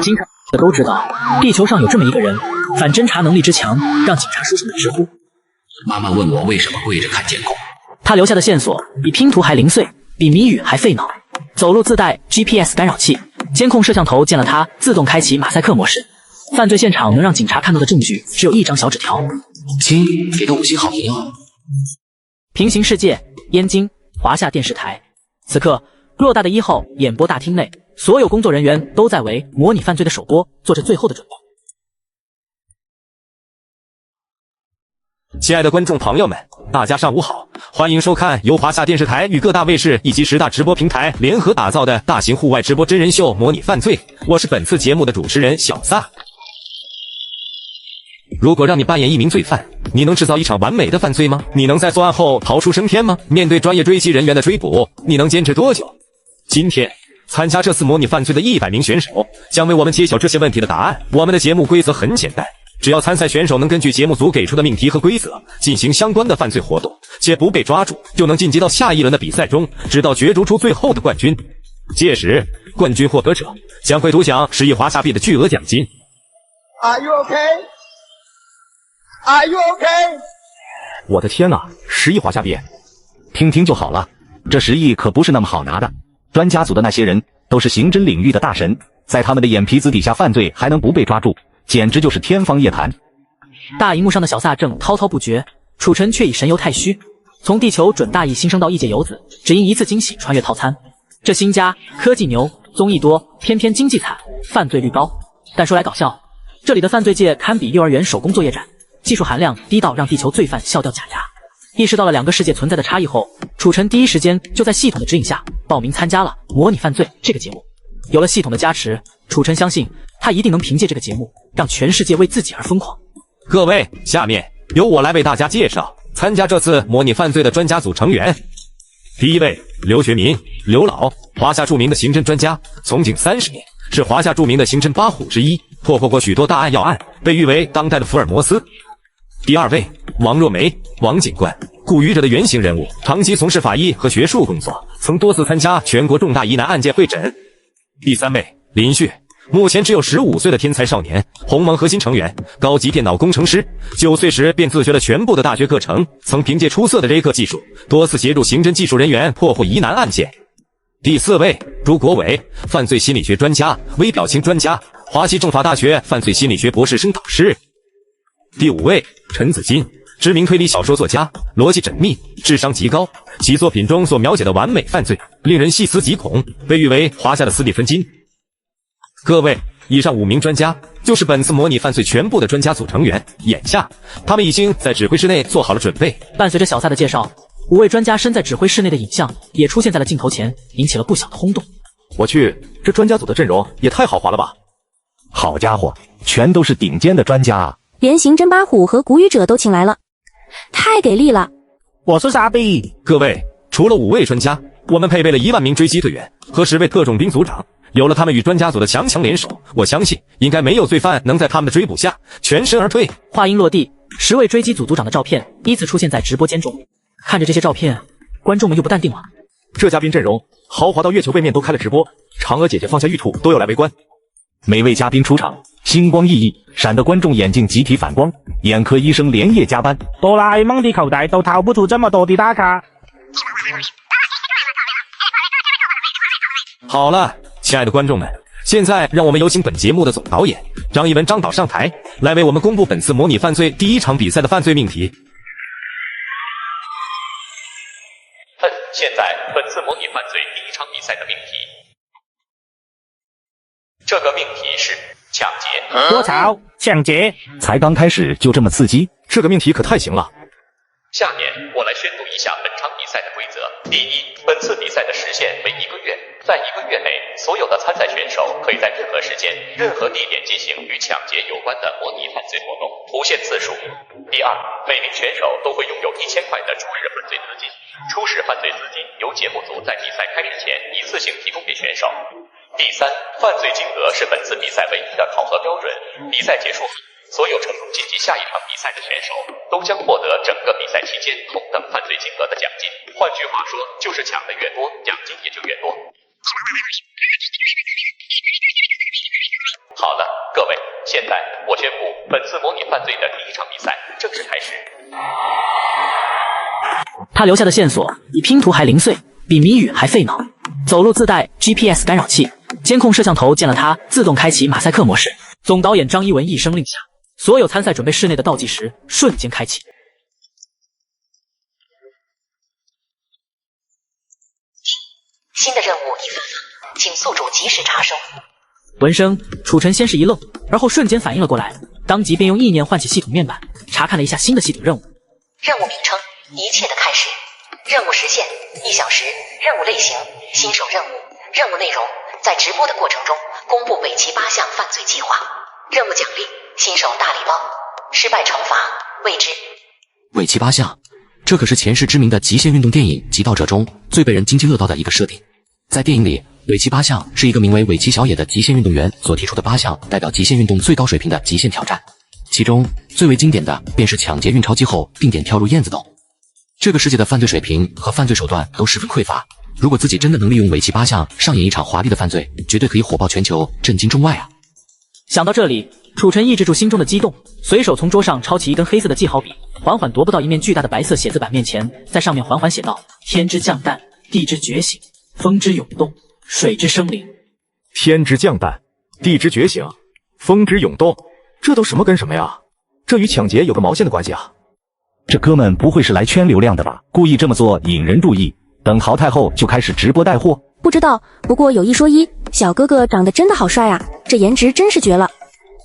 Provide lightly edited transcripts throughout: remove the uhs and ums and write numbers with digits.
经常的都知道，地球上有这么一个人，反侦查能力之强，让警察叔叔们直呼。妈妈问我为什么跪着看监控，他留下的线索比拼图还零碎，比谜语还费脑。走路自带 GPS 干扰器，监控摄像头见了他自动开启马赛克模式。犯罪现场能让警察看到的证据只有一张小纸条。5星，给个5星好评哦。平行世界，燕京，华夏电视台。此刻，偌大的1号演播大厅内，所有工作人员都在为模拟犯罪的首播做着最后的准备。亲爱的观众朋友们，大家上午好，欢迎收看由华夏电视台与各大卫视以及10大直播平台联合打造的大型户外直播真人秀《模拟犯罪》，我是本次节目的主持人小撒。如果让你扮演一名罪犯，你能制造一场完美的犯罪吗？你能在作案后逃出升天吗？面对专业追击人员的追捕，你能坚持多久？今天参加这次模拟犯罪的100名选手将为我们揭晓这些问题的答案。我们的节目规则很简单，只要参赛选手能根据节目组给出的命题和规则进行相关的犯罪活动，且不被抓住，就能晋级到下一轮的比赛中，直到角逐出最后的冠军。届时，冠军获得者将会独享10亿华夏币的巨额奖金。Are you okay? Are you okay? 我的天哪，10亿华夏币，听听就好了，这10亿可不是那么好拿的。专家组的那些人都是刑侦领域的大神，在他们的眼皮子底下犯罪还能不被抓住，简直就是天方夜谭。大荧幕上的小撒正滔滔不绝，楚尘却已神游太虚。从地球准大义新生到异界游子，只因一次惊喜穿越套餐。这新家科技牛，综艺多，偏偏经济惨，犯罪率高。但说来搞笑，这里的犯罪界堪比幼儿园手工作业展，技术含量低到让地球罪犯笑掉假牙。意识到了2个世界存在的差异后，楚尘第一时间就在系统的指引下报名参加了《模拟犯罪》这个节目。有了系统的加持，楚尘相信他一定能凭借这个节目让全世界为自己而疯狂。各位，下面由我来为大家介绍参加这次模拟犯罪的专家组成员。第1位，刘学民，刘老，华夏著名的刑侦专家，从警30年，是华夏著名的刑侦8虎之一，破获过许多大案要案，被誉为当代的福尔摩斯。第2位，王若梅，王警官，故愚者的原型人物，长期从事法医和学术工作，曾多次参加全国重大疑难案件会诊。第3位，林旭，目前只有15岁的天才少年，鸿蒙核心成员，高级电脑工程师，9岁时便自学了全部的大学课程，曾凭借出色的 J 课技术，多次协助刑侦技术人员破获疑难案件。第4位，朱国伟，犯罪心理学专家，微表情专家，华西政法大学犯罪心理学博士生导师。第5位，陈子金，知名推理小说作家，逻辑缜密，智商极高，其作品中所描写的完美犯罪令人细思极恐，被誉为华夏的斯蒂芬金。各位，以上5名专家就是本次模拟犯罪全部的专家组成员，眼下他们已经在指挥室内做好了准备。伴随着小撒的介绍，5位专家身在指挥室内的影像也出现在了镜头前，引起了不小的轰动。我去，这专家组的阵容也太豪华了吧！好家伙，全都是顶尖的专家啊！连刑侦8虎和古语者都请来了，太给力了！我是傻逼。各位，除了5位专家，我们配备了1万名追击队员和10位特种兵组长。有了他们与专家组的强联手，我相信应该没有罪犯能在他们的追捕下全身而退。话音落地，10位追击组组长的照片依次出现在直播间中。看着这些照片，观众们又不淡定了。这嘉宾阵容豪华到月球背面都开了直播，嫦娥姐姐放下玉兔都有来围观。每位嘉宾出场，星光熠熠，闪得观众眼睛集体反光，眼科医生连夜加班。哆啦 A 梦的口袋都掏不出这么多的大卡。好了，亲爱的观众们，现在让我们有请本节目的总导演张一文张导上台，来为我们公布本次模拟犯罪第1场比赛的犯罪命题。现在本次模拟犯罪第1场比赛的命题，这个命题是抢劫。我操，抢劫！才刚开始就这么刺激，这个命题可太行了。下面我来宣读一下本场比赛的规则。第1，本次比赛的时限为1个月，在1个月内，所有的参赛选手可以在任何时间、任何地点进行与抢劫有关的模拟犯罪活动，不限次数。第2，每名选手都会拥有1000块的初始犯罪资金，初始犯罪资金由节目组在比赛开始前一次性提供给选手。第3，犯罪金额是本次比赛唯一的考核标准。比赛结束后，所有成功晋级下一场比赛的选手都将获得整个比赛期间同等犯罪金额的奖金。换句话说，就是抢的越多，奖金也就越多。好了，各位，现在我宣布本次模拟犯罪的第一场比赛正式开始。他留下的线索比拼图还零碎，比谜语还费脑。走路自带 GPS 干扰器，监控摄像头见了他自动开启马赛克模式。总导演张一文一声令下，所有参赛准备室内的倒计时瞬间开启。新的任务已发放，请宿主及时查收。闻声，楚晨先是一愣，而后瞬间反应了过来，当即便用意念唤起系统面板，查看了一下新的系统任务。任务名称：一切的开始。任务时限：1小时。任务类型：新手任务。任务内容：在直播的过程中公布为期8项犯罪计划。任务奖励：新手大礼包。失败惩罚：未知。为期8项，这可是前世知名的极限运动电影《极道者》中最被人津津乐道的一个设定。在电影里，尾崎8项是一个名为尾崎小野的极限运动员所提出的8项代表极限运动最高水平的极限挑战，其中最为经典的便是抢劫运钞机后定点跳入燕子洞。这个世界的犯罪水平和犯罪手段都十分匮乏，如果自己真的能利用尾崎8项上演一场华丽的犯罪，绝对可以火爆全球，震惊中外啊！想到这里，楚晨抑制住心中的激动，随手从桌上抄起一根黑色的记号笔，缓缓踱步到一面巨大的白色写字板面前，在上面缓缓写道：天之降诞，地之觉醒，风之涌动，水之生灵。天之降诞，地之觉醒，风之涌动，这都什么跟什么呀？这与抢劫有个毛线的关系啊？这哥们不会是来圈流量的吧？故意这么做引人注意，等淘汰后就开始直播带货？不知道，不过有一说一，小哥哥长得真的好帅啊，这颜值真是绝了。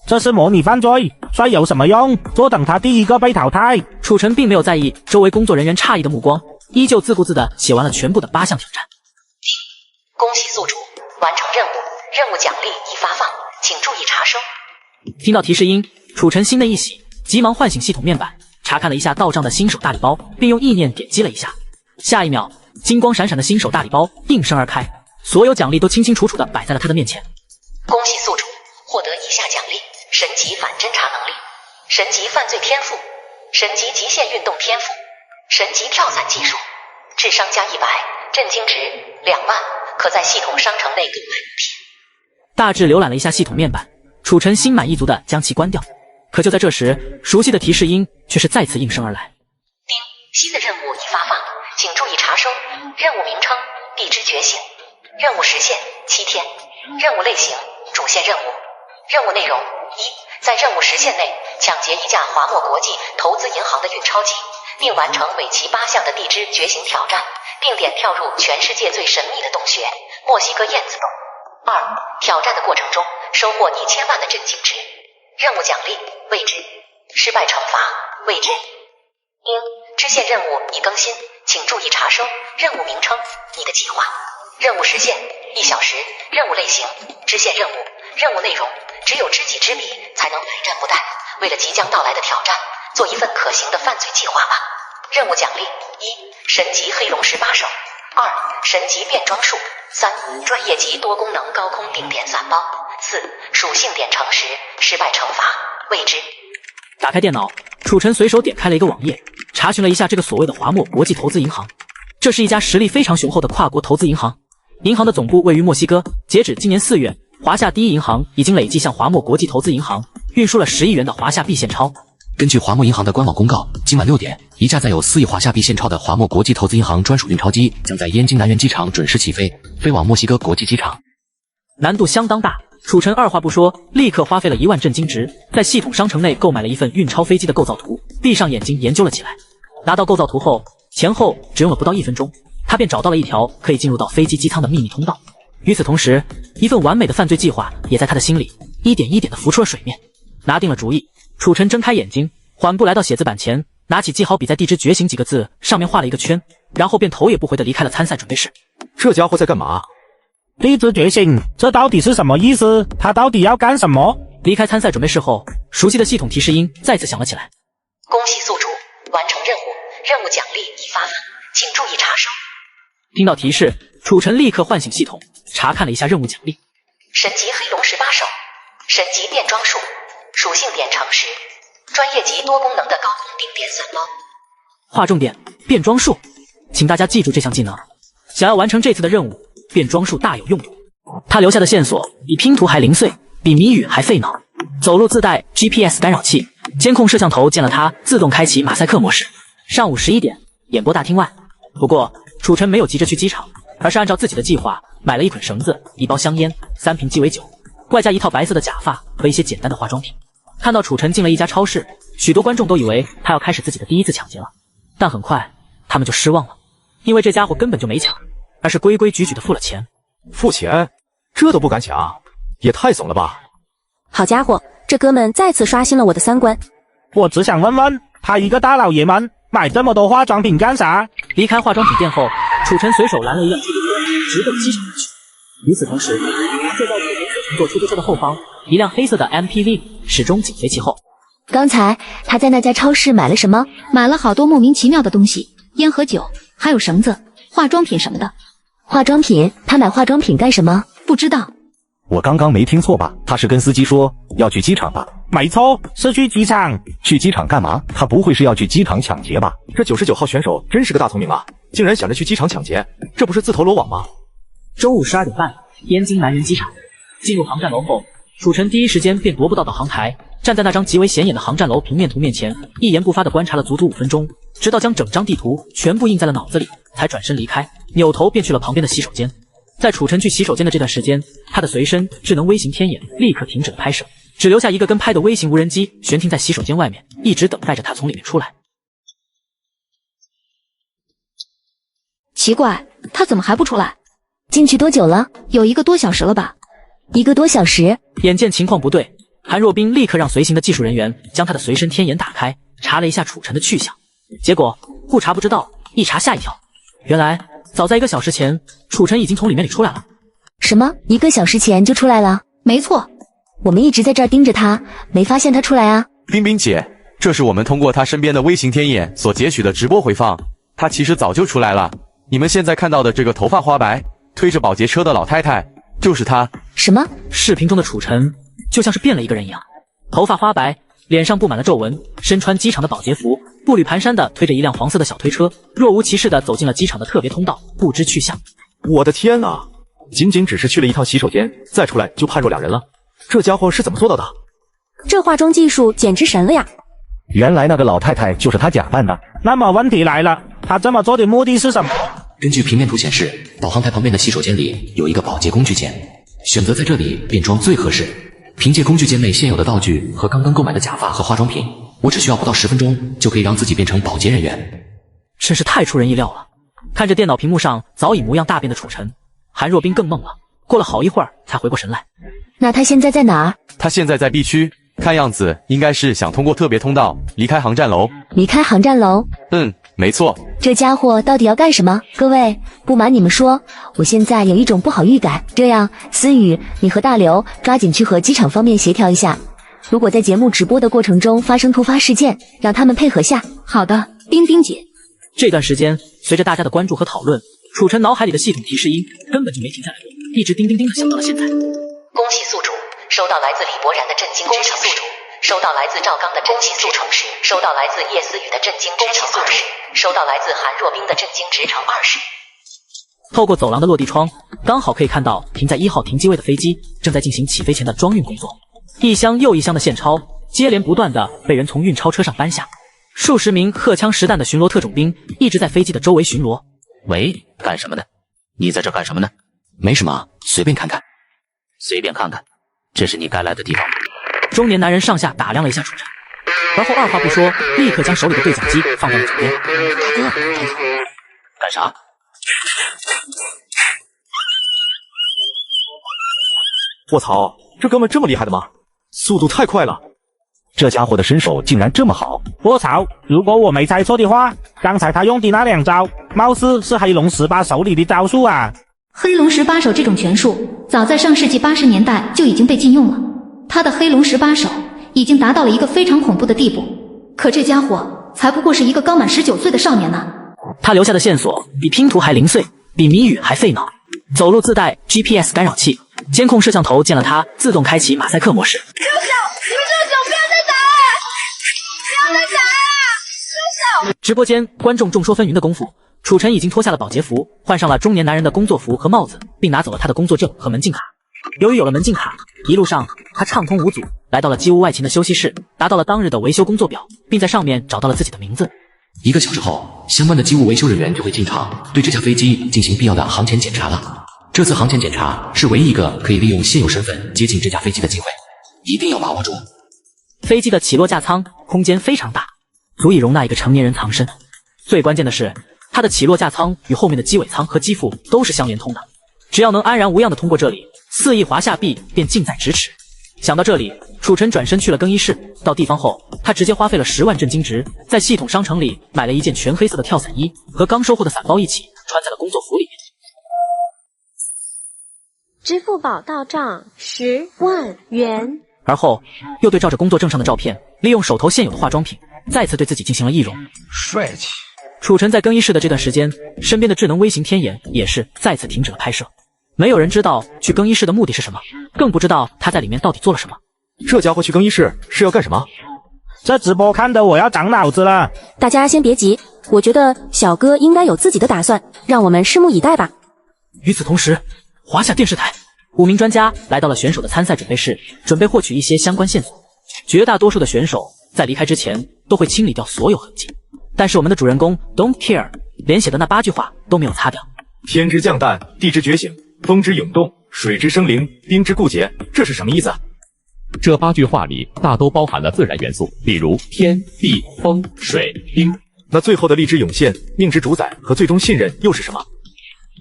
这是模拟犯罪，帅有什么用？坐等他第一个被淘汰。楚晨并没有在意周围工作人员诧异的目光，依旧自顾自地写完了全部的8项挑战。恭喜宿主完成任务，任务奖励已发放，请注意查收。听到提示音，楚晨心内一喜，急忙唤醒系统面板，查看了一下到账的新手大礼包，并用意念点击了一下。下一秒，金光闪闪的新手大礼包应声而开，所有奖励都清清楚楚地摆在了他的面前。恭喜宿主获得以下奖励：神级反侦查能力、神级犯罪天赋、神级极限运动天赋、神级跳伞技术，智商加100，震惊值2万，可在系统商城内购买5天。大致浏览了一下系统面板，楚晨心满意足地将其关掉。可就在这时，熟悉的提示音却是再次应声而来。叮，新的任务已发放，请注意查收。任务名称：地之觉醒。任务时限7天。任务类型：主线任务。任务内容：1，在任务时限内抢劫一架华墨国际投资银行的运钞机，并完成为期8项的地之觉醒挑战，定点跳入全世界最神秘的洞穴——墨西哥燕子洞。2，挑战的过程中收获1000万的震惊值。任务奖励：未知。失败惩罚：未知。支线任务已更新，请注意查收。任务名称：你的计划。任务时限1小时。任务类型：支线任务。任务内容：只有知己知彼，才能百战不殆。为了即将到来的挑战，做一份可行的犯罪计划吧。任务奖励：1，神级黑龙18手；2，神级变装术；3，专业级多功能高空定点伞包；4，属性点乘时。失败惩罚：未知。打开电脑，楚晨随手点开了一个网页，查询了一下这个所谓的华墨国际投资银行。这是一家实力非常雄厚的跨国投资银行，银行的总部位于墨西哥。截止今年4月，华夏第一银行已经累计向华墨国际投资银行运输了10亿元的华夏币现钞。根据华墨银行的官网公告，今晚6点，一架载有4亿华夏币现钞的华墨国际投资银行专属运钞机将在燕京南苑机场准时起飞，飞往墨西哥国际机场。难度相当大，楚晨二话不说，立刻花费了1万震惊值，在系统商城内购买了一份运钞飞机的构造图，闭上眼睛研究了起来。拿到构造图后，前后只用了不到1分钟，他便找到了一条可以进入到飞机机舱的秘密通道。与此同时，一份完美的犯罪计划也在他的心里一点一点地浮出了水面。拿定了主意，楚晨睁开眼睛，缓步来到写字板前，拿起记号笔在地之觉醒几个字上面画了一个圈，然后便头也不回地离开了参赛准备室。这家伙在干嘛？地之觉醒，这到底是什么意思？他到底要干什么？离开参赛准备室后，熟悉的系统提示音再次响了起来。恭喜宿主完成任务，任务奖励已发放，请注意查收。听到提示，楚晨立刻唤醒系统，查看了一下任务奖励：神级黑龙18手，神级变装术，属性点乘时，专业级多功能的高空定点伞包。划重点，变装术，请大家记住这项技能，想要完成这次的任务，变装术大有用途。他留下的线索比拼图还零碎，比谜语还费脑。走路自带 GPS 干扰器，监控摄像头见了他自动开启马赛克模式。上午11点，演播大厅外。不过楚晨没有急着去机场，而是按照自己的计划买了一捆绳子、1包香烟、3瓶鸡尾酒，外加一套白色的假发和一些简单的化妆品。看到楚晨进了一家超市，许多观众都以为他要开始自己的第一次抢劫了，但很快他们就失望了，因为这家伙根本就没抢，而是规规矩矩的付了钱。付钱？这都不敢抢，也太怂了吧！好家伙，这哥们再次刷新了我的3观。我只想问问，他一个大老爷们买这么多化妆品干啥？离开化妆品店后，楚晨随手拦了一辆出租车，直奔机场而去。与此同时，坐在楚晨所乘坐出租车的后方，一辆黑色的 MPV 始终紧随其后。刚才他在那家超市买了什么？买了好多莫名其妙的东西，烟和酒，还有绳子、化妆品什么的。化妆品？他买化妆品干什么？不知道。我刚刚没听错吧？他是跟司机说要去机场吧？没错，是去机场。去机场干嘛？他不会是要去机场抢劫吧？这99号选手真是个大聪明啊，竟然想着去机场抢劫，这不是自投罗网吗？周五12点半，燕京南园机场。进入航站楼后，楚晨第一时间便踱步到导航台，站在那张极为显眼的航站楼平面图面前，一言不发地观察了足足5分钟，直到将整张地图全部印在了脑子里，才转身离开，扭头便去了旁边的洗手间。在楚晨去洗手间的这段时间，他的随身智能微型天眼立刻停止了拍摄，只留下一个跟拍的微型无人机悬停在洗手间外面，一直等待着他从里面出来。奇怪，他怎么还不出来？进去多久了？有1个多小时了吧？1个多小时？眼见情况不对，韩若冰立刻让随行的技术人员将他的随身天眼打开，查了一下楚晨的去向。结果不查不知道，一查吓一跳，原来早在1个小时前，楚晨已经从里面里出来了。什么？1个小时前就出来了？没错，我们一直在这儿盯着他，没发现他出来啊。冰冰姐，这是我们通过他身边的微型天眼所截取的直播回放，他其实早就出来了。你们现在看到的这个头发花白、推着保洁车的老太太，就是她。什么？视频中的楚晨就像是变了一个人一样，头发花白，脸上布满了皱纹，身穿机场的保洁服，步履蹒跚地推着一辆黄色的小推车，若无其事地走进了机场的特别通道，不知去向。我的天哪！仅仅只是去了一趟洗手间，再出来就判若两人了。这家伙是怎么做到的？这化妆技术简直神了呀！原来那个老太太就是他假扮的。那么问题来了，他这么做的目的是什么？根据平面图显示，导航台旁边的洗手间里有一个保洁工具间，选择在这里变装最合适。凭借工具间内现有的道具和刚刚购买的假发和化妆品，我只需要不到10分钟就可以让自己变成保洁人员。真是太出人意料了！看着电脑屏幕上早已模样大变的楚晨，韩若冰更懵了，过了好一会儿才回过神来。那他现在在哪儿？他现在在 B 区，看样子应该是想通过特别通道离开航站楼。离开航站楼？没错。这家伙到底要干什么？各位，不瞒你们说，我现在有一种不好预感。这样，思雨，你和大刘抓紧去和机场方面协调一下，如果在节目直播的过程中发生突发事件，让他们配合下。好的，冰冰姐。这段时间，随着大家的关注和讨论，楚晨脑海里的系统提示音根本就没停下来过，一直叮叮叮的响到了现在。恭喜宿主收到来自李博然的震惊职场宿主，收到来自赵刚的震惊职场10，收到来自叶思雨的震惊职场20，收到来自韩若冰的震惊职场20。透过走廊的落地窗，刚好可以看到停在1号停机位的飞机正在进行起飞前的装运工作，一箱又一箱的现钞接连不断的被人从运钞车上搬下，数十名荷枪实弹的巡逻特种兵一直在飞机的周围巡逻。喂，干什么呢？你在这干什么呢？没什么，随便看看。随便看看，这是你该来的地方。中年男人上下打量了一下楚晨，而后二话不说，立刻将手里的对讲机放到了嘴边。大哥，干啥？我操，这哥们这么厉害的吗？速度太快了！这家伙的身手竟然这么好！我操！如果我没猜错的话，刚才他用的那2招，貌似是黑龙18手里的招数啊！黑龙18手这种拳术，早在上世纪80年代就已经被禁用了。他的黑龙18手已经达到了一个非常恐怖的地步，可这家伙才不过是一个刚满19岁的少年呢。他留下的线索比拼图还零碎，比谜语还费脑。走路自带 GPS 干扰器，监控摄像头见了他自动开启马赛克模式。住手！你们住手！不要再打了！不要再打了！住手！直播间观众众说纷纭的功夫，楚晨已经脱下了保洁服，换上了中年男人的工作服和帽子，并拿走了他的工作证和门禁卡。由于有了门禁卡，一路上他畅通无阻，来到了机务外勤的休息室，达到了当日的维修工作表，并在上面找到了自己的名字。1个小时后，相关的机务维修人员就会进场，对这架飞机进行必要的航前检查了。这次航前检查是唯一一个可以利用现有身份接近这架飞机的机会，一定要把握住。飞机的起落架舱空间非常大，足以容纳一个成年人藏身。最关键的是，它的起落架舱与后面的机尾舱和机腹都是相连通的，只要能安然无恙地通过这里，4亿华夏币便近在咫尺。想到这里，楚晨转身去了更衣室。到地方后，他直接花费了10万震惊值，在系统商城里买了一件全黑色的跳伞衣，和刚收获的伞包一起穿在了工作服里面。支付宝到账10万元。而后又对照着工作证上的照片，利用手头现有的化妆品，再次对自己进行了易容。帅气。楚晨在更衣室的这段时间，身边的智能微型天眼也是再次停止了拍摄。没有人知道去更衣室的目的是什么，更不知道他在里面到底做了什么。这家伙去更衣室是要干什么？这直播看得我要长脑子了。大家先别急，我觉得小哥应该有自己的打算，让我们拭目以待吧。与此同时，华夏电视台5名专家来到了选手的参赛准备室，准备获取一些相关线索。绝大多数的选手在离开之前都会清理掉所有痕迹，但是我们的主人公 Don't Care 连写的那8句话都没有擦掉。天之降诞，地之觉醒，风之涌动，水之生灵，冰之固结，这是什么意思？这8句话里大都包含了自然元素，比如天、地、风、水、冰。那最后的力之涌现、命之主宰和最终信任又是什么？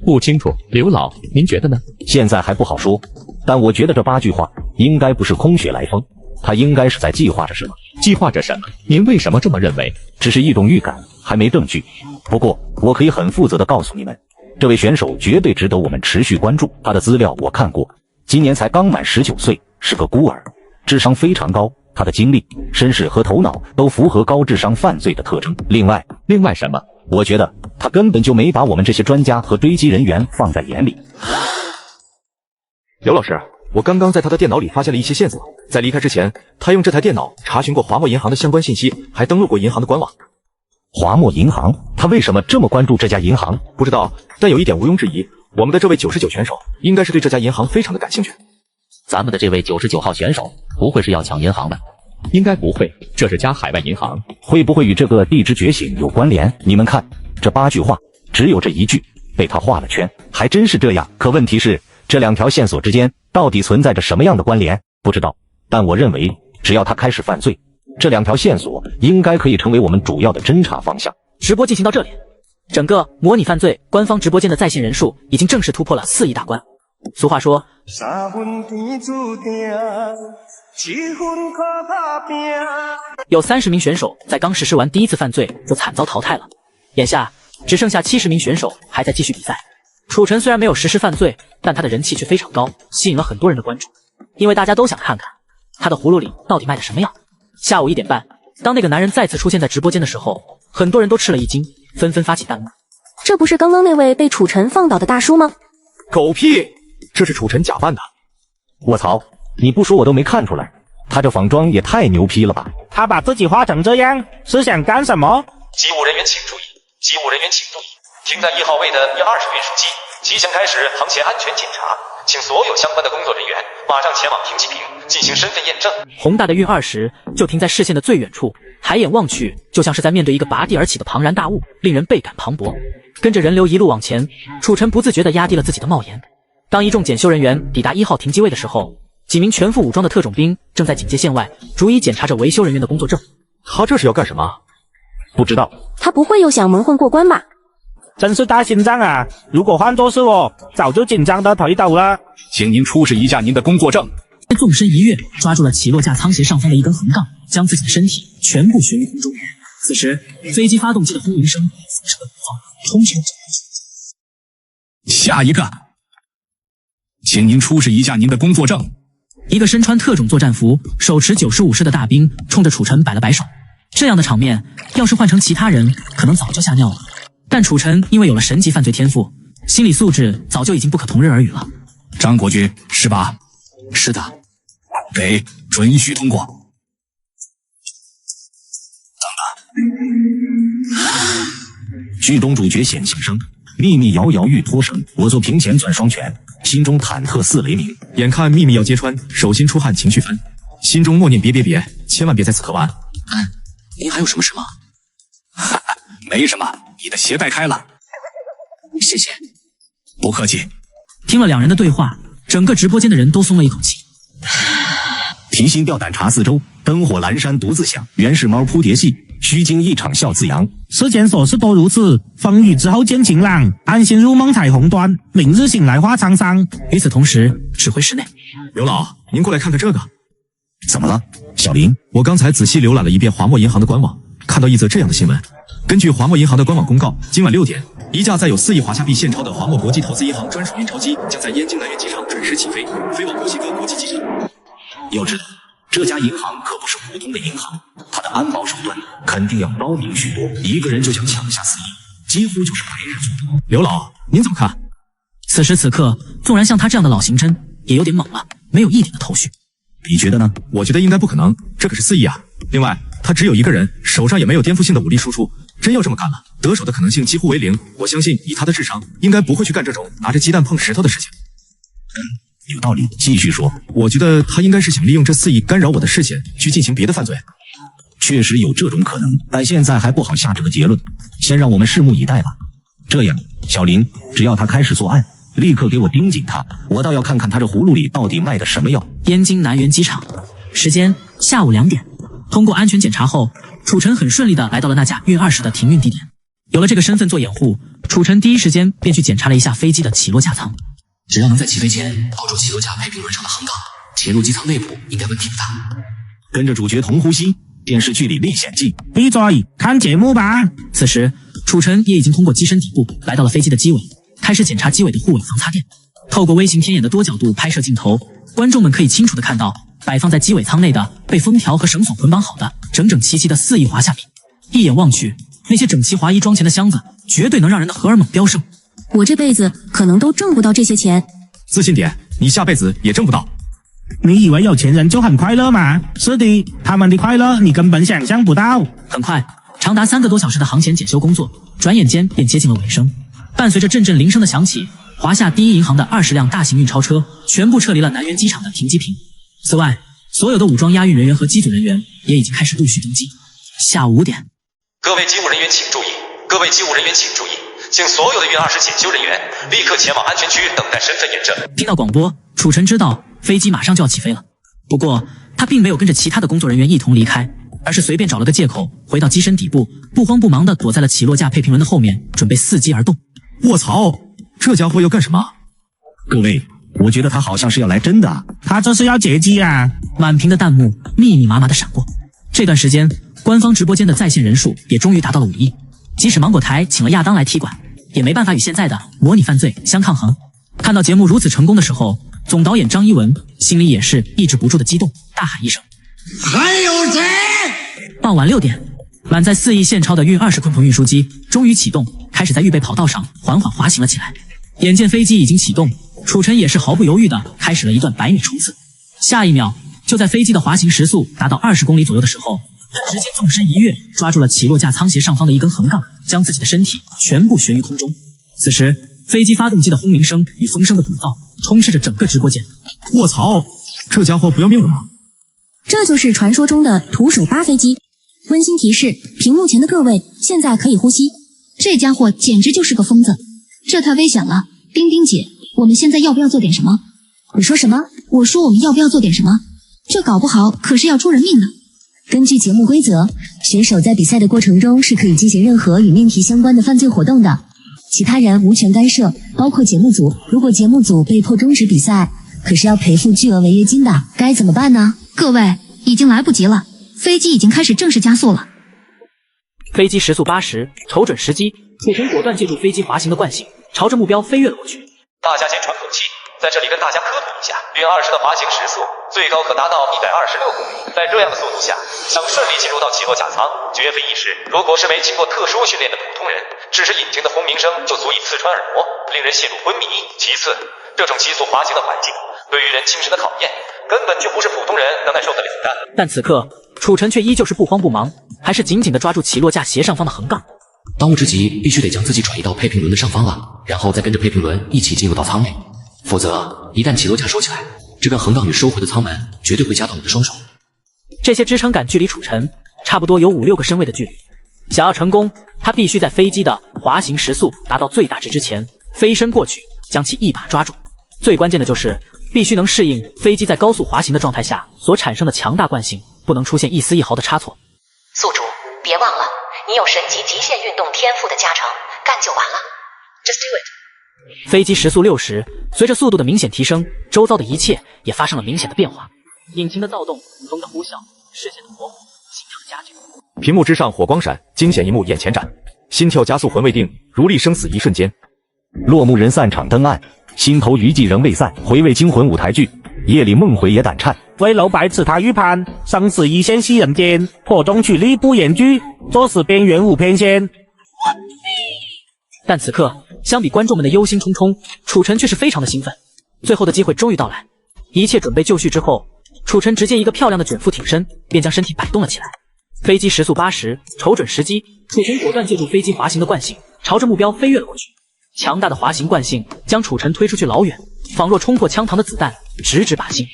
不清楚，刘老，您觉得呢？现在还不好说，但我觉得这8句话应该不是空穴来风，他应该是在计划着什么。计划着什么？您为什么这么认为？只是一种预感，还没证据。不过我可以很负责地告诉你们，这位选手绝对值得我们持续关注。他的资料我看过，今年才刚满19岁，是个孤儿，智商非常高，他的经历、身世和头脑都符合高智商犯罪的特征。另外什么？我觉得他根本就没把我们这些专家和追击人员放在眼里。刘老师，我刚刚在他的电脑里发现了一些线索，在离开之前，他用这台电脑查询过华墨银行的相关信息，还登录过银行的官网。华墨银行？他为什么这么关注这家银行？不知道，但有一点毋庸置疑，我们的这位99选手应该是对这家银行非常的感兴趣。咱们的这位99号选手不会是要抢银行的？应该不会，这是家海外银行。会不会与这个地之觉醒有关联？你们看，这8句话只有这一句被他画了圈，还真是这样。可问题是，这2条线索之间到底存在着什么样的关联？不知道，但我认为只要他开始犯罪，这2条线索应该可以成为我们主要的侦查方向。直播进行到这里，整个模拟犯罪官方直播间的在线人数已经正式突破了4亿大关。俗话说，3分天注定，7分靠打拼。有30名选手在刚实施完第一次犯罪就惨遭淘汰了，眼下只剩下70名选手还在继续比赛。楚晨虽然没有实施犯罪，但他的人气却非常高，吸引了很多人的关注，因为大家都想看看他的葫芦里到底卖的什么药。下午1点半，当那个男人再次出现在直播间的时候，很多人都吃了一惊，纷纷发起弹幕。这不是刚刚那位被楚晨放倒的大叔吗？狗屁！这是楚晨假扮的。我操，你不说我都没看出来，他这仿妆也太牛批了吧！他把自己画成这样是想干什么？机务人员请注意，机务人员请注意，停在1号位的第20运输机即将开始航前安全检查，请所有相关的工作人员马上前往停机坪进行身份验证。宏大的运20就停在视线的最远处，抬眼望去，就像是在面对一个拔地而起的庞然大物，令人倍感磅礴。跟着人流一路往前，楚晨不自觉地压低了自己的帽檐。当一众检修人员抵达1号停机位的时候，几名全副武装的特种兵正在警戒线外逐一检查着维修人员的工作证。他这是要干什么？不知道。他不会又想蒙混过关吧？真是大心脏啊！如果换作是我，早就紧张的腿抖了。请您出示一下您的工作证。纵身一跃，抓住了起落架舱斜上方的一根横杠，将自己的身体全部悬于空中。此时，飞机发动机的轰鸣声辐射的怒放，冲天。下一个，请您出示一下您的工作证。一个身穿特种作战服、手持95式的大兵冲着楚晨摆了摆手。这样的场面，要是换成其他人，可能早就吓尿了。但楚晨因为有了神级犯罪天赋，心理素质早就已经不可同日而语了。张国军，是吧？是的。给准许通过。剧中主角显形声，秘密摇摇欲脱绳，我做屏前攥双拳，心中忐忑似雷鸣。眼看秘密要揭穿，手心出汗情绪翻，心中默念别，千万别在此刻完。您还有什么事吗？哈哈，没什么，你的鞋带开了。谢谢。不客气。听了两人的对话，整个直播间的人都松了一口气。提心吊胆查四周，灯火阑珊独自响。原是猫扑蝶戏，虚惊一场笑自扬。世间琐事多如此，风雨之后见晴朗。安心入梦彩虹端，明日醒来话沧桑。与此同时，指挥室内，刘老，您过来看看这个。怎么了，小林？我刚才仔细浏览了一遍华墨银行的官网，看到一则这样的新闻。根据华墨银行的官网公告，今晚6点，一架载有4亿华夏币现钞的华墨国际投资银行专属运钞机将在燕京南苑机场准时起飞，飞往墨西哥国际机场。要知道，这家银行可不是普通的银行，它的安保手段肯定要高明许多。一个人就想抢下4亿，几乎就是白日做梦。刘老，您怎么看？此时此刻，纵然像他这样的老刑侦，也有点懵了，没有一点的头绪。你觉得呢？我觉得应该不可能，这可是4亿啊！另外，他只有一个人，手上也没有颠覆性的武力输出，真要这么干了，得手的可能性几乎为0。我相信以他的智商，应该不会去干这种拿着鸡蛋碰石头的事情。有道理，继续说。我觉得他应该是想利用这4亿干扰我的视线，去进行别的犯罪。确实有这种可能，但现在还不好下这个结论，先让我们拭目以待吧。这样，小林，只要他开始作案，立刻给我盯紧他，我倒要看看他这葫芦里到底卖的什么药。燕京南苑机场，时间下午2点。通过安全检查后，楚晨很顺利地来到了那架运20的停运地点。有了这个身份做掩护，楚晨第一时间便去检查了一下飞机的起落架舱。只要能在起飞前抱住起落架配平轮上的横杠，潜入机舱内部应该问题不大。跟着主角同呼吸，电视剧里历险记。闭嘴，看节目吧。此时，楚晨也已经通过机身底部来到了飞机的机尾，开始检查机尾的护尾防擦垫。透过微型天眼的多角度拍摄镜头，观众们可以清楚地看到摆放在机尾舱内的被封条和绳索捆绑好的整整齐齐的4亿华夏币。一眼望去，那些整齐划一装钱的箱子，绝对能让人的荷尔蒙飙升。我这辈子可能都挣不到这些钱。自信点，你下辈子也挣不到。你以为有钱人就很快乐吗？是的，他们的快乐你根本想象不到。很快，长达3个多小时的航前检修工作，转眼间便接近了尾声。伴随着阵阵铃声的响起，华夏第一银行的20辆大型运钞车全部撤离了南苑机场的停机坪。此外，所有的武装押运人员和机组人员也已经开始陆续登机。下午5点，各位机务人员请注意，各位机务人员请注意，请所有的运20检修人员立刻前往安全区等待身份验证。听到广播，楚晨知道飞机马上就要起飞了。不过，他并没有跟着其他的工作人员一同离开，而是随便找了个借口回到机身底部，不慌不忙地躲在了起落架配平轮的后面，准备伺机而动。卧槽，这家伙要干什么？各位，我觉得他好像是要来真的。他这是要劫机啊！满屏的弹幕密密麻麻地闪过。这段时间，官方直播间的在线人数也终于达到了5亿。即使芒果台请了亚当来踢馆，也没办法与现在的模拟犯罪相抗衡。看到节目如此成功的时候，总导演张一文心里也是抑制不住的激动，大喊一声：“还有谁？”傍晚6点，满载4亿现钞的运20鲲鹏运输机终于启动，开始在预备跑道上缓缓滑行了起来。眼见飞机已经启动，楚晨也是毫不犹豫地开始了一段100米冲刺。下一秒，就在飞机的滑行时速达到20公里左右的时候，他直接纵身一跃，抓住了起落架舱斜上方的一根横杠，将自己的身体全部悬于空中。此时，飞机发动机的轰鸣声与风声的鼓噪充斥着整个直播间。卧槽，这家伙不要命了吗？这就是传说中的徒手扒飞机。温馨提示：屏幕前的各位，现在可以呼吸。这家伙简直就是个疯子，这太危险了。冰冰姐，我们现在要不要做点什么？你说什么？我说我们要不要做点什么？这搞不好可是要出人命的。根据节目规则，选手在比赛的过程中是可以进行任何与命题相关的犯罪活动的，其他人无权干涉，包括节目组。如果节目组被迫终止比赛，可是要赔付巨额违约金的，该怎么办呢？各位，已经来不及了，飞机已经开始正式加速了。飞机时速80，瞅准时机，楚晨果断借助飞机滑行的惯性，朝着目标飞跃了过去。大家先喘口气，在这里跟大家科普一下，运20的滑行时速最高可达到126公里，在这样的速度下，想顺利进入到起落架舱，绝非易事。如果是没经过特殊训练的普通人，只是引擎的轰鸣声就足以刺穿耳膜，令人陷入昏迷。其次，这种急速滑行的环境对于人精神的考验，根本就不是普通人能耐受得了的。但此刻，楚晨却依旧是不慌不忙，还是紧紧地抓住起落架斜上方的横杠。当务之急必须得将自己转移到配平轮的上方了，然后再跟着配平轮一起进入到舱内，否则一旦起落架收起来，这根横杠与收回的舱门绝对会夹到你的双手。这些支撑杆距离楚晨差不多有5-6个身位的距离，想要成功，他必须在飞机的滑行时速达到最大值之前飞身过去，将其一把抓住。最关键的就是必须能适应飞机在高速滑行的状态下所产生的强大惯性，不能出现一丝一毫的差错。宿主，别忘了，你有神级极限运动天赋的加成，干就完了。Just do it。飞机时速60，随着速度的明显提升，周遭的一切也发生了明显的变化。引擎的躁动，风的呼啸，视线的模糊，心跳的加剧。屏幕之上火光闪，惊险一幕眼前展，心跳加速魂未定，如历生死一瞬间。落幕人散场灯暗，心头余悸仍未散，回味惊魂舞台剧，夜里梦回也胆颤。危楼白此他预判，生死一线系人间，火中取栗不言惧，作死边缘无偏见。但此刻相比观众们的忧心忡忡，楚晨却是非常的兴奋。最后的机会终于到来，一切准备就绪之后，楚晨直接一个漂亮的卷腹挺身，便将身体摆动了起来。飞机时速80，瞅准时机，楚晨果断借助飞机滑行的惯性，朝着目标飞跃了过去。强大的滑行惯性将楚晨推出去老远，仿若冲破枪膛的子弹，直指靶心。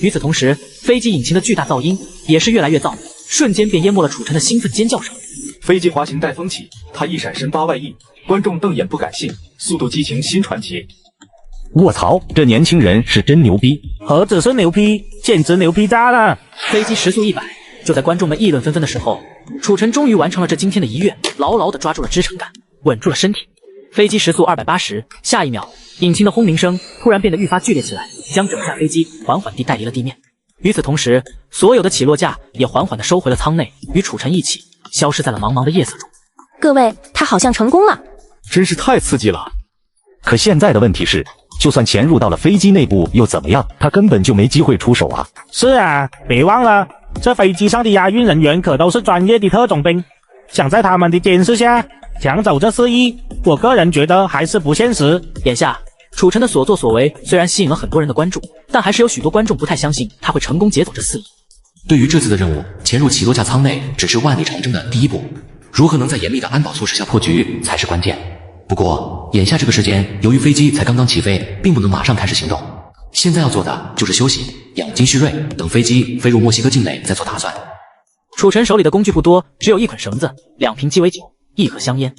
与此同时，飞机引擎的巨大噪音也是越来越燥，瞬间便淹没了楚晨的兴奋尖叫声。飞机滑行带风起，他一闪身8万亿，观众瞪眼不敢信，速度激情新传奇。卧槽，这年轻人是真牛逼！何止是牛逼，简直牛逼炸了！飞机时速100，就在观众们议论纷纷的时候，楚晨终于完成了这惊天的一跃，牢牢地抓住了支撑杆，稳住了身体。飞机时速280，下一秒，引擎的轰鸣声突然变得愈发剧烈起来，将整架飞机缓缓地带离了地面。与此同时，所有的起落架也缓缓地收回了舱内，与楚晨一起消失在了茫茫的夜色中。各位，他好像成功了，真是太刺激了。可现在的问题是，就算潜入到了飞机内部又怎么样？他根本就没机会出手啊！是啊，别忘了，这飞机上的押运人员可都是专业的特种兵，想在他们的监视下抢走这4亿，我个人觉得还是不现实。眼下，楚晨的所作所为虽然吸引了很多人的关注，但还是有许多观众不太相信他会成功劫走这4亿。对于这次的任务，潜入起落架舱内只是万里长征的第一步，如何能在严密的安保措施下破局才是关键。不过，眼下这个时间，由于飞机才刚刚起飞，并不能马上开始行动。现在要做的就是休息，养精蓄锐，等飞机飞入墨西哥境内再做打算。楚晨手里的工具不多，只有1捆绳子、2瓶鸡尾酒、1盒香烟。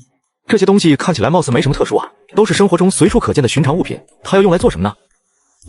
这些东西看起来貌似没什么特殊啊，都是生活中随处可见的寻常物品，他要用来做什么呢？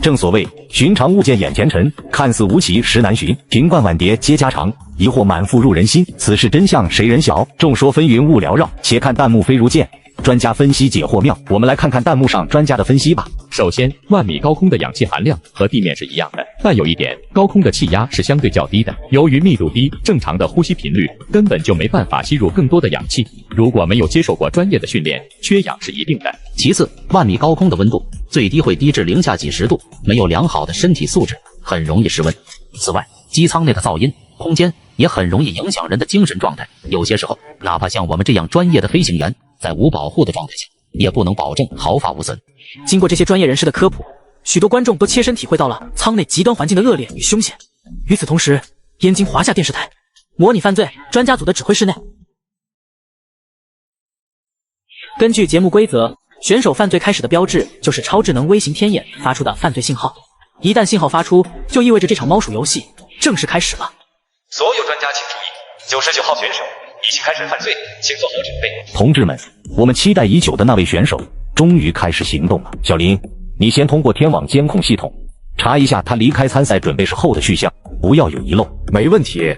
正所谓寻常物件眼前尘，看似无奇实难寻，瓶罐碗碟皆家常，疑惑满腹入人心，此事真相谁人晓？众说纷纭雾缭绕，且看弹幕飞如箭，专家分析解惑妙。我们来看看弹幕上专家的分析吧。首先，万米高空的氧气含量和地面是一样的，但有一点，高空的气压是相对较低的，由于密度低，正常的呼吸频率根本就没办法吸入更多的氧气。如果没有接受过专业的训练，缺氧是一定的。其次，万米高空的温度最低会低至零下几十度，没有良好的身体素质，很容易失温。此外，机舱内的噪音、空间也很容易影响人的精神状态。有些时候，哪怕像我们这样专业的飞行员，在无保护的状态下，也不能保证毫发无损。经过这些专业人士的科普，许多观众都切身体会到了舱内极端环境的恶劣与凶险。与此同时，燕京华夏电视台模拟犯罪专家组的指挥室内，根据节目规则，选手犯罪开始的标志就是超智能微型天眼发出的犯罪信号。一旦信号发出，就意味着这场猫鼠游戏正式开始了。所有专家请注意，99号选手已经开始犯罪，请做好准备。同志们，我们期待已久的那位选手终于开始行动了。小林，你先通过天网监控系统查一下他离开参赛准备室后的去向，不要有遗漏。没问题。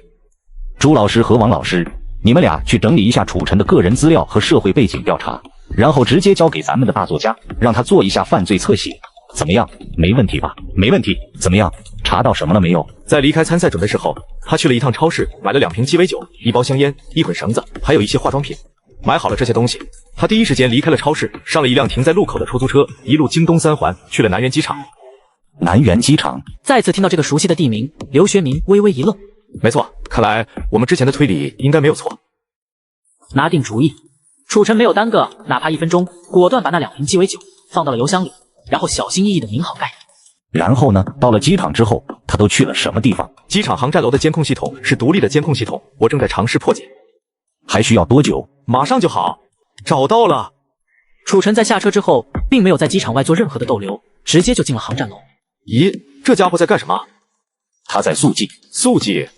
朱老师和王老师，你们俩去整理一下楚晨的个人资料和社会背景调查，然后直接交给咱们的大作家，让他做一下犯罪侧写。怎么样？没问题吧？没问题。怎么样？查到什么了没有？在离开参赛准备室后，他去了一趟超市，买了2瓶鸡尾酒、1包香烟、1捆绳子，还有一些化妆品。买好了这些东西，他第一时间离开了超市，上了一辆停在路口的出租车，一路京东3环去了南园机场。南园机场，再次听到这个熟悉的地名，刘学明微微一愣。没错，看来我们之前的推理应该没有错。拿定主意，楚晨没有耽搁哪怕1分钟，果断把那2瓶鸡尾酒放到了油箱里，然后小心翼翼地拧好盖。然后呢？到了机场之后，他都去了什么地方？机场航站楼的监控系统是独立的监控系统，我正在尝试破解。还需要多久？马上就好。找到了。楚晨在下车之后，并没有在机场外做任何的逗留，直接就进了航站楼。咦，这家伙在干什么？他在速记。速记？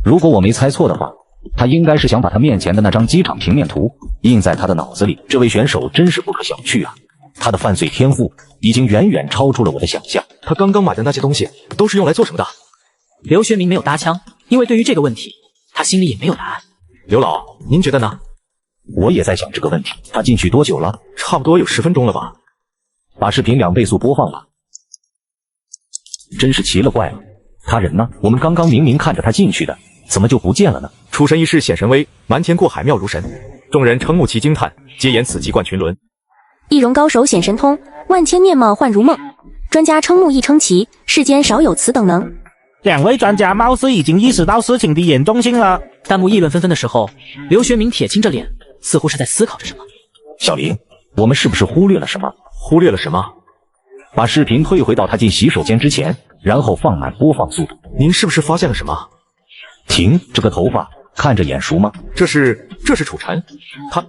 如果我没猜错的话，他应该是想把他面前的那张机场平面图印在他的脑子里。这位选手真是不可小觑啊！他的犯罪天赋已经远远超出了我的想象。他刚刚买的那些东西都是用来做什么的？刘学明没有搭腔，因为对于这个问题，他心里也没有答案。刘老，您觉得呢？我也在想这个问题。他进去多久了？差不多有10分钟了吧。把视频2倍速播放吧。真是奇了怪了，他人呢？我们刚刚明明看着他进去的，怎么就不见了呢？楚神一世显神威，瞒天过海妙如神，众人瞠目其惊叹，皆言此即冠群伦。易容高手显神通，万千面貌幻如梦，专家瞠目亦称奇，世间少有此等能。2位专家貌似已经意识到事情的严重性了。弹幕议论纷纷的时候，刘学明铁青着脸，似乎是在思考着什么。小林，我们是不是忽略了什么？忽略了什么？把视频退回到他进洗手间之前，然后放慢播放速度。您是不是发现了什么？停，这个头发看着眼熟吗？这是楚晨，他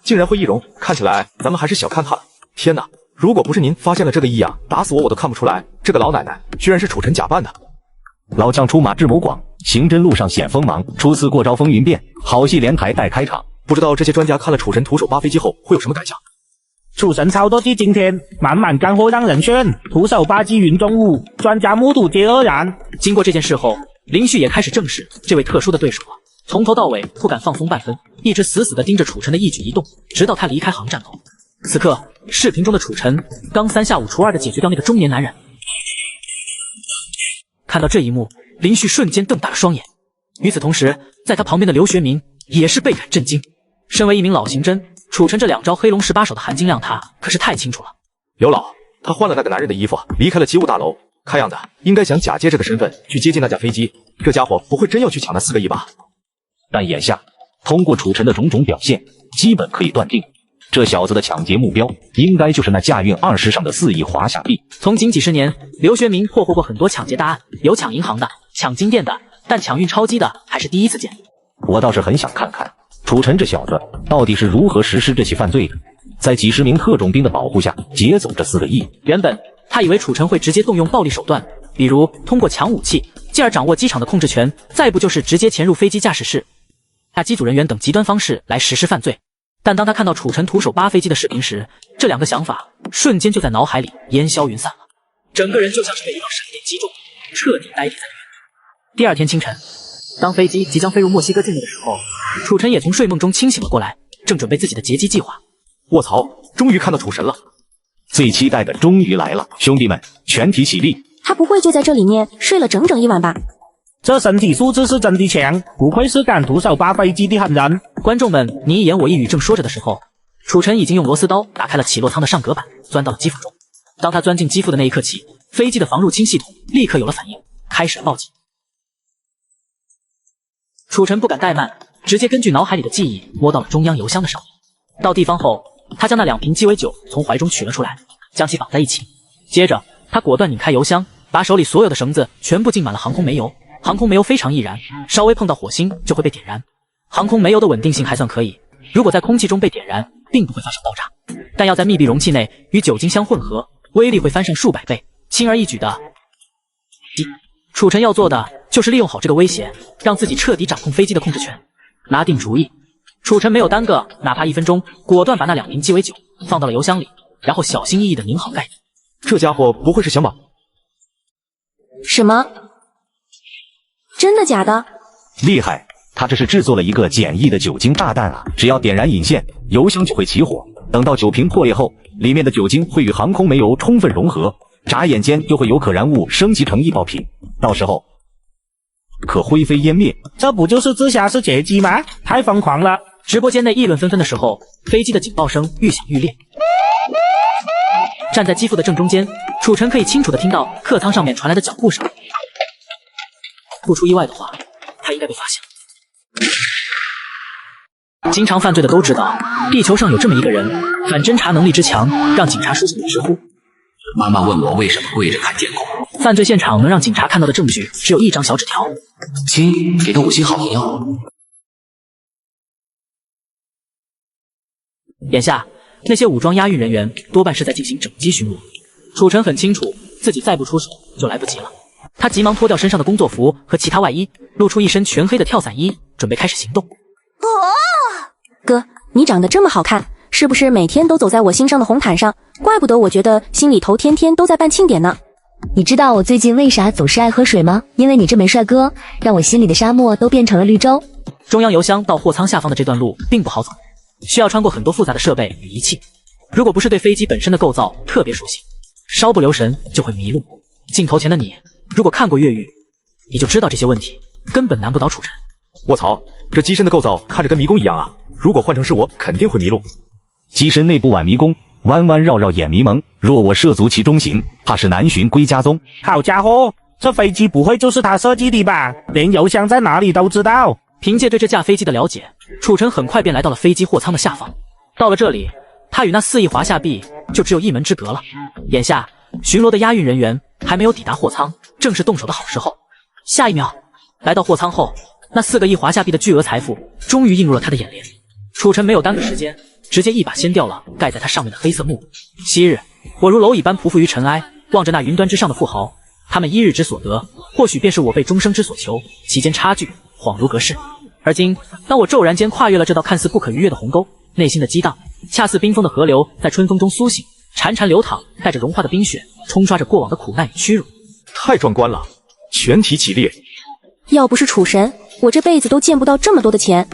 竟然会易容，看起来咱们还是小看他了。天哪，如果不是您发现了这个异样，打死我都看不出来，这个老奶奶居然是楚晨假扮的。老将出马志谋广，刑侦路上显锋芒，初次过招风云变，好戏连台待开场。不知道这些专家看了楚神徒手扒飞机后会有什么感想？楚神操作技惊天，满满干货让人炫，徒手扒机云中舞，专家目睹皆愕然。经过这件事后，林旭也开始正视这位特殊的对手了，从头到尾不敢放松半分，一直死死地盯着楚晨的一举一动，直到他离开航站楼。此刻，视频中的楚晨刚3下5除2地解决掉那个中年男人。看到这一幕，林旭瞬间瞪大了双眼。与此同时，在他旁边的刘学明也是倍感震惊。身为一名老刑侦，楚晨这2招黑龙18手的含金量他可是太清楚了。刘老，他换了那个男人的衣服，离开了机务大楼，看样子应该想假借这个身份去接近那架飞机。这家伙不会真要去抢那4个亿吧？但眼下，通过楚晨的种种表现，基本可以断定，这小子的抢劫目标应该就是那驾运20上的4亿华夏币。从警几10年，刘学明破获过很多抢劫大案，有抢银行的，抢金店的，但抢运超机的还是第一次见。我倒是很想看看楚晨这小子到底是如何实施这起犯罪的，在几10名特种兵的保护下劫走这4个亿。原本他以为楚晨会直接动用暴力手段，比如通过抢武器，进而掌握机场的控制权，再不就是直接潜入飞机驾驶室，下机组人员等极端方式来实施犯罪。但当他看到楚晨徒手扒飞机的视频时，这2个想法瞬间就在脑海里烟消云散了，整个人就像是被一道闪电击中，彻底呆滞在了原地。第2天清晨，当飞机即将飞入墨西哥境内的时候，楚晨也从睡梦中清醒了过来，正准备自己的劫机计划。卧槽，终于看到楚神了！最期待的终于来了，兄弟们，全体起立！他不会就在这里面睡了整整1晚吧？这身体素质是真的强，不愧是敢徒手扒飞机的狠人。观众们你一言我一语正说着的时候，楚晨已经用螺丝刀打开了起落舱的上隔板，钻到了机腹中。当他钻进机腹的那一刻起，飞机的防入侵系统立刻有了反应，开始了报警。楚晨不敢怠慢，直接根据脑海里的记忆摸到了中央油箱的上面。到地方后，他将那2瓶鸡尾酒从怀中取了出来，将其绑在一起。接着，他果断拧开油箱，把手里所有的绳子全部浸满了航空煤油。航空煤油非常易燃，稍微碰到火星就会被点燃。航空煤油的稳定性还算可以，如果在空气中被点燃，并不会发生爆炸，但要在密闭容器内与酒精相混合，威力会翻上数百倍，轻而易举的。楚晨要做的就是利用好这个威胁，让自己彻底掌控飞机的控制权。拿定主意，楚晨没有耽搁哪怕1分钟，果断把那2瓶鸡尾酒放到了油箱里，然后小心翼翼地拧好盖子。这家伙不会是想把……什么？真的假的？厉害！他这是制作了一个简易的酒精炸弹啊！只要点燃引线，油箱就会起火。等到酒瓶破裂后，里面的酒精会与航空煤油充分融合，眨眼间就会由可燃物升级成易爆品，到时候可灰飞烟灭。这不就是自杀式劫机吗？太疯狂了！直播间内议论纷纷的时候，飞机的警报声愈响愈烈。站在机腹的正中间，楚晨可以清楚地听到客舱上面传来的脚步声。不出意外的话，他应该被发现了。经常犯罪的都知道，地球上有这么一个人，反侦查能力之强，让警察竖起了直呼。妈妈问我为什么跪着看监控。犯罪现场能让警察看到的证据只有1张小纸条。亲，给个5星好评哟。眼下那些武装押运人员多半是在进行整机巡逻。楚尘很清楚自己再不出手就来不及了，他急忙脱掉身上的工作服和其他外衣，露出一身全黑的跳伞衣，准备开始行动。哥，你长得这么好看，是不是每天都走在我心上的红毯上？怪不得我觉得心里头天天都在办庆典呢。你知道我最近为啥总是爱喝水吗？因为你这枚帅哥，让我心里的沙漠都变成了绿洲。中央油箱到货舱下方的这段路并不好走，需要穿过很多复杂的设备与仪器。如果不是对飞机本身的构造特别熟悉，稍不留神就会迷路。镜头前的你，如果看过越狱，你就知道这些问题根本难不倒楚尘。卧槽，这机身的构造看着跟迷宫一样啊！如果换成是我，肯定会迷路。机身内部宛迷宫，弯弯绕绕眼迷蒙，若我涉足其中行，怕是难寻归家踪。好家伙，这飞机不会就是他设计的吧？连油箱在哪里都知道。凭借对这架飞机的了解，楚尘很快便来到了飞机货舱的下方。到了这里，他与那4亿华夏币就只有一门之隔了。眼下巡逻的押运人员还没有抵达货舱，正是动手的好时候。下一秒，来到货舱后，那4个亿华夏币的巨额财富终于映入了他的眼帘。楚尘没有耽搁时间，直接一把掀掉了盖在他上面的黑色幕布。昔日我如蝼蚁般匍匐于尘埃，望着那云端之上的富豪，他们一日之所得，或许便是我辈终生之所求，其间差距恍如隔世。而今当我骤然间跨越了这道看似不可逾越的鸿沟，内心的激荡恰似冰封的河流在春风中苏醒，潺潺流淌，带着融化的冰雪，冲刷着过往的苦难与屈辱。太壮观了，全体起立！要不是楚神，我这辈子都见不到这么多的钱。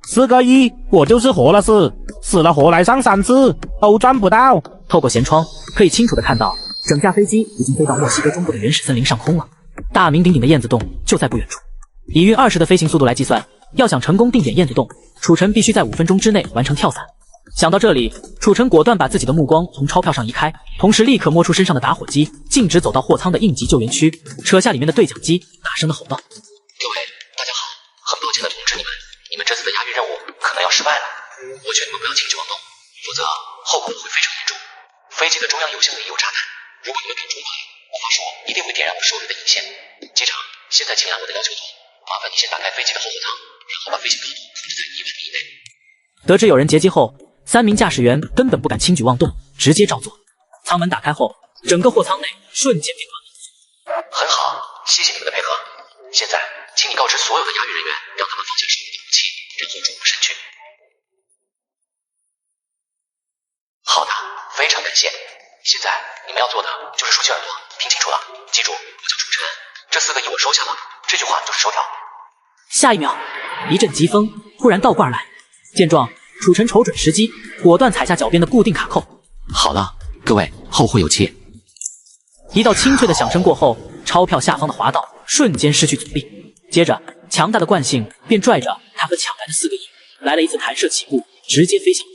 4个亿，我就是活了死了活来上3次，都赚不到。透过舷窗，可以清楚地看到，整架飞机已经飞到墨西哥中部的原始森林上空了。大名鼎鼎的燕子洞就在不远处。以运20的飞行速度来计算，要想成功定点燕子洞，楚尘必须在5分钟之内完成跳伞。想到这里，楚尘果断把自己的目光从钞票上移开，同时立刻摸出身上的打火机，径直走到货舱的应急救援区，扯下里面的对讲机，大声地吼道：“各位大家好，很抱歉地通知你们这次的押运任务可能要失败了。我劝你们不要轻举妄动，否则后果会非常严重。飞机的中央油箱里有炸弹，如果你们敢冲破，我发说一定会点燃我手里的引线。机长，现在请按我的要求做，麻烦你先打开飞机的后货舱，然后把飞行高度控制在1万米以内。”得知有人劫机后，3名驾驶员根本不敢轻举妄动，直接照做。舱门打开后，整个货舱内瞬间变乱。很好，谢谢你们的配合。现在，请你告知所有的押运人员，让他们放下手里的武器，然后转过身去。好的，非常感谢。现在你们要做的就是竖起耳朵，听清楚了。记住，我叫楚尘，这4个亿我收下了，这句话就是收条。下一秒，一阵疾风突然倒挂而来。见状，楚尘瞅准时机，果断踩下脚边的固定卡扣。好了，各位，后会有期。一道清脆的响声过后，钞票下方的滑道瞬间失去阻力，接着强大的惯性便拽着他和抢来的4个亿来了一次弹射起步，直接飞翔。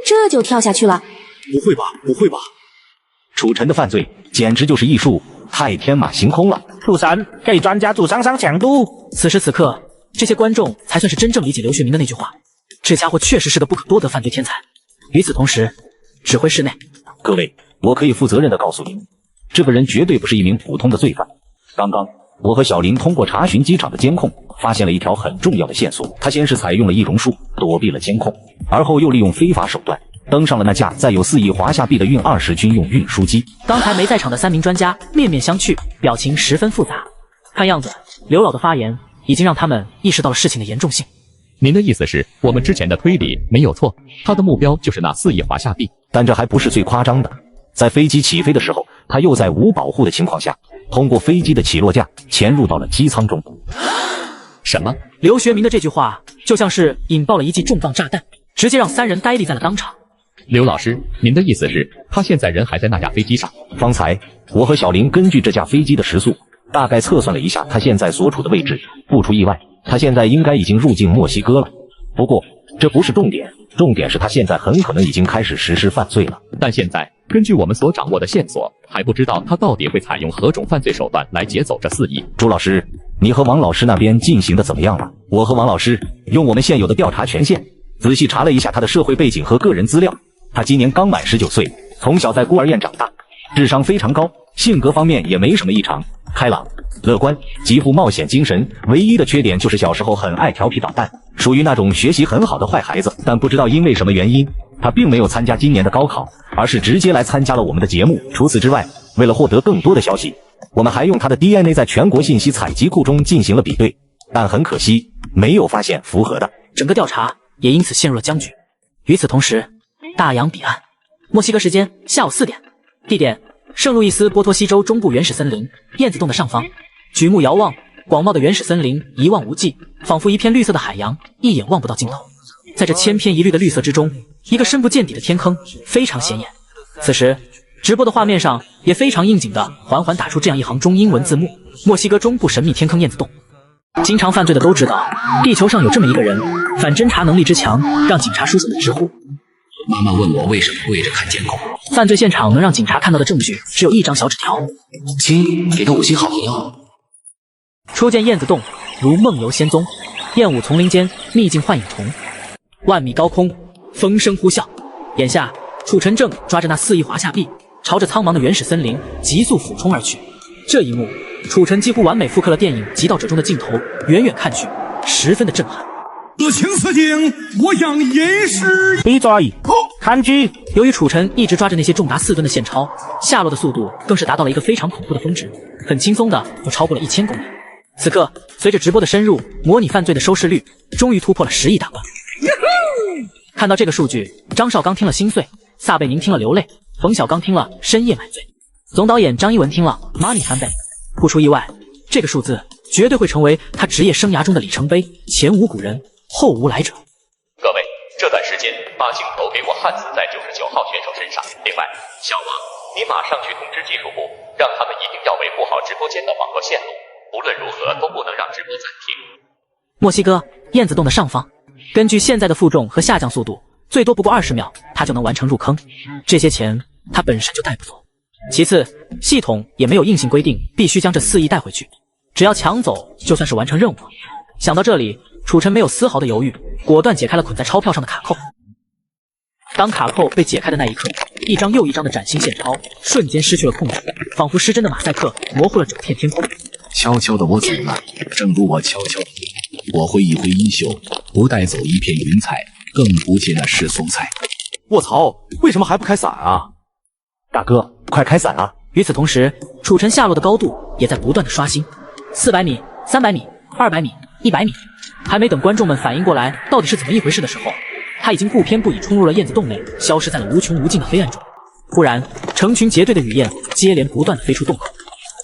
这就跳下去了？不会吧，不会吧！楚尘的犯罪简直就是艺术，太天马行空了。楚神，给专家组上强度。此时此刻，这些观众才算是真正理解刘学明的那句话，这家伙确实是个不可多得犯罪天才。与此同时，指挥室内，各位，我可以负责任地告诉你们，这个人绝对不是一名普通的罪犯。刚刚我和小林通过查询机场的监控，发现了一条很重要的线索。他先是采用了易容术躲避了监控，而后又利用非法手段登上了那架载有4亿华夏币的运20军用运输机。刚才没在场的3名专家面面相觑，表情十分复杂。看样子，刘老的发言已经让他们意识到了事情的严重性。您的意思是，我们之前的推理没有错，他的目标就是那4亿华夏币。但这还不是最夸张的，在飞机起飞的时候，他又在无保护的情况下，通过飞机的起落架潜入到了机舱中。什么？刘学明的这句话就像是引爆了一记重磅炸弹，直接让3人呆立在了当场。刘老师，您的意思是，他现在人还在那架飞机上？方才我和小林根据这架飞机的时速，大概测算了一下他现在所处的位置，不出意外，他现在应该已经入境墨西哥了。不过这不是重点，重点是他现在很可能已经开始实施犯罪了。但现在根据我们所掌握的线索，还不知道他到底会采用何种犯罪手段来劫走这4亿。朱老师，你和王老师那边进行的怎么样了？我和王老师用我们现有的调查权限，仔细查了一下他的社会背景和个人资料。他今年刚满19岁，从小在孤儿院长大，智商非常高，性格方面也没什么异常，开朗、乐观，极富冒险精神，唯一的缺点就是小时候很爱调皮捣蛋，属于那种学习很好的坏孩子。但不知道因为什么原因，他并没有参加今年的高考，而是直接来参加了我们的节目。除此之外，为了获得更多的消息，我们还用他的 DNA 在全国信息采集库中进行了比对，但很可惜，没有发现符合的。整个调查也因此陷入了僵局。与此同时，大洋彼岸，墨西哥时间下午4点，地点圣路易斯波托西州中部原始森林燕子洞的上方。举目遥望，广袤的原始森林一望无际，仿佛一片绿色的海洋，一眼望不到尽头。在这千篇一律的绿色之中，一个深不见底的天坑非常显眼。此时，直播的画面上也非常应景的缓缓打出这样一行中英文字幕：墨西哥中部神秘天坑燕子洞。经常犯罪的都知道，地球上有这么一个人，反侦查能力之强，让警察叔叔们直呼。妈妈问我为什么跪着看监控。犯罪现场能让警察看到的证据只有一张小纸条。亲，给个5星好评哦。初见燕子洞，如梦游仙踪。燕舞丛林间，秘境幻影虫。万米高空，风声呼啸。眼下，楚晨正抓着那4亿华夏币，朝着苍茫的原始森林急速俯冲而去。这一幕，楚晨几乎完美复刻了电影《极道者》中的镜头，远远看去，十分的震撼。此情此景，我想吟诗。闭嘴！看剧。由于楚晨一直抓着那些重达4吨的现钞，下落的速度更是达到了一个非常恐怖的峰值，很轻松的就超过了1000公里。此刻，随着直播的深入，模拟犯罪的收视率终于突破了10亿大关。看到这个数据，张绍刚听了心碎，撒贝宁听了流泪，冯小刚听了深夜买醉，总导演张一文听了 money 翻倍。不出意外，这个数字绝对会成为他职业生涯中的里程碑，前无古人，后无来者。各位，这段时间把镜头给我焊死在99号选手身上。另外，小王，你马上去通知技术部，让他们一定要维护好直播间的网络线路，无论如何都不能让直播暂停。墨西哥燕子洞的上方，根据现在的负重和下降速度，最多不过20秒，他就能完成入坑。这些钱他本身就带不走。其次，系统也没有硬性规定必须将这4亿带回去，只要抢走就算是完成任务了。想到这里，楚晨没有丝毫的犹豫，果断解开了捆在钞票上的卡扣。当卡扣被解开的那一刻，一张又一张的崭新现钞瞬间失去了控制，仿佛失真的马赛克模糊了整片天空。悄悄的我走了，正如我悄悄的我挥一挥衣袖，不带走一片云彩，更不见那是松菜。卧槽，为什么还不开伞啊？大哥，快开伞啊！与此同时，楚晨下落的高度也在不断的刷新，400米、300米、200米、100米，还没等观众们反应过来到底是怎么一回事的时候，他已经不偏不倚冲入了燕子洞内，消失在了无穷无尽的黑暗中。忽然，成群结队的雨燕接连不断的飞出洞口。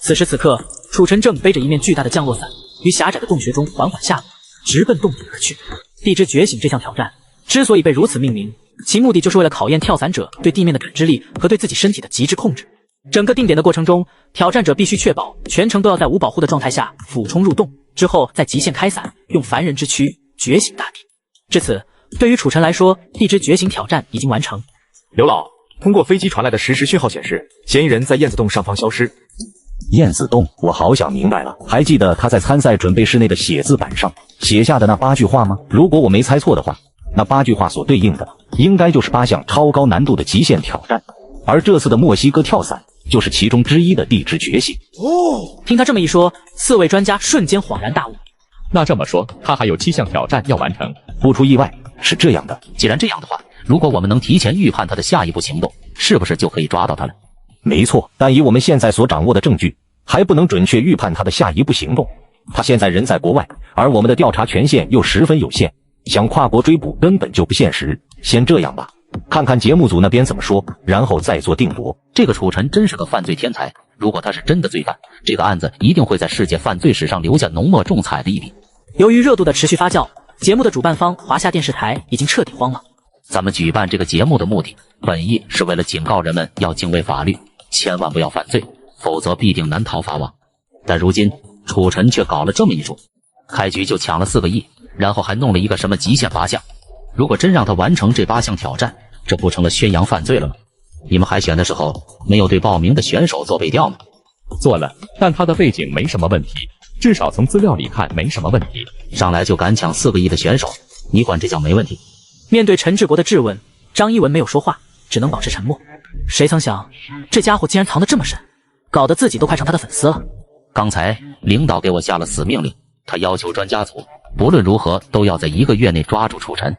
此时此刻，楚晨正背着一面巨大的降落伞，于狭窄的洞穴中缓缓下落，直奔洞底而去。地之觉醒这项挑战之所以被如此命名，其目的就是为了考验跳伞者对地面的感知力和对自己身体的极致控制。整个定点的过程中，挑战者必须确保全程都要在无保护的状态下俯冲入洞，之后再极限开伞，用凡人之躯觉醒大地。至此，对于楚晨来说，地之觉醒挑战已经完成。刘老，通过飞机传来的实时讯号显示，嫌疑人在燕子洞上方消失。燕子洞，我好想明白了。还记得他在参赛准备室内的写字板上写下的那8句话吗？如果我没猜错的话，那8句话所对应的应该就是8项超高难度的极限挑战，而这次的墨西哥跳伞就是其中之一的地之觉醒。哦，听他这么一说，4位专家瞬间恍然大悟。那这么说，他还有7项挑战要完成。不出意外，是这样的。既然这样的话，如果我们能提前预判他的下一步行动，是不是就可以抓到他了？没错，但以我们现在所掌握的证据，还不能准确预判他的下一步行动。他现在人在国外，而我们的调查权限又十分有限，想跨国追捕根本就不现实。先这样吧，看看节目组那边怎么说，然后再做定夺。这个楚晨真是个犯罪天才，如果他是真的罪犯，这个案子一定会在世界犯罪史上留下浓墨重彩的一笔。由于热度的持续发酵，节目的主办方华夏电视台已经彻底慌了。咱们举办这个节目的目的，本意是为了警告人们要敬畏法律，千万不要犯罪，否则必定难逃法网。但如今楚晨却搞了这么一出，开局就抢了4个亿，然后还弄了一个什么极限8项。如果真让他完成这8项挑战，这不成了宣扬犯罪了吗？你们海选的时候没有对报名的选手做背调吗？做了，但他的背景没什么问题，至少从资料里看没什么问题。上来就敢抢4个亿的选手，你管这叫没问题？面对陈志国的质问，张一文没有说话，只能保持沉默。谁曾想，这家伙竟然藏得这么深，搞得自己都快成他的粉丝了。刚才领导给我下了死命令，他要求专家组不论如何都要在1个月内抓住楚尘。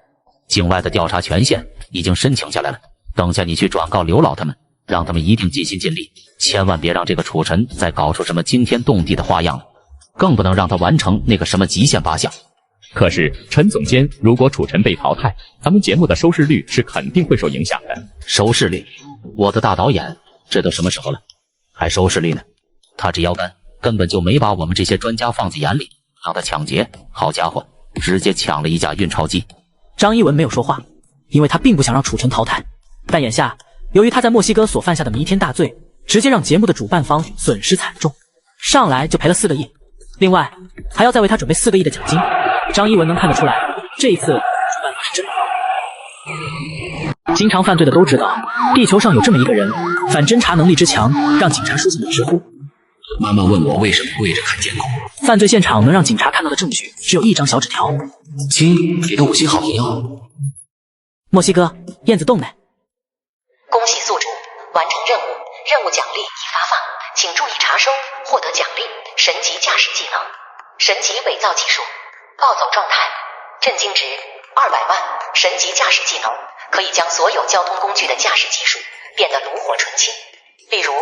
境外的调查权限已经申请下来了，等下你去转告刘老他们，让他们一定尽心尽力，千万别让这个楚尘再搞出什么惊天动地的花样了，更不能让他完成那个什么极限8项。可是陈总监，如果楚尘被淘汰，咱们节目的收视率是肯定会受影响的。收视率？我的大导演，这都什么时候了，还收视率呢？他这腰杆根本就没把我们这些专家放在眼里，让他抢劫，好家伙，直接抢了一架运钞机。张一文没有说话，因为他并不想让楚尘淘汰，但眼下由于他在墨西哥所犯下的弥天大罪，直接让节目的主办方损失惨重，上来就赔了4个亿，另外还要再为他准备4个亿的奖金。张一文能看得出来，这一次主办方是真的。经常犯罪的都知道，地球上有这么一个人，反侦查能力之强，让警察叔叔们直呼。妈妈问我为什么跪着看监控。犯罪现场能让警察看到的证据只有一张小纸条。亲，给个5星好评哦。墨西哥，燕子洞呢？恭喜宿主完成任务，任务奖励已发放，请注意查收，获得奖励：神级驾驶技能、神级伪造技术、暴走状态、震惊值200万。神级驾驶技能可以将所有交通工具的驾驶技术变得炉火纯青，例如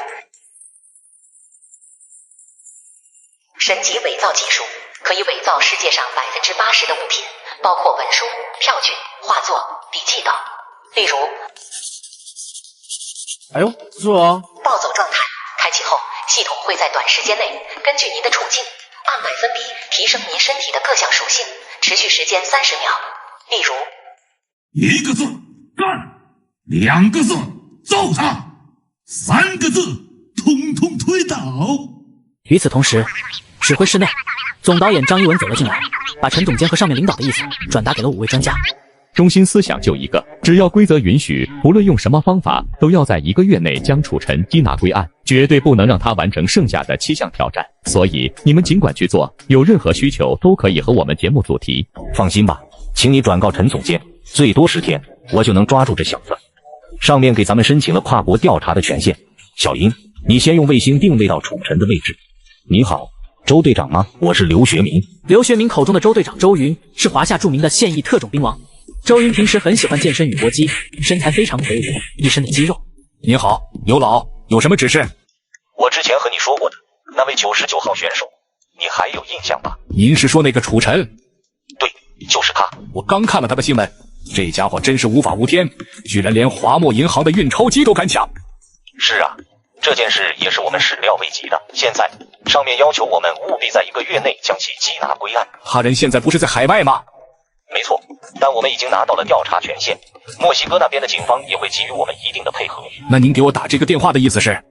神级伪造技术可以伪造世界上80%的物品，包括文书、票据、画作、笔记等。例如，哎呦，是我暴走状态开启后，系统会在短时间内根据您的处境，按百分比提升您身体的各项属性，持续时间30秒。例如，1个字干，2个字揍他，3个字统统推倒。与此同时，指挥室内，总导演张一文走了进来，把陈总监和上面领导的意思转达给了5位专家。中心思想就一个，只要规则允许，不论用什么方法，都要在1个月内将楚尘缉拿归案，绝对不能让他完成剩下的7项挑战。所以你们尽管去做，有任何需求都可以和我们节目组提。放心吧，请你转告陈总监，最多10天，我就能抓住这小子。上面给咱们申请了跨国调查的权限。小英，你先用卫星定位到楚尘的位置。你好，周队长吗？我是刘学明。刘学明口中的周队长周云是华夏著名的现役特种兵王。周云平时很喜欢健身与搏击，身材非常魁梧，一身的肌肉。您好，刘老，有什么指示？我之前和你说过的那位99号选手，你还有印象吧？您是说那个楚尘？对，就是他。我刚看了他的新闻，这家伙真是无法无天，居然连华墨银行的运钞机都敢抢。是啊，这件事也是我们始料未及的。现在上面要求我们务必在1个月内将其缉拿归案。他人现在不是在海外吗？没错，但我们已经拿到了调查权限，墨西哥那边的警方也会给予我们一定的配合。那您给我打这个电话的意思是？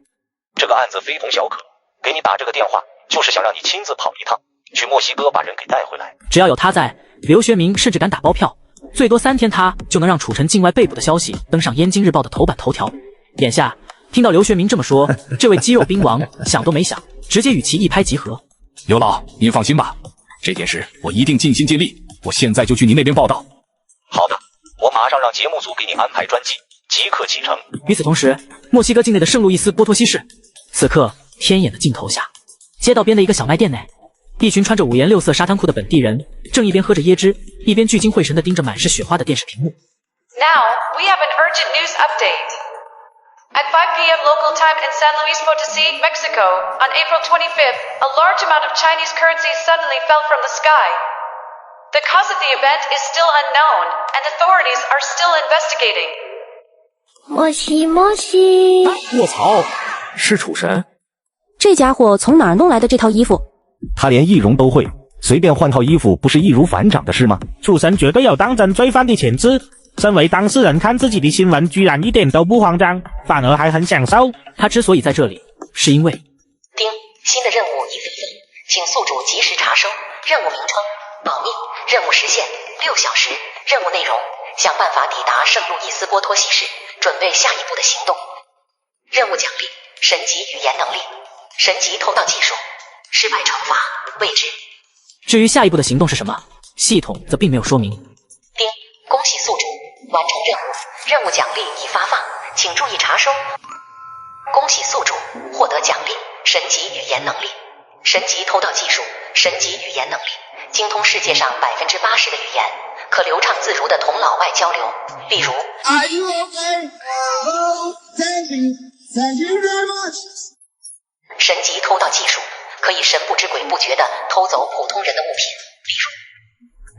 这个案子非同小可，给你打这个电话就是想让你亲自跑一趟，去墨西哥把人给带回来。只要有他在，刘学明甚至敢打包票，最多3天他就能让楚尘境外被捕的消息登上燕京日报的头版头条。眼下听到刘学明这么说，这位肌肉兵王想都没想，直接与其一拍即合。刘老，您放心吧，这件事我一定尽心尽力，我现在就去你那边报道。好的，我马上让节目组给你安排专机，即刻启程。与此同时，墨西哥境内的圣路易斯波托西市，此刻天眼的镜头下，街道边的一个小卖店内，一群穿着5颜6色沙滩裤的本地人正一边喝着椰汁，一边聚精会神地盯着满是雪花的电视屏幕。 Now we have an urgent news update. At 5 p.m. local time in San Luis Potosí, Mexico, on April 25th, a large amount of Chinese currency suddenly fell from the sky. The cause of the event is still unknown, and authorities are still investigating. 莫西莫西，卧槽，是楚神！这家伙从哪儿弄来的这套衣服？他连易容都会，随便换套衣服不是易如反掌的事吗？楚神绝对有当真罪犯的潜质。身为当事人，看自己的新闻居然一点都不慌张，反而还很享受。他之所以在这里，是因为丁，新的任务已发送，请宿主及时查收。任务名称：保密。任务时限：6小时。任务内容：想办法抵达圣路易斯波托西市，准备下一步的行动。任务奖励：神级语言能力、神级偷盗技术。失败惩罚：未知。至于下一步的行动是什么，系统则并没有说明。丁，恭喜宿主完成任务，任务奖励已发放，请注意查收。恭喜宿主获得奖励：神级语言能力、神级偷盗技术，神级语言能力，精通世界上80%的语言，可流畅自如的同老外交流。例如 Are you okay? Oh, thank you. Thank you very much. 神级偷盗技术，可以神不知鬼不觉地偷走普通人的物品。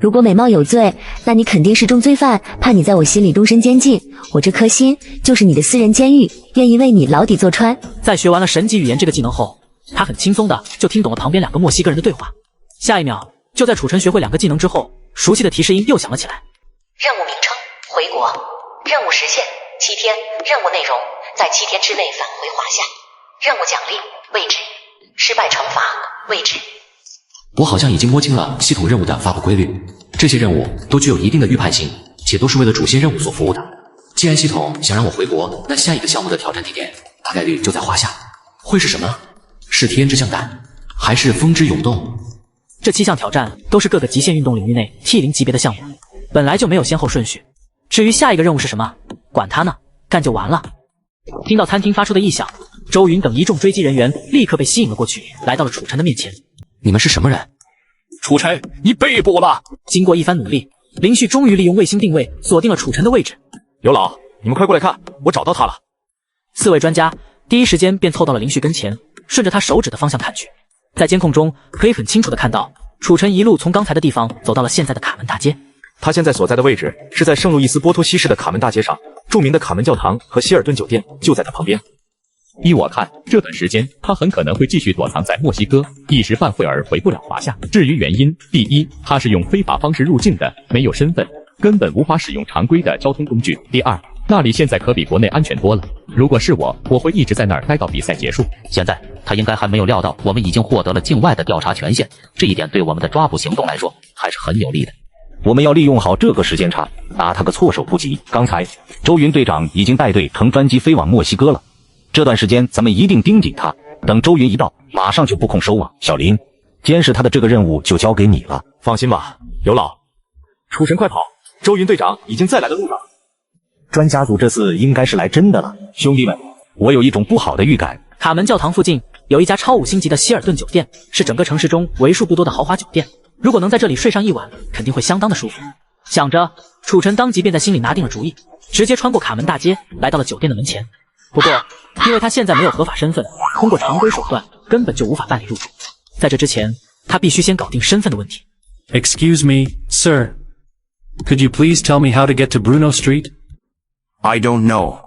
如果美貌有罪，那你肯定是重罪犯，判你在我心里终身监禁。我这颗心就是你的私人监狱，愿意为你牢底坐穿。在学完了神级语言这个技能后，他很轻松的就听懂了旁边2个墨西哥人的对话。下一秒，就在楚晨学会2个技能之后，熟悉的提示音又响了起来。任务名称：回国。任务时限：7天。任务内容：在7天之内返回华夏。任务奖励：位置。失败惩罚：位置。我好像已经摸清了系统任务的发布规律，这些任务都具有一定的预判性，且都是为了主线任务所服务的。既然系统想让我回国，那下一个项目的挑战地点大概率就在华夏。会是什么？是天之向胆，还是风之涌动？这7项挑战都是各个极限运动领域内 T0级别的项目，本来就没有先后顺序。至于下一个任务是什么，管他呢，干就完了。听到餐厅发出的异响，周云等一众追击人员立刻被吸引了过去，来到了楚晨的面前。你们是什么人？楚晨，你被捕了！经过一番努力，林旭终于利用卫星定位锁定了楚晨的位置。刘老，你们快过来看，我找到他了。4位专家第一时间便凑到了林旭跟前，顺着他手指的方向看去。在监控中可以很清楚的看到，楚晨一路从刚才的地方走到了现在的卡门大街。他现在所在的位置是在圣路易斯波托西市的卡门大街上，著名的卡门教堂和希尔顿酒店就在他旁边。依我看，这段时间他很可能会继续躲藏在墨西哥，一时半会儿回不了华夏。至于原因，第一，他是用非法方式入境的，没有身份，根本无法使用常规的交通工具。第二，那里现在可比国内安全多了。如果是我会一直在那儿待到比赛结束。现在他应该还没有料到我们已经获得了境外的调查权限，这一点对我们的抓捕行动来说还是很有利的。我们要利用好这个时间差，打他个措手不及。刚才周云队长已经带队乘专机飞往墨西哥了，这段时间咱们一定盯紧他，等周云一到，马上就布控收网。小林，监视他的这个任务就交给你了。放心吧，刘老。楚晨快跑，周云队长已经在来的路上。专家组这次应该是来真的了，兄弟们，我有一种不好的预感。卡门教堂附近有一家超5星级的希尔顿酒店，是整个城市中为数不多的豪华酒店。如果能在这里睡上一晚，肯定会相当的舒服。想着，楚晨当即便在心里拿定了主意，直接穿过卡门大街，来到了酒店的门前。不过，因为他现在没有合法身份，通过常规手段根本就无法办理入住。在这之前，他必须先搞定身份的问题。Excuse me, sir. Could you please tell me how to get to Bruno Street? I don't know.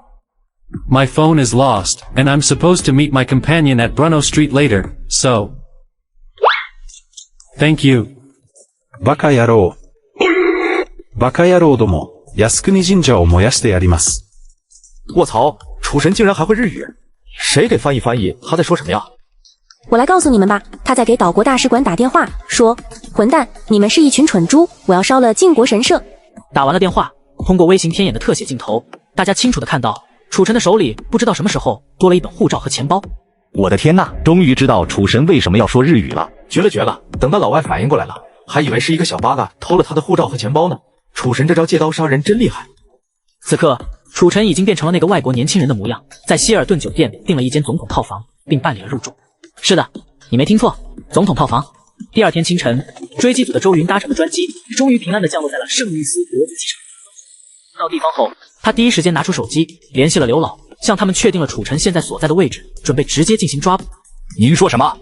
My phone is lost, and I'm supposed to meet my companion at Bruno Street later, so... Thank you. バカ野郎。バカ野郎ども、靖国神社を燃やしてやります。卧槽，楚神竟然还会日语，谁给翻译翻译他在说什么呀？我来告诉你们吧，他在给岛国大使馆打电话，说：混蛋，你们是一群蠢猪，我要烧了靖国神社。打完了电话，通过微型天眼的特写镜头，大家清楚的看到楚神的手里不知道什么时候多了一本护照和钱包。我的天呐，终于知道楚神为什么要说日语了。绝了！等到老外反应过来了，还以为是一个小八嘎偷了他的护照和钱包呢。楚神这招借刀杀人真厉害。此刻，楚神已经变成了那个外国年轻人的模样，在希尔顿酒店订了一间总统套房，并办理了入住。是的，你没听错，总统套房。第二天清晨，追击组的周云搭乘的专机终于平安地降落在了圣路易斯国际机场。到地方后，他第一时间拿出手机联系了刘老，向他们确定了楚晨现在所在的位置，准备直接进行抓捕。您说什么？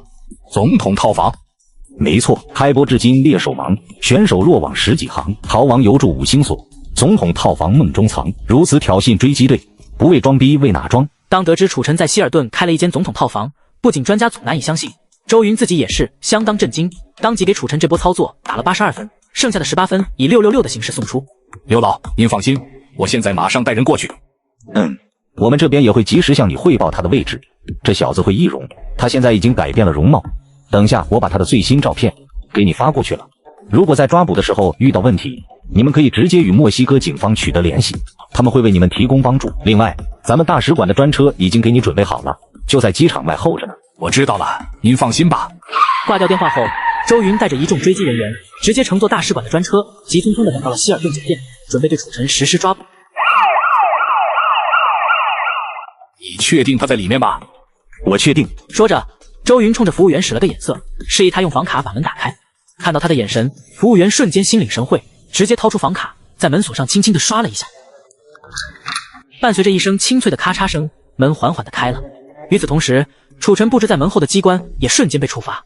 总统套房？没错，开播至今猎手忙，选手落网10几行，逃亡犹住5星锁，总统套房梦中藏。如此挑衅追击队，不为装逼为哪装？当得知楚晨在希尔顿开了一间总统套房，不仅专家组难以相信，周云自己也是相当震惊，当即给楚晨这波操作打了82分，剩下的18分以666的形式送出。刘老，您放心，我现在马上带人过去。我们这边也会及时向你汇报他的位置。这小子会易容，他现在已经改变了容貌。等下我把他的最新照片给你发过去了。如果在抓捕的时候遇到问题，你们可以直接与墨西哥警方取得联系，他们会为你们提供帮助。另外，咱们大使馆的专车已经给你准备好了，就在机场外候着呢。我知道了，您放心吧。挂掉电话后，周云带着一众追击人员直接乘坐大使馆的专车，急匆匆地赶到了希尔顿酒店，准备对楚晨实施抓捕。你确定他在里面吧？我确定。说着，周云冲着服务员使了个眼色，示意他用房卡把门打开。看到他的眼神，服务员瞬间心领神会，直接掏出房卡，在门锁上轻轻地刷了一下。伴随着一声清脆的咔嚓声，门缓缓地开了。与此同时，楚晨布置在门后的机关也瞬间被触发。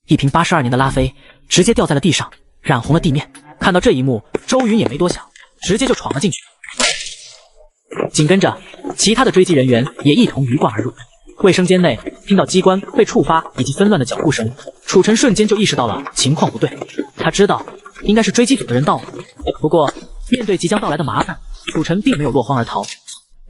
一瓶82年的拉菲直接掉在了地上，染红了地面。看到这一幕，周云也没多想，直接就闯了进去。紧跟着，其他的追击人员也一同鱼贯而入。卫生间内听到机关被触发以及纷乱的脚步声，楚晨瞬间就意识到了情况不对。他知道应该是追击组的人到了，不过面对即将到来的麻烦，楚晨并没有落荒而逃。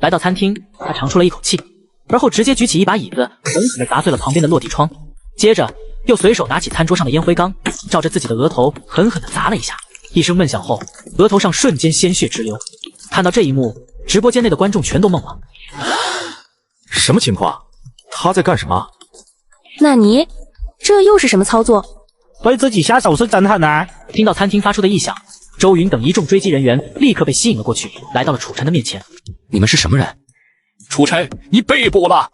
来到餐厅，他长出了一口气，而后直接举起一把椅子，狠狠地砸碎了旁边的落地窗，接着又随手拿起餐桌上的烟灰缸，照着自己的额头狠狠地砸了一下。一声闷响后，额头上瞬间鲜血直流。看到这一幕，直播间内的观众全都懵了。什么情况？他在干什么？那你这又是什么操作？对自己下手是真狠啊！听到餐厅发出的异响，周云等一众追击人员立刻被吸引了过去，来到了楚晨的面前。你们是什么人？楚晨，你被捕了！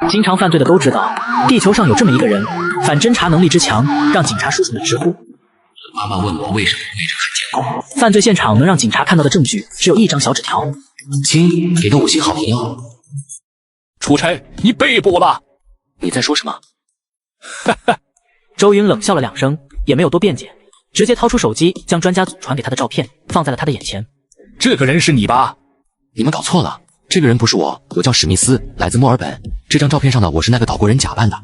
经常犯罪的都知道，地球上有这么一个人，反侦查能力之强，让警察叔叔们直呼。妈妈问我为什么对着看监控。犯罪现场能让警察看到的证据只有一张小纸条。亲，给个5星好评哟！楚晨，你被捕了！你在说什么？哈哈，周云冷笑了2声，也没有多辩解，直接掏出手机，将专家组传给他的照片放在了他的眼前。这个人是你吧？你们搞错了，这个人不是我，我叫史密斯，来自墨尔本。这张照片上的我是那个岛国人假扮的。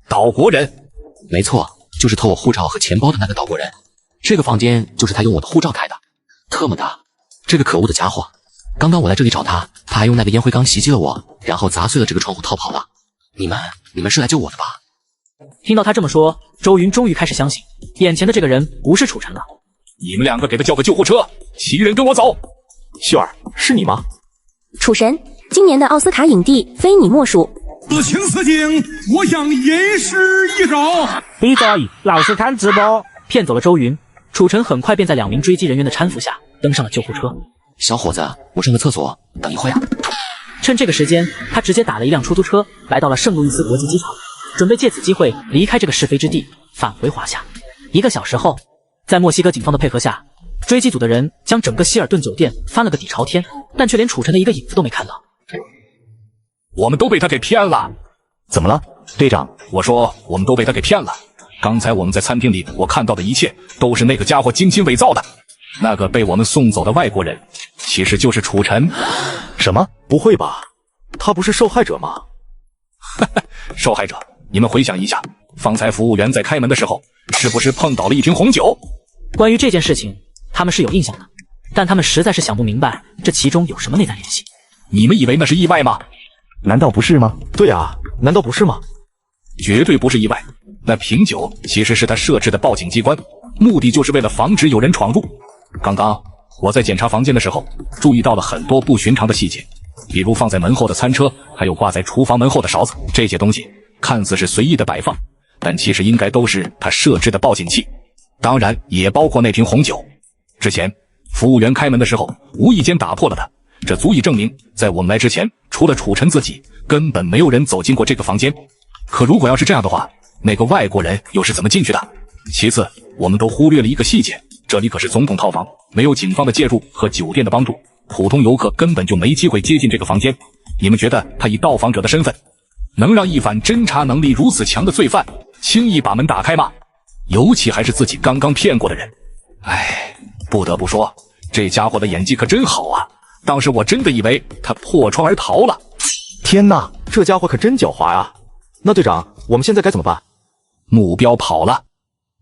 岛国人？没错，就是偷我护照和钱包的那个岛国人。这个房间就是他用我的护照开的。特么的，这个可恶的家伙！刚刚我来这里找他，他还用那个烟灰缸袭击了我，然后砸碎了这个窗户逃跑了。你们是来救我的吧？听到他这么说，周云终于开始相信，眼前的这个人不是楚晨了。你们2个给他叫个救护车，其余人跟我走。秀儿，是你吗？楚神，今年的奥斯卡影帝非你莫属。此情此景，我想吟诗一首。闭嘴，老实看直播。骗走了周云，楚晨很快便在2名追击人员的搀扶下登上了救护车。小伙子，我上个厕所，等一会啊。趁这个时间，他直接打了一辆出租车，来到了圣路易斯国际机场，准备借此机会离开这个是非之地，返回华夏。1个小时后，在墨西哥警方的配合下，追击组的人将整个希尔顿酒店翻了个底朝天，但却连楚晨的一个影子都没看到。我们都被他给骗了。怎么了，队长？我说我们都被他给骗了。刚才我们在餐厅里，我看到的一切都是那个家伙精心伪造的。那个被我们送走的外国人，其实就是楚晨。什么？不会吧？他不是受害者吗？受害者？你们回想一下，方才服务员在开门的时候，是不是碰倒了一瓶红酒？关于这件事情，他们是有印象的，但他们实在是想不明白这其中有什么内在联系。你们以为那是意外吗？难道不是吗？对啊，难道不是吗？绝对不是意外。那瓶酒其实是他设置的报警机关，目的就是为了防止有人闯入。刚刚我在检查房间的时候，注意到了很多不寻常的细节，比如放在门后的餐车，还有挂在厨房门后的勺子，这些东西看似是随意的摆放，但其实应该都是他设置的报警器。当然也包括那瓶红酒。之前服务员开门的时候无意间打破了它，这足以证明在我们来之前，除了楚晨自己，根本没有人走进过这个房间。可如果要是这样的话，那个外国人又是怎么进去的？其次，我们都忽略了一个细节，这里可是总统套房，没有警方的介入和酒店的帮助，普通游客根本就没机会接近这个房间。你们觉得他以到访者的身份，能让一反侦查能力如此强的罪犯轻易把门打开吗？尤其还是自己刚刚骗过的人。唉，不得不说，这家伙的演技可真好啊！当时我真的以为他破窗而逃了。天哪，这家伙可真狡猾啊！那队长，我们现在该怎么办？目标跑了。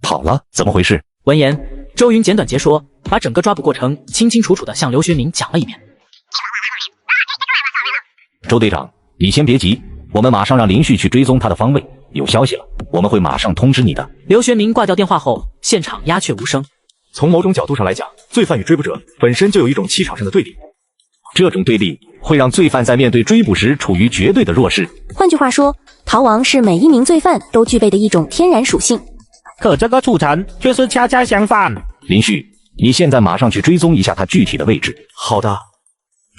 跑了？怎么回事？闻言，周云简短截说，把整个抓捕过程清清楚楚地向刘学明讲了一遍。周队长，你先别急，我们马上让林旭去追踪他的方位，有消息了，我们会马上通知你的。刘学明挂掉电话后，现场鸦雀无声。从某种角度上来讲，罪犯与追捕者本身就有一种气场上的对立，这种对立会让罪犯在面对追捕时处于绝对的弱势。换句话说，逃亡是每一名罪犯都具备的一种天然属性。可这个楚晨却是恰恰相反。林旭，你现在马上去追踪一下他具体的位置。好的。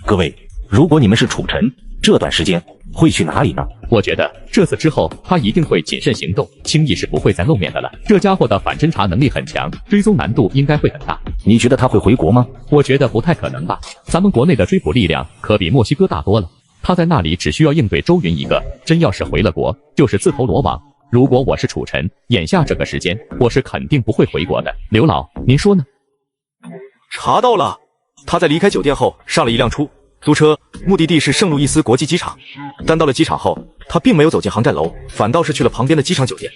各位，如果你们是楚晨，这段时间会去哪里呢？我觉得这次之后他一定会谨慎行动，轻易是不会再露面的了。这家伙的反侦查能力很强，追踪难度应该会很大。你觉得他会回国吗？我觉得不太可能吧。咱们国内的追捕力量可比墨西哥大多了，他在那里只需要应对周云一个，真要是回了国，就是自投罗网。如果我是楚尘，眼下这个时间，我是肯定不会回国的。刘老，您说呢？查到了，他在离开酒店后上了一辆租车，目的地是圣路易斯国际机场。但到了机场后，他并没有走进航站楼，反倒是去了旁边的机场酒店。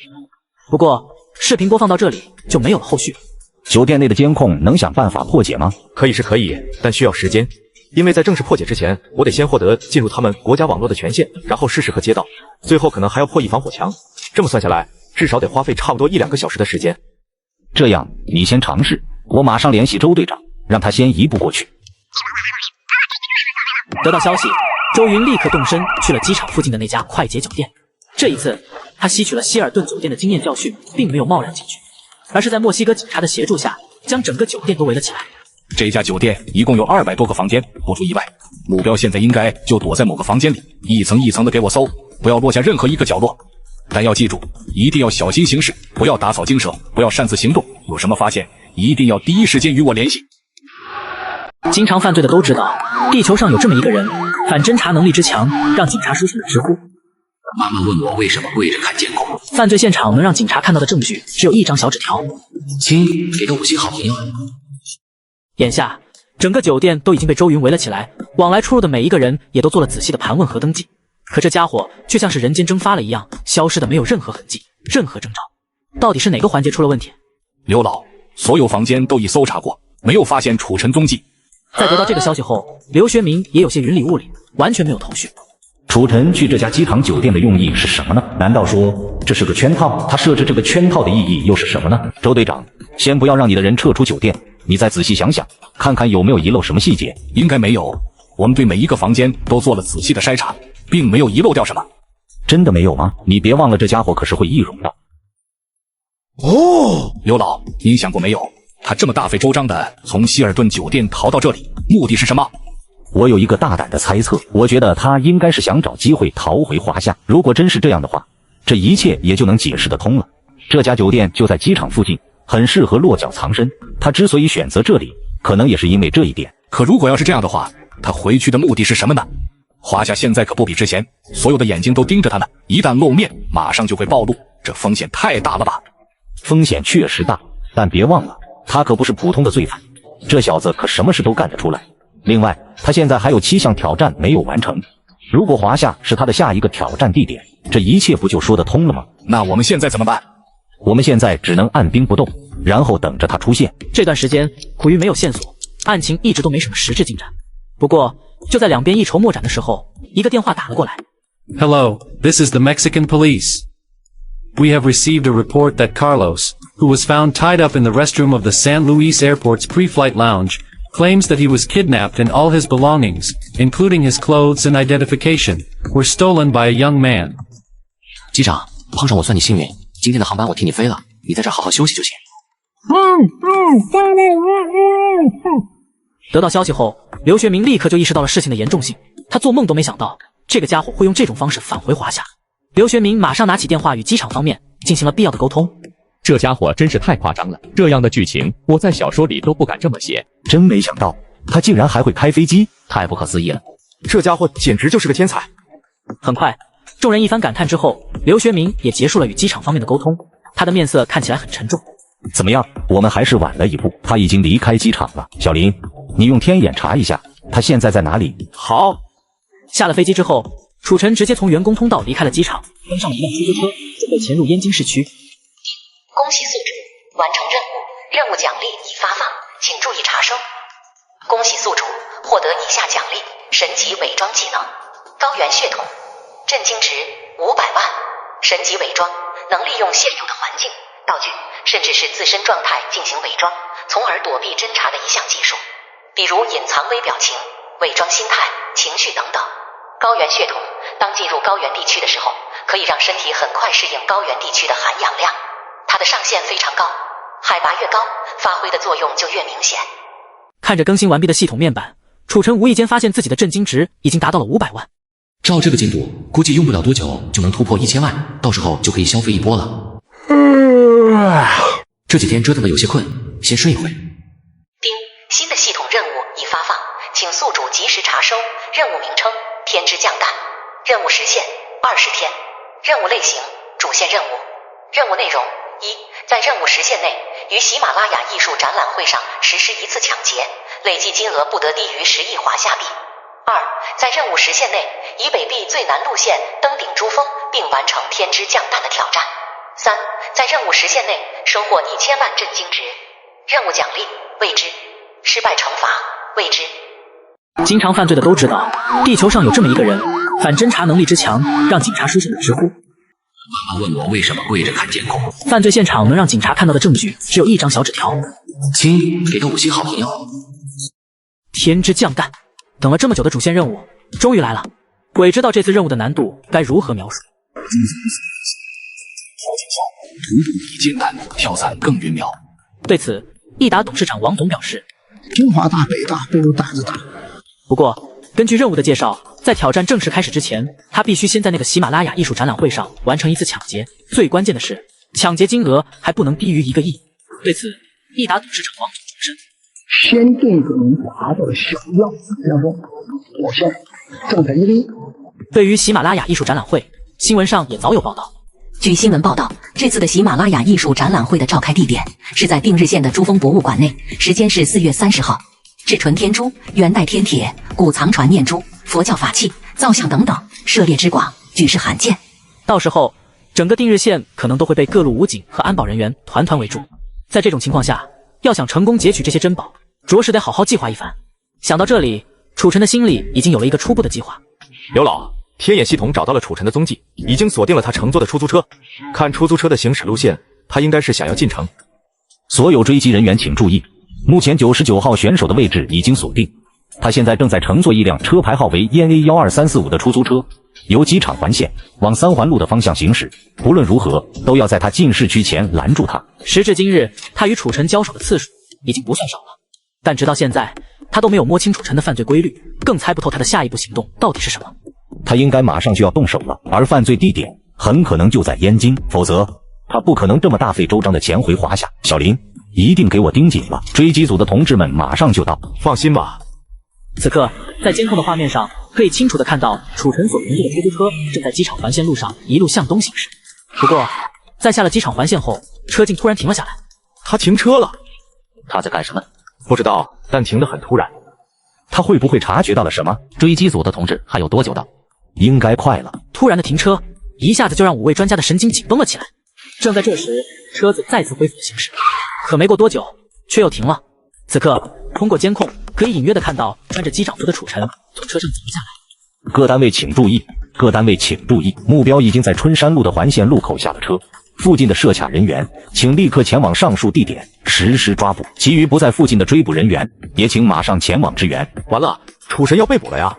不过，视频播放到这里就没有了后续。酒店内的监控能想办法破解吗？可以是可以，但需要时间。因为在正式破解之前，我得先获得进入他们国家网络的权限，然后试试和接到，最后可能还要破译防火墙。这么算下来，至少得花费差不多1-2个小时的时间。这样，你先尝试，我马上联系周队长，让他先移步过去。得到消息，周云立刻动身去了机场附近的那家快捷酒店。这一次，他吸取了希尔顿酒店的经验教训，并没有贸然进去，而是在墨西哥警察的协助下，将整个酒店都围了起来。这家酒店一共有200多个房间，不出意外，目标现在应该就躲在某个房间里，一层一层的给我搜，不要落下任何一个角落。但要记住，一定要小心行事，不要打草惊蛇，不要擅自行动。有什么发现，一定要第一时间与我联系。经常犯罪的都知道，地球上有这么一个人，反侦查能力之强，让警察舒心的直呼。妈妈问我为什么跪着看监控。犯罪现场能让警察看到的证据只有一张小纸条，亲，给个5星好评哟。眼下，整个酒店都已经被周云围了起来，往来出入的每一个人也都做了仔细的盘问和登记。可这家伙却像是人间蒸发了一样，消失的没有任何痕迹，任何征兆。到底是哪个环节出了问题？刘老，所有房间都已搜查过，没有发现楚尘踪迹。在得到这个消息后，刘学明也有些云里雾里，完全没有头绪。楚尘去这家机场酒店的用意是什么呢？难道说这是个圈套？他设置这个圈套的意义又是什么呢？周队长，先不要让你的人撤出酒店，你再仔细想想，看看有没有遗漏什么细节。应该没有，我们对每一个房间都做了仔细的筛查，并没有遗漏掉什么。真的没有吗？你别忘了，这家伙可是会易容的。刘老，您想过没有？他这么大费周章的从希尔顿酒店逃到这里，目的是什么？我有一个大胆的猜测，我觉得他应该是想找机会逃回华夏。如果真是这样的话，这一切也就能解释得通了。这家酒店就在机场附近，很适合落脚藏身。他之所以选择这里，可能也是因为这一点。可如果要是这样的话，他回去的目的是什么呢？华夏现在可不比之前，所有的眼睛都盯着他呢，一旦露面，马上就会暴露，这风险太大了吧？风险确实大，但别忘了，他可不是普通的罪犯，这小子可什么事都干得出来。另外，他现在还有7项挑战没有完成。如果华夏是他的下一个挑战地点，这一切不就说得通了吗？那我们现在怎么办？我们现在只能按兵不动，然后等着他出现。这段时间苦于没有线索，案情一直都没什么实质进展。不过，就在两边一筹莫展的时候，一个电话打了过来。Hello, this is the Mexican police. We have received a report that Carlos, who was found tied up in the restroom of the San Luis Airport's pre-flight lounge, claims that he was kidnapped and all his belongings, including his clothes and identification, were stolen by a young man. 机长，碰上我算你幸运，今天的航班我替你飞了，你在这好好休息就行。得到消息后，刘学明立刻就意识到了事情的严重性。他做梦都没想到，这个家伙会用这种方式返回华夏。刘学明马上拿起电话与机场方面进行了必要的沟通。这家伙真是太夸张了，这样的剧情我在小说里都不敢这么写。真没想到，他竟然还会开飞机，太不可思议了。这家伙简直就是个天才。很快，众人一番感叹之后，刘学明也结束了与机场方面的沟通。他的面色看起来很沉重。怎么样？我们还是晚了一步，他已经离开机场了。小林，你用天眼查一下，他现在在哪里？好。下了飞机之后，楚尘直接从员工通道离开了机场，登上了一辆出租车，准备潜入燕京市区。恭喜宿主完成任务，任务奖励已发放，请注意查收。恭喜宿主获得以下奖励：神级伪装技能，高原血统，震惊值500万。神级伪装能利用现有的环境、道具，甚至是自身状态进行伪装，从而躲避侦查的一项技术，比如隐藏微表情、伪装心态、情绪等等。高原血统当进入高原地区的时候，可以让身体很快适应高原地区的含氧量。它的上限非常高，海拔越高，发挥的作用就越明显。看着更新完毕的系统面板，楚尘无意间发现自己的震惊值已经达到了500万。照这个进度，估计用不了多久就能突破1000万，到时候就可以消费一波了。这几天折腾的有些困，先睡一会。丁，新的系统任务已发放，请宿主及时查收。任务名称：天之降蛋。任务时限：20天。任务类型：主线任务。任务内容：一，在任务时限内，于喜马拉雅艺术展览会上实施一次抢劫，累计金额不得低于10亿华夏币。二，在任务时限内，以北壁最难路线登顶珠峰，并完成天之降蛋的挑战。三，在任务时限内收获1000万震惊值。任务奖励未知，失败惩罚未知。经常犯罪的都知道，地球上有这么一个人，反侦查能力之强，让警察出现了直呼。妈妈问我为什么跪着看监控。犯罪现场能让警察看到的证据只有一张小纸条。亲，给个5星好评哟。天之降蛋，等了这么久的主线任务终于来了，鬼知道这次任务的难度该如何描述。徒步比艰难，跳伞更云妙。对此，益达董事长王总表示：中华大北大不如胆子大。不过，根据任务的介绍，在挑战正式开始之前，他必须先在那个喜马拉雅艺术展览会上完成一次抢劫。最关键的是，抢劫金额还不能低于1个亿。对此，益达董事长王总重申：先定给您达到想要的任务，我先正在1个亿。对于喜马拉雅艺术展览会，新闻上也早有报道。据新闻报道，这次的喜马拉雅艺术展览会的召开地点是在定日县的珠峰博物馆内，时间是4月30号。至纯天珠、元代天铁、古藏传念珠、佛教法器、造像等等，涉猎之广，举世罕见。到时候，整个定日县可能都会被各路武警和安保人员团团围住。在这种情况下，要想成功劫取这些珍宝，着实得好好计划一番。想到这里，楚尘的心里已经有了一个初步的计划。刘老，天眼系统找到了楚尘的踪迹，已经锁定了他乘坐的出租车。看出租车的行驶路线，他应该是想要进城。所有追击人员请注意，目前99号选手的位置已经锁定，他现在正在乘坐一辆车牌号为 ENA12345 的出租车，由机场环线往3环路的方向行驶。不论如何，都要在他进市区前拦住他。时至今日，他与楚尘交手的次数已经不算少了，但直到现在，他都没有摸清楚陈的犯罪规律，更猜不透他的下一步行动到底是什么。他应该马上就要动手了，而犯罪地点很可能就在燕京，否则他不可能这么大费周章的潜回华夏。小林，一定给我盯紧了，追击组的同志们马上就到。放心吧。此刻，在监控的画面上，可以清楚地看到楚尘所乘坐的出租车正在机场环线路上一路向东行驶。不过，在下了机场环线后，车竟突然停了下来。他停车了？他在干什么？不知道，但停得很突然。他会不会察觉到了什么？追击组的同志还有多久到？应该快了。突然的停车，一下子就让5位专家的神经紧绷了起来。正在这时，车子再次恢复了行驶，可没过多久，却又停了。此刻，通过监控可以隐约的看到穿着机长服的楚尘从车上走了下来。各单位请注意，各单位请注意，目标已经在春山路的环线路口下了车，附近的设卡人员请立刻前往上述地点实施抓捕，其余不在附近的追捕人员也请马上前往支援。完了，楚神要被捕了呀！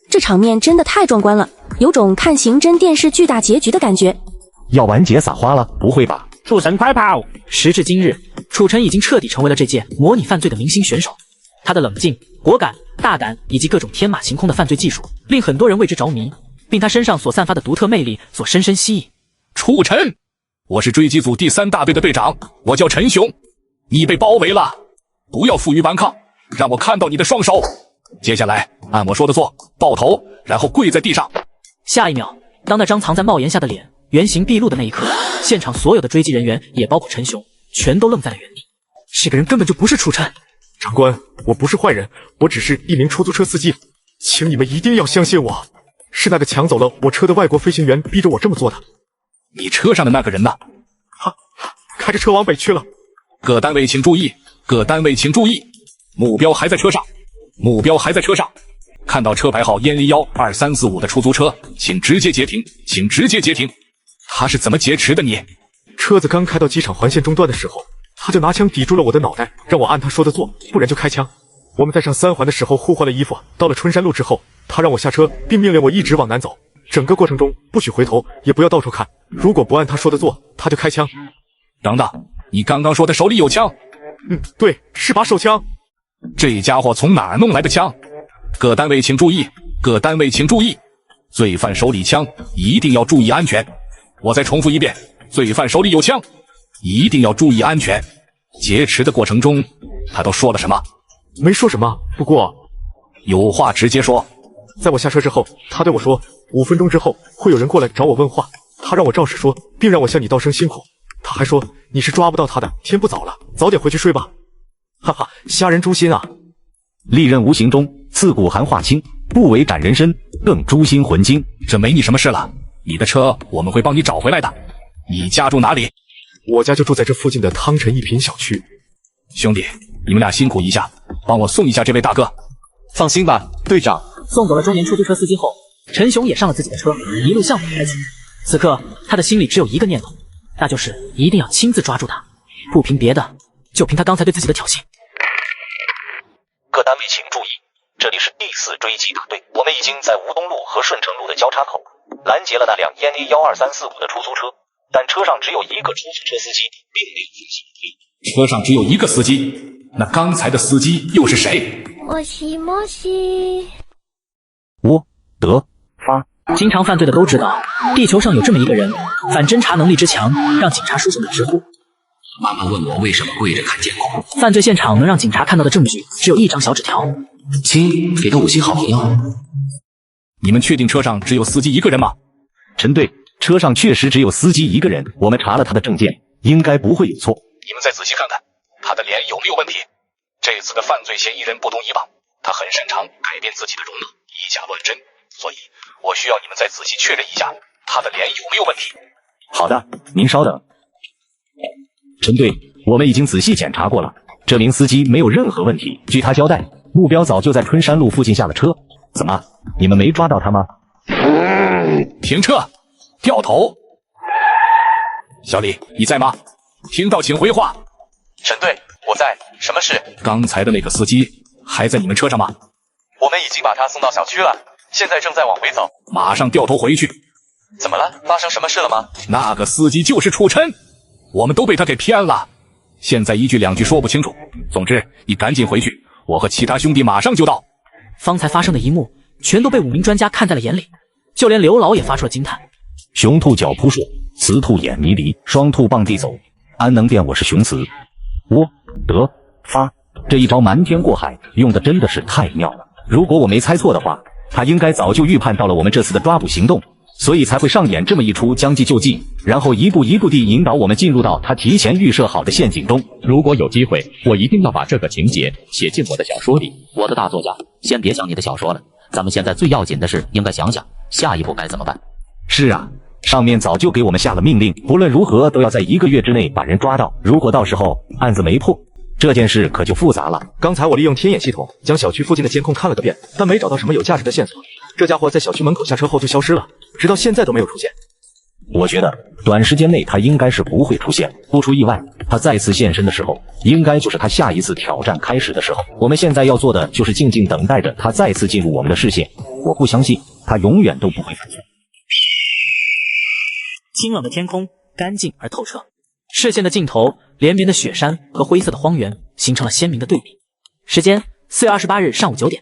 这场面真的太壮观了，有种看刑侦电视剧大结局的感觉。要完结撒花了？不会吧？楚神快跑！时至今日，楚尘已经彻底成为了这届模拟犯罪的明星选手。他的冷静、果敢、大胆以及各种天马行空的犯罪技术，令很多人为之着迷，并他身上所散发的独特魅力所深深吸引。楚尘，我是追击组第3大队的队长，我叫陈雄。你被包围了，不要负隅顽抗，让我看到你的双手。接下来按我说的做，抱头，然后跪在地上。下一秒，当那张藏在帽檐下的脸原形毕露的那一刻，现场所有的追击人员，也包括陈雄，全都愣在了原地。这个人根本就不是楚尘。长官，我不是坏人，我只是一名出租车司机，请你们一定要相信我，是那个抢走了我车的外国飞行员逼着我这么做的。你车上的那个人呢？开着车往北去了。各单位请注意，各单位请注意，目标还在车上，目标还在车上。看到车牌号1012345的出租车，请直接截停，请直接截停。他是怎么劫持的你？车子刚开到机场环线中段的时候，他就拿枪抵住了我的脑袋，让我按他说的做，不然就开枪。我们在上3环的时候互换了衣服，到了春山路之后，他让我下车，并命令我一直往南走，整个过程中不许回头，也不要到处看，如果不按他说的做，他就开枪。等等，你刚刚说他手里有枪？对，是把手枪。这家伙从哪儿弄来的枪？各单位请注意，各单位请注意，罪犯手里枪，一定要注意安全。我再重复一遍，罪犯手里有枪，一定要注意安全。劫持的过程中，他都说了什么？没说什么，不过有话直接说。在我下车之后，他对我说，5分钟之后会有人过来找我问话，他让我照实说，并让我向你道声辛苦。他还说你是抓不到他的，天不早了，早点回去睡吧。哈哈，虾仁诛心啊！利刃无形中刺骨寒化清，不为斩人身，更诛心魂惊。这没你什么事了，你的车我们会帮你找回来的。你家住哪里？我家就住在这附近的汤臣一品小区。兄弟，你们俩辛苦一下，帮我送一下这位大哥。放心吧，队长。送走了中年出租车司机后，陈雄也上了自己的车，一路向北开去。此刻他的心里只有一个念头，那就是一定要亲自抓住他，不凭别的，就凭他刚才对自己的挑衅。各单位请注意，这里是第4追击大队，我们已经在吴东路和顺城路的交叉口拦截了那辆ENA 12345的出租车，但车上只有一个出租车司机，并没有分析。车上只有一个司机，那刚才的司机又是谁？莫西莫西。我德发，经常犯罪的都知道，地球上有这么一个人，反侦查能力之强，让警察叔叔们直呼。妈妈问我为什么跪着看监控。犯罪现场能让警察看到的证据只有一张小纸条。亲，给个5星好评哦。你们确定车上只有司机一个人吗？陈队，车上确实只有司机一个人，我们查了他的证件，应该不会有错。你们再仔细看看，他的脸有没有问题？这次的犯罪嫌疑人不同以往，他很擅长改变自己的容貌，以假乱真，所以我需要你们再仔细确认一下他的脸有没有问题。好的，您稍等。陈队，我们已经仔细检查过了，这名司机没有任何问题。据他交代，目标早就在春山路附近下了车。怎么，你们没抓到他吗？停车，掉头。小李，你在吗？听到请回话。陈队，我在，什么事？刚才的那个司机还在你们车上吗？我们已经把他送到小区了，现在正在往回走。马上掉头回去。怎么了？发生什么事了吗？那个司机就是楚琛，我们都被他给骗了，现在一句两句说不清楚。总之，你赶紧回去，我和其他兄弟马上就到。方才发生的一幕，全都被5名专家看在了眼里，就连刘老也发出了惊叹。雄兔脚扑朔，雌兔眼迷离，双兔傍地走，安能辨我是雄雌？我德发这一招瞒天过海用的真的是太妙了。如果我没猜错的话，他应该早就预判到了我们这次的抓捕行动，所以才会上演这么一出将计就计，然后一步一步地引导我们进入到他提前预设好的陷阱中。如果有机会，我一定要把这个情节写进我的小说里。我的大作家，先别想你的小说了，咱们现在最要紧的是应该想想下一步该怎么办。是啊，上面早就给我们下了命令，不论如何都要在1个月之内把人抓到。如果到时候案子没破，这件事可就复杂了。刚才我利用天眼系统将小区附近的监控看了个遍，但没找到什么有价值的线索。这家伙在小区门口下车后就消失了，直到现在都没有出现。我觉得短时间内他应该是不会出现，不出意外，他再次现身的时候，应该就是他下一次挑战开始的时候。我们现在要做的就是静静等待着他再次进入我们的视线。我不相信他永远都不会犯错。清冷的天空，干净而透彻，视线的尽头，连绵的雪山和灰色的荒原形成了鲜明的对比。时间4月28日上午9点，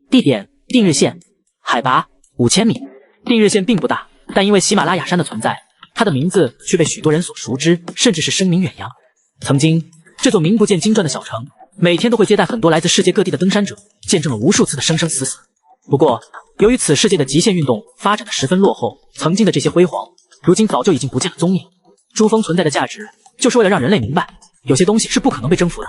地点定日县，海拔5000米。定日县并不大，但因为喜马拉雅山的存在，它的名字却被许多人所熟知，甚至是声名远扬。曾经，这座名不见经传的小城，每天都会接待很多来自世界各地的登山者，见证了无数次的生生死死。不过，由于此世界的极限运动发展的十分落后，曾经的这些辉煌，如今早就已经不见了踪影。珠峰存在的价值，就是为了让人类明白，有些东西是不可能被征服的。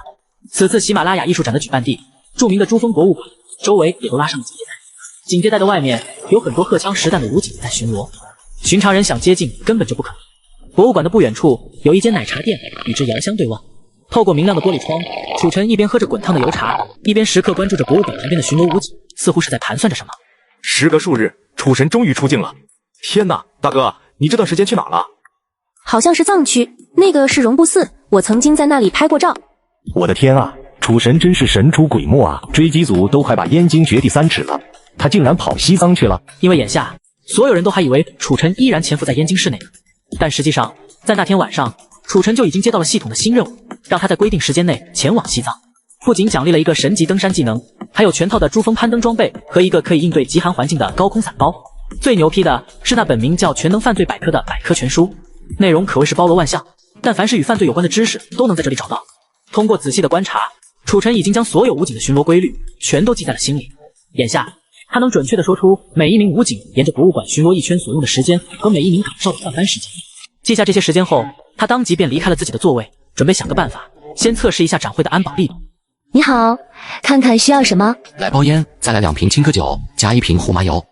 此次喜马拉雅艺术展的举办地，著名的珠峰博物馆，周围也都拉上了警戒带。警戒带的外面有很多荷枪实弹的武警在巡逻，寻常人想接近根本就不可能。博物馆的不远处有一间奶茶店，与之遥相对望。透过明亮的玻璃窗，楚晨一边喝着滚烫的油茶，一边时刻关注着博物馆旁边的巡逻武警，似乎是在盘算着什么。时隔数日，楚晨终于出境了。天哪，大哥，你这段时间去哪了？好像是藏区，那个是绒布寺，我曾经在那里拍过照。我的天啊，楚神真是神出鬼没啊！追击组都快把燕京掘地3尺了，他竟然跑西藏去了。因为眼下所有人都还以为楚晨依然潜伏在燕京市内，但实际上在那天晚上，楚晨就已经接到了系统的新任务，让他在规定时间内前往西藏。不仅奖励了一个神级登山技能，还有全套的珠峰攀登装备和一个可以应对极寒环境的高空伞包。最牛批的是那本名叫《全能犯罪百科》的百科全书，内容可谓是包罗万象，但凡是与犯罪有关的知识都能在这里找到。通过仔细的观察，楚尘已经将所有武警的巡逻规律全都记在了心里。眼下，他能准确地说出每一名武警沿着博物馆巡逻一圈所用的时间和每一名岗哨的换班时间。记下这些时间后，他当即便离开了自己的座位，准备想个办法，先测试一下展会的安保力度。你好，看看需要什么？来包烟，再来2瓶青稞酒，加1瓶胡麻油。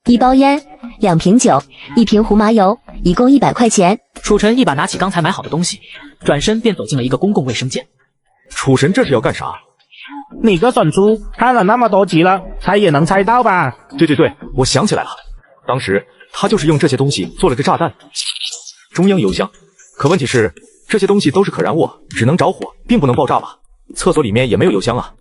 1包烟，2瓶酒，1瓶胡麻油，一共100块钱。楚尘一把拿起刚才买好的东西，转身便走进了一个公共卫生间。楚神这是要干啥？你个损猪，看了那么多集了，猜也能猜到吧？对，我想起来了，当时他就是用这些东西做了个炸弹，中央油箱。可问题是，这些东西都是可燃物，只能着火，并不能爆炸吧？厕所里面也没有油箱啊。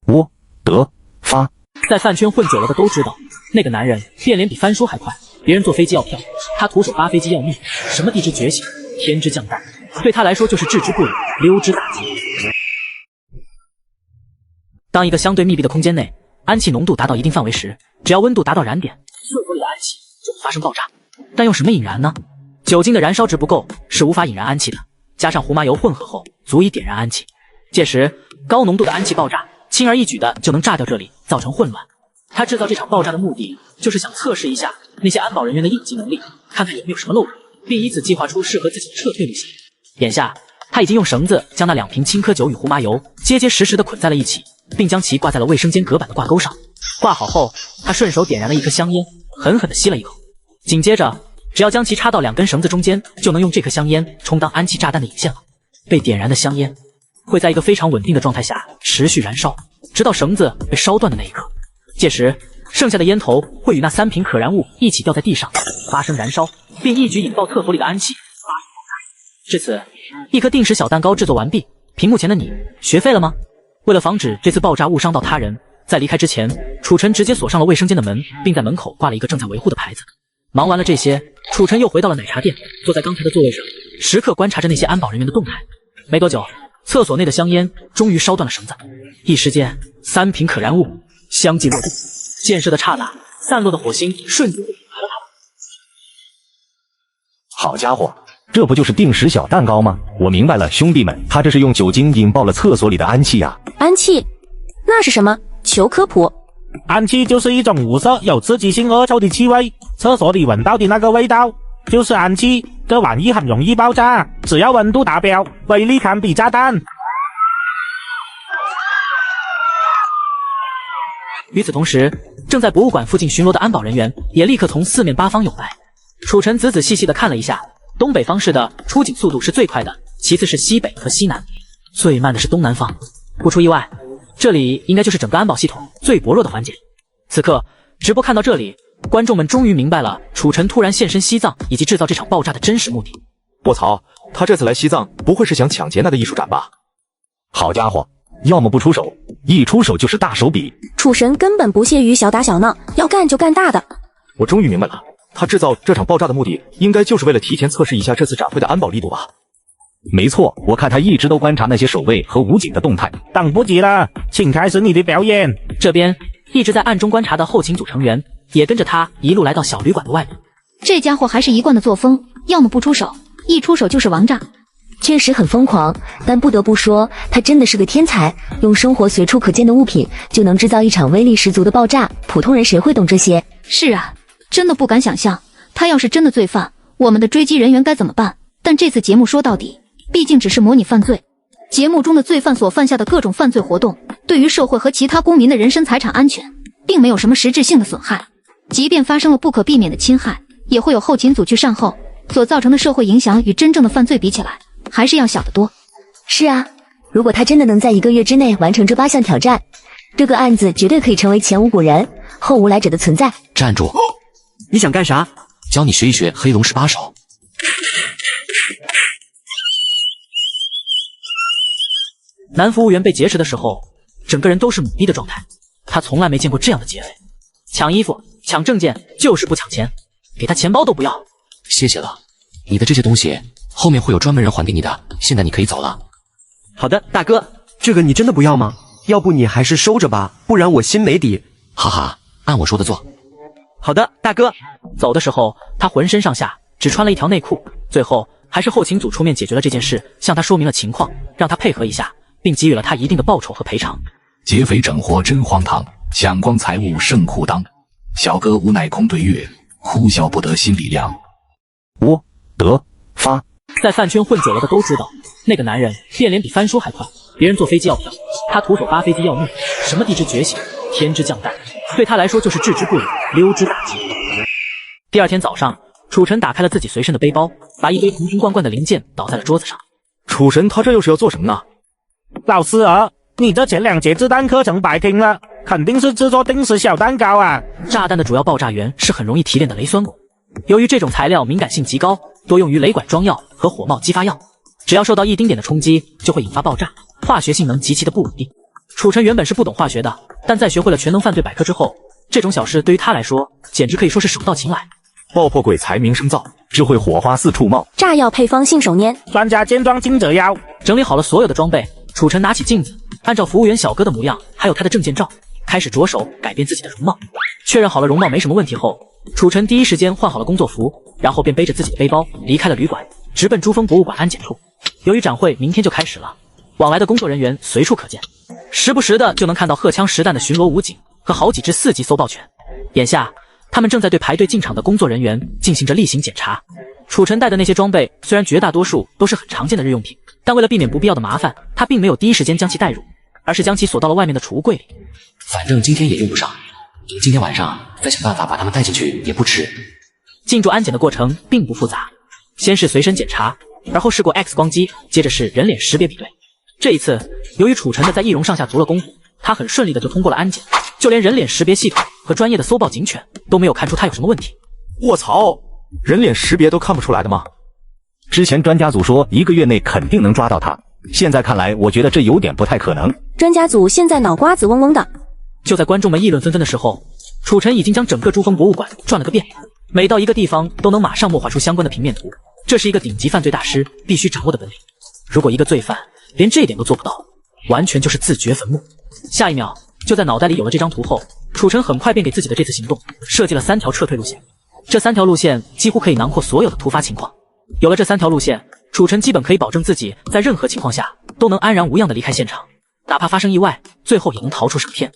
我得发。在饭圈混久了的都知道，那个男人变脸比翻书还快。别人坐飞机要票，他徒手扒飞机要命。什么地之觉醒，天之降诞，对他来说就是置之不理，溜之大吉。当一个相对密闭的空间内，氨气浓度达到一定范围时，只要温度达到燃点，厕所里的氨气就会发生爆炸。但用什么引燃呢？酒精的燃烧值不够，是无法引燃氨气的。加上胡麻油混合后，足以点燃氨气。届时，高浓度的氨气爆炸，轻而易举的就能炸掉这里，造成混乱。他制造这场爆炸的目的，就是想测试一下那些安保人员的应急能力，看看有没有什么漏洞，并以此计划出适合自己的撤退路线。眼下，他已经用绳子将那2瓶青稞酒与胡麻油结结实实的捆在了一起，并将其挂在了卫生间隔板的挂钩上。挂好后，他顺手点燃了一颗香烟，狠狠地吸了一口。紧接着，只要将其插到2根绳子中间，就能用这颗香烟充当氨气炸弹的引线了。被点燃的香烟会在一个非常稳定的状态下持续燃烧，直到绳子被烧断的那一刻。届时，剩下的烟头会与那3瓶可燃物一起掉在地上，发生燃烧，并一举引爆厕所里的氨气。至此，一颗定时小蛋糕制作完毕。屏幕前的你，学废了吗？为了防止这次爆炸误伤到他人，在离开之前，楚尘直接锁上了卫生间的门，并在门口挂了一个正在维护的牌子。忙完了这些，楚尘又回到了奶茶店，坐在刚才的座位上，时刻观察着那些安保人员的动态。没多久，厕所内的香烟终于烧断了绳子，一时间3瓶可燃物相继落地，溅射的刹那，散落的火星瞬间就引来了他们。好家伙，这不就是定时小蛋糕吗？我明白了，兄弟们，他这是用酒精引爆了厕所里的氨气呀！氨气？那是什么？求科普。氨气就是一种无色、有刺激性恶臭的气味，厕所里闻到的那个味道就是氨气。这玩意很容易爆炸，只要温度达标，威力堪比炸弹。与此同时，正在博物馆附近巡逻的安保人员也立刻从四面八方涌来。楚尘仔仔细细地看了一下，东北方式的出警速度是最快的，其次是西北和西南，最慢的是东南方。不出意外，这里应该就是整个安保系统最薄弱的环节。此刻，直播看到这里，观众们终于明白了楚尘突然现身西藏以及制造这场爆炸的真实目的。卧槽，他这次来西藏不会是想抢劫那个艺术展吧？好家伙，要么不出手，一出手就是大手笔。楚神根本不屑于小打小闹，要干就干大的。我终于明白了，他制造这场爆炸的目的，应该就是为了提前测试一下这次展会的安保力度吧？没错，我看他一直都观察那些守卫和武警的动态。等不及了，请开始你的表演。这边一直在暗中观察的后勤组成员也跟着他一路来到小旅馆的外面。这家伙还是一贯的作风，要么不出手，一出手就是王炸。确实很疯狂，但不得不说，他真的是个天才，用生活随处可见的物品就能制造一场威力十足的爆炸，普通人谁会懂这些？是啊，真的不敢想象，他要是真的罪犯，我们的追击人员该怎么办？但这次节目说到底，毕竟只是模拟犯罪，节目中的罪犯所犯下的各种犯罪活动，对于社会和其他公民的人身财产安全，并没有什么实质性的损害。即便发生了不可避免的侵害，也会有后勤组去善后，所造成的社会影响与真正的犯罪比起来，还是要小得多。是啊，如果他真的能在1个月之内完成这8项挑战，这个案子绝对可以成为前无古人后无来者的存在。站住！你想干啥？教你学一学黑龙18手。男服务员被劫持的时候，整个人都是懵逼的状态，他从来没见过这样的劫匪。抢衣服、抢证件，就是不抢钱，给他钱包都不要。谢谢了，你的这些东西后面会有专门人还给你的，现在你可以走了。好的，大哥，这个你真的不要吗？要不你还是收着吧，不然我心没底。哈哈，按我说的做。好的，大哥。走的时候，他浑身上下只穿了一条内裤，最后还是后勤组出面解决了这件事，向他说明了情况，让他配合一下，并给予了他一定的报酬和赔偿。劫匪整活真荒唐，抢光财物胜裤裆。小哥无奈空对月，哭笑不得心里凉。我得发。在饭圈混久了的都知道，那个男人变脸比翻书还快。别人坐飞机要票，他徒手扒飞机要命。什么地之觉醒，天之降诞，对他来说就是置之不理，溜之大吉。第二天早上，楚晨打开了自己随身的背包，把一堆瓶瓶罐罐的零件倒在了桌子上。楚神他这又是要做什么呢？老师儿，你这前2节子弹课程白听了，肯定是制作定时小蛋糕啊！炸弹的主要爆炸源是很容易提炼的雷酸汞，由于这种材料敏感性极高，多用于雷管装药和火冒激发药，只要受到一丁点的冲击，就会引发爆炸，化学性能极其的不稳定。楚晨原本是不懂化学的，但在学会了全能犯罪百科之后，这种小事对于他来说，简直可以说是手到擒来。爆破鬼才名声噪，智慧火花四处冒，炸药配方信手拈，专家兼装金泽妖。整理好了所有的装备，楚晨拿起镜子，按照服务员小哥的模样，还有他的证件照，开始着手改变自己的容貌。确认好了容貌没什么问题后，楚晨第一时间换好了工作服，然后便背着自己的背包离开了旅馆，直奔珠峰博物馆安检处。由于展会明天就开始了，往来的工作人员随处可见，时不时的就能看到荷枪实弹的巡逻武警和好几只4级搜爆犬。眼下他们正在对排队进场的工作人员进行着例行检查。楚晨带的那些装备虽然绝大多数都是很常见的日用品，但为了避免不必要的麻烦，他并没有第一时间将其带入，而是将其锁到了外面的储物柜里。反正今天也用不上，今天晚上再想办法把他们带进去也不迟。进驻安检的过程并不复杂，先是随身检查，然后试过 X 光机，接着是人脸识别比对。这一次，由于楚晨的在易容上下足了功夫，他很顺利的就通过了安检，就连人脸识别系统和专业的搜爆警犬都没有看出他有什么问题。卧槽，人脸识别都看不出来的吗？之前专家组说1个月内肯定能抓到他，现在看来我觉得这有点不太可能。专家组现在脑瓜子嗡嗡的。就在观众们议论纷纷的时候，楚晨已经将整个珠峰博物馆转了个遍，每到一个地方都能马上默画出相关的平面图，这是一个顶级犯罪大师必须掌握的本领。如果一个罪犯连这一点都做不到，完全就是自掘坟墓。下一秒，就在脑袋里有了这张图后，楚晨很快便给自己的这次行动设计了3条撤退路线。这3条路线几乎可以囊括所有的突发情况。有了这3条路线，楚晨基本可以保证自己在任何情况下都能安然无恙地离开现场，哪怕发生意外，最后也能逃出升天。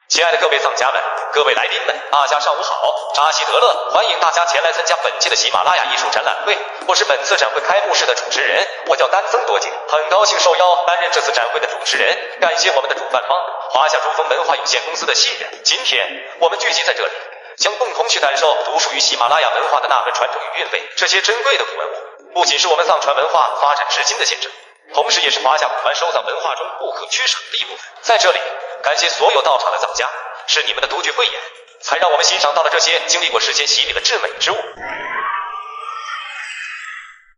亲爱的各位藏家们、各位来宾们，大家上午好！扎西德勒，欢迎大家前来参加本期的喜马拉雅艺术展览会。我是本次展会开幕式的主持人，我叫丹增多景，很高兴受邀担任这次展会的主持人。感谢我们的主办方华夏珠峰文化有限公司的信任。今天我们聚集在这里，将共同去感受独属于喜马拉雅文化的呐喊传承与韵味。这些珍贵的古文物，不仅是我们藏传文化发展至今的见证，同时也是华夏古传收藏文化中不可缺少的一部分。在这里，感谢所有到场的藏家，是你们的独具慧眼，才让我们欣赏到了这些经历过时间洗礼的至美之物。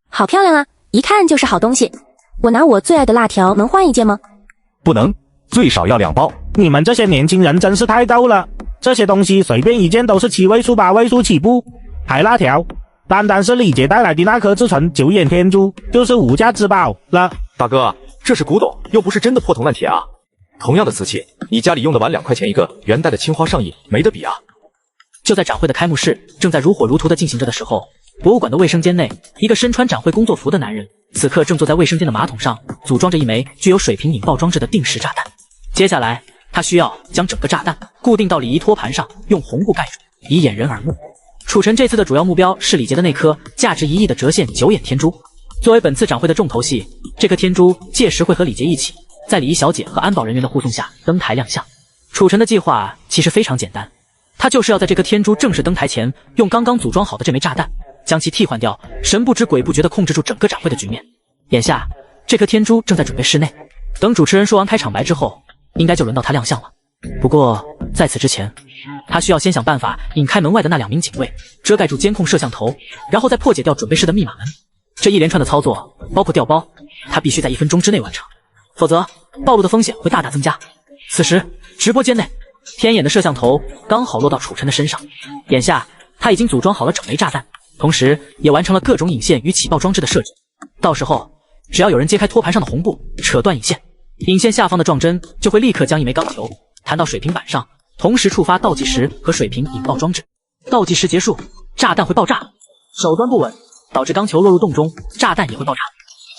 好漂亮啊，一看就是好东西。我拿我最爱的辣条能换一件吗？不能，最少要2包。你们这些年轻人真是太逗了，这些东西随便一件都是7位数8位数起步，还辣条。单单是李杰带来的那颗自存9眼天珠就是无价之宝了。大哥，这是古董，又不是真的破铜烂铁啊。同样的瓷器，你家里用的碗2块钱一个，元代的青花上亿，没得比啊。就在展会的开幕式正在如火如荼的进行着的时候，博物馆的卫生间内，一个身穿展会工作服的男人此刻正坐在卫生间的马桶上，组装着一枚具有水平引爆装置的定时炸弹。接下来他需要将整个炸弹固定到礼仪托盘上，用红布盖住，以掩人耳目。楚晨这次的主要目标是李杰的那颗价值1亿的折现9眼天珠。作为本次展会的重头戏，这颗天珠届时会和李杰一起在礼仪小姐和安保人员的护送下登台亮相。楚晨的计划其实非常简单，他就是要在这颗天珠正式登台前，用刚刚组装好的这枚炸弹将其替换掉，神不知鬼不觉地控制住整个展会的局面。眼下这颗天珠正在准备室内，等主持人说完开场白之后，应该就轮到他亮相了。不过在此之前，他需要先想办法引开门外的那2名警卫，遮盖住监控摄像头，然后再破解掉准备室的密码门。这一连串的操作包括调包，他必须在1分钟之内完成，否则暴露的风险会大大增加。此时直播间内，天眼的摄像头刚好落到楚晨的身上，眼下他已经组装好了整枚炸弹，同时也完成了各种引线与起爆装置的设置。到时候只要有人揭开托盘上的红布，扯断引线，引线下方的撞针就会立刻将一枚钢球弹到水平板上，同时触发倒计时和水平引爆装置。倒计时结束，炸弹会爆炸。手端不稳，导致钢球落入洞中，炸弹也会爆炸。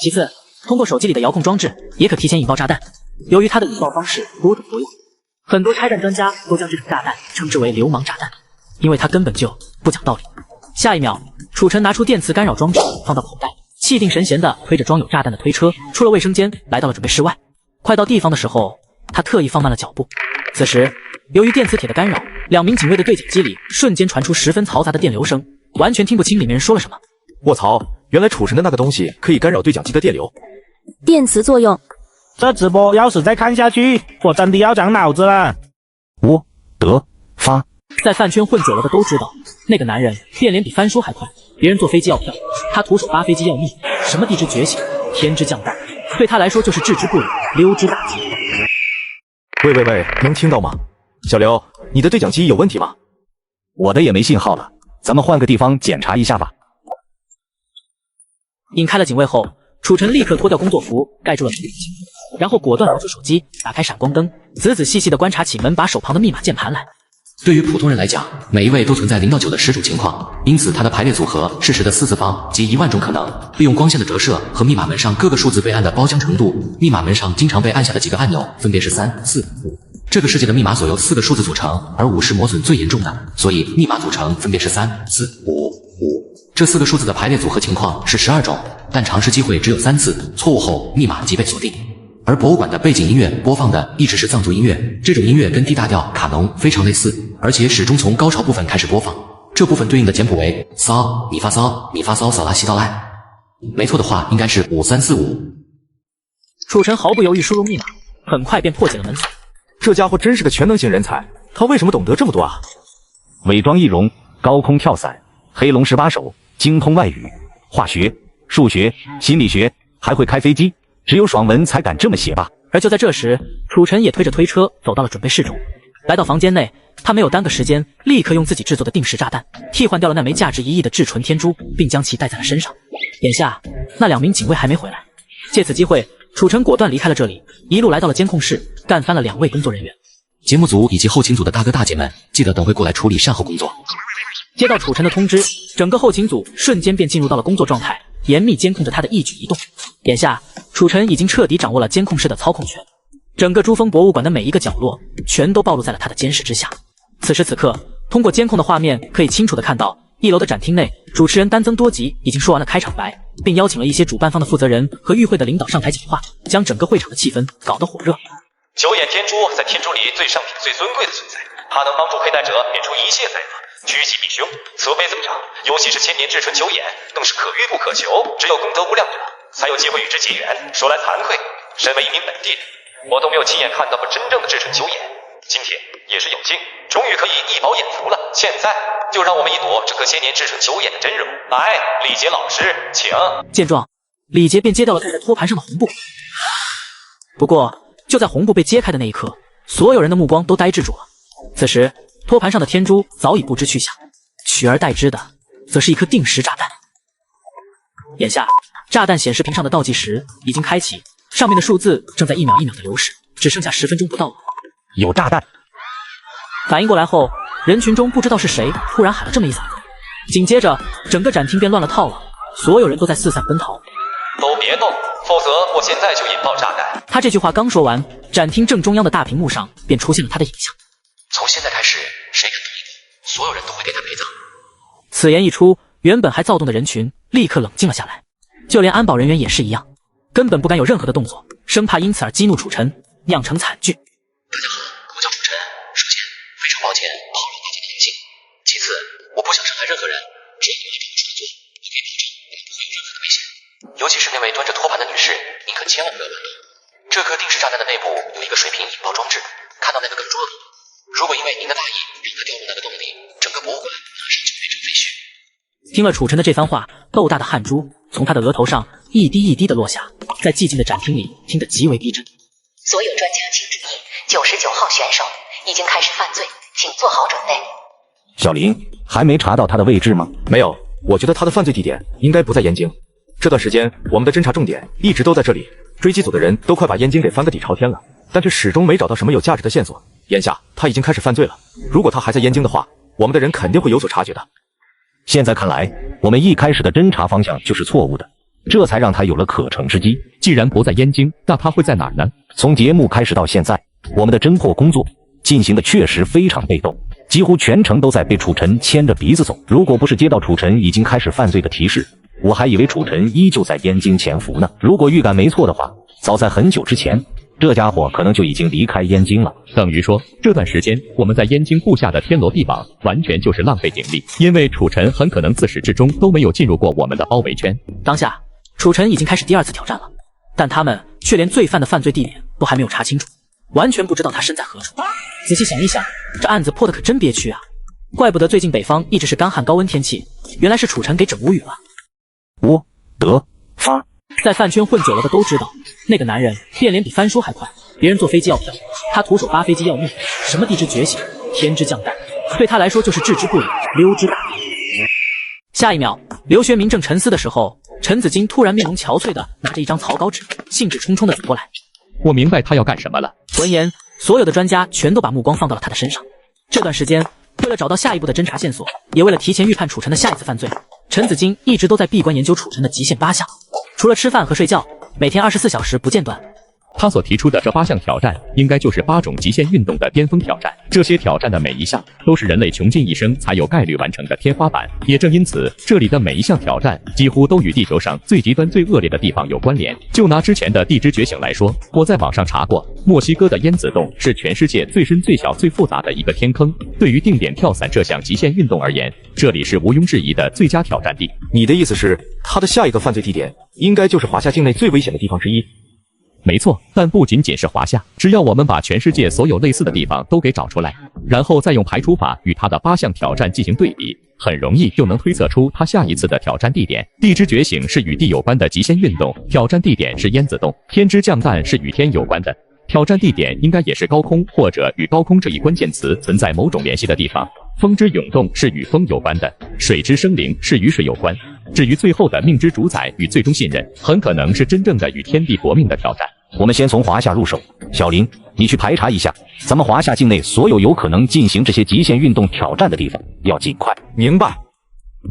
其次，通过手机里的遥控装置也可提前引爆炸弹。由于它的引爆方式多种多样，很多拆弹专家都将这种炸弹称之为流氓炸弹，因为它根本就不讲道理。下一秒，楚晨拿出电磁干扰装置放到口袋，气定神闲地推着装有炸弹的推车出了卫生间，来到了准备室外。快到地方的时候，他特意放慢了脚步。此时，由于电磁铁的干扰，2名警卫的对讲机里瞬间传出十分嘈杂的电流声，完全听不清里面人说了什么。卧槽，原来楚晨的那个东西可以干扰对讲机的电流。电磁作用。这直播要是再看下去，我真的要长脑子了。我得发。在饭圈混久了的都知道，那个男人变脸比翻书还快。别人坐飞机要票，他徒手扒飞机要命。什么地之觉醒、天之降诞，对他来说就是置之不理、溜之大吉。喂，能听到吗？小刘，你的对讲机有问题吗？我的也没信号了，咱们换个地方检查一下吧。引开了警卫后，楚晨立刻脱掉工作服，盖住了对讲机，然后果断拿出手机，打开闪光灯，仔仔细细地观察起门把手旁的密码键盘来。对于普通人来讲，每一位都存在0到9的10种情况，因此它的排列组合是10的4次方及10000种可能。利用光线的折射和密码门上各个数字被按的包浆程度，密码门上经常被按下的几个按钮分别是3、4、5。这个世界的密码所由4个数字组成，而5是磨损最严重的，所以密码组成分别是3、4、5、5。这4个数字的排列组合情况是12种，但尝试机会只有3次，错误后密码即被锁定。而博物馆的背景音乐播放的一直是藏族音乐，这种音乐跟 D 大调卡农非常类似，而且始终从高潮部分开始播放。这部分对应的简谱为骚咪发骚咪发骚扫拉西到赖，没错的话应该是5345。楚晨毫不犹豫输入密码，很快便破解了门锁。这家伙真是个全能型人才，他为什么懂得这么多啊？伪装易容，高空跳伞，黑龙18手，精通外语、化学、数学、心理学，还会开飞机。只有爽文才敢这么写吧。而就在这时，楚晨也推着推车走到了准备室中。来到房间内，他没有耽搁时间，立刻用自己制作的定时炸弹替换掉了那枚价值1亿的至纯天珠，并将其带在了身上。眼下，那2名警卫还没回来，借此机会，楚晨果断离开了这里，一路来到了监控室，干翻了2位工作人员。节目组以及后勤组的大哥大姐们，记得等会过来处理善后工作。接到楚晨的通知，整个后勤组瞬间便进入到了工作状态，严密监控着他的一举一动。眼下，楚晨已经彻底掌握了监控室的操控权，整个珠峰博物馆的每一个角落全都暴露在了他的监视之下。此时此刻，通过监控的画面可以清楚地看到，1楼的展厅内，主持人丹增多吉已经说完了开场白，并邀请了一些主办方的负责人和与会的领导上台讲话，将整个会场的气氛搞得火热。九眼天珠在天珠里最上品、最尊贵的存在，它能帮助佩戴者免除一切灾难，趋吉避凶，慈悲增长。尤其是千年至纯九眼，更是可遇不可求，只有功德无量者才有机会与之结缘。说来惭愧，身为一名本地人，我都没有亲眼看到过真正的至纯九眼。今天也是有幸，终于可以一饱眼福了。现在就让我们一睹这颗千年至纯九眼的真容。来，李杰老师，请。见状，李杰便揭掉了盖在托盘上的红布。不过，就在红布被揭开的那一刻，所有人的目光都呆滞住了。此时，托盘上的天珠早已不知去向，取而代之的，则是一颗定时炸弹。眼下，炸弹显示屏上的倒计时已经开启，上面的数字正在1秒1秒的流逝，只剩下10分钟不到了。有炸弹！反应过来后，人群中不知道是谁突然喊了这么一嗓子，紧接着整个展厅便乱了套了，所有人都在四散奔逃。都别动，否则我现在就引爆炸弹。他这句话刚说完，展厅正中央的大屏幕上便出现了他的影像。从现在开始，谁敢动一动，所有人都会给他陪葬。此言一出，原本还躁动的人群立刻冷静了下来，就连安保人员也是一样，根本不敢有任何的动作，生怕因此而激怒楚晨，酿成惨剧。大家好，我叫楚晨。首先，非常抱歉打扰大家的宁静。其次，我不想伤害任何人，只要你们按照我说的做，我可以保证你们不会有任何的危险。尤其是那位端着托盘的女士，您可千万不要乱动。这颗定时炸弹的内部有一个水平引爆装置，看到那个跟桌子，如果因为您的大意让它掉入那个洞里，整个博物馆马上就变成废墟。听了楚晨的这番话，豆大的汗珠从他的额头上一滴一滴的落下，在寂静的展厅里听得极为逼真。所有专家请注意，99号选手已经开始犯罪，请做好准备。小林还没查到他的位置吗？没有，我觉得他的犯罪地点应该不在燕京。这段时间我们的侦查重点一直都在这里，追击组的人都快把燕京给翻个底朝天了，但却始终没找到什么有价值的线索。眼下他已经开始犯罪了，如果他还在燕京的话，我们的人肯定会有所察觉的。现在看来，我们一开始的侦查方向就是错误的，这才让他有了可乘之机。既然不在燕京，那他会在哪儿呢？从节目开始到现在，我们的侦破工作进行的确实非常被动，几乎全程都在被楚晨牵着鼻子走。如果不是接到楚晨已经开始犯罪的提示，我还以为楚晨依旧在燕京潜伏呢。如果预感没错的话，早在很久之前，这家伙可能就已经离开燕京了。等于说，这段时间我们在燕京布下的天罗地网，完全就是浪费警力，因为楚晨很可能自始至终都没有进入过我们的包围圈。当下，楚晨已经开始第2次挑战了，但他们却连罪犯的犯罪地点都还没有查清楚，完全不知道他身在何处。仔细想一想，这案子破得可真憋屈啊！怪不得最近北方一直是干旱高温天气，原来是楚晨给整无语了。我的发，在饭圈混久了的都知道，那个男人变脸比翻书还快，别人坐飞机要票，他徒手扒飞机要命，什么地之觉醒、天之降诞，对他来说就是置之不理，溜之大吉。下一秒，刘学明正沉思的时候，陈子金突然面容憔悴的拿着一张草稿纸，兴致冲冲的走过来。我明白他要干什么了。闻言，所有的专家全都把目光放到了他的身上。这段时间，为了找到下一步的侦查线索，也为了提前预判楚晨的下一次犯罪，陈子金一直都在闭关研究楚晨的极限8项，除了吃饭和睡觉，每天24小时不间断。他所提出的这8项挑战，应该就是8种极限运动的巅峰挑战。这些挑战的每一项，都是人类穷尽一生才有概率完成的天花板。也正因此，这里的每一项挑战，几乎都与地球上最极端、最恶劣的地方有关联。就拿之前的地之觉醒来说，我在网上查过，墨西哥的烟子洞是全世界最深、最小、最复杂的一个天坑。对于定点跳伞这项极限运动而言，这里是毋庸置疑的最佳挑战地。你的意思是，他的下一个犯罪地点，应该就是华夏境内最危险的地方之一？没错，但不仅仅是华夏，只要我们把全世界所有类似的地方都给找出来，然后再用排除法与他的8项挑战进行对比，很容易就能推测出他下一次的挑战地点。地之觉醒是与地有关的极限运动，挑战地点是烟子洞；天之降诞是与天有关的，挑战地点应该也是高空或者与高空这一关键词存在某种联系的地方。风之涌动是与风有关的，水之生灵是与水有关。至于最后的命之主宰与最终信任，很可能是真正的与天地搏命的挑战。我们先从华夏入手，小林，你去排查一下咱们华夏境内所有有可能进行这些极限运动挑战的地方，要尽快。明白。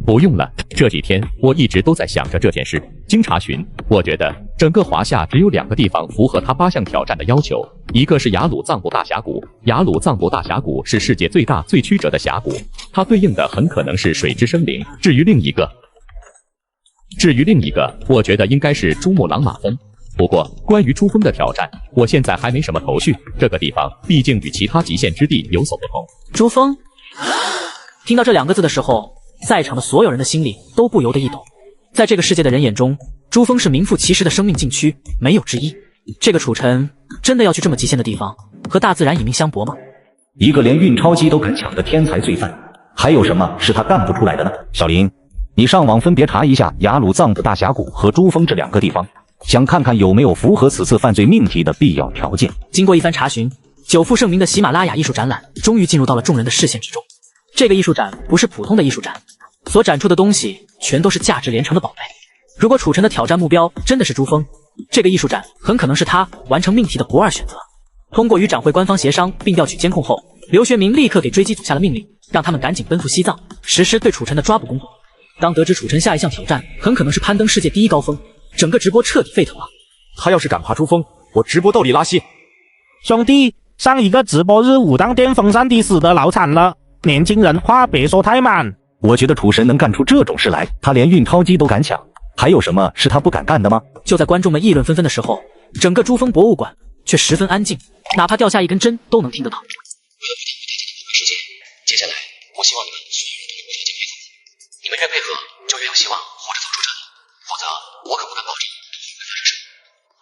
不用了，这几天我一直都在想着这件事。经查询，我觉得整个华夏只有2个地方符合他8项挑战的要求，一个是雅鲁藏布大峡谷。雅鲁藏布大峡谷是世界最大最曲折的峡谷，它对应的很可能是水之生灵。至于另一个，我觉得应该是珠穆朗玛峰。不过，关于珠峰的挑战，我现在还没什么头绪。这个地方毕竟与其他极限之地有所不同。珠峰，听到这2个字的时候，在场的所有人的心里都不由得一抖。在这个世界的人眼中，珠峰是名副其实的生命禁区，没有之一。这个楚晨真的要去这么极限的地方，和大自然以命相搏吗？一个连运钞机都敢抢的天才罪犯，还有什么是他干不出来的呢？小林，你上网分别查一下雅鲁藏布大峡谷和珠峰这2个地方，想看看有没有符合此次犯罪命题的必要条件。经过一番查询，久负盛名的喜马拉雅艺术展览终于进入到了众人的视线之中。这个艺术展不是普通的艺术展，所展出的东西全都是价值连城的宝贝。如果楚晨的挑战目标真的是珠峰，这个艺术展很可能是他完成命题的不二选择。通过与展会官方协商并调取监控后，刘学明立刻给追击组下了命令，让他们赶紧奔赴西藏，实施对楚晨的抓捕工作。当得知楚晨下一项挑战很可能是攀登世界第1高峰，整个直播彻底沸腾了。他要是敢爬珠峰，我直播到里拉稀。兄弟，上一个直播日武当巅峰3弟死得老惨了，年轻人话别说太满。我觉得楚神能干出这种事来，他连运钞机都敢抢，还有什么是他不敢干的吗？就在观众们议论纷纷的时候，整个珠峰博物馆却十分安静，哪怕掉下一根针都能听得到。世界，接下来我希望你们所有人都能够条件配合，你们越配合就越有希望活着走出这里，否则我可不敢保证会发生什么。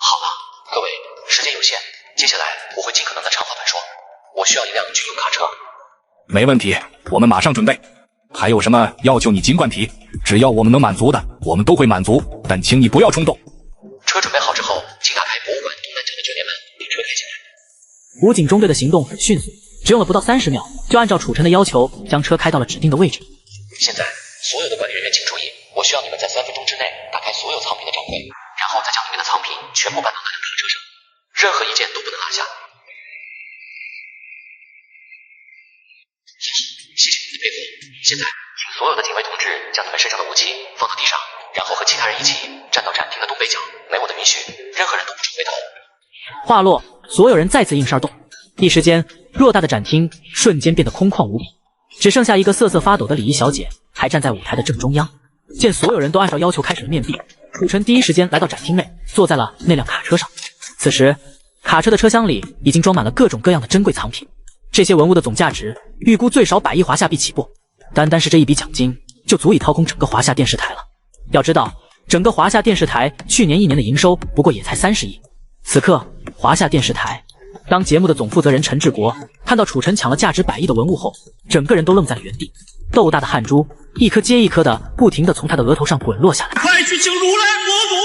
好了，各位，时间有限，接下来我会尽可能的长话短说，我需要一辆军用卡车。没问题，我们马上准备。还有什么要求你尽管提，只要我们能满足的，我们都会满足，但请你不要冲动。车准备好之后，请打开博物馆东南角的卷帘门，把车开进来。武警中队的行动很迅速，只用了不到30秒，就按照楚晨的要求将车开到了指定的位置。现在，所有的管理人员请注意，我需要你们在3分钟之内打开所有藏品的展柜，然后再将里面的藏品全部搬到那辆车。任何一件都不能落下。谢谢你们的配合。现在，请所有的警卫同志将你们身上的武器放到地上，然后和其他人一起站到展厅的东北角。没我的允许，任何人都不准回头。话落，所有人再次应声而动。一时间，偌大的展厅瞬间变得空旷无比，只剩下一个瑟瑟发抖的礼仪小姐还站在舞台的正中央。见所有人都按照要求开始了面壁，楚晨第一时间来到展厅内，坐在了那辆卡车上。此时，卡车的车厢里已经装满了各种各样的珍贵藏品，这些文物的总价值预估最少100亿华夏币起步，单单是这一笔奖金就足以掏空整个华夏电视台了。要知道，整个华夏电视台去年1年的营收不过也才30亿。此刻，华夏电视台当节目的总负责人陈志国看到楚晨抢了价值100亿的文物后，整个人都愣在了原地，豆大的汗珠一颗接一颗的不停地从他的额头上滚落下来。快去请如来佛祖！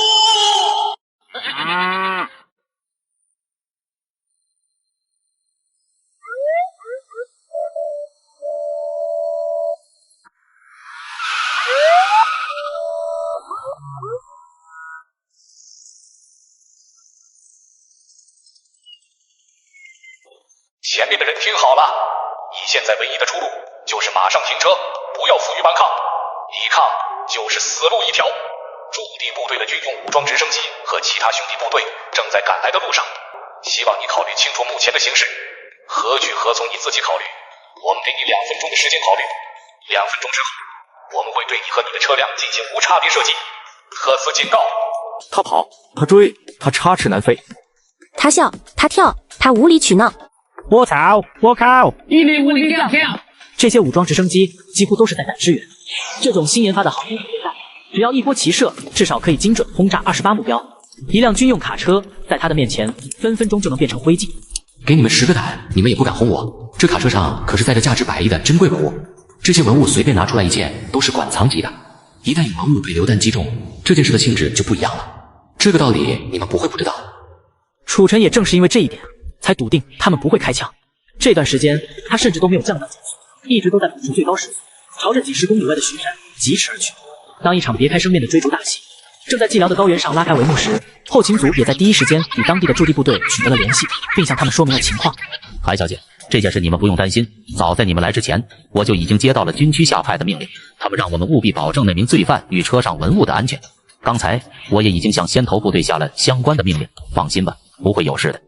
前面的人听好了，你现在唯一的出路就是马上停车，不要负隅顽抗，一抗就是死路一条。驻地部队的军用武装直升机和其他兄弟部队正在赶来的路上，希望你考虑清楚目前的形势，何去何从你自己考虑。我们给你2分钟的时间考虑，2分钟之后，我们会对你和你的车辆进行无差别射击。特此警告。他跑，他追，他插翅难飞，他笑，他跳，他无理取闹。我操！我靠！一米5零两跳。这些武装直升机几乎都是在赶支援。这种新研发的航空火箭弹，只要一波齐射，至少可以精准轰炸28目标。一辆军用卡车在他的面前，分分钟就能变成灰烬。给你们10个胆，你们也不敢轰我。这卡车上可是载着价值100亿的珍贵文物，这些文物随便拿出来一件都是馆藏级的。一旦有文物被榴弹击中，这件事的性质就不一样了。这个道理你们不会不知道。楚晨也正是因为这一点，才笃定他们不会开枪。这段时间，他甚至都没有降到减速，一直都在保持最高时速，朝着几10公里外的巡山疾驰而去。当一场别开生面的追逐大戏正在寂寥的高原上拉开帷幕时，后勤组也在第一时间与当地的驻地部队取得了联系，并向他们说明了情况。韩小姐，这件事你们不用担心，早在你们来之前，我就已经接到了军区下派的命令，他们让我们务必保证那名罪犯与车上文物的安全。刚才我也已经向先头部队下了相关的命令，放心吧，不会有事的。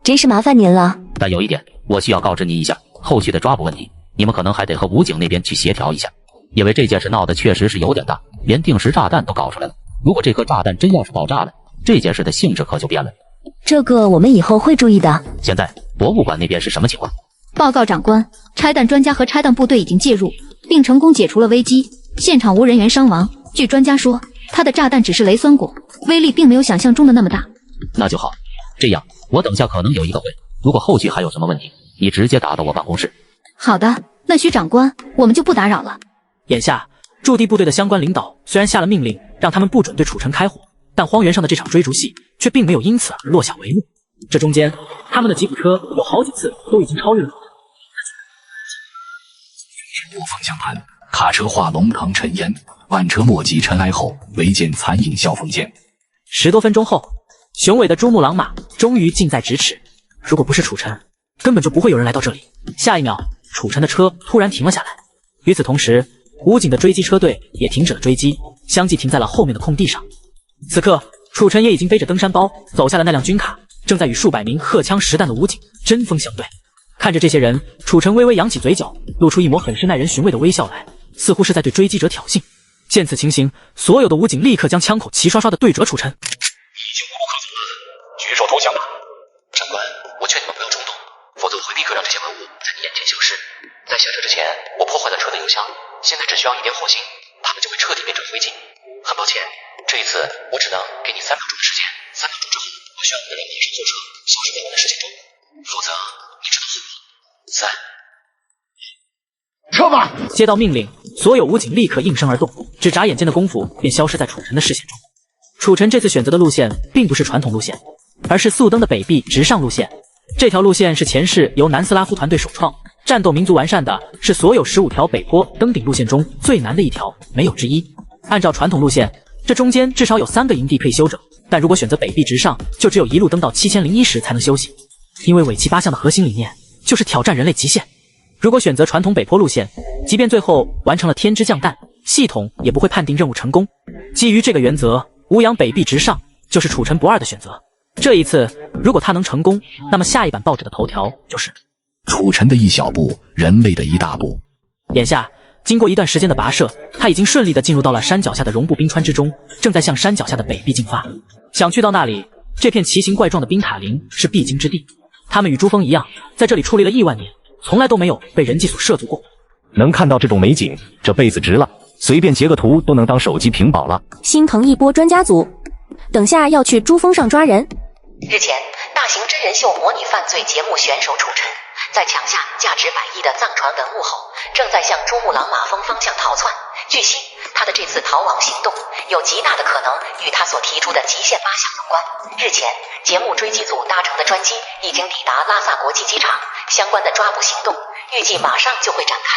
真是麻烦您了。但有一点，我需要告知你一下，后续的抓捕问题，你们可能还得和武警那边去协调一下，因为这件事闹得确实是有点大，连定时炸弹都搞出来了。如果这颗炸弹真要是爆炸了，这件事的性质可就变了。这个我们以后会注意的。现在博物馆那边是什么情况？报告长官，拆弹专家和拆弹部队已经介入，并成功解除了危机，现场无人员伤亡。据专家说，他的炸弹只是雷酸果，威力并没有想象中的那么大。那就好，这样我等下可能有一个会，如果后续还有什么问题，你直接打到我办公室。好的，那徐长官，我们就不打扰了。眼下，驻地部队的相关领导虽然下了命令，让他们不准对楚晨开火，但荒原上的这场追逐戏却并没有因此而落下帷幕。这中间，他们的吉普车有好几次都已经超越了。我方相谈，卡车化龙腾尘烟，万车莫及尘埃后，唯见残影消风间。10多分钟后，雄伟的珠穆朗玛终于近在咫尺。如果不是楚晨，根本就不会有人来到这里。下一秒，楚晨的车突然停了下来。与此同时，武警的追击车队也停止了追击，相继停在了后面的空地上。此刻，楚晨也已经背着登山包走下了那辆军卡，正在与数百名荷枪实弹的武警针锋相对。看着这些人，楚晨微微扬起嘴角，露出一抹很是耐人寻味的微笑来，似乎是在对追击者挑衅。见此情形，所有的武警立刻将枪口齐刷刷地对准楚晨。已经无路可走了，举手投降吧。长官，我劝你们不要冲动，否则我会立刻让这些文物在你眼前消失。在下车之前，我破坏了车的油箱，现在只需要一点火星，它们就会彻底变成灰烬。很抱歉，这一次我只能给你3秒钟的时间，3秒钟之后，我需要你们马上坐车消失在我的视线中，否则你知道后果。3、撤吧！接到命令，所有武警立刻应声而动，只眨眼间的功夫便消失在楚晨的视线中。楚晨这次选择的路线并不是传统路线，而是速登的北壁直上路线。这条路线是前世由南斯拉夫团队首创，战斗民族完善的，是所有15条北坡登顶路线中最难的一条，没有之一。按照传统路线，这中间至少有3个营地可以休整，但如果选择北壁直上，就只有一路登到7001时才能休息。因为尾气8项的核心理念就是挑战人类极限。如果选择传统北坡路线，即便最后完成了天之降弹，系统也不会判定任务成功。基于这个原则，无氧北壁直上就是楚尘不二的选择。这一次，如果他能成功，那么下一版报纸的头条就是楚尘的一小步，人类的一大步。眼下，经过一段时间的跋涉，他已经顺利地进入到了山脚下的绒布冰川之中，正在向山脚下的北壁进发。想去到那里，这片奇形怪状的冰塔林是必经之地。他们与珠峰一样，在这里矗立了亿万年，从来都没有被人迹所涉足过。能看到这种美景，这辈子值了，随便截个图都能当手机屏保了。心疼一波专家组，等下要去珠峰上抓人。日前，大型真人秀模拟犯罪节目选手楚尘，在抢下价值100亿的藏传文物后，正在向珠穆朗玛峰方向逃窜。据悉，他的这次逃亡行动有极大的可能与他所提出的极限8项有关。日前，节目追击组搭乘的专机已经抵达拉萨国际机场，相关的抓捕行动预计马上就会展开。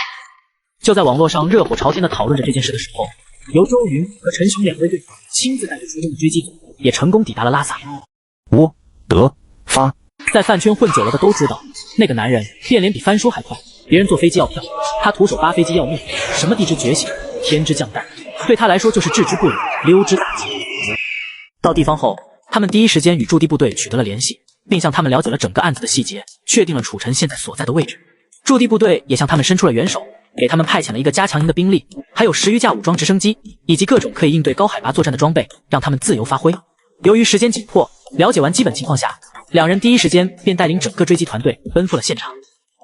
就在网络上热火朝天的讨论着这件事的时候，由周云和陈雄2位队长亲自带着出动的追击组也成功抵达了拉萨。我得发，在饭圈混久了的都知道，那个男人变脸比翻书还快，别人坐飞机要票，他徒手扒飞机要命，什么地之觉醒、天之降弹，对他来说就是置之不理、溜之大吉。到地方后，他们第一时间与驻地部队取得了联系，并向他们了解了整个案子的细节，确定了楚尘现在所在的位置。驻地部队也向他们伸出了援手，给他们派遣了一个加强营的兵力，还有10余架武装直升机，以及各种可以应对高海拔作战的装备，让他们自由发挥。由于时间紧迫，了解完基本情况下，两人第一时间便带领整个追击团队奔赴了现场。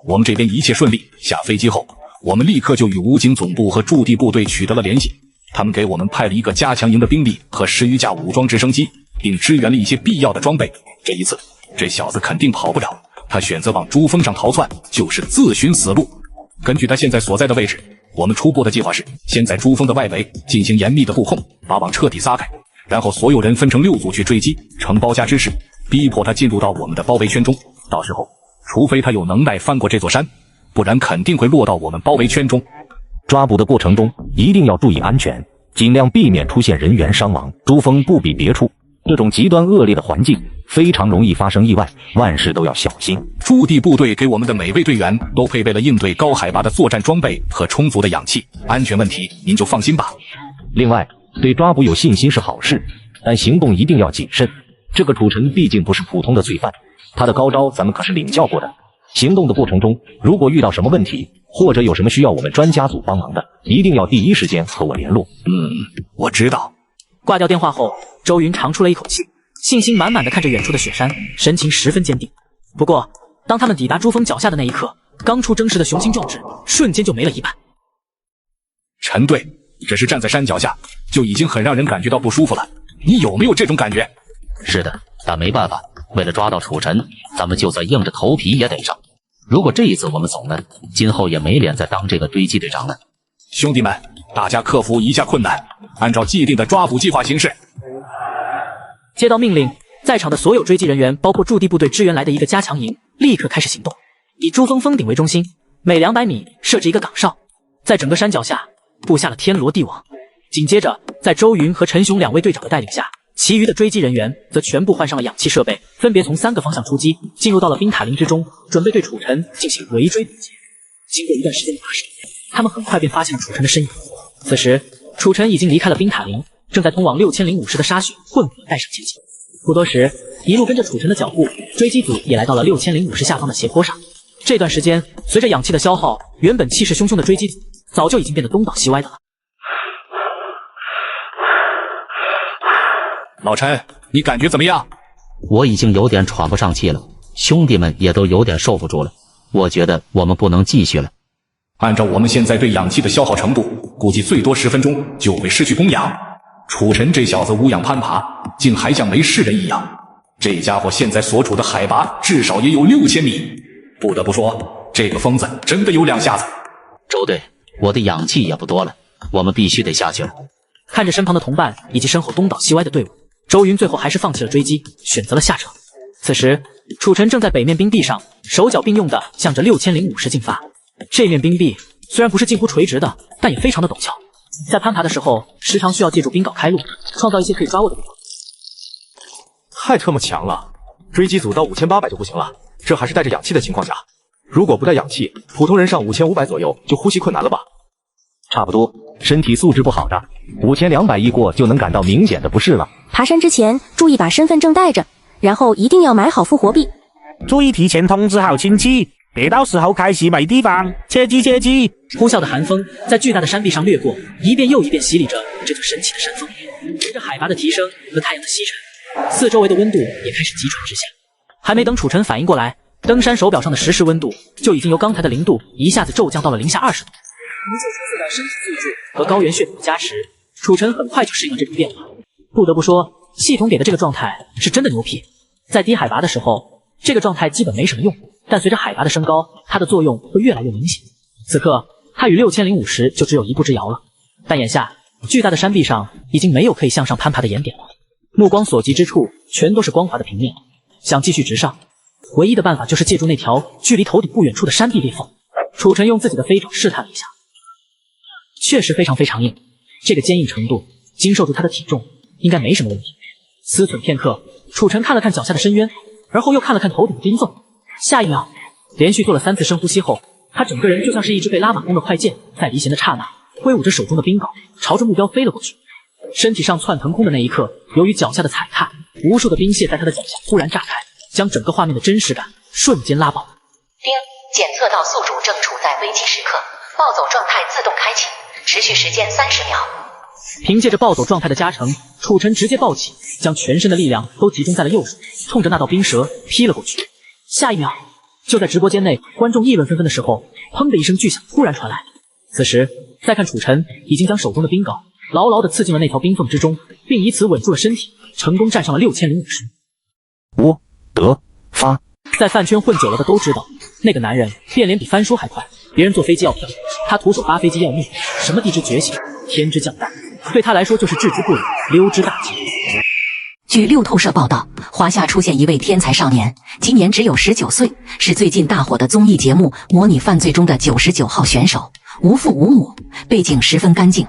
我们这边一切顺利，下飞机后，我们立刻就与武警总部和驻地部队取得了联系，他们给我们派了一个加强营的兵力和10余架武装直升机，并支援了一些必要的装备。这一次，这小子肯定跑不了，他选择往珠峰上逃窜，就是自寻死路。根据他现在所在的位置，我们初步的计划是先在珠峰的外围进行严密的布控，把网彻底撒开，然后所有人分成6组去追击，呈包夹之势，逼迫他进入到我们的包围圈中。到时候，除非他有能耐翻过这座山，不然肯定会落到我们包围圈中。抓捕的过程中一定要注意安全，尽量避免出现人员伤亡。珠峰不比别处，这种极端恶劣的环境非常容易发生意外，万事都要小心。驻地部队给我们的每位队员都配备了应对高海拔的作战装备和充足的氧气，安全问题您就放心吧。另外，对抓捕有信心是好事，但行动一定要谨慎。这个楚尘毕竟不是普通的罪犯，他的高招咱们可是领教过的。行动的过程中，如果遇到什么问题，或者有什么需要我们专家组帮忙的，一定要第一时间和我联络。我知道。挂掉电话后，周云长出了一口气，信心满满的看着远处的雪山，神情十分坚定。不过，当他们抵达珠峰脚下的那一刻，刚出征时的雄心壮志瞬间就没了一半。陈队，只是站在山脚下，就已经很让人感觉到不舒服了。你有没有这种感觉？是的，但没办法，为了抓到楚尘，咱们就算硬着头皮也得上。如果这一次我们走呢，今后也没脸再当这个追击队长了。兄弟们，大家克服一下困难，按照既定的抓捕计划行事。接到命令，在场的所有追击人员，包括驻地部队支援来的一个加强营，立刻开始行动。以珠峰峰顶为中心，每200米设置一个岗哨，在整个山脚下布下了天罗地网。紧接着，在周云和陈雄2位队长的带领下，其余的追击人员则全部换上了氧气设备，分别从3个方向出击，进入到了冰塔林之中，准备对楚尘进行围追堵截。经过一段时间的跋涉，他们很快便发现了楚尘的身影。此时，楚尘已经离开了冰塔林，正在通往6050的沙雪混合带上前进。不多时，一路跟着楚尘的脚步，追击组也来到了6050下方的斜坡上。这段时间，随着氧气的消耗，原本气势汹汹的追击组早就已经变得东倒西歪的了。老陈，你感觉怎么样？我已经有点喘不上气了，兄弟们也都有点受不住了。我觉得我们不能继续了。按照我们现在对氧气的消耗程度，估计最多10分钟就会失去供氧。楚尘这小子无氧攀爬，竟还像没事人一样。这家伙现在所处的海拔至少也有6000米。不得不说，这个疯子真的有两下子。周队，我的氧气也不多了，我们必须得下去了。看着身旁的同伴以及身后东倒西歪的队伍，周云最后还是放弃了追击，选择了下撤。此时，楚尘正在北面冰壁上，手脚并用的向着6050进发。这面冰壁虽然不是近乎垂直的，但也非常的陡峭，在攀爬的时候，时常需要借助冰镐开路，创造一些可以抓握的地方。太特么强了！追击组到5800就不行了，这还是带着氧气的情况下。如果不带氧气，普通人上5500左右就呼吸困难了吧？差不多，身体素质不好的5200一过就能感到明显的不适了。爬山之前注意把身份证带着，然后一定要买好复活币。注意提前通知好亲戚，别到时候开始没地方，切记切记。呼啸的寒风在巨大的山壁上掠过，一遍又一遍洗礼着这座神奇的山峰。随着海拔的提升和太阳的西沉，四周围的温度也开始急转直下。还没等楚尘反应过来，登山手表上的实时温度就已经由刚才的0度一下子骤降到了零下20度。凭借出色的身体素质和高原血统的加持，楚尘很快就适应了这种变化。不得不说，系统给的这个状态是真的牛批。在低海拔的时候，这个状态基本没什么用，但随着海拔的升高，它的作用会越来越明显。此刻，它与6050就只有一步之遥了。但眼下，巨大的山壁上已经没有可以向上攀爬的岩点了，目光所及之处全都是光滑的平面。想继续直上，唯一的办法就是借助那条距离头顶不远处的山壁裂缝。楚尘用自己的飞爪试探了一下，确实非常硬，这个坚硬程度，经受住他的体重，应该没什么问题。思忖片刻，楚尘看了看脚下的深渊，而后又看了看头顶的冰缝。下一秒，连续做了3次深呼吸后，他整个人就像是一支被拉满弓的快箭，在离弦的刹那，挥舞着手中的冰镐，朝着目标飞了过去。身体上窜腾空的那一刻，由于脚下的踩踏，无数的冰屑在他的脚下突然炸开，将整个画面的真实感瞬间拉爆。丁，检测到宿主正处在危机时刻，暴走状态自动开启，持续时间30秒。凭借着暴走状态的加成，楚尘直接暴起，将全身的力量都集中在了右手，冲着那道冰蛇劈了过去。下一秒，就在直播间内观众议论纷纷的时候，砰的一声巨响突然传来。此时再看楚尘已经将手中的冰镐牢牢地刺进了那条冰缝之中，并以此稳住了身体，成功站上了6050。我得发，在饭圈混久了的都知道，那个男人变脸比翻书还快。别人坐飞机要飘，他徒手扒飞机要命。什么地之觉醒，天之降诞，对他来说就是置之不理，溜之大吉。据路透社报道，华夏出现一位天才少年，今年只有19岁，是最近大火的综艺节目《模拟犯罪》中的99号选手，无父无母，背景十分干净。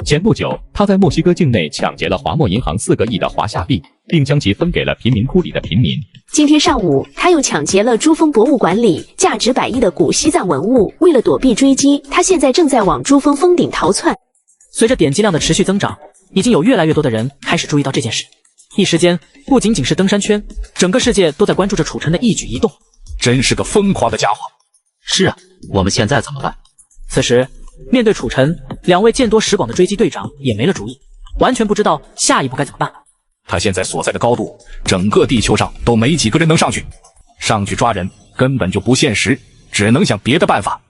前不久，他在墨西哥境内抢劫了华墨银行4个亿的华夏币，并将其分给了贫民窟里的平民。今天上午，他又抢劫了珠峰博物馆里价值100亿的古西藏文物。为了躲避追击，他现在正在往珠峰峰顶逃窜。随着点击量的持续增长，已经有越来越多的人开始注意到这件事。一时间，不仅仅是登山圈，整个世界都在关注着楚尘的一举一动。真是个疯狂的家伙。是啊，我们现在怎么办？此时，面对楚尘，2位见多识广的追击队长也没了主意，完全不知道下一步该怎么办。他现在所在的高度，整个地球上都没几个人能上去，上去抓人根本就不现实，只能想别的办法。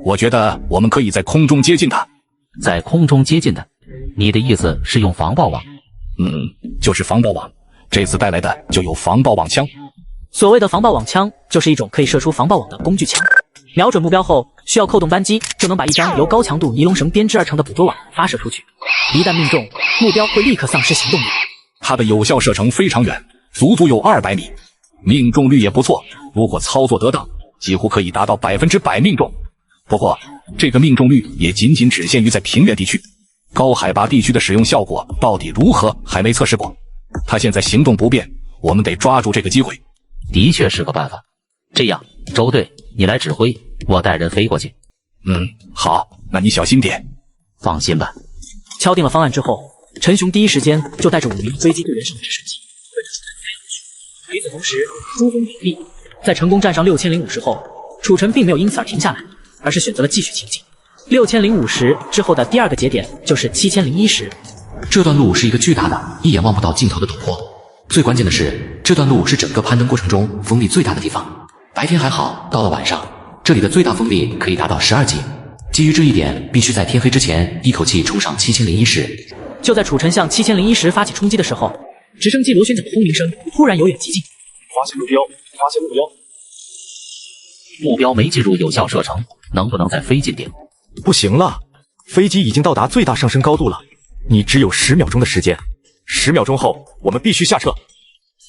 我觉得我们可以在空中接近他。在空中接近他？你的意思是用防爆网？就是防爆网。这次带来的就有防爆网枪。所谓的防爆网枪，就是一种可以射出防爆网的工具枪。瞄准目标后，需要扣动扳机，就能把一张由高强度尼龙绳编织而成的捕捉网发射出去。一旦命中，目标会立刻丧失行动力。它的有效射程非常远，足足有200米，命中率也不错。如果操作得当，几乎可以达到100%命中。不过，这个命中率也仅仅只限于在平原地区，高海拔地区的使用效果到底如何，还没测试过。他现在行动不便，我们得抓住这个机会。的确是个办法。这样，周队，你来指挥，我带人飞过去。好，那你小心点。放心吧。敲定了方案之后，陈雄第一时间就带着5名追击队员上直升机，跟着楚尘飞了过去。与此同时，珠峰顶壁在成功站上6050后，楚尘并没有因此而停下来，而是选择了继续前进。6050之后的第2个节点就是7010。这段路是一个巨大的、一眼望不到尽头的陡坡。最关键的是，这段路是整个攀登过程中风力最大的地方。白天还好，到了晚上，这里的最大风力可以达到12级。基于这一点，必须在天黑之前一口气冲上7010。就在楚尘向7010发起冲击的时候，直升机螺旋桨的轰鸣声突然由远及近。发现目标，发现目标。目标没进入有效射程，能不能再飞近点？不行了，飞机已经到达最大上升高度了，你只有10秒钟的时间，10秒钟后我们必须下撤。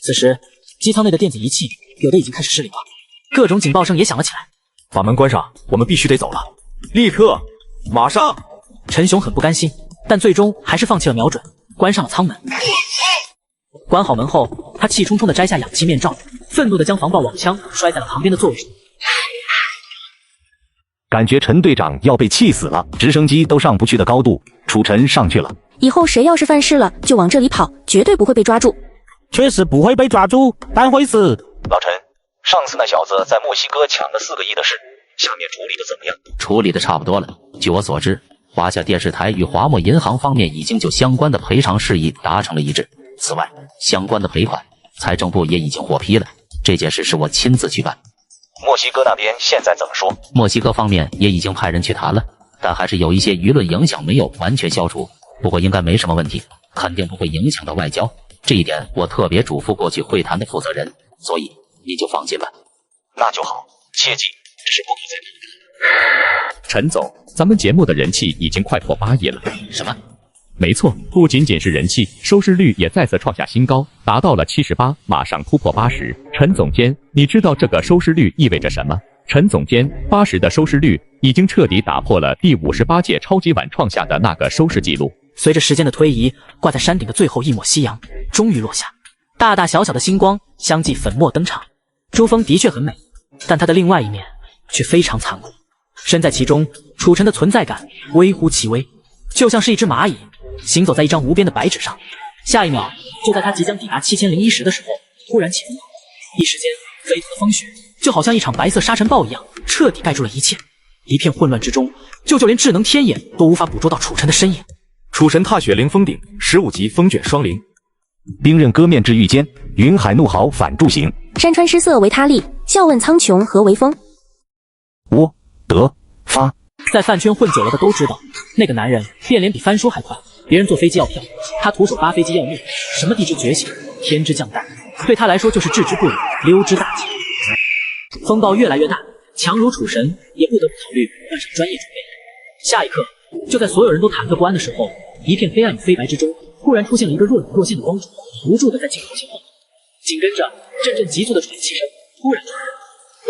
此时，机舱内的电子仪器有的已经开始失灵了，各种警报声也响了起来。把门关上，我们必须得走了，立刻，马上！陈雄很不甘心，但最终还是放弃了瞄准，关上了舱门。关好门后，他气冲冲地摘下氧气面罩，愤怒地将防爆网枪摔在了旁边的座位上。感觉陈队长要被气死了，直升机都上不去的高度，楚晨上去了。以后谁要是犯事了，就往这里跑，绝对不会被抓住。确实不会被抓住，但会死。老陈，上次那小子在墨西哥抢了4个亿的事，下面处理的怎么样？处理的差不多了。据我所知，华夏电视台与华墨银行方面已经就相关的赔偿事宜达成了一致。此外，相关的赔款，财政部也已经获批了。这件事是我亲自去办。墨西哥那边现在怎么说？墨西哥方面也已经派人去谈了，但还是有一些舆论影响没有完全消除。不过应该没什么问题，肯定不会影响到外交。这一点我特别嘱咐过去会谈的负责人，所以你就放心吧。那就好，切记，这是不可再提。陈总，咱们节目的人气已经快破8亿了。什么？没错，不仅仅是人气，收视率也再次创下新高，达到了78，马上突破80。陈总监，你知道这个收视率意味着什么？陈总监，80的收视率已经彻底打破了第58届超级碗创下的那个收视记录。随着时间的推移，挂在山顶的最后一抹夕阳终于落下，大大小小的星光相继粉墨登场。珠峰的确很美，但它的另外一面却非常残酷。身在其中，楚晨的存在感微乎其微，就像是一只蚂蚁行走在一张无边的白纸上。下一秒，就在他即将抵达7001时的时候，突然起风了，一时间飞腾的风雪就好像一场白色沙尘暴一样，彻底盖住了一切。一片混乱之中，就连智能天眼都无法捕捉到楚晨的身影。楚晨踏雪凌峰顶15级风卷霜凌，兵刃割面至玉间，云海怒嚎反柱形。山川失色为他立，笑问苍穹何为风。我得发。在饭圈混久了的都知道，那个男人变脸比翻书还快。别人坐飞机要票，他徒手扒飞机要命。什么地之觉醒，天之降诞，对他来说就是置之不理，溜之大吉。风暴越来越大，强如楚神也不得不考虑换上专业装备。下一刻，就在所有人都忐忑不安的时候，一片黑暗与飞白之中，忽然出现了一个若隐若现的光柱，无助的在镜头前晃动。紧跟着，阵阵急促的喘气声突然传来。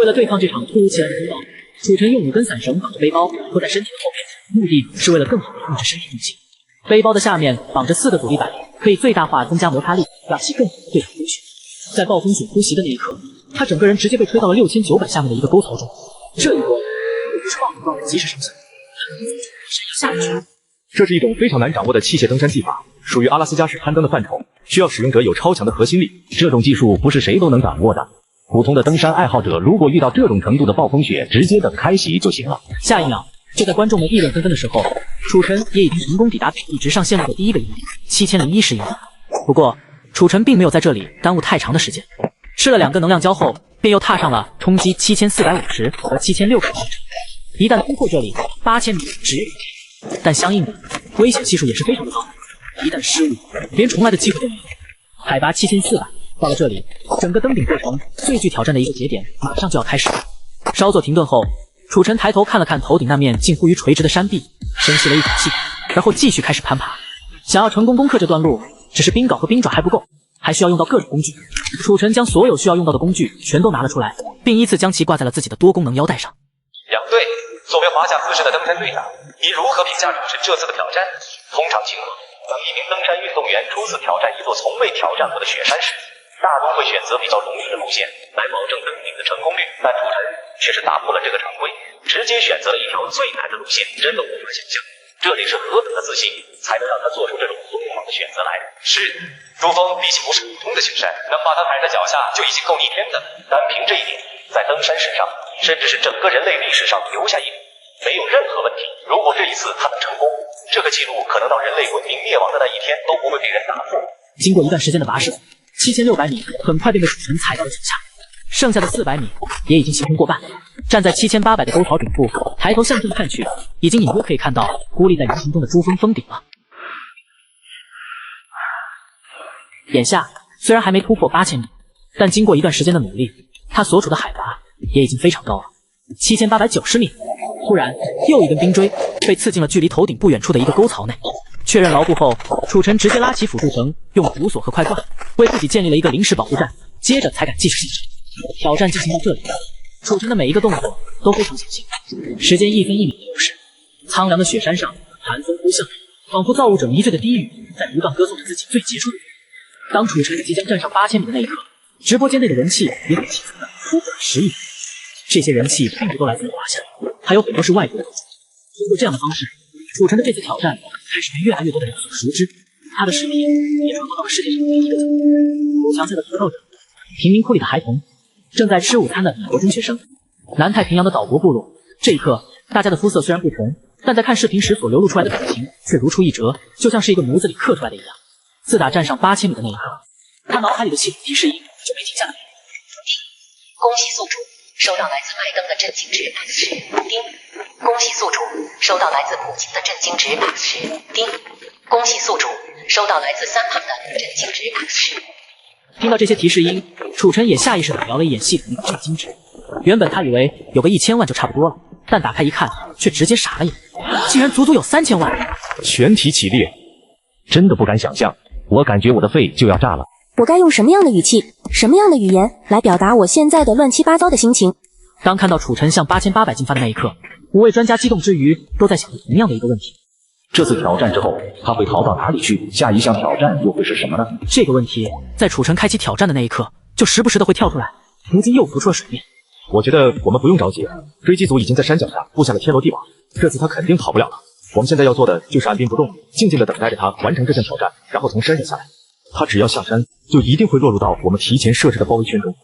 为了对抗这场突如其来的风暴，楚晨用5根伞绳绑着背包拖在身体的后面，目的是为了更好的控制身体重心。背包的下面绑着4个阻力板，可以最大化增加摩擦力，让其更好的对抗风雪。在暴风雪突袭的那一刻，他整个人直接被吹到了6900下面的一个沟槽中。这一波不是暴风暴的及时生存，山要下去。这是一种非常难掌握的器械登山技法，属于阿拉斯加式攀登的范畴，需要使用者有超强的核心力。这种技术不是谁都能掌握的，普通的登山爱好者如果遇到这种程度的暴风雪，直接等开席就行了。下一秒，就在观众们议论纷纷的时候，楚晨也已经成功抵达比一直上线路的第一个营地7010营。不过，楚晨并没有在这里耽误太长的时间，吃了2个能量胶后，便又踏上了冲击7450和7600的行程。一旦突破这里，8000米只有1天，但相应的危险系数也是非常的高，一旦失误，连重来的机会都没有。海拔7400，到了这里，整个登顶过程最具挑战的一个节点马上就要开始了。稍作停顿后，楚晨抬头看了看头顶那面近乎于垂直的山壁，深吸了一口气，然后继续开始攀爬。想要成功攻克这段路，只是冰镐和冰爪还不够，还需要用到各种工具。楚晨将所有需要用到的工具全都拿了出来，并依次将其挂在了自己的多功能腰带上。杨队，作为华夏姿势的登山队长，你如何评价楚晨这次的挑战？通常情况，当一名登山运动员初次挑战一座从未挑战过的雪山时，大多会选择比较容易的路线来保证登顶的成功率，但楚晨却是打破了这个常规，直接选择了一条最难的路线，真的无法想象这里是何等的自信，才能让他做出这种疯狂的选择来。是，珠峰比起不是普通的雪山，能把他踩在脚下就已经够逆天的，单凭这一点，在登山史上，甚至是整个人类历史上留下一笔，没有任何问题。如果这一次他能成功，这个记录可能到人类文明灭亡的那一天都不会被人打破。经过一段时间的跋涉，7600米很快便被楚晨踩到了脚下，剩下的400米也已经行程过半。站在7800的沟槽顶部，抬头向上看去，已经隐约可以看到孤立在云层中的珠峰峰顶了。眼下虽然还没突破8000米，但经过一段时间的努力，他所处的海拔也已经非常高了，7890米。突然，又一根冰锥被刺进了距离头顶不远处的一个沟槽内。确认牢固后，楚晨直接拉起辅助绳，用毒锁和快挂为自己建立了一个临时保护站，接着才敢继续进程。挑战进行到这里，楚晨的每一个动作都非常小心，时间1分1秒的流逝。苍凉的雪山上，寒风呼啸，仿佛造物者迷醉的低语，在不断歌颂着自己最杰出的人。当楚尘即将站上8000米的那一刻，直播间内的人气也很气愤的突破了10亿。这些人气并不都来自于华夏，还有很多是外国的。通过这样的方式，楚尘的这次挑战开始被越来越多的人所熟知，他的视频也传播到了世界上每一个角落。古强赛的土豆者，贫民窟里的孩童，正在吃午餐的美国中学生，南太平洋的岛国部落。这一刻，大家的肤色虽然不同，但在看视频时所流露出来的表情却如出一辙，就像是一个模子里刻出来的一样。自打站上8000米的那一刻，他脑海里的系统提示音就没停下来。恭喜宿主收到来自麦登的震惊值 X10。叮，恭喜宿主收到来自普京的震惊值 X10。叮，恭喜宿主收到来自三胖的震惊值 X10。听到这些提示音，楚尘也下意识地瞄了一眼系统里的震惊值。原本他以为有个1000万就差不多了，但打开一看，却直接傻了眼，竟然足足有3000万！全体起立！真的不敢想象，我感觉我的肺就要炸了。我该用什么样的语气、什么样的语言来表达我现在的乱七八糟的心情？当看到楚尘向8800进发的那一刻，5位专家激动之余，都在想着同样的一个问题：这次挑战之后，他会逃到哪里去？下一项挑战又会是什么呢？这个问题在楚尘开启挑战的那一刻，就时不时的会跳出来，如今又浮出了水面。我觉得我们不用着急，追击组已经在山脚下布下了天罗地网，这次他肯定跑不了了。我们现在要做的就是按兵不动，静静的等待着他完成这项挑战，然后从山上下来。他只要下山，就一定会落入到我们提前设置的包围圈中。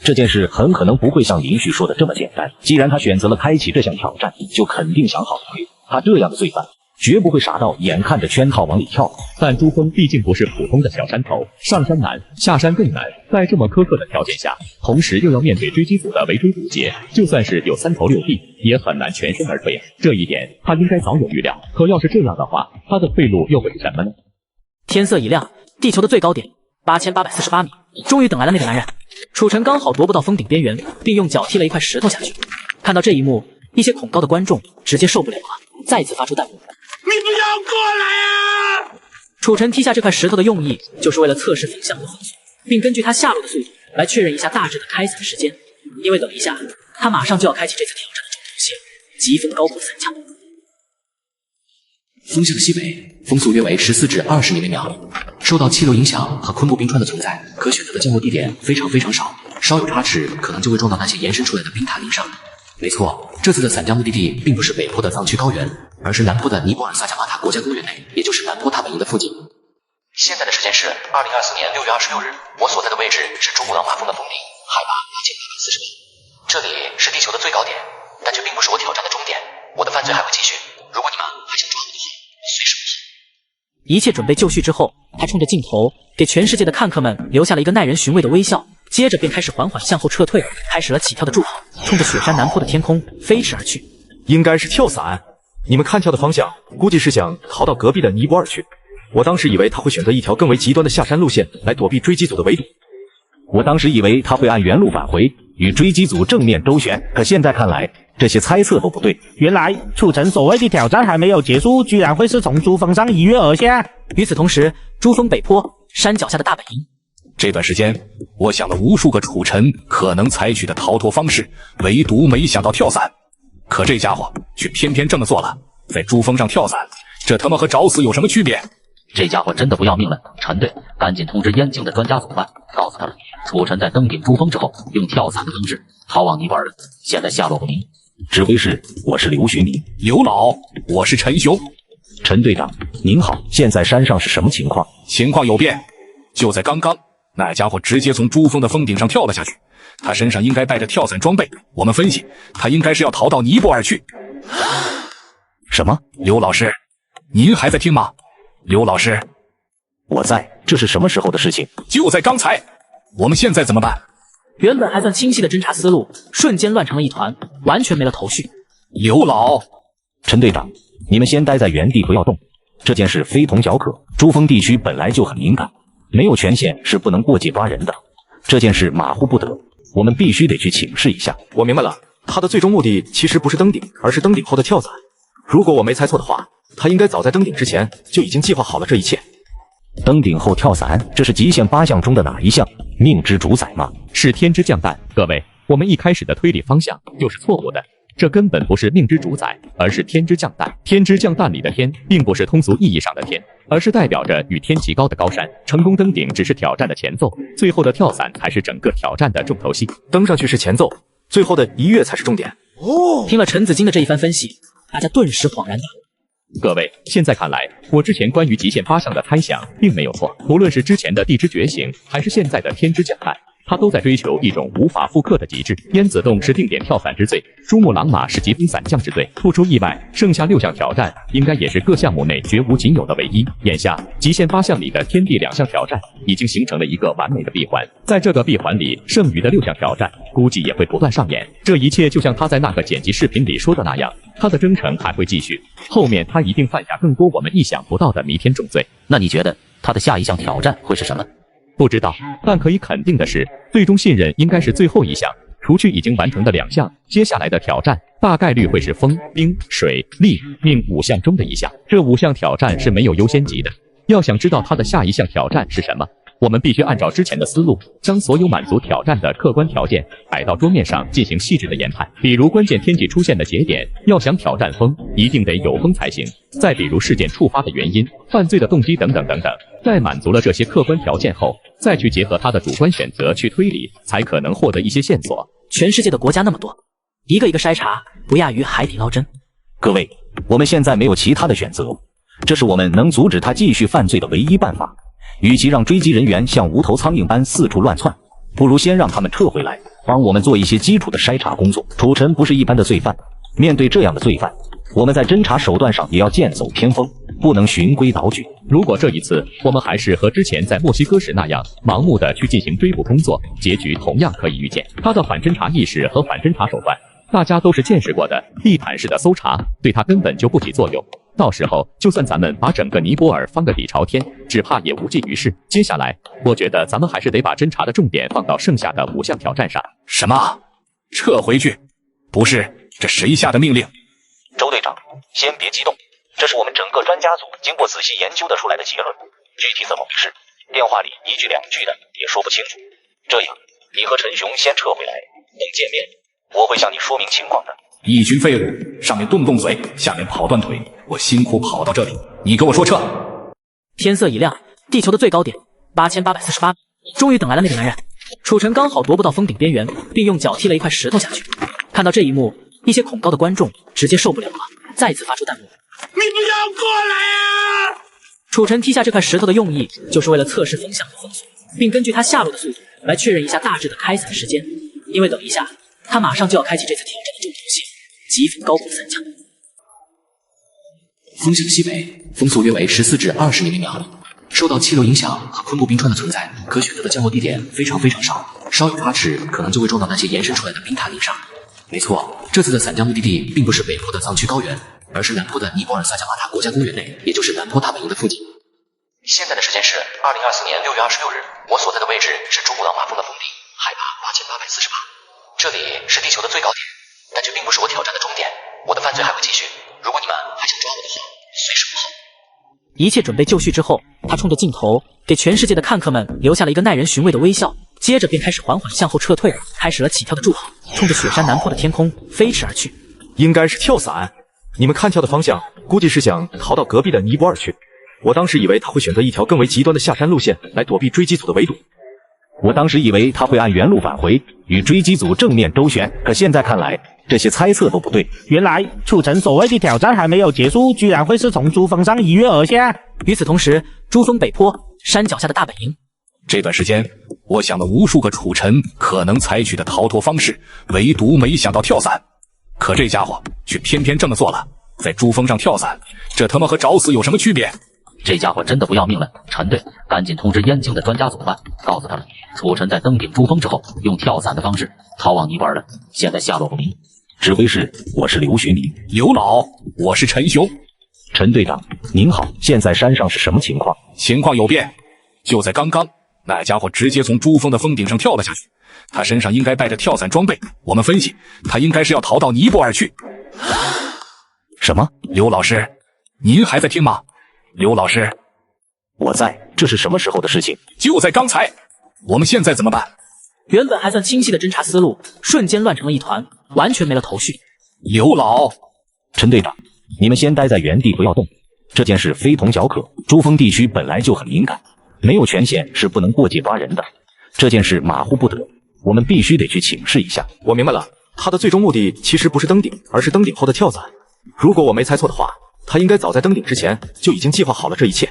这件事很可能不会像林旭说的这么简单。既然他选择了开启这项挑战，就肯定想好了亏。他这样的罪犯，绝不会傻到眼看着圈套往里跳。但珠峰毕竟不是普通的小山头，上山难，下山更难。在这么苛刻的条件下，同时又要面对追击组的围追堵截，就算是有3头6臂，也很难全身而退啊。这一点他应该早有预料。可要是这样的话，他的退路又会是什么呢？天色已亮，地球的最高点8848米，终于等来了那个男人。楚尘刚好踱步到峰顶边缘，并用脚踢了一块石头下去。看到这一幕，一些恐高的观众直接受不了了，再次发出弹幕：“你不要过来啊！”楚尘踢下这块石头的用意，就是为了测试风向和风速，并根据他下落的速度来确认一下大致的开伞时间。因为等一下，他马上就要开启这次挑战的重头戏——疾风高坡伞降。风向西北，风速约为14至20米每秒。受到气流影响和昆布冰川的存在，可选择的降落地点非常少，稍有差池可能就会撞到那些延伸出来的冰塔林上。没错，这次的伞降目的地并不是北坡的藏区高原，而是南坡的尼泊尔萨迦玛塔国家公园内，也就是南坡塔本营的附近。现在的时间是2024年6月26日，我所在的位置是珠穆朗玛峰的峰顶，海拔2840米。这里是地球的最高点，但这并不是我挑战的终点，我的犯罪还会继续。如果你们还想抓我的话，随时不行。一切准备就绪之后，他冲着镜头给全世界的看客们留下了一个耐人寻味的微笑，接着便开始缓缓向后撤退，开始了起跳的助跑，冲着雪山南坡的天空飞驰而去。应该是跳伞，你们看跳的方向，估计是想逃到隔壁的尼泊尔去。我当时以为他会选择一条更为极端的下山路线来躲避追击组的围堵。我当时以为他会按原路返回，与追击组正面周旋，可现在看来，这些猜测都不对。原来楚尘所谓的挑战还没有结束，居然会是从珠峰上一跃而下。与此同时，珠峰北坡山脚下的大本营，这段时间我想了无数个楚尘可能采取的逃脱方式，唯独没想到跳伞。可这家伙却偏偏这么做了，在珠峰上跳伞，这他妈和找死有什么区别？这家伙真的不要命了！陈队，赶紧通知燕京的专家组办，告诉他们，楚尘在登顶珠峰之后，用跳伞的方式逃往尼泊尔了，现在下落不明。指挥室，我是刘学民。刘老，我是陈雄。陈队长，您好，现在山上是什么情况？情况有变，就在刚刚，那家伙直接从珠峰的峰顶上跳了下去，他身上应该带着跳伞装备，我们分析，他应该是要逃到尼泊尔去。什么？刘老师，您还在听吗？刘老师，我在。这是什么时候的事情？就在刚才。我们现在怎么办？原本还算清晰的侦查思路，瞬间乱成了一团，完全没了头绪。刘老，陈队长，你们先待在原地不要动。这件事非同小可，珠峰地区本来就很敏感，没有权限是不能过界抓人的。这件事马虎不得，我们必须得去请示一下。我明白了，他的最终目的其实不是登顶，而是登顶后的跳伞。如果我没猜错的话，他应该早在登顶之前就已经计划好了这一切。登顶后跳伞，这是极限8项中的哪一项？命之主宰吗？是天之降诞。各位，我们一开始的推理方向就是错误的。这根本不是命之主宰，而是天之降诞。天之降诞里的天，并不是通俗意义上的天，而是代表着与天齐高的高山。成功登顶只是挑战的前奏，最后的跳伞才是整个挑战的重头戏。登上去是前奏，最后的一跃才是重点。听了陈子金的这一番分析，大家顿时恍然大悟。各位，现在看来，我之前关于极限8项的猜想并没有错。无论是之前的地之觉醒，还是现在的天之降诞，他都在追求一种无法复刻的极致。燕子洞是定点跳伞之最，珠穆朗玛是疾风伞降之最。不出意外，剩下6项挑战应该也是各项目内绝无仅有的唯一。眼下，极限8项里的天地2项挑战已经形成了一个完美的闭环。在这个闭环里，剩余的6项挑战估计也会不断上演。这一切就像他在那个剪辑视频里说的那样，他的征程还会继续，后面他一定犯下更多我们意想不到的弥天重罪。那你觉得他的下一项挑战会是什么？不知道，但可以肯定的是，最终信任应该是最后一项。除去已经完成的2项，接下来的挑战大概率会是风、冰、水、力、命5项中的1项。这5项挑战是没有优先级的。要想知道他的下一项挑战是什么，我们必须按照之前的思路，将所有满足挑战的客观条件摆到桌面上进行细致的研判。比如关键天气出现的节点，要想挑战风，一定得有风才行。再比如事件触发的原因、犯罪的动机等等等等。在满足了这些客观条件后，再去结合他的主观选择去推理，才可能获得一些线索。全世界的国家那么多，一个一个筛查，不亚于海底捞针。各位，我们现在没有其他的选择，这是我们能阻止他继续犯罪的唯一办法。与其让追击人员像无头苍蝇般四处乱窜，不如先让他们撤回来，帮我们做一些基础的筛查工作。楚尘不是一般的罪犯，面对这样的罪犯，我们在侦查手段上也要剑走偏锋，不能循规蹈矩。如果这一次我们还是和之前在墨西哥时那样盲目的去进行追捕工作，结局同样可以预见。他的反侦查意识和反侦查手段，大家都是见识过的，地毯式的搜查对他根本就不起作用。到时候就算咱们把整个尼泊尔翻个底朝天，只怕也无济于事。接下来，我觉得咱们还是得把侦查的重点放到剩下的5项挑战上。什么？撤回去？不是，这谁下的命令？周队长，先别激动，这是我们整个专家组经过仔细研究得出来的结论，具体怎么回事，电话里1句2句的也说不清楚。这样，你和陈雄先撤回来，等见面，我会向你说明情况的。一群废物，上面动动嘴，下面跑断腿，我辛苦跑到这里，你给我说撤。天色已亮，地球的最高点8848米，终于等来了那个男人。楚尘刚好踱步到峰顶边缘，并用脚踢了一块石头下去。看到这一幕，一些恐高的观众直接受不了了，再次发出弹幕：你不要过来啊！楚尘踢下这块石头的用意，就是为了测试风向和风速，并根据他下落的速度来确认一下大致的开伞时间。因为等一下，他马上就要开启这次挑战的重头戏——疾风高空伞降。风向西北，风速约为14至20厘米秒。受到气流影响和昆布冰川的存在，可选择的降落地点非常少，稍有差池可能就会撞到那些延伸出来的冰塔顶上。没错，这次的伞降目的地并不是北坡的藏区高原，而是南坡的尼泊尔萨加玛塔国家公园内，也就是南坡大本营的附近。现在的时间是2024年6月26日，我所在的位置是珠穆朗玛峰的峰顶，海拔8848。这里是地球的最高点，但这并不是我挑战的终点，我的犯罪还会继续。如果你们还想抓我的话，随时不候。一切准备就绪之后，他冲着镜头给全世界的看客们留下了一个耐人寻味的微笑，接着便开始缓缓向后撤退，开始了起跳的助跑，冲着雪山南坡的天空飞驰而去。应该是跳伞，你们看跳的方向，估计是想逃到隔壁的尼泊尔去。我当时以为他会选择一条更为极端的下山路线来躲避追击组的围堵。我当时以为他会按原路返回，与追击组正面周旋，可现在看来，这些猜测都不对。原来楚尘所谓的挑战还没有结束，居然会是从珠峰上一跃而下。与此同时，珠峰北坡山脚下的大本营，这段时间，我想了无数个楚尘可能采取的逃脱方式，唯独没想到跳伞。可这家伙却偏偏这么做了，在珠峰上跳伞，这他妈和找死有什么区别？这家伙真的不要命了！陈队，赶紧通知燕京的专家组办，告诉他们，楚尘在登顶珠峰之后，用跳伞的方式逃往尼泊尔了，现在下落不明。指挥室，我是刘学明。刘老，我是陈雄。陈队长，您好，现在山上是什么情况？情况有变，就在刚刚，那家伙直接从珠峰的峰顶上跳了下去，他身上应该带着跳伞装备，我们分析，他应该是要逃到尼泊尔去。什么？刘老师，您还在听吗？刘老师，我在。这是什么时候的事情？就在刚才。我们现在怎么办？原本还算清晰的侦查思路，瞬间乱成了一团，完全没了头绪。刘老，陈队长，你们先待在原地不要动。这件事非同小可，珠峰地区本来就很敏感，没有权限是不能过界抓人的。这件事马虎不得，我们必须得去请示一下。我明白了，他的最终目的其实不是登顶，而是登顶后的跳伞。如果我没猜错的话，他应该早在登顶之前就已经计划好了这一切。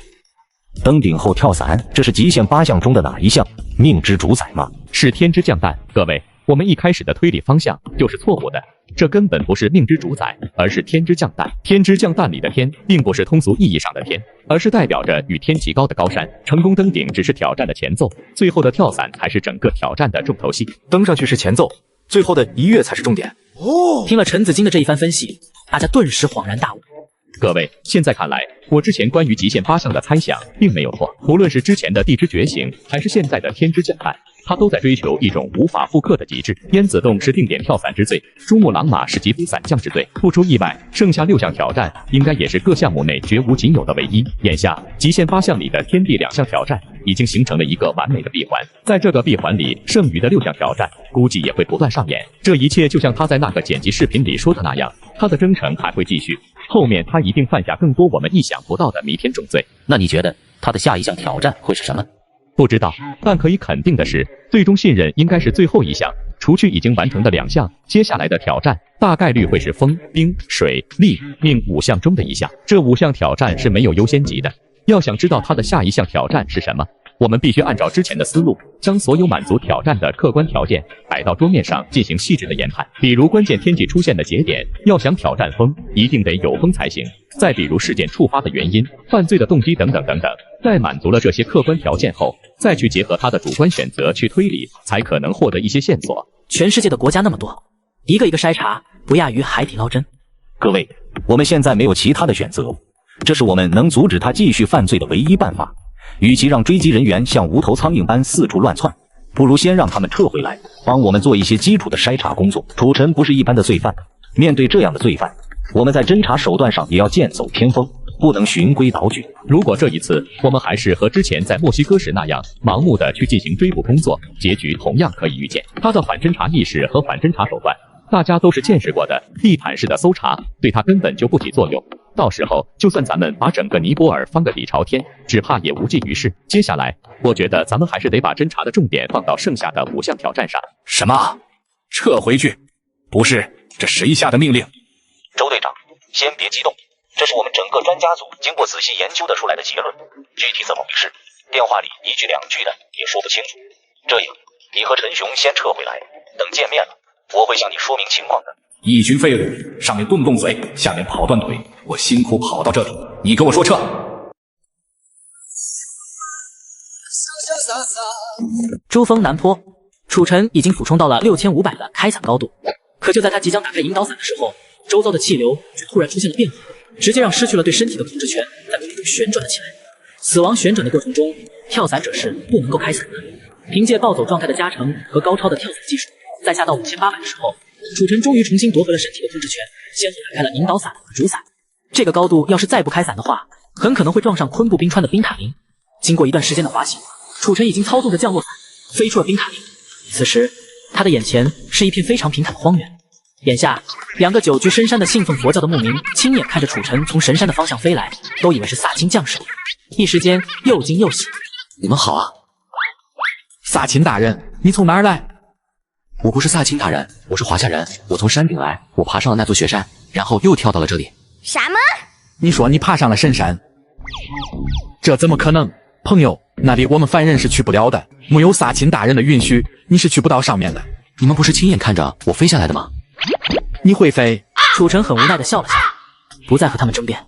登顶后跳伞，这是极限8项中的哪一项？命之主宰吗？是天之降诞。各位，我们一开始的推理方向就是错误的，这根本不是命之主宰，而是天之降诞。天之降诞里的天，并不是通俗意义上的天，而是代表着与天齐高的高山。成功登顶只是挑战的前奏，最后的跳伞才是整个挑战的重头戏。登上去是前奏，最后的一跃才是重点。听了陈子金的这一番分析，大家顿时恍然大悟。各位，现在看来，我之前关于极限8项的猜想并没有错。无论是之前的地之觉醒，还是现在的天之降诞，他都在追求一种无法复刻的极致。燕子洞是定点跳伞之最，珠穆朗玛是疾风伞降之最。不出意外，剩下6项挑战应该也是各项目内绝无仅有的唯一。眼下，极限8项里的天地2项挑战已经形成了一个完美的闭环，在这个闭环里，剩余的6项挑战估计也会不断上演。这一切就像他在那个剪辑视频里说的那样，他的征程还会继续。后面他一定犯下更多我们意想不到的弥天重罪。那你觉得他的下一项挑战会是什么？不知道，但可以肯定的是，最终信任应该是最后一项。除去已经完成的2项，接下来的挑战大概率会是风、冰、水、力、命5项中的一项。这5项挑战是没有优先级的。要想知道他的下一项挑战是什么，我们必须按照之前的思路，将所有满足挑战的客观条件摆到桌面上进行细致的研判。比如关键天气出现的节点，要想挑战风，一定得有风才行。再比如事件触发的原因、犯罪的动机等等等等。在满足了这些客观条件后，再去结合他的主观选择去推理，才可能获得一些线索。全世界的国家那么多，一个一个筛查，不亚于海底捞针。各位，我们现在没有其他的选择，这是我们能阻止他继续犯罪的唯一办法。与其让追击人员像无头苍蝇般四处乱窜，不如先让他们撤回来，帮我们做一些基础的筛查工作。楚尘不是一般的罪犯，面对这样的罪犯，我们在侦查手段上也要剑走偏锋，不能循规蹈矩。如果这一次我们还是和之前在墨西哥时那样盲目的去进行追捕工作，结局同样可以预见。他的反侦查意识和反侦查手段，大家都是见识过的，地毯式的搜查对他根本就不起作用。到时候就算咱们把整个尼泊尔翻个底朝天，只怕也无济于事。接下来，我觉得咱们还是得把侦查的重点放到剩下的5项挑战上。什么？撤回去？不是，这谁下的命令？周队长，先别激动，这是我们整个专家组经过仔细研究的出来的结论，具体怎么回事，电话里1句2句的也说不清楚。这样，你和陈雄先撤回来，等见面了，我会向你说明情况的。一群废物，上面动动嘴，下面跑断腿，我辛苦跑到这里，你给我说撤。珠峰南坡，楚尘已经俯冲到了6500的开伞高度，可就在他即将打开引导伞的时候，周遭的气流却突然出现了变化，直接让失去了对身体的控制权，在空中旋转了起来。死亡旋转的过程中，跳伞者是不能够开伞的。凭借暴走状态的加成和高超的跳伞技术，在下到5800的时候，楚尘终于重新夺回了身体的控制权，先后打开了引导伞和主伞。这个高度要是再不开伞的话，很可能会撞上昆布冰川的冰塔林。经过一段时间的滑行，楚尘已经操纵着降落伞飞出了冰塔林。此时，他的眼前是一片非常平坦的荒原。眼下，2个久居深山的信奉佛教的牧民亲眼看着楚尘从神山的方向飞来，都以为是萨钦将士，一时间又惊又喜。你们好啊！萨钦大人，你从哪儿来？我不是萨钦大人，我是华夏人，我从山顶来，我爬上了那座雪山，然后又跳到了这里。什么？你说你爬上了神山？这怎么可能？朋友，那里我们凡人是去不了的，没有萨钦大人的允许，你是去不到上面的。你们不是亲眼看着我飞下来的吗？你会飞？楚尘很无奈地笑了笑，不再和他们争辩。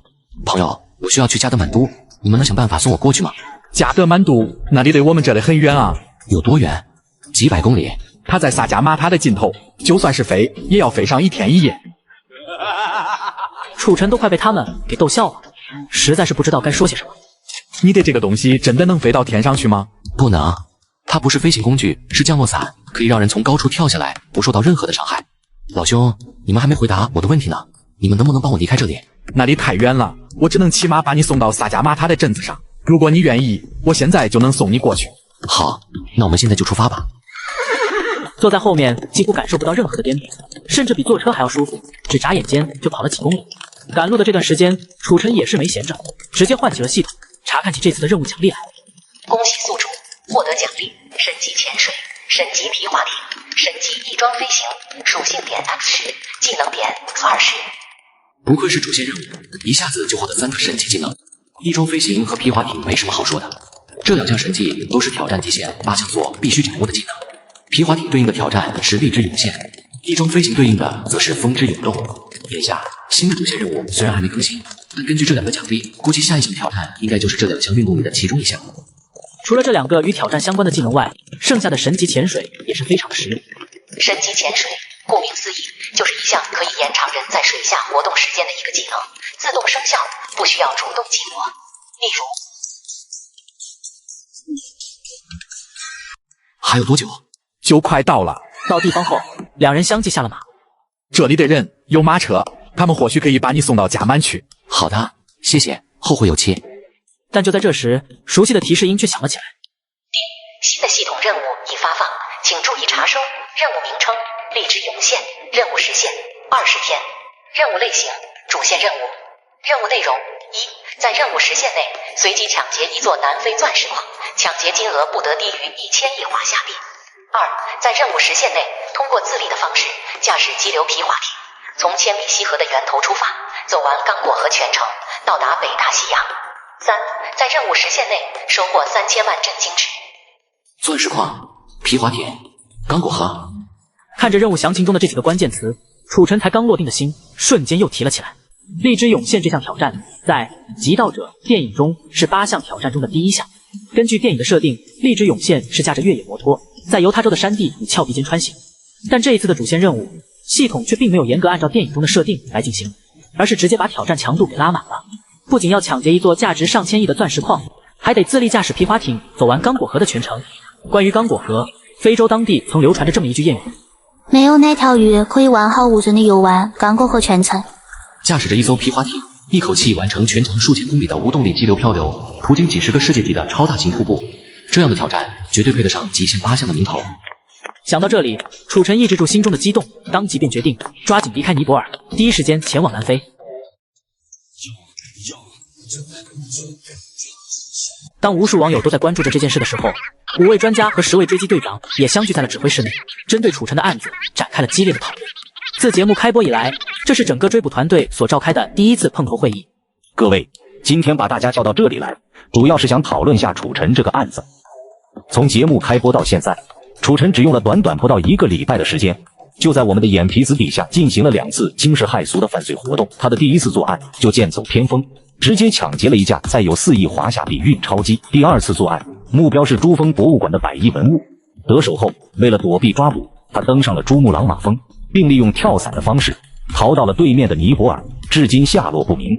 朋友，我需要去加德满都，你们能想办法送我过去吗？加德满都那里离我们这里很远啊。有多远？几百公里。他在萨迦玛塔的尽头，就算是飞，也要飞上1天1夜。楚尘都快被他们给逗笑了，实在是不知道该说些什么。你的这个东西真的能飞到天上去吗？不能，它不是飞行工具，是降落伞，可以让人从高处跳下来，不受到任何的伤害。老兄，你们还没回答我的问题呢，你们能不能帮我离开这里？那里太远了，我只能骑马把你送到萨迦玛塔的镇子上。如果你愿意，我现在就能送你过去。好，那我们现在就出发吧。坐在后面几乎感受不到任何的颠簸，甚至比坐车还要舒服，只眨眼间就跑了几公里。赶路的这段时间，楚尘也是没闲着，直接唤起了系统，查看起这次的任务奖励来。恭喜宿主获得奖励：神级潜水、神级皮划艇、神级翼装飞行，属性点 X10，技能点 20。不愧是主线任务，一下子就获得3个神级技能。翼装飞行和皮划艇没什么好说的，这2项神技都是挑战极限8项座必须掌握的技能。皮划艇对应的挑战是力之涌现，翼装飞行对应的则是风之涌动。眼下新的主线任务虽然还没更新，但根据这2个奖励，估计下一项挑战应该就是这2项运动里的其中一项。除了这2个与挑战相关的技能外，剩下的神级潜水也是非常的实用。神级潜水顾名思义，就是一项可以延长人在水下活动时间的一个技能，自动生效，不需要主动激活。例如，还有多久？就快到了。到地方后，2人相继下了马。这里的人有马车，他们或许可以把你送到甲满去。好的，谢谢，后会有期。但就在这时，熟悉的提示音却响了起来。新的系统任务已发放，请注意查收。任务名称：力之涌现，任务时限20天。任务类型：主线任务。任务内容：1，在任务时限内随机抢劫一座南非钻石矿，抢劫金额不得低于1000亿华夏币。2，在任务时限内通过自力的方式驾驶激流皮划艇，从千里溪河的源头出发，走完刚果河全程，到达北大西洋。3，在任务时限内收获3000万震惊值。钻石矿、皮划艇、刚果河。看着任务详情中的这几个关键词，楚尘才刚落定的心瞬间又提了起来。力之涌现这项挑战，在《极道者》电影中是8项挑战中的第1项。根据电影的设定，力之涌现是驾着越野摩托，在犹他州的山地与峭壁间穿行。但这一次的主线任务，系统却并没有严格按照电影中的设定来进行，而是直接把挑战强度给拉满了。不仅要抢劫一座价值上千亿的钻石矿，还得自力驾驶皮划艇走完刚果河的全程。关于刚果河，非洲当地曾流传着这么一句谚语：没有哪条鱼可以完好无损地游完刚果河全程。驾驶着一艘皮划艇，一口气完成全程数千公里的无动力激流漂流，途经几10个世界级的超大型瀑布，这样的挑战绝对配得上极限8项的名头。想到这里，楚尘抑制住心中的激动，当即便决定抓紧离开尼泊尔，第一时间前往南非。当无数网友都在关注着这件事的时候，5位专家和10位追击队长也相聚在了指挥室内，针对楚尘的案子展开了激烈的讨论。自节目开播以来，这是整个追捕团队所召开的第1次碰头会议。各位，今天把大家叫到这里来，主要是想讨论下楚尘这个案子。从节目开播到现在，楚尘只用了短短不到1个礼拜的时间，就在我们的眼皮子底下进行了2次惊世骇俗的犯罪活动。他的第1次作案就剑走偏锋，直接抢劫了一架载有4亿华夏币运钞机。第2次作案，目标是珠峰博物馆的100亿文物。得手后，为了躲避抓捕，他登上了珠穆朗玛峰，并利用跳伞的方式逃到了对面的尼泊尔，至今下落不明。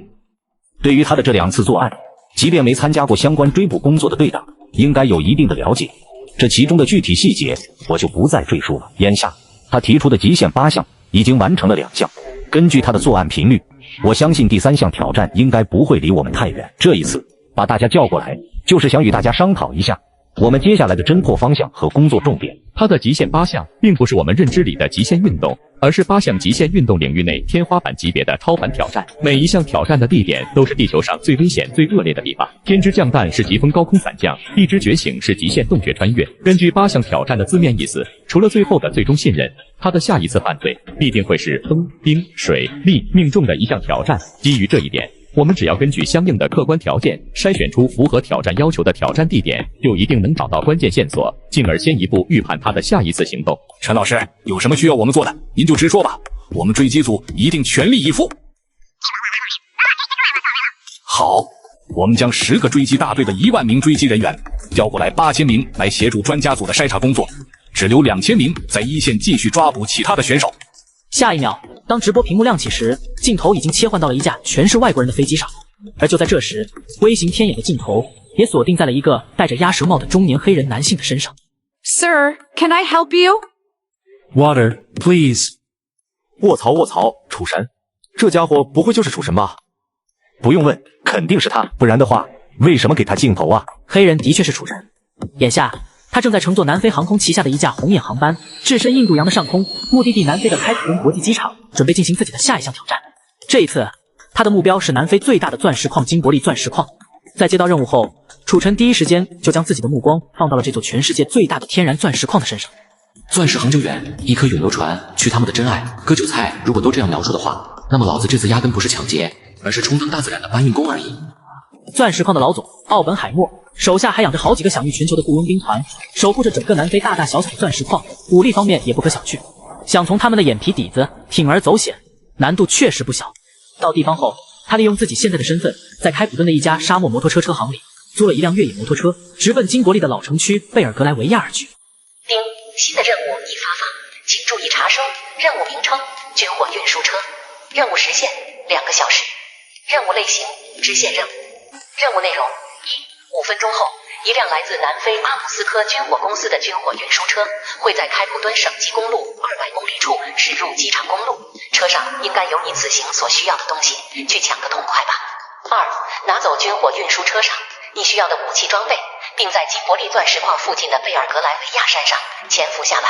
对于他的这2次作案，即便没参加过相关追捕工作的队长应该有一定的了解，这其中的具体细节我就不再赘述了。眼下他提出的极限8项已经完成了2项，根据他的作案频率，我相信第3项挑战应该不会离我们太远。这一次把大家叫过来，就是想与大家商讨一下我们接下来的侦破方向和工作重点。它的极限8项并不是我们认知里的极限运动，而是8项极限运动领域内天花板级别的超凡挑战。每一项挑战的地点都是地球上最危险、最恶劣的地方。天之降弹是疾风高空伞降，地之觉醒是极限洞穴穿越。根据8项挑战的字面意思，除了最后的最终信任，他的下一次犯罪必定会是风、冰、水、力命中的一项挑战。基于这一点，我们只要根据相应的客观条件筛选出符合挑战要求的挑战地点，就一定能找到关键线索，进而先一步预判他的下一次行动。陈老师，有什么需要我们做的，您就直说吧，我们追击组一定全力以赴。好，我们将10个追击大队的1万名追击人员调过来，8000名来协助专家组的筛查工作，只留2000名在一线继续抓捕其他的选手。下一秒，当直播屏幕亮起时，镜头已经切换到了一架全是外国人的飞机上。而就在这时，微型天眼的镜头也锁定在了一个戴着鸭舌帽的中年黑人男性的身上。Sir, can I help you? Water, please. 卧槽卧槽，楚神，这家伙不会就是楚神吧？不用问，肯定是他，不然的话，为什么给他镜头啊？黑人的确是楚神。眼下，他正在乘坐南非航空旗下的一架红眼航班，置身印度洋的上空，目的地南非的开普敦国际机场，准备进行自己的下一项挑战。这一次，他的目标是南非最大的钻石矿金伯利钻石矿。在接到任务后，楚尘第一时间就将自己的目光放到了这座全世界最大的天然钻石矿的身上。钻石恒久远，一颗永流传，去他们的真爱。割韭菜如果都这样描述的话，那么老子这次压根不是抢劫，而是充当大自然的搬运工而已。钻石矿的老总奥本海默手下还养着好几个享誉全球的雇佣兵团，守护着整个南非大大小小的钻石矿，武力方面也不可小觑。想从他们的眼皮底子铤而走险，难度确实不小。到地方后，他利用自己现在的身份，在开普敦的一家沙漠摩托车车行里租了一辆越野摩托车，直奔金伯利的老城区贝尔格莱维亚而去。丁，新的任务已发放，请注意查收。任务名称：军火运输车。任务时限2个小时。任务类型：支线任务。任务内容：1、5分钟后，一辆来自南非阿姆斯科军火公司的军火运输车会在开普敦省际公路200公里处驶入机场公路，车上应该有你此行所需要的东西，去抢个痛快吧。2、拿走军火运输车上你需要的武器装备，并在金伯利钻石矿附近的贝尔格莱维亚山上潜伏下来。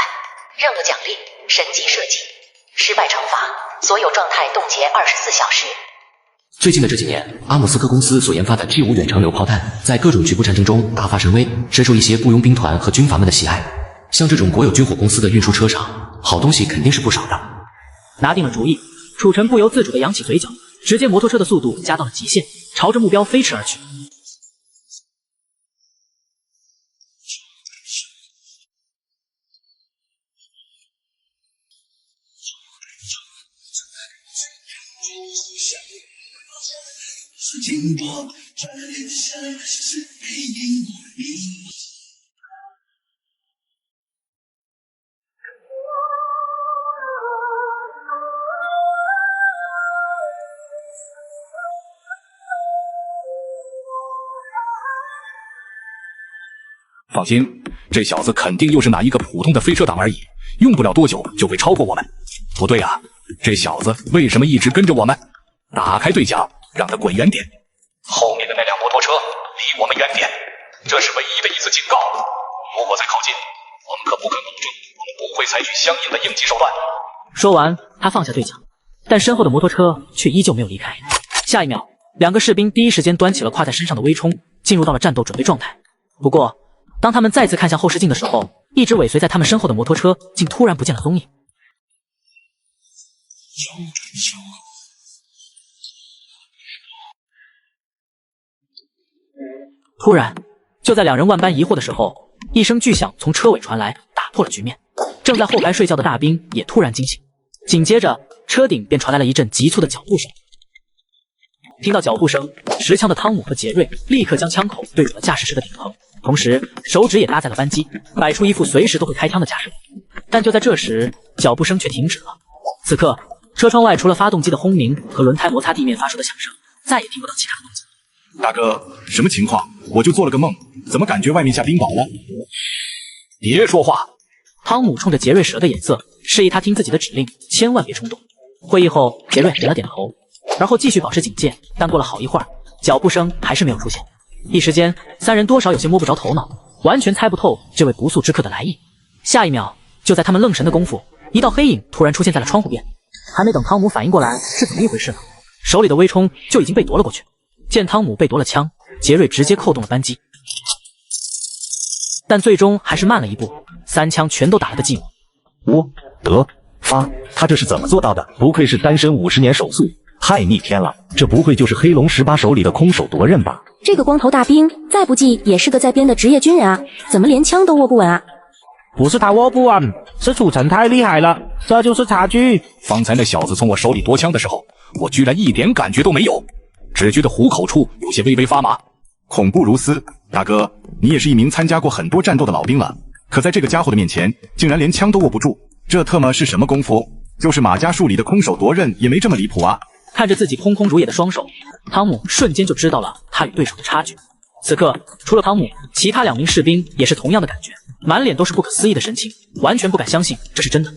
任务奖励：神级射击，失败惩罚，所有状态冻结24小时。最近的这几年，阿姆斯科公司所研发的 G5 远程榴炮弹，在各种局部战争中大发神威，深受一些雇佣兵团和军阀们的喜爱。像这种国有军火公司的运输车上，好东西肯定是不少的。拿定了主意，楚尘不由自主地扬起嘴角，直接摩托车的速度加到了极限，朝着目标飞驰而去。放心，这小子肯定又是哪一个普通的飞车党而已，用不了多久就会超过我们。不对啊，这小子为什么一直跟着我们？打开对讲，让他滚远点。后面的那辆摩托车离我们远点，这是唯一的一次警告。如果再靠近，我们可不敢保证我们不会采取相应的应急手段。说完，他放下对讲，但身后的摩托车却依旧没有离开。下一秒，2个士兵第一时间端起了挎在身上的微冲，进入到了战斗准备状态。不过，当他们再次看向后视镜的时候，一直尾随在他们身后的摩托车竟突然不见了踪影。突然，就在2人万般疑惑的时候，一声巨响从车尾传来，打破了局面。正在后排睡觉的大兵也突然惊醒，紧接着车顶便传来了一阵急促的脚步声。听到脚步声，持枪的汤姆和杰瑞立刻将枪口对准了驾驶室的顶棚，同时手指也搭在了扳机，摆出一副随时都会开枪的架势。但就在这时，脚步声却停止了。此刻，车窗外除了发动机的轰鸣和轮胎摩擦地面发出的响声，再也听不到其他的动静。大哥，什么情况？我就做了个梦，怎么感觉外面下冰雹了？别说话！汤姆冲着杰瑞使了个眼色，示意他听自己的指令，千万别冲动。会议后，杰瑞点了点头，然后继续保持警戒。但过了好一会儿，脚步声还是没有出现。一时间，3人多少有些摸不着头脑，完全猜不透这位不速之客的来意。下一秒，就在他们愣神的功夫，一道黑影突然出现在了窗户边。还没等汤姆反应过来是怎么一回事呢，手里的微冲就已经被夺了过去。见汤姆被夺了枪，杰瑞直接扣动了扳机，但最终还是慢了一步，3枪全都打了个寂寞。我得发，他这是怎么做到的？不愧是单身50年手速，太逆天了！这不会就是黑龙18手里的空手夺刃吧？这个光头大兵再不济也是个在编的职业军人啊，怎么连枪都握不稳啊？不是他握不稳，是楚尘太厉害了，这就是差距。方才那小子从我手里夺枪的时候，我居然一点感觉都没有，只觉得虎口处有些微微发麻。恐怖如斯，大哥，你也是一名参加过很多战斗的老兵了，可在这个家伙的面前，竟然连枪都握不住，这特么是什么功夫？就是马家树里的空手夺刃也没这么离谱啊！看着自己空空如也的双手，汤姆瞬间就知道了他与对手的差距。此刻，除了汤姆，其他2名士兵也是同样的感觉，满脸都是不可思议的神情，完全不敢相信这是真的。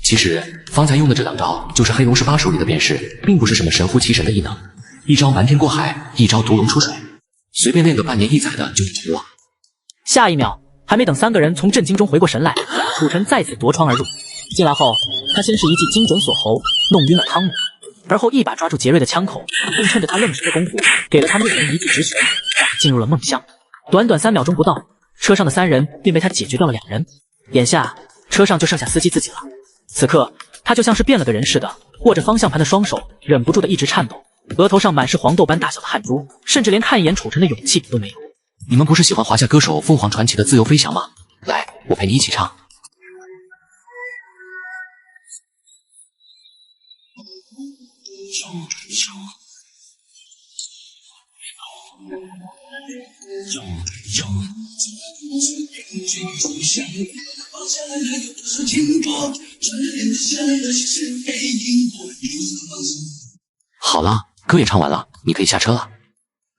其实，方才用的这2招就是黑龙18手里的便士，并不是什么神乎其神的异能。一招瞒天过海，一招毒龙出水，随便练个半年1载的就能赢了。下一秒，还没等3个人从震惊中回过神来，楚尘再次夺窗而入。进来后，他先是一记精准锁喉，弄晕了汤姆，而后一把抓住杰瑞的枪口，并趁着他愣神的功夫，给了他灭人一记直拳，让他进入了梦乡。短短3秒钟不到，车上的3人便被他解决掉了2人，眼下车上就剩下司机自己了。此刻，他就像是变了个人似的，握着方向盘的双手忍不住的一直颤抖，额头上满是黄豆般大小的汗珠，甚至连看一眼楚尘的勇气都没有。你们不是喜欢华夏歌手凤凰传奇的《自由飞翔》吗？来，我陪你一起唱。好了，歌也唱完了，你可以下车了。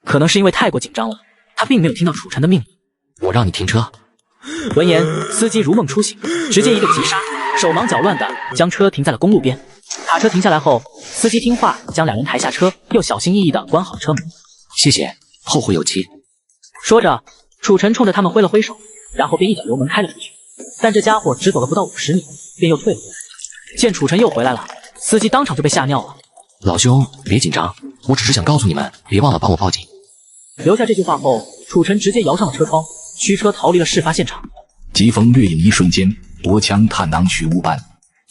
可能是因为太过紧张了，他并没有听到楚尘的命令。我让你停车。闻言，司机如梦初醒，直接一个急刹，手忙脚乱的将车停在了公路边。卡车停下来后，司机听话将2人抬下车，又小心翼翼的关好车门。谢谢，后会有期。说着，楚尘冲着他们挥了挥手，然后便一脚油门开了出去。但这家伙只走了不到50米，便又退了回来。见楚尘又回来了，司机当场就被吓尿了。老兄，别紧张，我只是想告诉你们，别忘了帮我报警。留下这句话后，楚尘直接摇上了车窗，驱车逃离了事发现场。疾风掠影一瞬间，夺枪探囊取物般，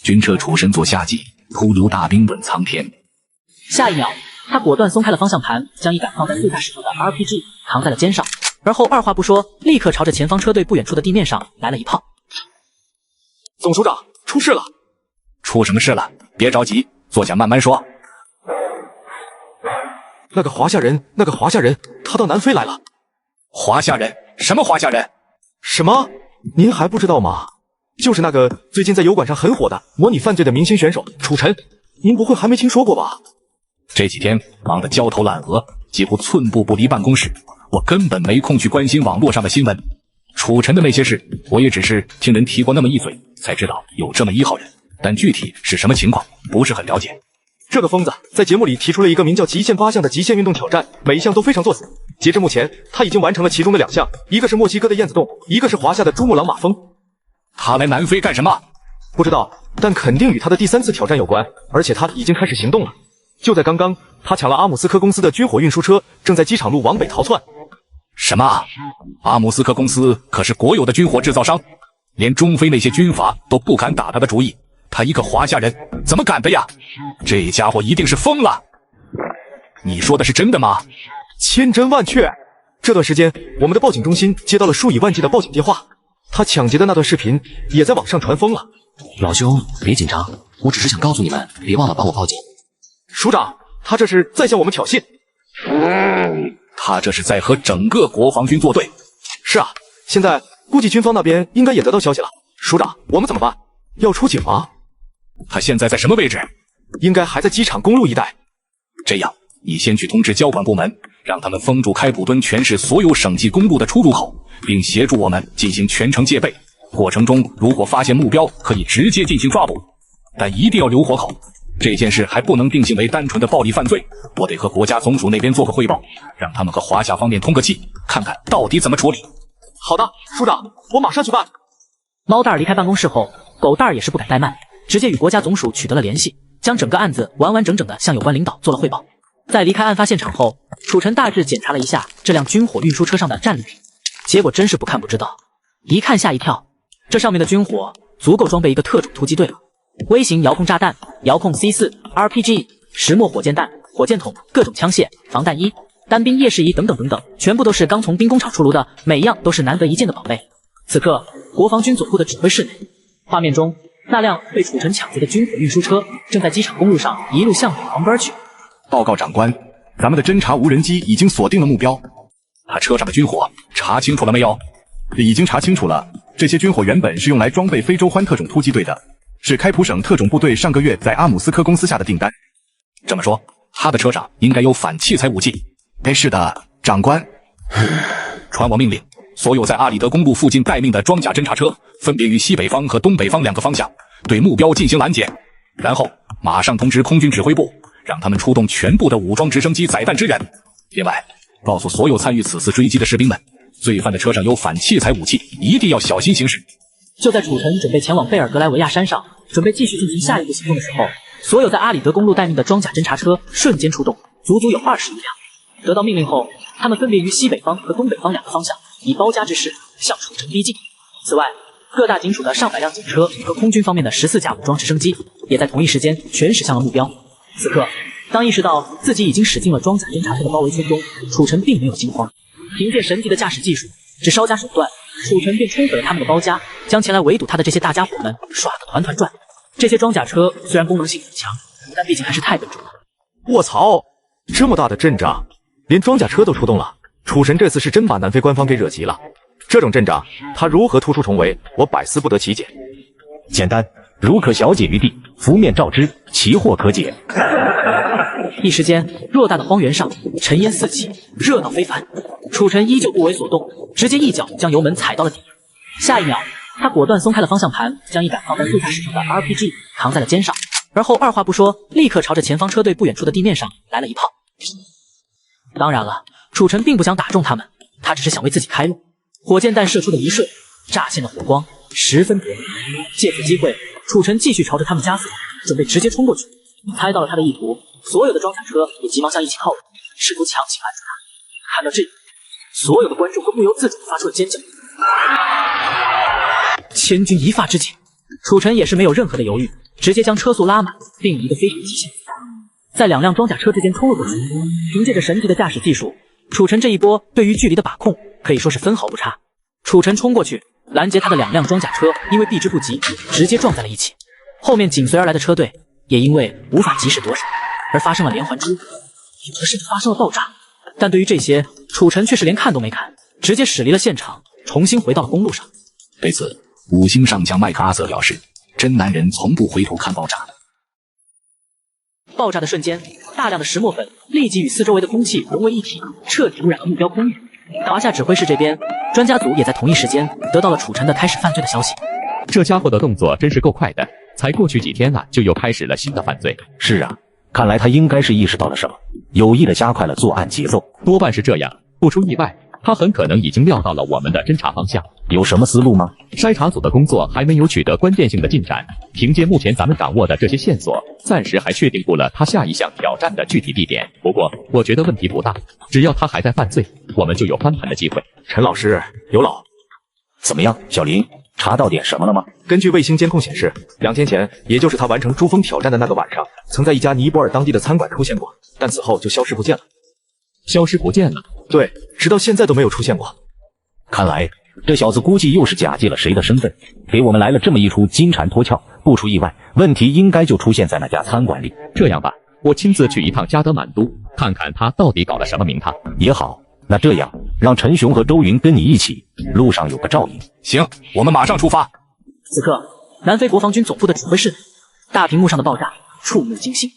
军车楚神作下计，突如大兵稳苍天。下一秒，他果断松开了方向盘，将一杆放在副驾驶座的 RPG 扛在了肩上，而后二话不说，立刻朝着前方车队不远处的地面上来了一炮。总署长，出事了！出什么事了？别着急，坐下慢慢说。那个华夏人，他到南非来了。华夏人？什么华夏人？什么？您还不知道吗？就是那个最近在油管上很火的模拟犯罪的明星选手楚尘，您不会还没听说过吧？这几天忙得焦头烂额，几乎寸步不离办公室，我根本没空去关心网络上的新闻。楚尘的那些事，我也只是听人提过那么一嘴，才知道有这么1号人，但具体是什么情况，不是很了解。这个疯子在节目里提出了一个名叫极限8项的极限运动挑战，每一项都非常作死。截至目前，他已经完成了其中的2项，一个是墨西哥的燕子洞，一个是华夏的珠穆朗玛峰。他来南非干什么？不知道，但肯定与他的第3次挑战有关，而且他已经开始行动了。就在刚刚，他抢了阿姆斯科公司的军火运输车，正在机场路往北逃窜。什么？阿姆斯科公司可是国有的军火制造商，连中非那些军阀都不敢打他的主意，他一个华夏人怎么敢的呀？这家伙一定是疯了！你说的是真的吗？千真万确。这段时间，我们的报警中心接到了数以万计的报警电话，他抢劫的那段视频也在网上传疯了。老兄，别紧张，我只是想告诉你们，别忘了帮我报警。署长，他这是在向我们挑衅。他这是在和整个国防军作对。是啊，现在估计军方那边应该也得到消息了。署长，我们怎么办？要出警吗？他现在在什么位置？应该还在机场公路一带。这样，你先去通知交管部门，让他们封住开普敦全市所有省际公路的出入口，并协助我们进行全程戒备。过程中如果发现目标，可以直接进行抓捕，但一定要留活口。这件事还不能定性为单纯的暴力犯罪，我得和国家总署那边做个汇报，让他们和华夏方面通个气，看看到底怎么处理。好的，署长，我马上去办。猫蛋儿离开办公室后，狗蛋儿也是不敢怠慢，直接与国家总署取得了联系，将整个案子完完整整的向有关领导做了汇报。在离开案发现场后，楚尘大致检查了一下这辆军火运输车上的战利品，结果真是不看不知道，一看吓一跳，这上面的军火足够装备一个特种突击队了。微型遥控炸弹、遥控 C4、RPG、石墨火箭弹、火箭筒、各种枪械、防弹衣、单兵夜视仪等等等等，全部都是刚从兵工厂出炉的，每一样都是难得一见的宝贝。此刻，国防军总部的指挥室内，画面中那辆被楚尘抢劫的军火运输车正在机场公路上一路向北狂奔去。报告长官，咱们的侦察无人机已经锁定了目标。他车上的军火查清楚了没有？已经查清楚了，这些军火原本是用来装备非洲欢特种突击队的。是开普省特种部队上个月在阿姆斯科公司下的订单。这么说，他的车上应该有反器材武器。是的，长官。传我命令，所有在阿里德公路附近待命的装甲侦察车，分别于西北方和东北方2个方向，对目标进行拦截。然后马上通知空军指挥部，让他们出动全部的武装直升机载弹支援。另外，告诉所有参与此次追击的士兵们，罪犯的车上有反器材武器，一定要小心行事。就在楚晨准备前往贝尔格莱维亚山上，准备继续进行下一步行动的时候，所有在阿里德公路待命的装甲侦察车瞬间出动，足足有21辆。得到命令后，他们分别于西北方和东北方2个方向，以包夹之势向楚晨逼近。此外，各大警署的上百辆警车和空军方面的14架武装直升机，也在同一时间全驶向了目标。此刻，当意识到自己已经驶进了装甲侦察车的包围圈中，楚晨并没有惊慌，凭借神级的驾驶技术，只稍加手段，楚晨便冲毁了他们的包夹，将前来围堵他的这些大家伙们耍得团团转。这些装甲车虽然功能性很强，但毕竟还是太笨重了。卧槽，这么大的阵仗，连装甲车都出动了。楚晨这次是真把南非官方给惹急了。这种阵仗，他如何突出重围，我百思不得其解。简单，如可小解于地，拂面照之，其祸可解。一时间，偌大的荒原上尘烟四起，热闹非凡。楚晨依旧不为所动，直接一脚将油门踩到了底。下一秒，他果断松开了方向盘，将一杆放在副驾驶上的 RPG 扛在了肩上，而后二话不说，立刻朝着前方车队不远处的地面上来了一炮。当然了，楚晨并不想打中他们，他只是想为自己开路。火箭弹射出的一瞬，乍现的火光十分夺目。借此机会，楚晨继续朝着他们加速，准备直接冲过去。猜到了他的意图，所有的装甲车也急忙向一起靠拢，试图强行拦住他。看到这一幕，所有的观众都不由自主地发出了尖叫。千钧一发之际，楚晨也是没有任何的犹豫，直接将车速拉满，并离得非常极限，在2辆装甲车之间冲了过去。凭借着神级的驾驶技术，楚晨这一波对于距离的把控可以说是分毫不差。楚晨冲过去拦截他的2辆装甲车，因为避之不及，直接撞在了一起。后面紧随而来的车队也因为无法及时躲闪，而发生了连环出入，有的甚至发生了爆炸。但对于这些，楚晨却是连看都没看，直接驶离了现场，重新回到了公路上。对此，5星上将麦克阿瑟表示，真男人从不回头看爆炸。爆炸的瞬间，大量的石墨粉立即与四周围的空气融为一体，彻底污染了目标空域。华夏指挥室这边，专家组也在同一时间得到了楚晨的开始犯罪的消息。这家伙的动作真是够快的，才过去几天啊，就又开始了新的犯罪。是啊，看来他应该是意识到了什么，有意的加快了作案节奏。多半是这样，不出意外，他很可能已经料到了我们的侦查方向。有什么思路吗？筛查组的工作还没有取得关键性的进展，凭借目前咱们掌握的这些线索，暂时还确定不了他下一项挑战的具体地点。不过，我觉得问题不大，只要他还在犯罪，我们就有翻盘的机会。陈老师，有老。怎么样，小林，查到点什么了吗？根据卫星监控显示，2天前，也就是他完成珠峰挑战的那个晚上，曾在一家尼泊尔当地的餐馆出现过，但此后就消失不见了。消失不见了？对，直到现在都没有出现过。看来这小子估计又是假借了谁的身份，给我们来了这么一出金蝉脱壳。不出意外，问题应该就出现在那家餐馆里。这样吧，我亲自去一趟加德满都，看看他到底搞了什么名堂。也好，那这样让陈雄和周云跟你一起，路上有个照应。行，我们马上出发。此刻，南非国防军总部的指挥室内，大屏幕上的爆炸触目惊心。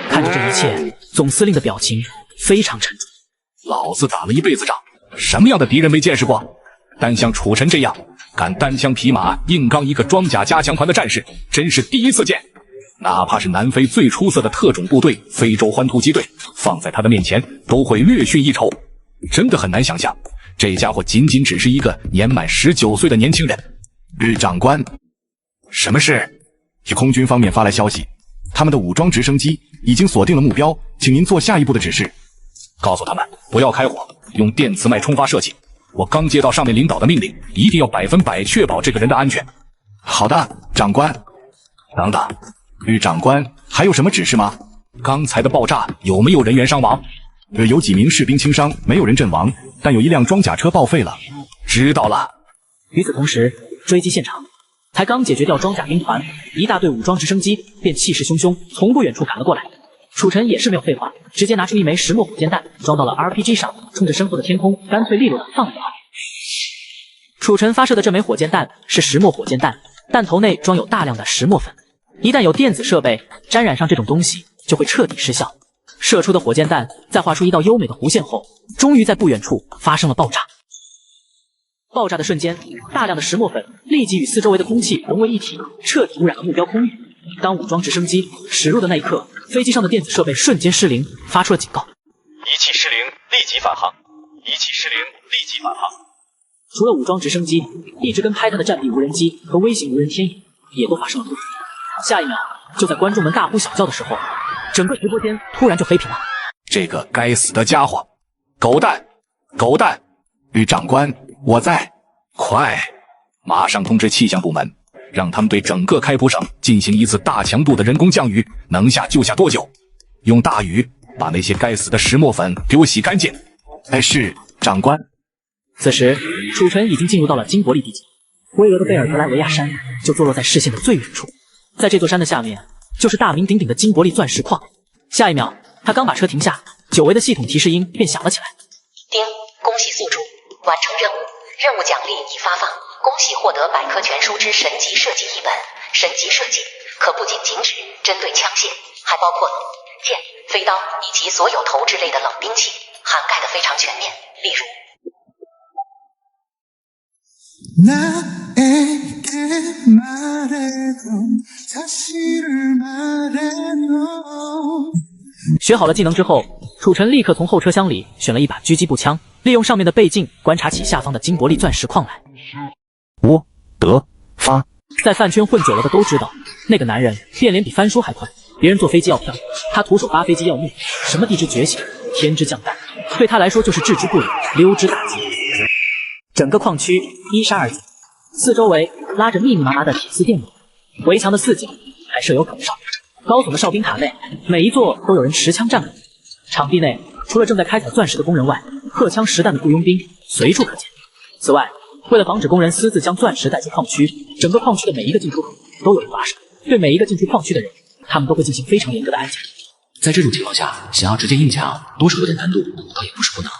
看着这一切，总司令的表情非常沉重。老子打了一辈子仗，什么样的敌人没见识过？但像楚晨这样敢单枪匹马硬刚一个装甲加强团的战士，真是第一次见。哪怕是南非最出色的特种部队非洲欢突击队，放在他的面前都会略逊一筹。真的很难想象，这家伙仅仅只是一个年满19岁的年轻人。长官，什么事？空军方面发来消息，他们的武装直升机已经锁定了目标，请您做下一步的指示。告诉他们不要开火，用电磁脉冲发射器。我刚接到上面领导的命令，一定要100%确保这个人的安全。好的，长官。等等，长官，还有什么指示吗？刚才的爆炸有没有人员伤亡？有几名士兵轻伤，没有人阵亡，但有一辆装甲车报废了。知道了。与此同时，追击现场才刚解决掉装甲兵团，一大队武装直升机便气势汹汹从不远处赶了过来。楚晨也是没有废话，直接拿出一枚石墨火箭弹装到了 RPG 上，冲着身后的天空干脆利落的放了一炮。楚晨发射的这枚火箭弹是石墨火箭弹，弹头内装有大量的石墨粉，一旦有电子设备沾染上这种东西，就会彻底失效。射出的火箭弹在画出一道优美的弧线后，终于在不远处发生了爆炸。爆炸的瞬间，大量的石墨粉立即与四周围的空气融为一体，彻底污染了目标空域。当武装直升机驶入的那一刻，飞机上的电子设备瞬间失灵，发出了警告：仪器失灵，立即返航！仪器失灵，立即返航！除了武装直升机，一直跟拍他的战地无人机和微型无人天影也都发生了故障。下一秒，就在观众们大呼小叫的时候，整个直播间突然就黑屏了。这个该死的家伙，狗蛋，狗蛋！长官，我在，快，马上通知气象部门，让他们对整个开普省进行一次大强度的人工降雨，能下就下多久？用大雨把那些该死的石墨粉给我洗干净。是，长官。此时，楚尘已经进入到了金伯利地界，巍峨的贝尔格莱维亚山就坐落在视线的最远处，在这座山的下面，就是大名鼎鼎的金伯利钻石矿。下一秒，他刚把车停下，久违的系统提示音便响了起来。丁，恭喜宿主完成任务，任务奖励已发放，恭喜获得百科全书之神级设计一本。神级设计可不仅仅指针对枪械，还包括剑、飞刀以及所有投掷类的冷兵器，涵盖的非常全面。例如学好了技能之后，楚尘立刻从后车厢里选了一把狙击步枪，利用上面的倍镜观察起下方的金伯利钻石矿来。我得发，在饭圈混久了的都知道，那个男人变脸比翻书还快。别人坐飞机要票，他徒手扒飞机要命。什么地之觉醒、天之降诞，对他来说就是置之不理、溜之大吉。整个矿区一杀而尽，四周围拉着密密麻麻的铁丝电网，围墙的四角还设有岗哨。高耸的哨兵塔内，每一座都有人持枪站稳。场地内除了正在开采钻石的工人外，荷枪实弹的雇佣兵随处可见。此外，为了防止工人私自将钻石带出矿区，整个矿区的每一个进出口都有人把守。对每一个进出矿区的人，他们都会进行非常严格的安检。在这种情况下，想要直接硬抢，多少有点难度，倒也不是不能。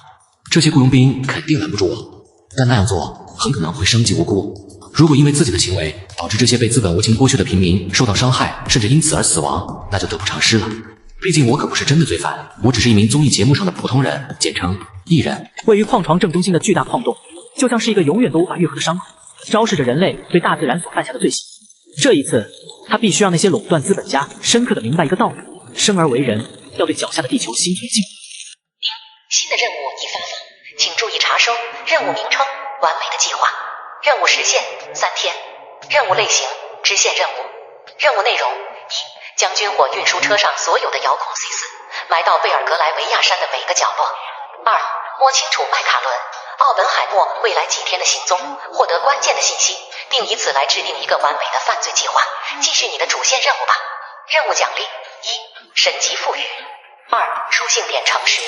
这些雇佣兵肯定拦不住我，但那样做很可能会伤及无辜。如果因为自己的行为导致这些被资本无情剥削的平民受到伤害，甚至因此而死亡，那就得不偿失了。毕竟我可不是真的罪犯，我只是一名综艺节目上的普通人，简称艺人。位于矿床正中心的巨大矿洞，就像是一个永远都无法愈合的伤口，昭示着人类对大自然所犯下的罪行。这一次，他必须让那些垄断资本家深刻地明白一个道理：生而为人，要对脚下的地球心存敬畏。新的任务已发放，请注意查收。任务名称：完美的计划。任务时限3天。任务类型：支线任务。任务内容：一、将军火运输车上所有的遥控 C4 埋到贝尔格莱维亚山的每个角落。二、摸清楚麦卡伦、奥本海默未来几天的行踪，获得关键的信息，并以此来制定一个完美的犯罪计划。继续你的主线任务吧。任务奖励：一、神级赋予；二、书信点诚实。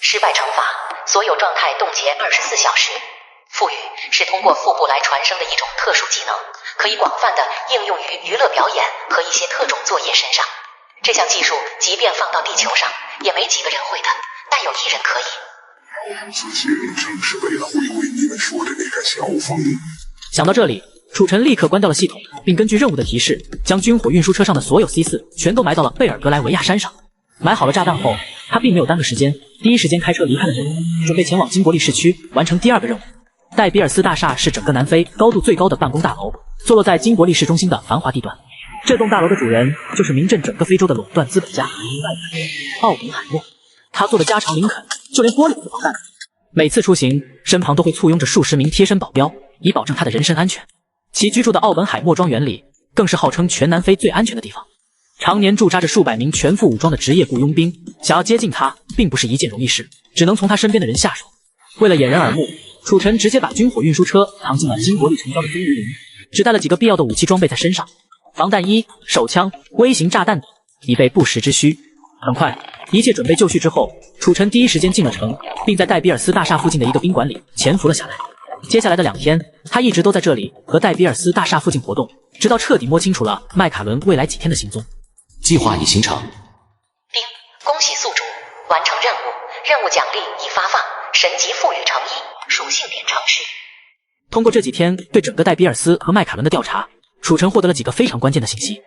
失败惩罚：所有状态冻结24小时。赋予是通过腹部来传声的一种特殊技能，可以广泛的应用于娱乐表演和一些特种作业身上。这项技术即便放到地球上，也没几个人会的，但有1人可以。此行正是为了回归你们说的那个小峰。想到这里，楚尘立刻关掉了系统，并根据任务的提示，将军火运输车上的所有 C4 全都埋到了贝尔格莱维亚山上。埋好了炸弹后，他并没有耽搁时间，第一时间开车离开了这里，准备前往金伯利市区完成第2个任务。戴比尔斯大厦是整个南非高度最高的办公大楼，坐落在金伯利市中心的繁华地段。这栋大楼的主人就是名震整个非洲的垄断资本家奥本海默。他做的家常林肯，就连玻璃都防弹。每次出行，身旁都会簇拥着数十名贴身保镖，以保证他的人身安全。其居住的奥本海默庄园里，更是号称全南非最安全的地方。常年驻扎着数百名全副武装的职业雇佣兵，想要接近他，并不是一件容易事，只能从他身边的人下手。为了掩人耳目，楚尘直接把军火运输车藏进了金伯利城郊的棕榈林，只带了几个必要的武器装备在身上，防弹衣、手枪、微型炸弹等，以备不时之需。很快，一切准备就绪之后，楚尘第一时间进了城，并在戴比尔斯大厦附近的一个宾馆里潜伏了下来。接下来的2天，他一直都在这里和戴比尔斯大厦附近活动，直到彻底摸清楚了麦卡伦未来几天的行踪。计划已形成。丁，恭喜宿主完成任务，任务奖励已发放，神级赋予乘1，属性点诚实。通过这几天对整个戴比尔斯和麦卡伦的调查，楚尘获得了几个非常关键的信息。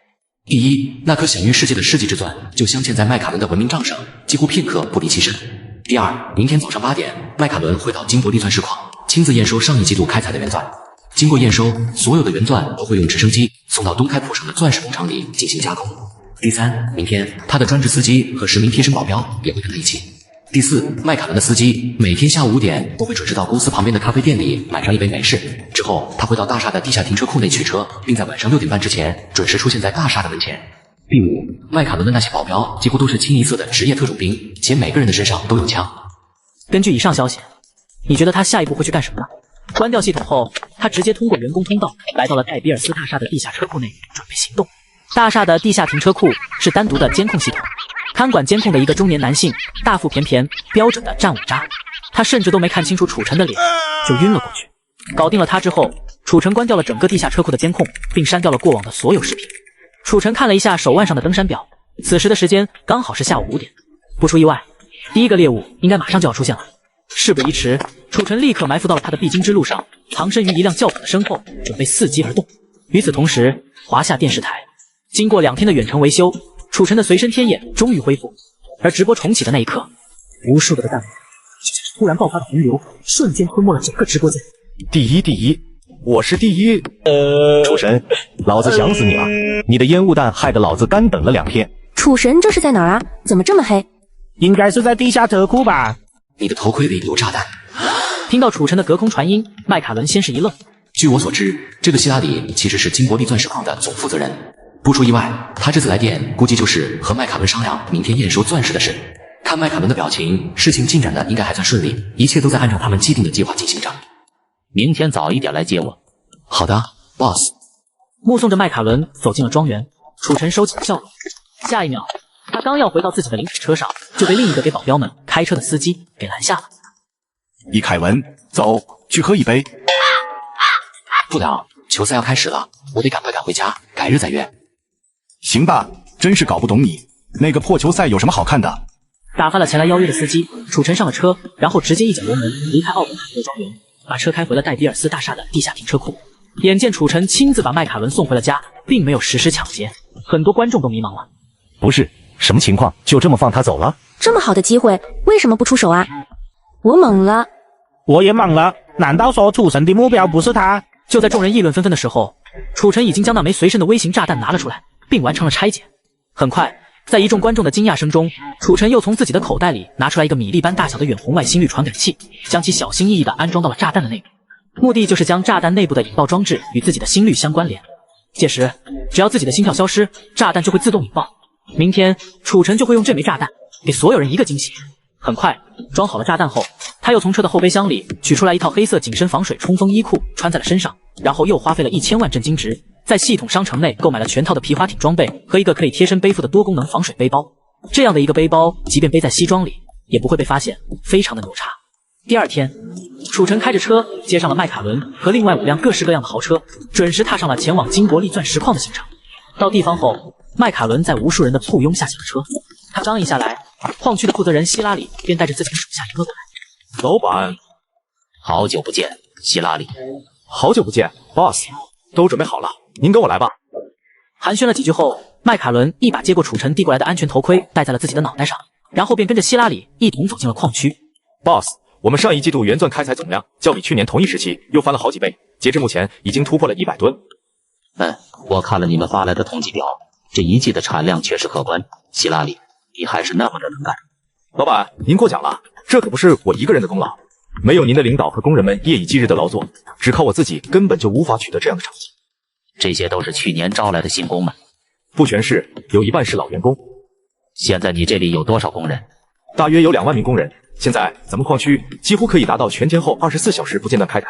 第一，那颗享誉世界的世纪之钻就镶嵌在麦卡伦的文明杖上，几乎片刻不离其身。第二，明天早上8点，麦卡伦会到金伯利钻石矿，亲自验收上一季度开采的原钻。经过验收，所有的原钻都会用直升机送到东开普省的钻石工厂里进行加工。第三，明天他的专职司机和10名贴身保镖也会跟他一起。第四，麦卡伦的司机每天下午5点都会准时到公司旁边的咖啡店里买上一杯美式，之后他会到大厦的地下停车库内取车，并在晚上6点半之前准时出现在大厦的门前。第五，麦卡伦的那些保镖几乎都是清一色的职业特种兵，且每个人的身上都有枪。根据以上消息，你觉得他下一步会去干什么呢？关掉系统后，他直接通过员工通道来到了戴比尔斯大厦的地下车库内，准备行动。大厦的地下停车库是单独的监控系统，看管监控的一个中年男性，大腹便便，标准的战五渣。他甚至都没看清楚楚晨的脸，就晕了过去。搞定了他之后，楚晨关掉了整个地下车库的监控，并删掉了过往的所有视频。楚晨看了一下手腕上的登山表，此时的时间刚好是下午5点。不出意外，第一个猎物应该马上就要出现了。事不宜迟，楚晨立刻埋伏到了他的必经之路上，藏身于一辆轿跑的身后，准备伺机而动。与此同时，华夏电视台经过2天的远程维修，楚晨的随身天眼终于恢复。而直播重启的那一刻，无数的弹幕就像是突然爆发的洪流，瞬间吞没了整个直播间。第一，我是第一。楚神，老子想死你了！你的烟雾弹害得老子干等了2天。楚神这是在哪儿啊？怎么这么黑？应该是在地下车库吧。你的头盔里有炸弹。听到楚晨的隔空传音，麦卡伦先是一愣。据我所知，这个希拉里其实是金伯利钻石矿的总负责人。不出意外，他这次来电估计就是和麦卡伦商量明天验收钻石的事。看麦卡伦的表情，事情进展的应该还算顺利，一切都在按照他们既定的计划进行着。明天早一点来接我。好的 ，boss。目送着麦卡伦走进了庄园，楚晨收起了笑容。下一秒，他刚要回到自己的临时车上，就被另一个给保镖们开车的司机给拦下了。易凯文，走，去喝一杯。不了，球赛要开始了，我得赶快赶回家，改日再约。行吧，真是搞不懂你，那个破球赛有什么好看的？打发了前来邀约的司机，楚晨上了车，然后直接一脚油门离开奥本海默庄园，把车开回了戴比尔斯大厦的地下停车库。眼见楚晨亲自把麦卡伦送回了家，并没有实施抢劫，很多观众都迷茫了。不是，什么情况？就这么放他走了？这么好的机会，为什么不出手啊？我懵了。我也懵了，难道说楚晨的目标不是他？就在众人议论纷纷的时候，楚晨已经将那枚随身的微型炸弹拿了出来，并完成了拆解。很快，在一众观众的惊讶声中，楚晨又从自己的口袋里拿出来一个米粒般大小的远红外心率传感器，将其小心翼翼地安装到了炸弹的内部，目的就是将炸弹内部的引爆装置与自己的心率相关联。届时，只要自己的心跳消失，炸弹就会自动引爆。明天，楚晨就会用这枚炸弹给所有人一个惊喜。很快，装好了炸弹后，他又从车的后备箱里取出来一套黑色紧身防水冲锋衣裤，穿在了身上，然后又花费了1000万震惊值，在系统商城内购买了全套的皮划艇装备和一个可以贴身背负的多功能防水背包。这样的一个背包，即便背在西装里，也不会被发现，非常的牛叉。第二天，楚晨开着车接上了麦卡伦和另外5辆各式各样的豪车，准时踏上了前往金伯利钻石矿的行程。到地方后，麦卡伦在无数人的簇拥下下了车。他刚一下来，矿区的负责人希拉里便带着自己的手下迎了过来。老板，好久不见，希拉里。好久不见 ，boss， 都准备好了，您跟我来吧。寒暄了几句后，麦卡伦一把接过楚晨递过来的安全头盔，戴在了自己的脑袋上，然后便跟着希拉里一同走进了矿区。boss， 我们上一季度原钻开采总量较比去年同一时期又翻了好几倍，截至目前已经突破了100吨。我看了你们发来的统计表，这一季的产量确实可观。希拉里，你还是那么的能干。老板，您过奖了，这可不是我一个人的功劳，没有您的领导和工人们夜以继日的劳作，只靠我自己根本就无法取得这样的成绩。这些都是去年招来的新工们？不全是，有一半是老员工。现在你这里有多少工人？大约有2万名工人。现在咱们矿区几乎可以达到全天候24小时不间断开采。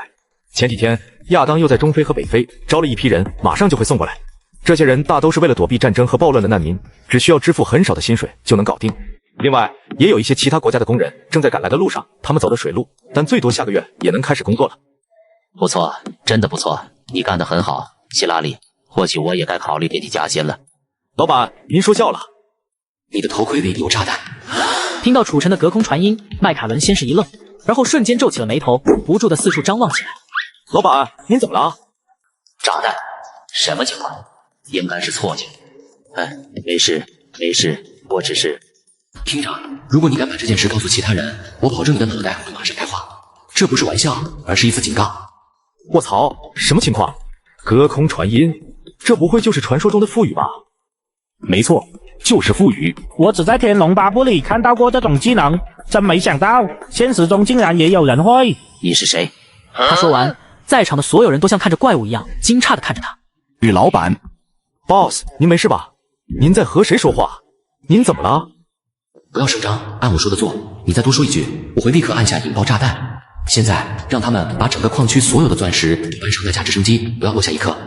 前几天亚当又在中非和北非招了一批人，马上就会送过来。这些人大都是为了躲避战争和暴乱的难民，只需要支付很少的薪水就能搞定。另外，也有一些其他国家的工人正在赶来的路上，他们走的水路，但最多下个月也能开始工作了。不错，真的不错，你干得很好，希拉里。或许我也该考虑给你加薪了。老板，您说笑了。你的头盔里有炸弹。听到楚晨的隔空传音，麦卡伦先是一愣，然后瞬间皱起了眉头，不住的四处张望起来。老板，您怎么了？炸弹？什么情况？应该是错觉。没事，没事，我只是……厅长，如果你敢把这件事告诉其他人，我保证你的脑袋会马上开花。这不是玩笑，而是一次警告。卧槽，什么情况？隔空传音，这不会就是传说中的腹语吧？没错，就是腹语。我只在《天龙八部》里看到过这种技能，真没想到现实中竟然也有人会。你是谁？他说完，在场的所有人都像看着怪物一样惊诧地看着他。与老板 ，boss， 您没事吧？您在和谁说话？您怎么了？不要声张，按我说的做。你再多说一句，我会立刻按下引爆炸弹。现在让他们把整个矿区所有的钻石搬上那架直升机，不要落下一颗。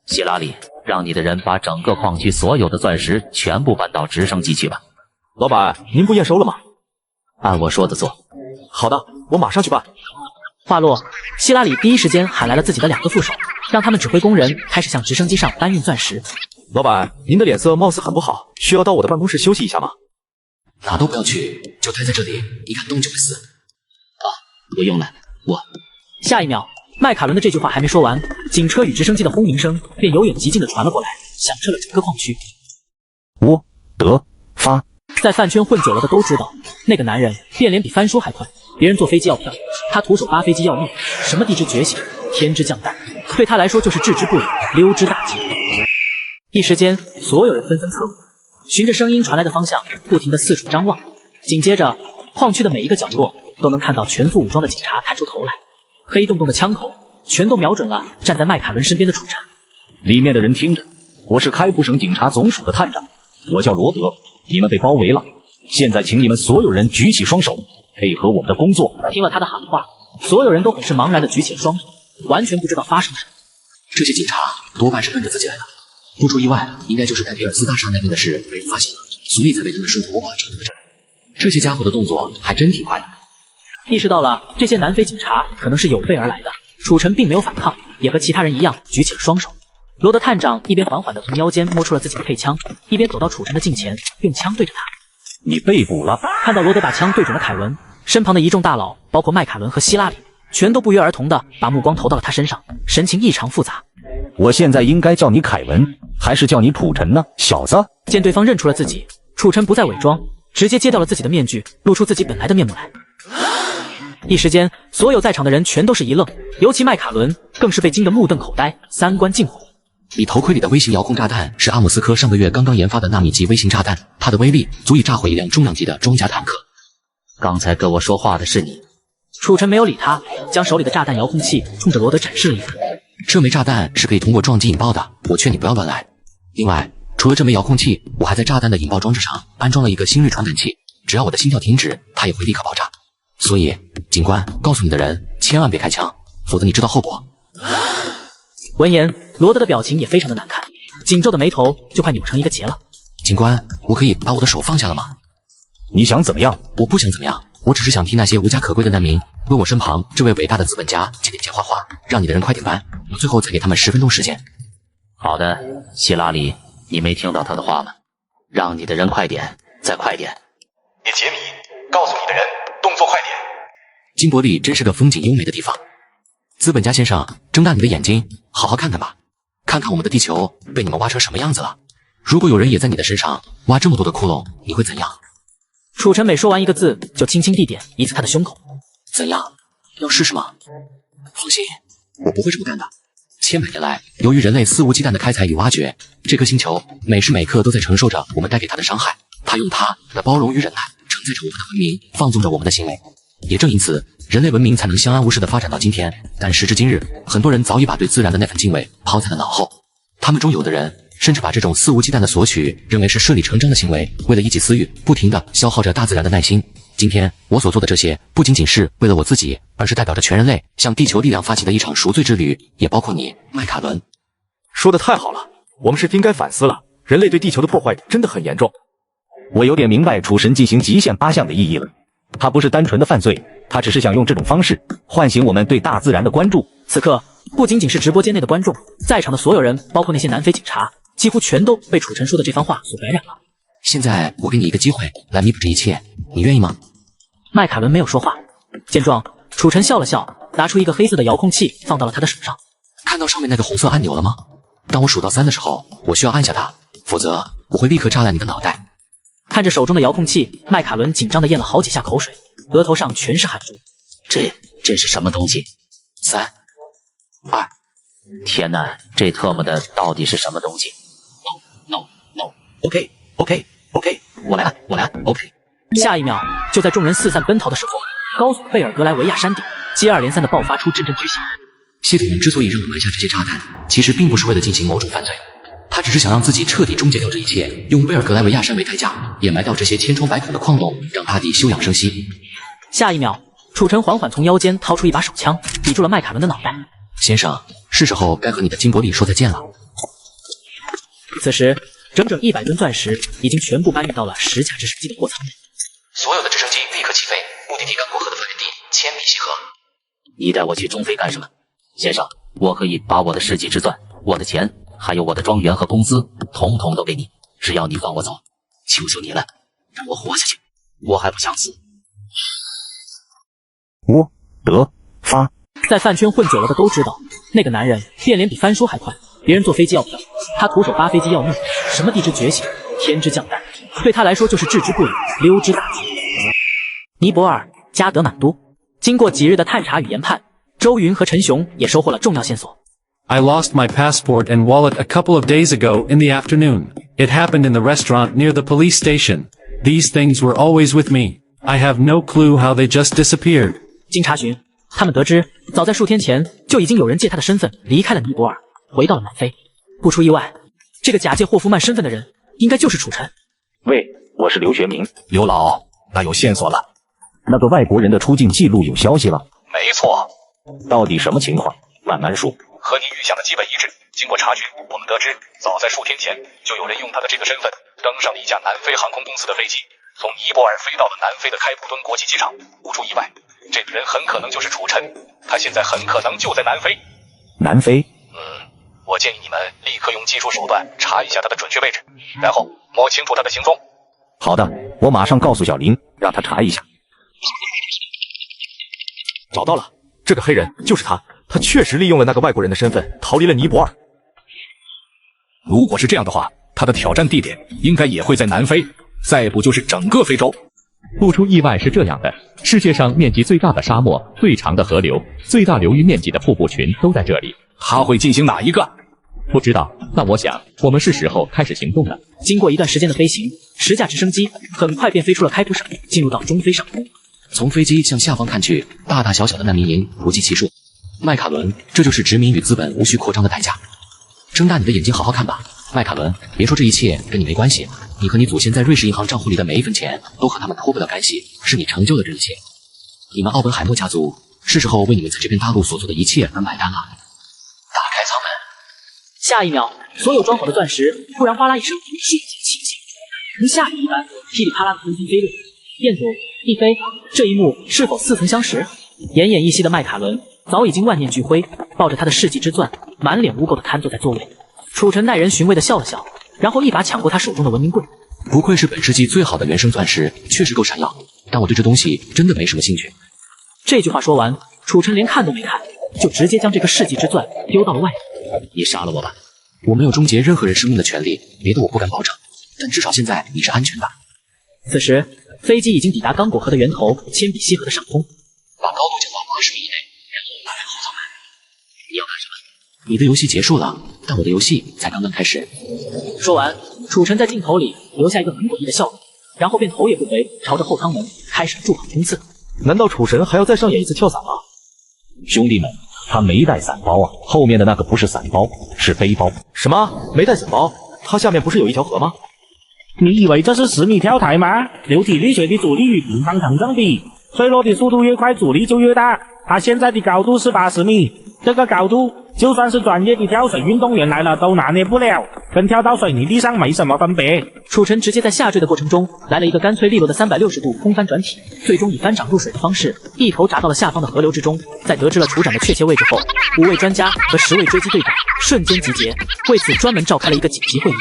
希拉里，让你的人把整个矿区所有的钻石全部搬到直升机去吧。老板，您不验收了吗？按我说的做。好的，我马上去办。话落，希拉里第一时间喊来了自己的2个副手，让他们指挥工人开始向直升机上搬运钻石。老板，您的脸色貌似很不好，需要到我的办公室休息一下吗？哪都不要去，就待在这里，一敢动就会死。不用了，我。下一秒，麦卡伦的这句话还没说完，警车与直升机的轰鸣声便由远及近的传了过来，响彻了整个矿区。我得发，在饭圈混久了的都知道，那个男人变脸比翻书还快，别人坐飞机要票，他徒手扒飞机要命，什么地之觉醒、天之降诞，对他来说就是置之不理、溜之大吉。一时间，所有人纷纷侧目，循着声音传来的方向，不停地四处张望。紧接着，矿区的每一个角落都能看到全副武装的警察探出头来，黑洞洞的枪口全都瞄准了站在麦卡伦身边的楚尘。里面的人听着，我是开普省警察总署的探长，我叫罗德，你们被包围了，现在请你们所有人举起双手，配合我们的工作。听了他的喊话，所有人都很是茫然地举起了双手，完全不知道发生了什么。这些警察多半是跟着自己来的，不出意外，应该就是戴皮尔斯大厦那边的事被人发现了，所以才被他们顺藤摸瓜找到了这儿。这些家伙的动作还真挺快的。意识到了这些南非警察可能是有备而来的，楚尘并没有反抗，也和其他人一样举起了双手。罗德探长一边缓缓地从腰间摸出了自己的配枪，一边走到楚尘的近前，用枪对着他。你被捕了。看到罗德把枪对准了凯文，身旁的一众大佬，包括麦卡伦和希拉里，全都不约而同地把目光投到了他身上，神情异常复杂。我现在应该叫你凯文，还是叫你楚尘呢，小子？见对方认出了自己，楚尘不再伪装，直接揭掉了自己的面具，露出自己本来的面目来。一时间，所有在场的人全都是一愣，尤其麦卡伦更是被惊得目瞪口呆，三观尽毁。你头盔里的微型遥控炸弹是阿姆斯科上个月刚刚研发的纳米级微型炸弹，它的威力足以炸毁一辆重量级的装甲坦克。刚才跟我说话的是你。楚尘没有理他，将手里的炸弹遥控器冲着罗德展示了一番。这枚炸弹是可以通过撞击引爆的，我劝你不要乱来。另外，除了这枚遥控器，我还在炸弹的引爆装置上安装了一个心率传感器，只要我的心跳停止，它也会立刻爆炸。所以，警官，告诉你的人千万别开枪，否则你知道后果。闻言，罗德的表情也非常的难看，紧皱的眉头就快扭成一个结了。警官，我可以把我的手放下了吗？你想怎么样？我不想怎么样，我只是想替那些无家可归的难民为我身旁这位伟大的资本家接点钱花花，让你的人快点搬，我最后再给他们10分钟时间。好的，希拉里，你没听到他的话吗？让你的人快点，再快点。你杰米，告诉你的人动作快点。金伯利真是个风景优美的地方。资本家先生，睁大你的眼睛，好好看看吧，看看我们的地球被你们挖成什么样子了。如果有人也在你的身上挖这么多的窟窿，你会怎样？楚尘每说完一个字，就轻轻地点一次他的胸口。怎样？要试试吗？放心，我不会这么干的。千百年来，由于人类肆无忌惮的开采与挖掘，这颗星球每时每刻都在承受着我们带给它的伤害。它用它的包容与忍耐承载着我们的文明，放纵着我们的行为。也正因此，人类文明才能相安无事地发展到今天。但时至今日，很多人早已把对自然的那份敬畏抛在了脑后。他们中有的人甚至把这种肆无忌惮的索取认为是顺理成章的行为，为了一己私欲，不停地消耗着大自然的耐心。今天我所做的这些，不仅仅是为了我自己，而是代表着全人类向地球力量发起的一场赎罪之旅，也包括你，麦卡伦。说得太好了，我们是应该反思了，人类对地球的破坏真的很严重。我有点明白楚神进行极限8项的意义了，他不是单纯的犯罪，他只是想用这种方式唤醒我们对大自然的关注。此刻，不仅仅是直播间内的观众，在场的所有人，包括那些南非警察，几乎全都被楚尘说的这番话所感染了。现在我给你一个机会来弥补这一切，你愿意吗？麦卡伦没有说话。见状，楚尘笑了笑，拿出一个黑色的遥控器放到了他的手上。看到上面那个红色按钮了吗？当我数到3的时候，我需要按下它，否则我会立刻炸烂你的脑袋。看着手中的遥控器，麦卡伦紧张地咽了好几下口水，额头上全是汗珠。这是什么东西？3、2，天哪，这特么的到底是什么东西 ？No，OK， OK， 我来了，OK。下一秒，就在众人四散奔逃的时候，高速贝尔格莱维亚山顶接二连三地爆发出阵阵巨响。谢铁人之所以让我埋下这些炸弹，其实并不是为了进行某种犯罪，他只是想让自己彻底终结掉这一切，用贝尔格莱维亚山为代价，掩埋掉这些千疮百孔的矿洞，让阿迪休养生息。下一秒，楚尘缓缓从腰间掏出一把手枪，抵住了麦卡伦的脑袋。先生，是时候该和你的金伯利说再见了。此时，整整100吨钻石已经全部搬运到了10架直升机的货舱内。所有的直升机立刻起飞，目的地刚果河的发源地千米溪河。你带我去中非干什么？先生，我可以把我的世纪之钻、我的钱，还有我的庄园和工资，统统都给你，只要你放我走。求求你了，让我活下去，我还不想死。我得发。在饭圈混久了的都知道，那个男人变脸比翻书还快，别人坐飞机要票，他徒手扒飞机要命，什么地之觉醒、天之降诞，对他来说就是置之不理、溜之大吉。尼泊尔加德满都，经过几日的探查与研判，周云和陈雄也收获了重要线索。I lost my passport and wallet a couple of days ago in the afternoon. It happened in the restaurant near the police station. These things were always with me. I have no clue how they just disappeared. 经查询，他们得知，早在数天前就已经有人借他的身份离开了尼泊尔，回到了南非。不出意外，这个假借霍夫曼身份的人，应该就是楚尘。喂，我是刘学明。刘老，那有线索了。那个外国人的出境记录有消息了？没错。到底什么情况？慢慢说。和您预想的基本一致。经过查询，我们得知，早在数天前，就有人用他的这个身份登上了一架南非航空公司的飞机，从尼泊尔飞到了南非的开普敦国际机场。不出意外，这个人很可能就是楚尘，他现在很可能就在南非。南非？我建议你们立刻用技术手段查一下他的准确位置，然后摸清楚他的行踪。好的，我马上告诉小林，让他查一下。找到了，这个黑人就是他，他确实利用了那个外国人的身份逃离了尼泊尔。如果是这样的话，他的挑战地点应该也会在南非，再不就是整个非洲。不出意外是这样的，世界上面积最大的沙漠、最长的河流、最大流域面积的瀑布群都在这里。他会进行哪一个？不知道。那我想，我们是时候开始行动了。经过一段时间的飞行，10架直升机很快便飞出了开普省，进入到中非上空。从飞机向下方看去，大大小小的难民营不计其数。麦卡伦，这就是殖民与资本无序扩张的代价。睁大你的眼睛，好好看吧，麦卡伦。别说这一切跟你没关系，你和你祖先在瑞士银行账户里的每一分钱，都和他们脱不了干系，是你成就的这一切。你们奥本海默家族，是时候为你们在这片大陆所做的一切而买单了。打开舱门。下一秒，所有装好的钻石突然哗啦一声瞬间倾泻，如下雨一般，噼里啪啦的纷纷飞落。燕左一飞，这一幕是否似曾相识？奄奄一息的麦卡伦早已经万念俱灰，抱着他的世纪之钻，满脸污垢的瘫坐在座位。楚尘耐人寻味的笑了笑，然后一把抢过他手中的文明棍。不愧是本世纪最好的原生钻石，确实够闪耀，但我对这东西真的没什么兴趣。这句话说完，楚尘连看都没看，就直接将这个世纪之钻丢到了外面。你杀了我吧，我没有终结任何人生命的权利，别的我不敢保证，但至少现在你是安全的。此时，飞机已经抵达刚果河的源头千比溪河的上空，把高度降到20米以内，然后打开后舱门。你要干什么？你的游戏结束了，但我的游戏才刚刚开始。说完，楚尘在镜头里留下一个很诡异的笑容，然后便头也不回，朝着后舱门开始了驻防冲刺。难道楚神还要再上演一次跳伞吗？兄弟们，他没带伞包啊，后面的那个不是伞包，是背包。什么？没带伞包？他下面不是有一条河吗？你以为这是10米跳台吗？流体力学的阻力与平方成正比，坠落的速度越快，阻力就越大。它现在的高度是80米，这个高度就算是专业的跳水运动员来了都拿捏不了，跟跳到水泥地上没什么分别。楚尘直接在下坠的过程中来了一个干脆利落的360度空翻转体，最终以翻掌入水的方式一头扎到了下方的河流之中。在得知了处长的确切位置后，5位专家和10位追击队长瞬间集结，为此专门召开了一个紧急会议。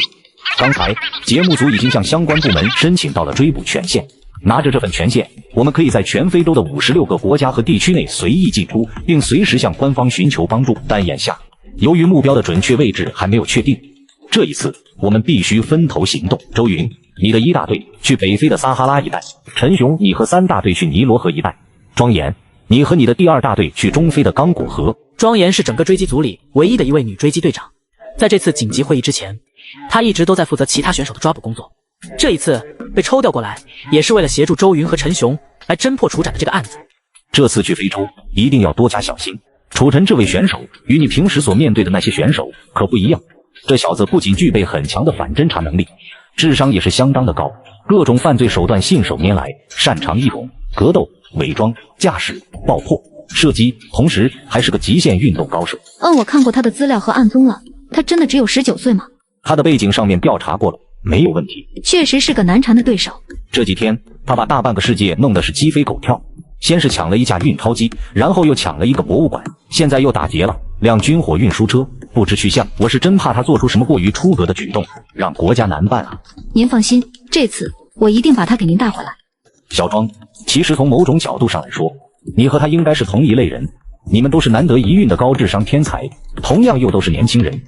刚才节目组已经向相关部门申请到了追捕权限，拿着这份权限，我们可以在全非洲的56个国家和地区内随意进出，并随时向官方寻求帮助。但眼下，由于目标的准确位置还没有确定，这一次我们必须分头行动。周云，你的1大队去北非的撒哈拉一带；陈雄，你和3大队去尼罗河一带；庄严，你和你的第2大队去中非的刚果河。庄严是整个追击组里唯一的一位女追击队长，在这次紧急会议之前，她一直都在负责其他选手的抓捕工作。这一次被抽调过来，也是为了协助周云和陈雄来侦破楚展的这个案子。这次去非洲一定要多加小心。楚晨这位选手与你平时所面对的那些选手可不一样，这小子不仅具备很强的反侦查能力，智商也是相当的高，各种犯罪手段信手拈来，擅长易容、格斗、伪装、驾驶、爆破、射击，同时还是个极限运动高手。我看过他的资料和案宗了，他真的只有19岁吗？他的背景上面调查过了，没有问题，确实是个难缠的对手。这几天他把大半个世界弄得是鸡飞狗跳，先是抢了一架运钞机，然后又抢了一个博物馆，现在又打劫了辆军火运输车，不知去向。我是真怕他做出什么过于出格的举动，让国家难办啊。您放心，这次我一定把他给您带回来。小庄，其实从某种角度上来说，你和他应该是同一类人，你们都是难得一遇的高智商天才，同样又都是年轻人。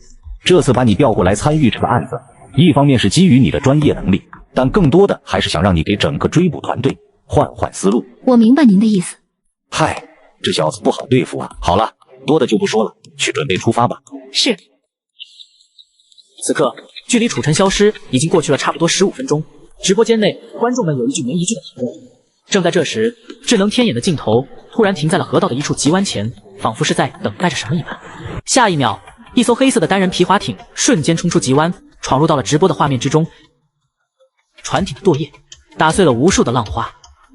这次把你调过来参与这个案子，一方面是基于你的专业能力，但更多的还是想让你给整个追捕团队换换思路。我明白您的意思。嗨，这小子不好对付啊。好了，多的就不说了，去准备出发吧。是。此刻，距离楚晨消失已经过去了差不多15分钟。直播间内，观众们有一句没一句的讨论。正在这时，智能天眼的镜头突然停在了河道的一处急弯前，仿佛是在等待着什么一般。下一秒，一艘黑色的单人皮划艇瞬间冲出急弯，闯入到了直播的画面之中。船体的舵叶打碎了无数的浪花，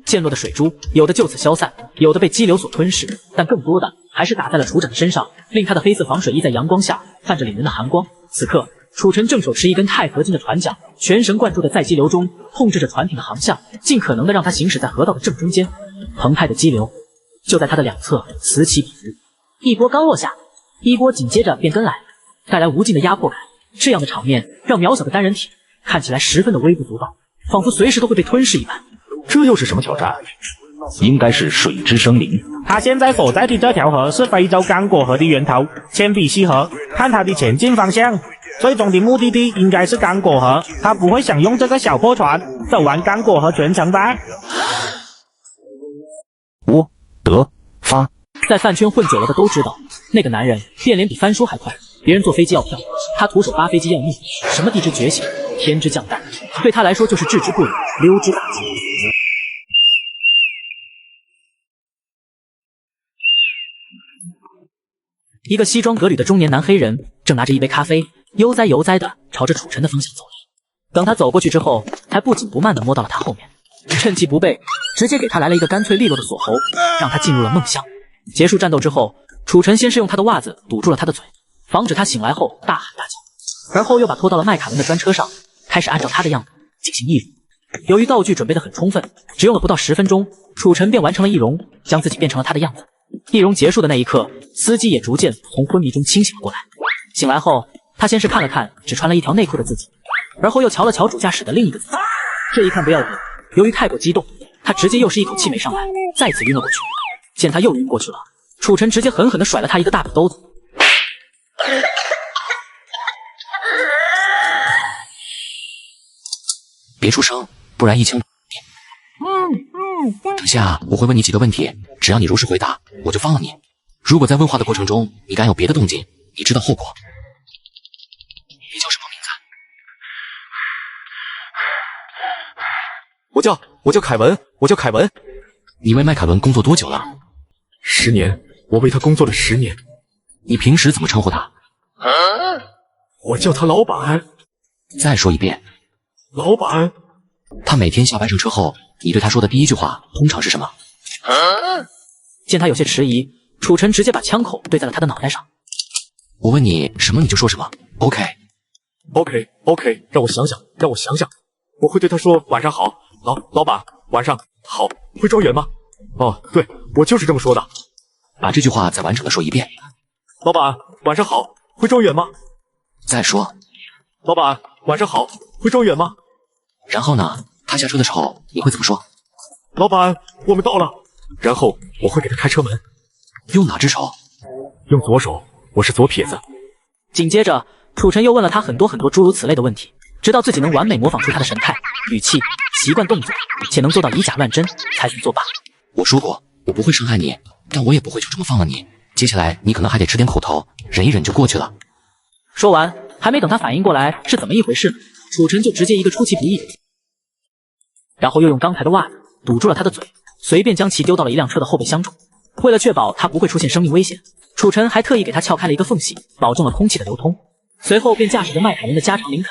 溅落的水珠有的就此消散，有的被激流所吞噬，但更多的还是打在了楚展的身上，令他的黑色防水衣在阳光下泛着凛人的寒光。此刻，楚晨正手持一根钛合金的船桨，全神贯注地在激流中控制着船艇的航向，尽可能的让它行驶在河道的正中间。澎湃的激流就在它的两侧此起彼伏，一波刚落下，一波紧接着便跟来，带来无尽的压迫感。这样的场面让渺小的单人体看起来十分的微不足道，仿佛随时都会被吞噬一般。这又是什么挑战？应该是水之生灵。他现在所在的这条河是非洲刚果河的源头，铅笔溪河。看他的前进方向，最终的目的地应该是刚果河。他不会想用这个小破船走完刚果河全程吧？我得发。在饭圈混久了的都知道，那个男人变脸比翻书还快。别人坐飞机要票，他徒手扒飞机要命。什么地之觉醒、天之降诞，对他来说就是置之不理、溜之大吉。一个西装革履的中年男黑人正拿着一杯咖啡，悠哉悠哉地朝着楚晨的方向走来。等他走过去之后，还不紧不慢地摸到了他后面，趁其不备，直接给他来了一个干脆利落的锁喉，让他进入了梦乡。结束战斗之后，楚晨先是用他的袜子堵住了他的嘴，防止他醒来后大喊大叫，而后又把拖到了麦卡伦的专车上，开始按照他的样子进行易容。由于道具准备得很充分，只用了不到10分钟，楚晨便完成了易容，将自己变成了他的样子。易容结束的那一刻，司机也逐渐从昏迷中清醒了过来。醒来后，他先是看了看只穿了一条内裤的自己，而后又瞧了瞧主驾驶的另一个自己。这一看不要紧，由于太过激动，他直接又是一口气没上来，再次晕了过去。见他又晕过去了，楚晨直接狠狠地甩了他一个大笔兜子。别出声，不然一枪。等下我会问你几个问题，只要你如实回答，我就放了你。如果在问话的过程中你敢有别的动静，你知道后果。你叫什么名字？我叫凯文，我叫凯文。你为麦凯伦工作多久了？10年，我为他工作了10年。你平时怎么称呼他？我叫他老板。再说一遍。老板。他每天下班上车后，你对他说的第一句话通常是什么？见他有些迟疑，楚晨直接把枪口对在了他的脑袋上。我问你什么你就说什么 ，OK？ 让我想想，我会对他说晚上好，老板，晚上好，会庄园吗？哦，对，我就是这么说的。把这句话再完整的说一遍。老板，晚上好，会庄园吗？再说。老板，晚上好，会庄园吗？然后呢？他下车的时候你会怎么说？老板，我们到了。然后我会给他开车门。用哪只手？用左手，我是左撇子。紧接着，楚晨又问了他很多诸如此类的问题，直到自己能完美模仿出他的神态、语气、习惯动作，且能做到以假乱真，才算作罢。我说过，我不会伤害你，但我也不会就这么放了你。接下来你可能还得吃点苦头，忍一忍就过去了。说完，还没等他反应过来是怎么一回事呢，楚晨就直接一个出其不意然后又用刚才的袜子堵住了他的嘴，随便将其丢到了一辆车的后备箱中。为了确保他不会出现生命危险，楚晨还特意给他撬开了一个缝隙，保证了空气的流通。随后便驾驶着迈凯伦的加长林肯，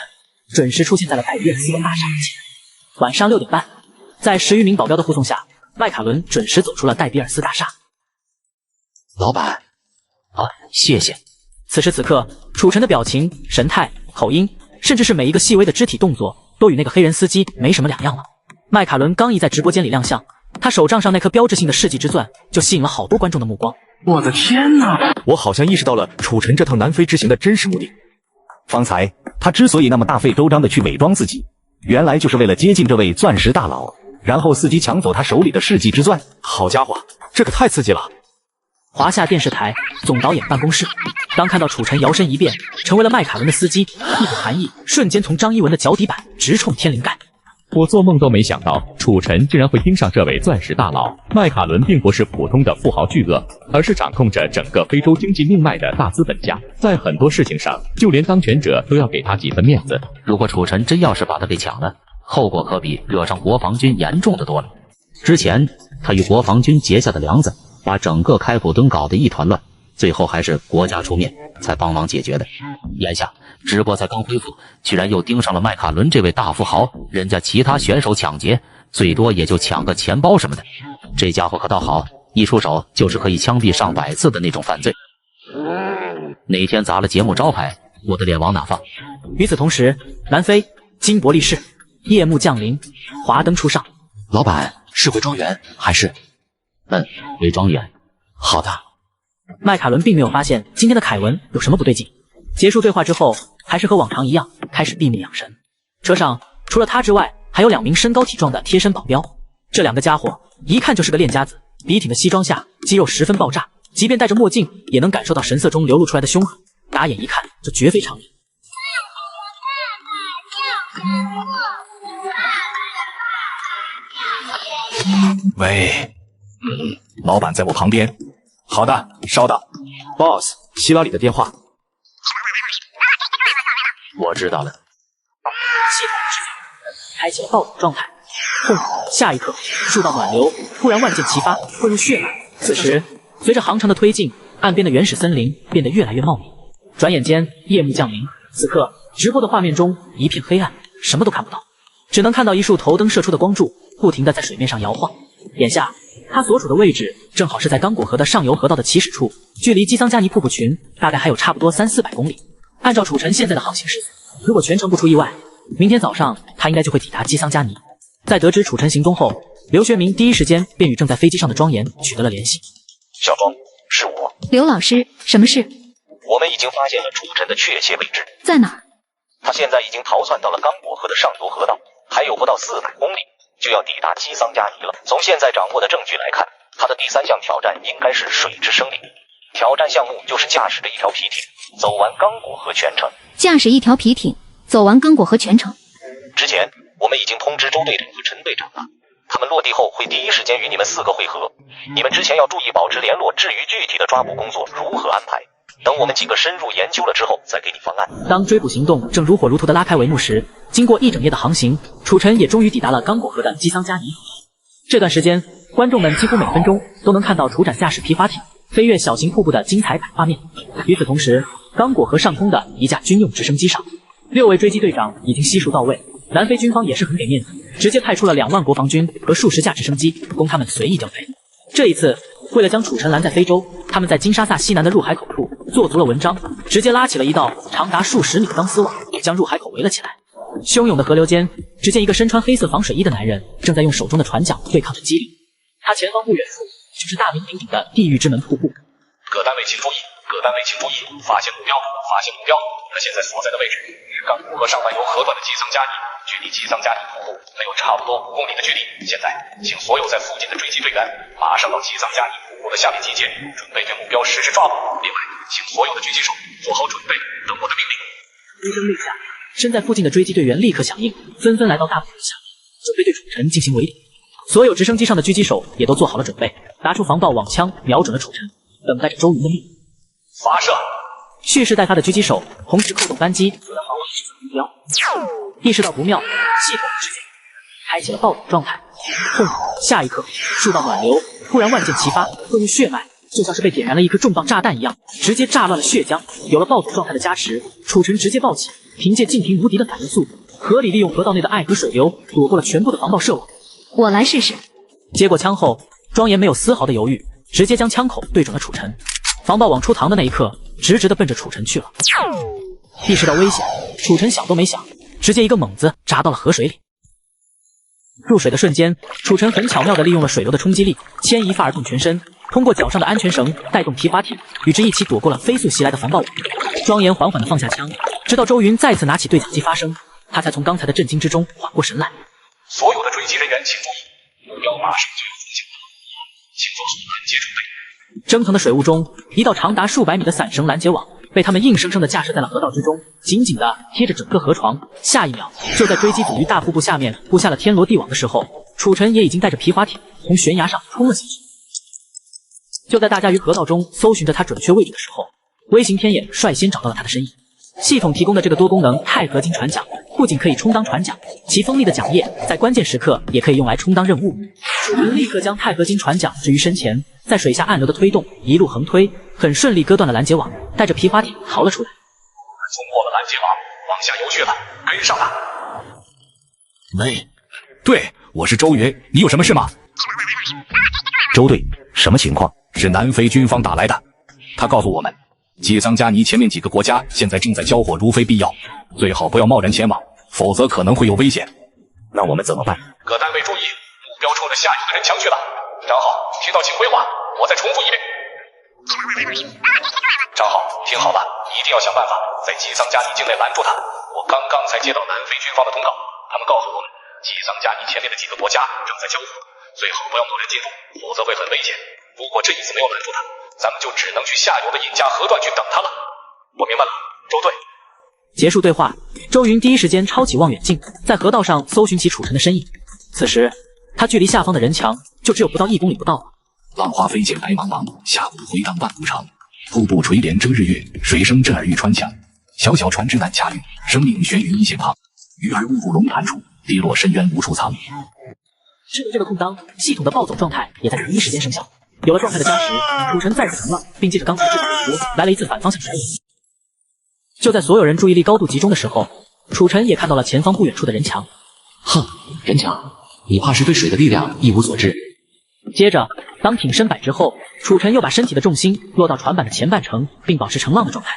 准时出现在了戴比尔斯大厦门前。晚上6点半，在10余名保镖的护送下，迈凯伦准时走出了戴比尔斯大厦。老板，谢谢。此时此刻，楚晨的表情、神态、口音，甚至是每一个细微的肢体动作，都与那个黑人司机没什么两样了。迈凯伦刚一在直播间里亮相，他手杖上那颗标志性的世纪之钻就吸引了好多观众的目光。我的天哪！我好像意识到了楚晨这趟南非之行的真实目的。方才他之所以那么大费周章的去伪装自己，原来就是为了接近这位钻石大佬，然后伺机抢走他手里的世纪之钻。好家伙，这可太刺激了！华夏电视台总导演办公室，当看到楚晨摇身一变成为了迈凯伦的司机，一股寒意瞬间从张一文的脚底板直冲天灵盖。我做梦都没想到，楚晨竟然会盯上这位钻石大佬。迈凯伦并不是普通的富豪巨鳄，而是掌控着整个非洲经济命脉的大资本家。在很多事情上，就连当权者都要给他几分面子。如果楚晨真要是把他给抢了，后果可比惹上国防军严重的多了。之前他与国防军结下的梁子，把整个开普敦搞得一团乱，最后还是国家出面才帮忙解决的。眼下直播才刚恢复，居然又盯上了迈凯伦这位大富豪，人家其他选手抢劫最多也就抢个钱包什么的，这家伙可倒好，一出手就是可以枪毙上100次的那种犯罪。哪天砸了节目招牌，我的脸往哪放？与此同时，南非金伯利市夜幕降临，华灯初上。老板，是回庄园还是？回庄园。好的。迈凯伦并没有发现今天的凯文有什么不对劲。结束对话之后，还是和往常一样开始闭目养神。车上除了他之外，还有2名身高体壮的贴身保镖。这2个家伙一看就是个练家子，笔挺的西装下肌肉十分爆炸，即便戴着墨镜也能感受到神色中流露出来的凶狠，打眼一看就绝非常人。喂，老板在我旁边。好的，稍等。Boss， 希拉里的电话。我知道了。系统直接开启了报警状态。轰！下一刻，数道暖流突然万箭齐发，汇入血脉。此时，随着航程的推进，岸边的原始森林变得越来越茂密。转眼间，夜幕降临。此刻，直播的画面中一片黑暗，什么都看不到，只能看到一束头灯射出的光柱不停地在水面上摇晃。眼下，他所处的位置正好是在刚果河的上游河道的起始处，距离基桑加尼瀑布群大概还有差不多300-400公里。按照楚晨现在的航行时速，如果全程不出意外，明天早上他应该就会抵达基桑加尼。在得知楚晨行踪后，刘学明第一时间便与正在飞机上的庄严取得了联系。小庄，是我。刘老师，什么事？我们已经发现了楚晨的确切位置。在哪儿？他现在已经逃窜到了刚果河的上游河道，还有不到400公里就要抵达基桑加尼了。从现在掌握的证据来看，他的第3项挑战应该是水之生灵。挑战项目就是驾驶着一条皮艇走完刚果河全程。驾驶一条皮艇走完刚果河全程。之前我们已经通知周队长和陈队长了，他们落地后会第一时间与你们4个会合。你们之前要注意保持联络，至于具体的抓捕工作如何安排，等我们几个深入研究了之后再给你方案。当追捕行动正如火如荼地拉开帷幕时，经过一整夜的航行，楚晨也终于抵达了刚果河的基桑加尼。这段时间，观众们几乎每分钟都能看到楚展驾驶皮划艇飞越小型瀑布的精彩版画面。与此同时，刚果河上空的一架军用直升机上，6位追击队长已经悉数到位。南非军方也是很给面子，直接派出了2万国防军和数十架直升机供他们随意调配。这一次，为了将楚晨拦在非洲，他们在金沙萨西南的入海口处做足了文章，直接拉起了一道长达数十米的钢丝网，将入海口围了起来。汹涌的河流间，只见一个身穿黑色防水衣的男人正在用手中的船桨对抗着激流。他前方不远处就是大名鼎鼎的地狱之门瀑布。各单位请注意，各单位请注意，发现目标，发现目标。他现在所在的位置是刚果河上半游河段的基桑加尼，距离基桑加尼瀑布还有差不多5公里的距离。现在，请所有在附近的追击队员马上到基桑加尼瀑布的下面集结，准备对目标实施抓捕。另外，请所有的狙击手做好准备，等我的命令。呼声令下，身在附近的追击队员立刻响应，纷纷来到大瀑布下面，准备对楚晨进行围捕。所有直升机上的狙击手也都做好了准备，拿出防爆网枪，瞄准了楚晨，等待着周云的命令。发射！蓄势待发的狙击手同时扣动扳机，阻断防网指向目标。意识到不妙，系统直接开启了暴走状态。砰！下一刻，数道暖流突然万箭齐发，各入血脉，就像是被点燃了一颗重磅炸弹一样，直接炸乱了血浆。有了暴走状态的加持，楚尘直接暴起，凭借近平无敌的反应速度，合理利用河道内的爱和水流，躲过了全部的防爆射网。我来试试。接过枪后，庄严没有丝毫的犹豫，直接将枪口对准了楚尘。防爆网出膛的那一刻，直直的奔着楚尘去了。意识到危险，楚尘想都没想，直接一个猛子扎到了河水里。入水的瞬间，楚尘很巧妙地利用了水流的冲击力，牵一发而动全身，通过脚上的安全绳带动皮划艇，与之一起躲过了飞速袭来的防爆网。庄严缓缓地放下枪，直到周云再次拿起对讲机发声，他才从刚才的震惊之中缓过神来。所有的追击人员请注意，目标马上就要风向了，请做好拦截准备。蒸腾的水雾中，一道长达数百米的伞绳拦截网被他们硬生生地架设在了河道之中，紧紧地贴着整个河床。下一秒，就在追击组于大瀑布下面布下了天罗地网的时候，楚尘也已经带着皮划艇从悬崖上冲了下去。就在大家于河道中搜寻着他准确位置的时候，微型天眼率先找到了他的身影。系统提供的这个多功能钛合金船桨，不仅可以充当船桨，其锋利的桨叶在关键时刻也可以用来充当任务。楚尘立刻将钛合金船桨置于身前，在水下暗流的推动，一路横推，很顺利割断了拦截网，带着皮划艇逃了出来。冲破了拦截网，往下游去了，跟上他。喂，对，我是周云，你有什么事吗？周队，什么情况？是南非军方打来的，他告诉我们，吉桑加尼前面几个国家现在正在交火，如非必要，最好不要贸然前往，否则可能会有危险。那我们怎么办？各单位注意，目标冲着下游的人墙去了。张浩，听到请回话，我再重复一遍。张浩，听好了，一定要想办法在吉桑加尼境内拦住他。我刚刚才接到南非军方的通告，他们告诉我们，吉桑加尼前面的几个国家正在交火，最好不要贸然进入，否则会很危险。如果这一次没有拦住他，咱们就只能去下游的尹家河段去等他了。我明白了，周队。结束对话，周云第一时间抄起望远镜，在河道上搜寻起楚尘的身影。此时，他距离下方的人墙就只有不到1公里不到了。浪花飞溅白茫茫，峡谷回荡万古长。瀑布垂帘遮日月，水声震耳欲穿墙。小小船只难驾驭，生命悬于一线旁。鱼儿误入龙潭处，跌落深渊无处藏。趁着这个空当，系统的暴走状态也在同一时间生效。有了状态的加持，楚尘再次成浪，并借着刚才制造的一波来了一次反方向甩尾。就在所有人注意力高度集中的时候，楚尘也看到了前方不远处的人墙。哼，人墙，你怕是对水的力量一无所知。接着，当挺身摆直后，楚尘又把身体的重心落到船板的前半程，并保持乘浪的状态。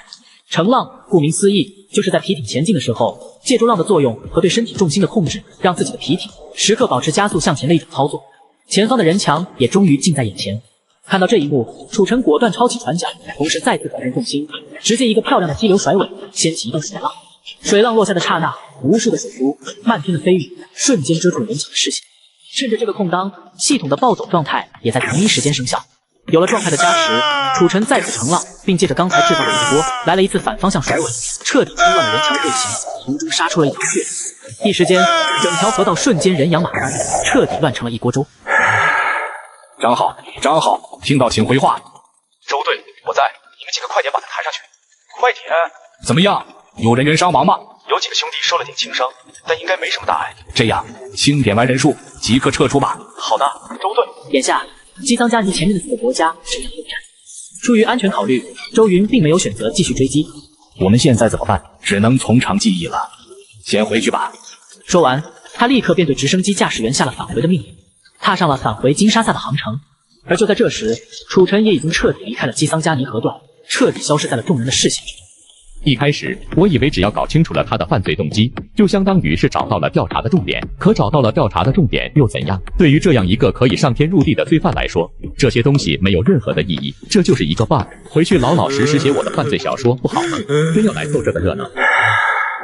乘浪顾名思义，就是在皮艇前进的时候，借助浪的作用和对身体重心的控制，让自己的皮艇时刻保持加速向前的一种操作。前方的人墙也终于近在眼前。看到这一幕，楚尘果断抄起船桨，同时再次改变重心，直接一个漂亮的激流甩尾，掀起一道水浪。水浪落下的刹那，无数的水珠漫天的飞舞，瞬间遮住了人墙的视线。趁着这个空当，系统的暴走状态也在同一时间生效。有了状态的加持，楚尘再次乘浪，并借着刚才制造的一波来了一次反方向甩尾，彻底冲乱了人墙的队形，从中杀出了一条血路。一时间，整条河道瞬间人仰马翻，彻底乱成了一锅粥。张浩，张浩，听到请回话。周队，我在，你们几个快点把他抬上去，快点！怎么样？有人员伤亡吗？有几个兄弟受了点轻伤，但应该没什么大碍。这样，清点完人数，即刻撤出吧。好的，周队。眼下，基桑加尼前面的4个国家势将混战。出于安全考虑，周云并没有选择继续追击。我们现在怎么办？只能从长计议了。先回去吧。说完，他立刻便对直升机驾驶员下了返回的命令，踏上了返回金沙萨的航程。而就在这时，楚尘也已经彻底离开了基桑加尼河段，彻底消失在了众人的视线中。一开始，我以为只要搞清楚了他的犯罪动机，就相当于是找到了调查的重点。可找到了调查的重点又怎样？对于这样一个可以上天入地的罪犯来说，这些东西没有任何的意义，这就是一个 bug。回去老老实实写我的犯罪小说不好吗？非要来凑这个热闹。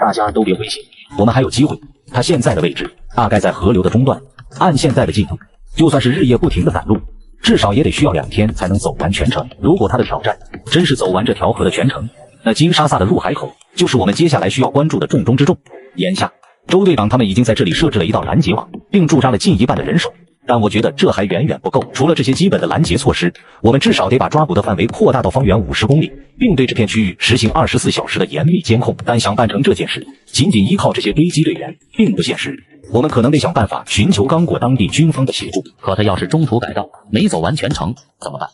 大家都别灰心，我们还有机会。他现在的位置大概在河流的中段，按现在的进度，就算是日夜不停的赶路，至少也得需要2天才能走完全程。如果他的挑战真是走完这条河的全程，那金沙萨的入海口就是我们接下来需要关注的重中之重。眼下，周队长他们已经在这里设置了一道拦截网，并驻扎了近1半的人手。但我觉得这还远远不够，除了这些基本的拦截措施，我们至少得把抓捕的范围扩大到方圆50公里，并对这片区域实行24小时的严密监控。但想办成这件事，仅依靠这些追击队员并不现实。我们可能得想办法寻求刚果当地军方的协助。可他要是中途改道，没走完全程怎么办？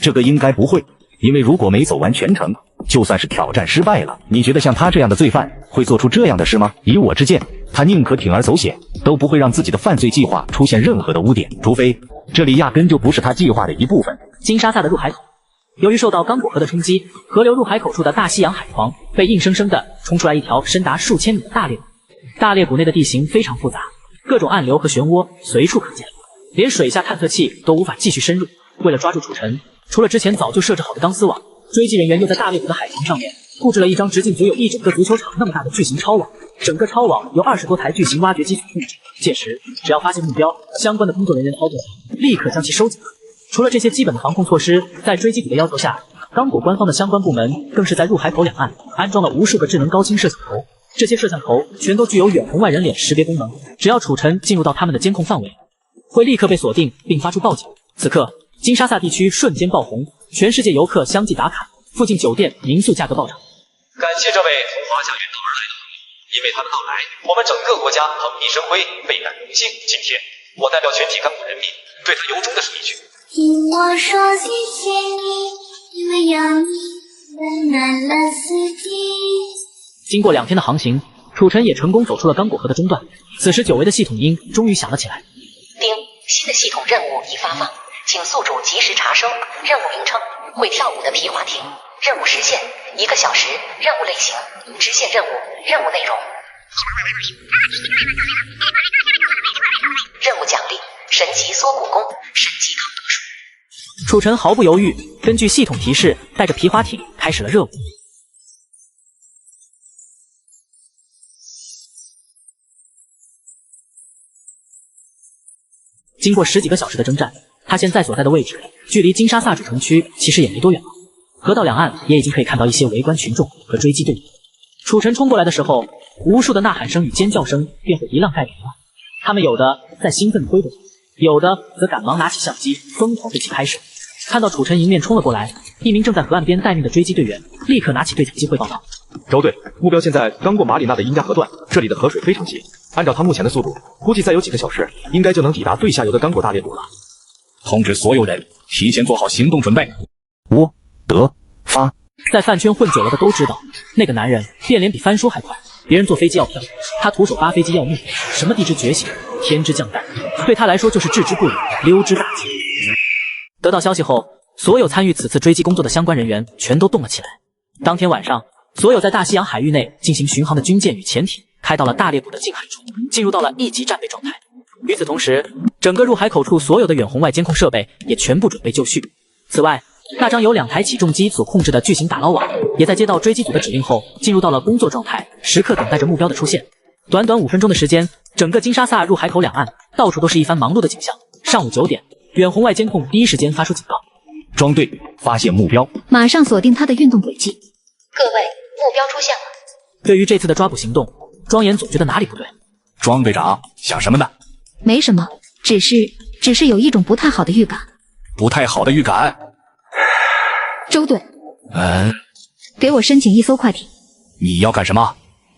这个应该不会，因为如果没走完全程，就算是挑战失败了，你觉得像他这样的罪犯会做出这样的事吗？以我之见，他宁可铤而走险，都不会让自己的犯罪计划出现任何的污点，除非这里压根就不是他计划的一部分。金沙萨的入海口，由于受到刚果河的冲击，河流入海口处的大西洋海床被硬生生的冲出来一条深达数千米的大裂谷。大裂谷内的地形非常复杂，各种暗流和漩涡随处可见，连水下探测器都无法继续深入。为了抓住楚尘，除了之前早就设置好的钢丝网，追击人员又在大裂谷的海床上面布置了一张直径足有一整个足球场那么大的巨型超网。整个超网由20多台巨型挖掘机所控制，届时只要发现目标，相关的工作人员操作立刻将其收紧。除了这些基本的防控措施，在追击组的要求下，刚果官方的相关部门更是在入海口两岸安装了无数个智能高清摄像头。这些摄像头全都具有远红外人脸识别功能，只要楚尘进入到他们的监控范围，会立刻被锁定并发出报警。此刻，金沙萨地区瞬间爆红，全世界游客相继打卡，附近酒店、民宿价格暴涨。感谢这位从华夏远道而来的朋友，因为他的到来，我们整个国家蓬荜生辉，倍感荣幸。今天，我代表全体刚果人民，对他由衷的说一句：听我说谢谢你，因为有你温暖了四季。经过2天的航行，楚尘也成功走出了刚果河的中段。此时，久违的系统音终于响了起来。丁，新的系统任务已发放，请宿主及时查收。任务名称：会跳舞的皮划艇。任务时限：1个小时。任务类型：支线任务。任务内容：任务奖励：神级缩骨功，神级抗毒术。楚尘毫不犹豫，根据系统提示，带着皮划艇开始了任务。经过10几个小时的征战，他现在所在的位置距离金沙萨主城区其实也没多远了。河道两岸也已经可以看到一些围观群众和追击队伍。楚尘冲过来的时候，无数的呐喊声与尖叫声便会一浪盖顶了。他们有的在兴奋挥动，有的则赶忙拿起相机疯狂对其拍摄。看到楚尘迎面冲了过来，一名正在河岸边待命的追击队员立刻拿起对讲机汇报道：周队，目标现在刚过马里纳的因加河段，这里的河水非常急，按照他目前的速度，估计再有几个小时，应该就能抵达最下游的刚果大裂谷了。通知所有人提前做好行动准备。我得发。在饭圈混久了的都知道，那个男人变脸比翻书还快。别人坐飞机要飘，他徒手扒飞机要命。什么地之觉醒、天之降诞，对他来说就是置之不理、溜之大吉。得到消息后，所有参与此次追击工作的相关人员全都动了起来。当天晚上，所有在大西洋海域内进行巡航的军舰与潜艇开到了大裂谷的近海处，进入到了1级战备状态。与此同时，整个入海口处所有的远红外监控设备也全部准备就绪。此外，那张由2台起重机所控制的巨型打捞网，也在接到追击组的指令后，进入到了工作状态，时刻等待着目标的出现。短短5分钟的时间，整个金沙萨入海口两岸到处都是一番忙碌的景象。上午9点，远红外监控第一时间发出警告：庄队发现目标，马上锁定他的运动轨迹。各位，目标出现了。对于这次的抓捕行动，庄严总觉得哪里不对。庄队长想什么呢？没什么，只是有一种不太好的预感。不太好的预感。周队，给我申请1艘快艇。你要干什么？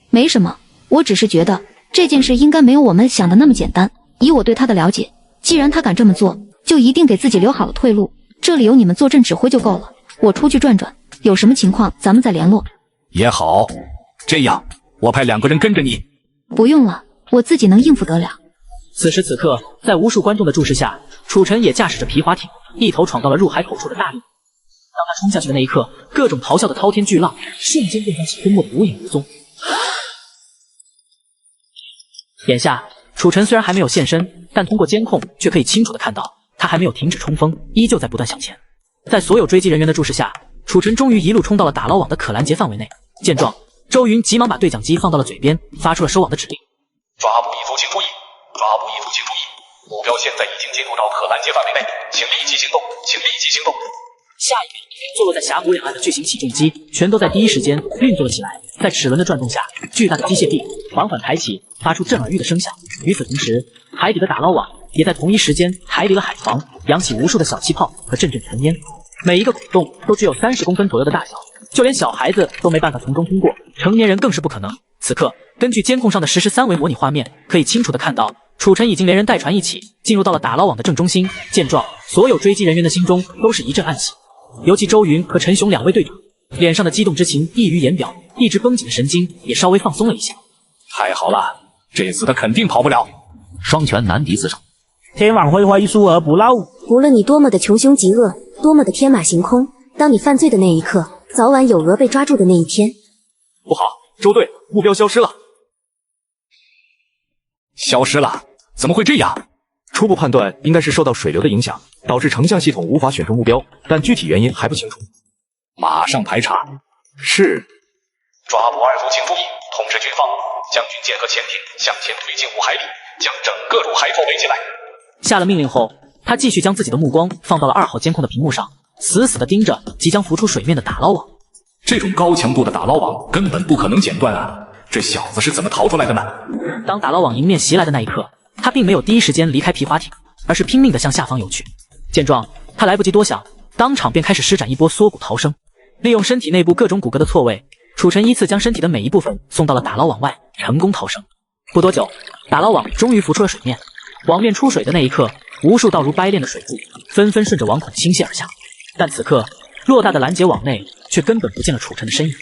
没什么，我只是觉得这件事应该没有我们想的那么简单。以我对他的了解，既然他敢这么做，就一定给自己留好了退路。这里有你们坐镇指挥就够了，我出去转转，有什么情况咱们再联络。也好，这样我派2个人跟着你。不用了，我自己能应付得了。此时此刻，在无数观众的注视下，楚尘也驾驶着皮划艇一头闯到了入海口处的大裂谷。当他冲下去的那一刻，各种咆哮的滔天巨浪瞬间便将其吞没得无影无踪。眼下，楚尘虽然还没有现身，但通过监控却可以清楚地看到，他还没有停止冲锋，依旧在不断向前。在所有追击人员的注视下，楚尘终于一路冲到了打捞网的可拦截范围内。见状，周云急忙把对讲机放到了嘴边，发出了收网的指令：抓捕一族请注意，抓捕一族请注意，目标现在已经进入到可拦截范围内，请立即行动，请立即行动。下一秒，坐落在峡谷两岸的巨型起重机全都在第一时间运作了起来。在齿轮的转动下，巨大的机械臂缓缓抬起，发出震耳欲的声响。与此同时，海底的打捞网也在同一时间抬离了海床，扬起无数的小气泡和阵阵尘烟。每一个孔洞都只有30公分左右的大小，就连小孩子都没办法从中通过，成年人更是不可能。此刻，根据监控上的实时3维模拟画面，可以清楚地看到，楚尘已经连人带船一起进入到了打捞网的正中心。见状，所有追击人员的心中都是一阵暗喜，尤其周云和陈雄2位队长，脸上的激动之情溢于言表，一直绷紧的神经也稍微放松了一下。太好了，这次他肯定跑不了。双拳难敌4手，天网恢恢，疏而不漏。无论你多么的穷凶极恶，多么的天马行空，当你犯罪的那一刻，早晚有鹅被抓住的那一天。不好，周队，目标消失了。消失了？怎么会这样？初步判断应该是受到水流的影响，导致成像系统无法选中目标，但具体原因还不清楚。马上排查。是。抓捕2组请注意，通知军方，将军舰和潜艇向前推进5海里，将整个入海口围起来。下了命令后，他继续将自己的目光放到了2号监控的屏幕上，死死地盯着即将浮出水面的打捞网。这种高强度的打捞网根本不可能剪断啊！这小子是怎么逃出来的呢？当打捞网迎面袭来的那一刻，他并没有第一时间离开皮划艇，而是拼命地向下方游去。见状，他来不及多想，当场便开始施展一波缩骨逃生，利用身体内部各种骨骼的错位，楚尘依次将身体的每一部分送到了打捞网外，成功逃生。不多久，打捞网终于浮出了水面。网面出水的那一刻，无数道如掰链的水柱纷纷顺着网孔倾泻而下。但此刻，偌大的拦截网内却根本不见了楚尘的身影，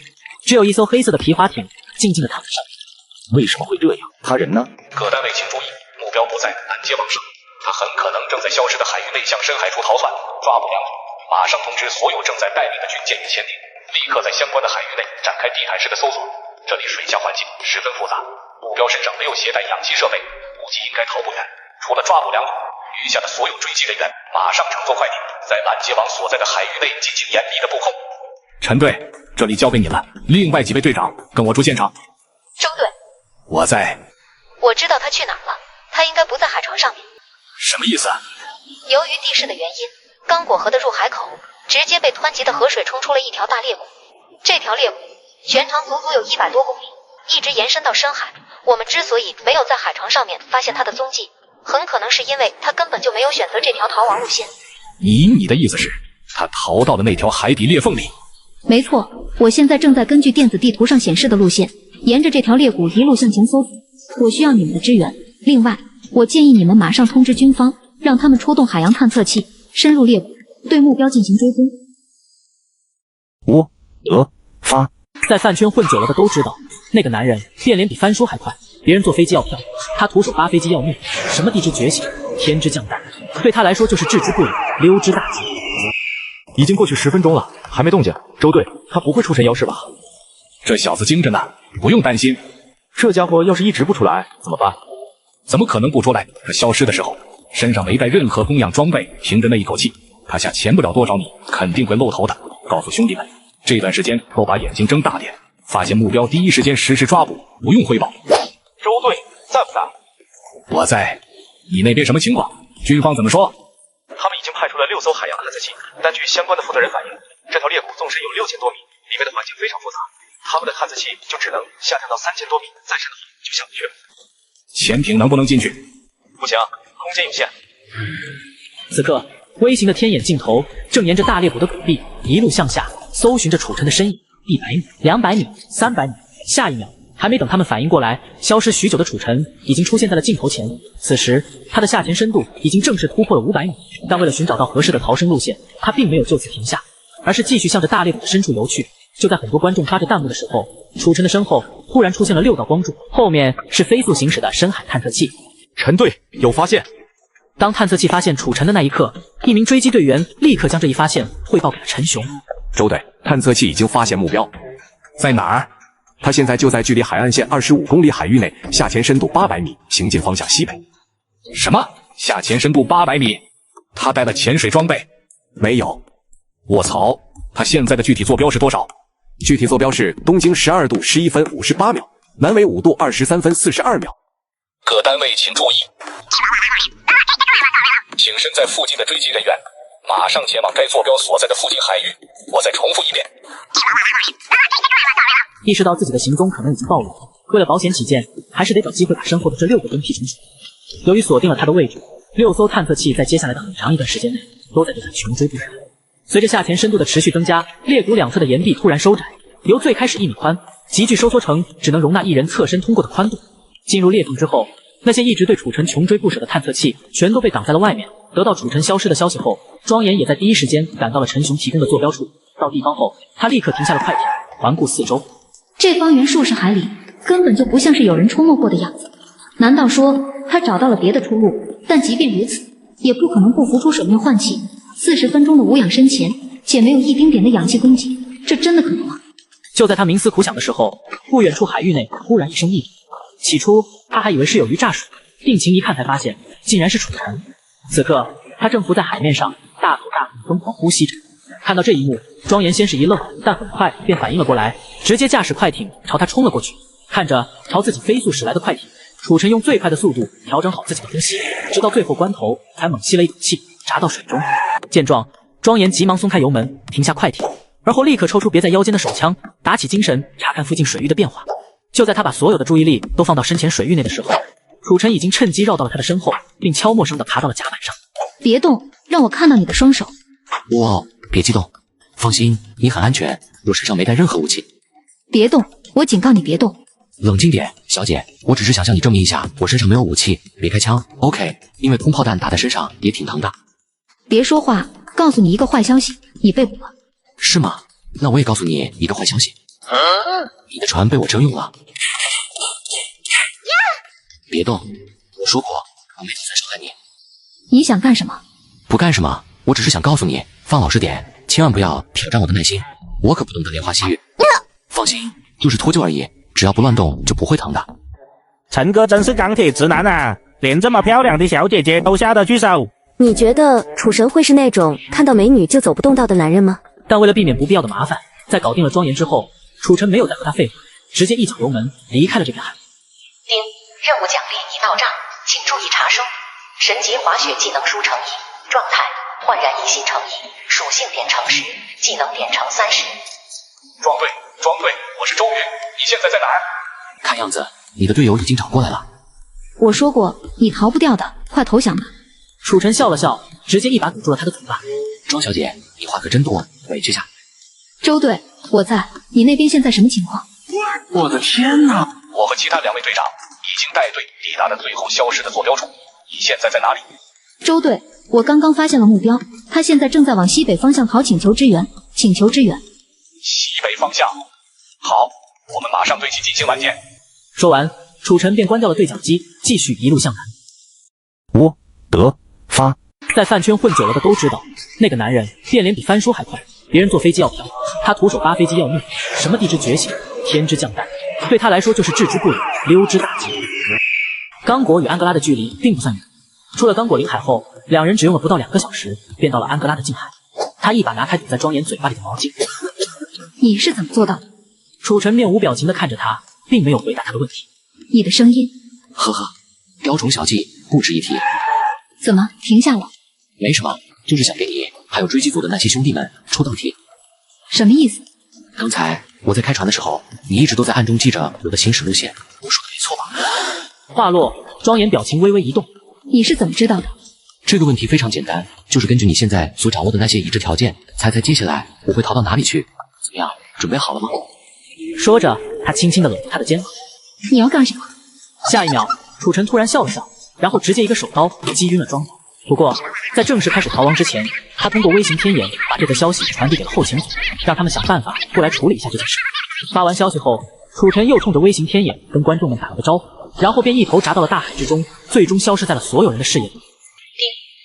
只有一艘黑色的皮划艇静静地躺在上面。为什么会这样？他人呢？各单位请注意，目标不在拦截网上，他很可能正在消失的海域内向深海处逃窜。抓捕2组，马上通知所有正在待命的军舰与潜艇，立刻在相关的海域内展开地毯式的搜索。这里水下环境十分复杂，目标身上没有携带氧气设备，估计应该逃不远。除了抓捕2组，余下的所有追击人员马上乘坐快艇，在拦截网所在的海域内进行严密的布控。陈队，这里交给你了，另外几位队长跟我出现场。周队，我在。我知道他去哪儿了，他应该不在海床上面。什么意思？由于地势的原因，刚果河的入海口直接被湍急的河水冲出了一条大裂谷。这条裂谷全长足足有100多公里，一直延伸到深海。我们之所以没有在海床上面发现他的踪迹，很可能是因为他根本就没有选择这条逃亡路线。你的意思是，他逃到了那条海底裂缝里？没错，我现在正在根据电子地图上显示的路线，沿着这条裂谷一路向前搜索。我需要你们的支援。另外，我建议你们马上通知军方，让他们出动海洋探测器，深入裂谷，对目标进行追踪。发。在饭圈混久了的都知道，那个男人变脸比翻书还快。别人坐飞机要票，他徒手扒飞机要命。什么地之觉醒，天之降诞，对他来说就是置之不理，溜之大吉。已经过去10分钟了，还没动静。周队，他不会出神妖式吧？这小子精着呢，不用担心。这家伙要是一直不出来怎么办？怎么可能不出来？他消失的时候身上没带任何供氧装备，凭着那一口气，他下潜不了多少米，肯定会露头的。告诉兄弟们，这段时间都把眼睛睁大点，发现目标第一时间实施抓捕，不用汇报。周队在不在？我在。你那边什么情况？军方怎么说？他们已经派出了6艘海洋探测器，但据相关的负责人反映，这条裂谷纵深有6000多米，里面的环境非常复杂，他们的探测器就只能下探到3000多米，再深的话就下不去了。潜艇能不能进去？不行，空间有限。此刻，微型的天眼镜头正沿着大裂谷的谷壁一路向下，搜寻着楚尘的身影。100米、200米、300米，下一秒，还没等他们反应过来，消失许久的楚尘已经出现在了镜头前。此时，他的下潜深度已经正式突破了500米，但为了寻找到合适的逃生路线，他并没有就此停下，而是继续向着大裂谷的深处游去。就在很多观众发着弹幕的时候，楚尘的身后突然出现了6道光柱，后面是飞速行驶的深海探测器。陈队有发现。当探测器发现楚尘的那一刻，一名追击队员立刻将这一发现汇报给了陈雄。周队，探测器已经发现目标，在哪儿？他现在就在距离海岸线25公里海域内，下潜深度800米，行进方向西北。什么？下潜深度800米？他带了潜水装备？没有。卧槽！他现在的具体坐标是多少？具体坐标是东经12度11分58秒，南纬5度23分42秒。各单位请注意，请身在附近的追击人员马上前往该坐标所在的附近海域。我再重复一遍。意识到自己的行踪可能已经暴露，为了保险起见，还是得找机会把身后的这6个蹲屁虫死。由于锁定了他的位置，6艘探测器在接下来的很长一段时间内都在对他穷追不舍。随着下潜深度的持续增加，裂谷两侧的岩壁突然收窄，由最开始1米宽，急剧收缩成只能容纳1人侧身通过的宽度。进入裂缝之后，那些一直对楚尘穷追不舍的探测器全都被挡在了外面。得到楚尘消失的消息后，庄严也在第一时间赶到了陈雄提供的坐标处。到地方后，他立刻停下了快艇，环顾四周。这方圆数十海里根本就不像是有人出没过的样子。难道说他找到了别的出路？但即便如此，也不可能不浮出水面换气。40分钟的无氧深潜，且没有一丁点的氧气供给，这真的可能吗？就在他冥思苦想的时候，不远处海域内忽然一声异鸣。起初他还以为是有鱼炸水，定睛一看才发现竟然是楚尘。此刻他正浮在海面上，大口大口疯狂呼吸着。看到这一幕，庄严先是一愣，但很快便反应了过来，直接驾驶快艇朝他冲了过去。看着朝自己飞速驶来的快艇，楚尘用最快的速度调整好自己的呼吸，直到最后关头才猛吸了一口气，扎到水中。见状，庄严急忙松开油门，停下快艇，而后立刻抽出别在腰间的手枪，打起精神查看附近水域的变化。就在他把所有的注意力都放到深潜水域内的时候，楚尘已经趁机绕到了他的身后，并悄默声地爬到了甲板上。别动，让我看到你的双手。哇，别激动，放心，你很安全，我身上没带任何武器。别动，我警告你别动。冷静点，小姐，我只是想向你证明一下，我身上没有武器，别开枪 ，OK？ 因为空炮弹打在身上也挺疼的。别说话，告诉你一个坏消息，你被捕了。是吗？那我也告诉你一个坏消息，你的船被我征用了。别动，我说过我没打算伤害你。你想干什么？不干什么，我只是想告诉你，放老实点，千万不要挑战我的耐心，我可不懂得莲花西域。放心，就是脱臼而已，只要不乱动就不会疼的。陈哥真是钢铁直男啊，连这么漂亮的小姐姐都下得去手。你觉得楚神会是那种看到美女就走不动道的男人吗？但为了避免不必要的麻烦，在搞定了庄严之后，楚尘没有再和他废话，直接一脚油门离开了这片海。丁，任务奖励已到账，请注意查收。神级滑雪技能书乘1，状态焕然一新乘1，属性点乘10，技能点乘30。庄队，我是周瑜，你现在在哪儿？看样子你的队友已经找过来了。我说过你逃不掉的，快投降吧。楚尘笑了笑，直接一把堵住了他的嘴巴。庄小姐，你话可真多，委屈下。周队，我在，你那边现在什么情况？我的天哪！我和其他2位队长已经带队抵达了最后消失的坐标处，你现在在哪里？周队，我刚刚发现了目标，他现在正在往西北方向跑，请求支援。西北方向，好，我们马上对其进行拦截。说完，楚尘便关掉了对讲机，继续一路向南。我得发，在饭圈混久了的都知道，那个男人变脸比翻书还快，别人坐飞机要飘，他徒手扒飞机要命，什么地之觉醒、天之降诞，对他来说就是置之不理，溜之大吉。刚果与安哥拉的距离并不算远，出了刚果领海后，2人只用了不到2个小时，便到了安哥拉的近海。他一把拿开堵在庄严嘴巴里的毛巾。你是怎么做到的？楚尘面无表情地看着他，并没有回答他的问题。你的声音，呵呵，雕虫小技不值一提。怎么停下了？没什么，就是想给你还有追击组的那些兄弟们出道题。什么意思？刚才我在开船的时候，你一直都在暗中记着我的行驶路线，我说的没错吧？话落，庄严表情微微一动。你是怎么知道的？这个问题非常简单，就是根据你现在所掌握的那些已知条件，猜猜接下来我会逃到哪里去？怎么样，准备好了吗？说着，他轻轻地搂住他的肩膀。你要干什么？下一秒，楚尘突然笑了笑，然后直接一个手刀击晕了庄严。不过，在正式开始逃亡之前，他通过微型天眼把这个消息传递给了后勤组，让他们想办法过来处理一下这件事。发完消息后，楚尘又冲着微型天眼跟观众们打了个招呼，然后便一头扎到了大海之中，最终消失在了所有人的视野里。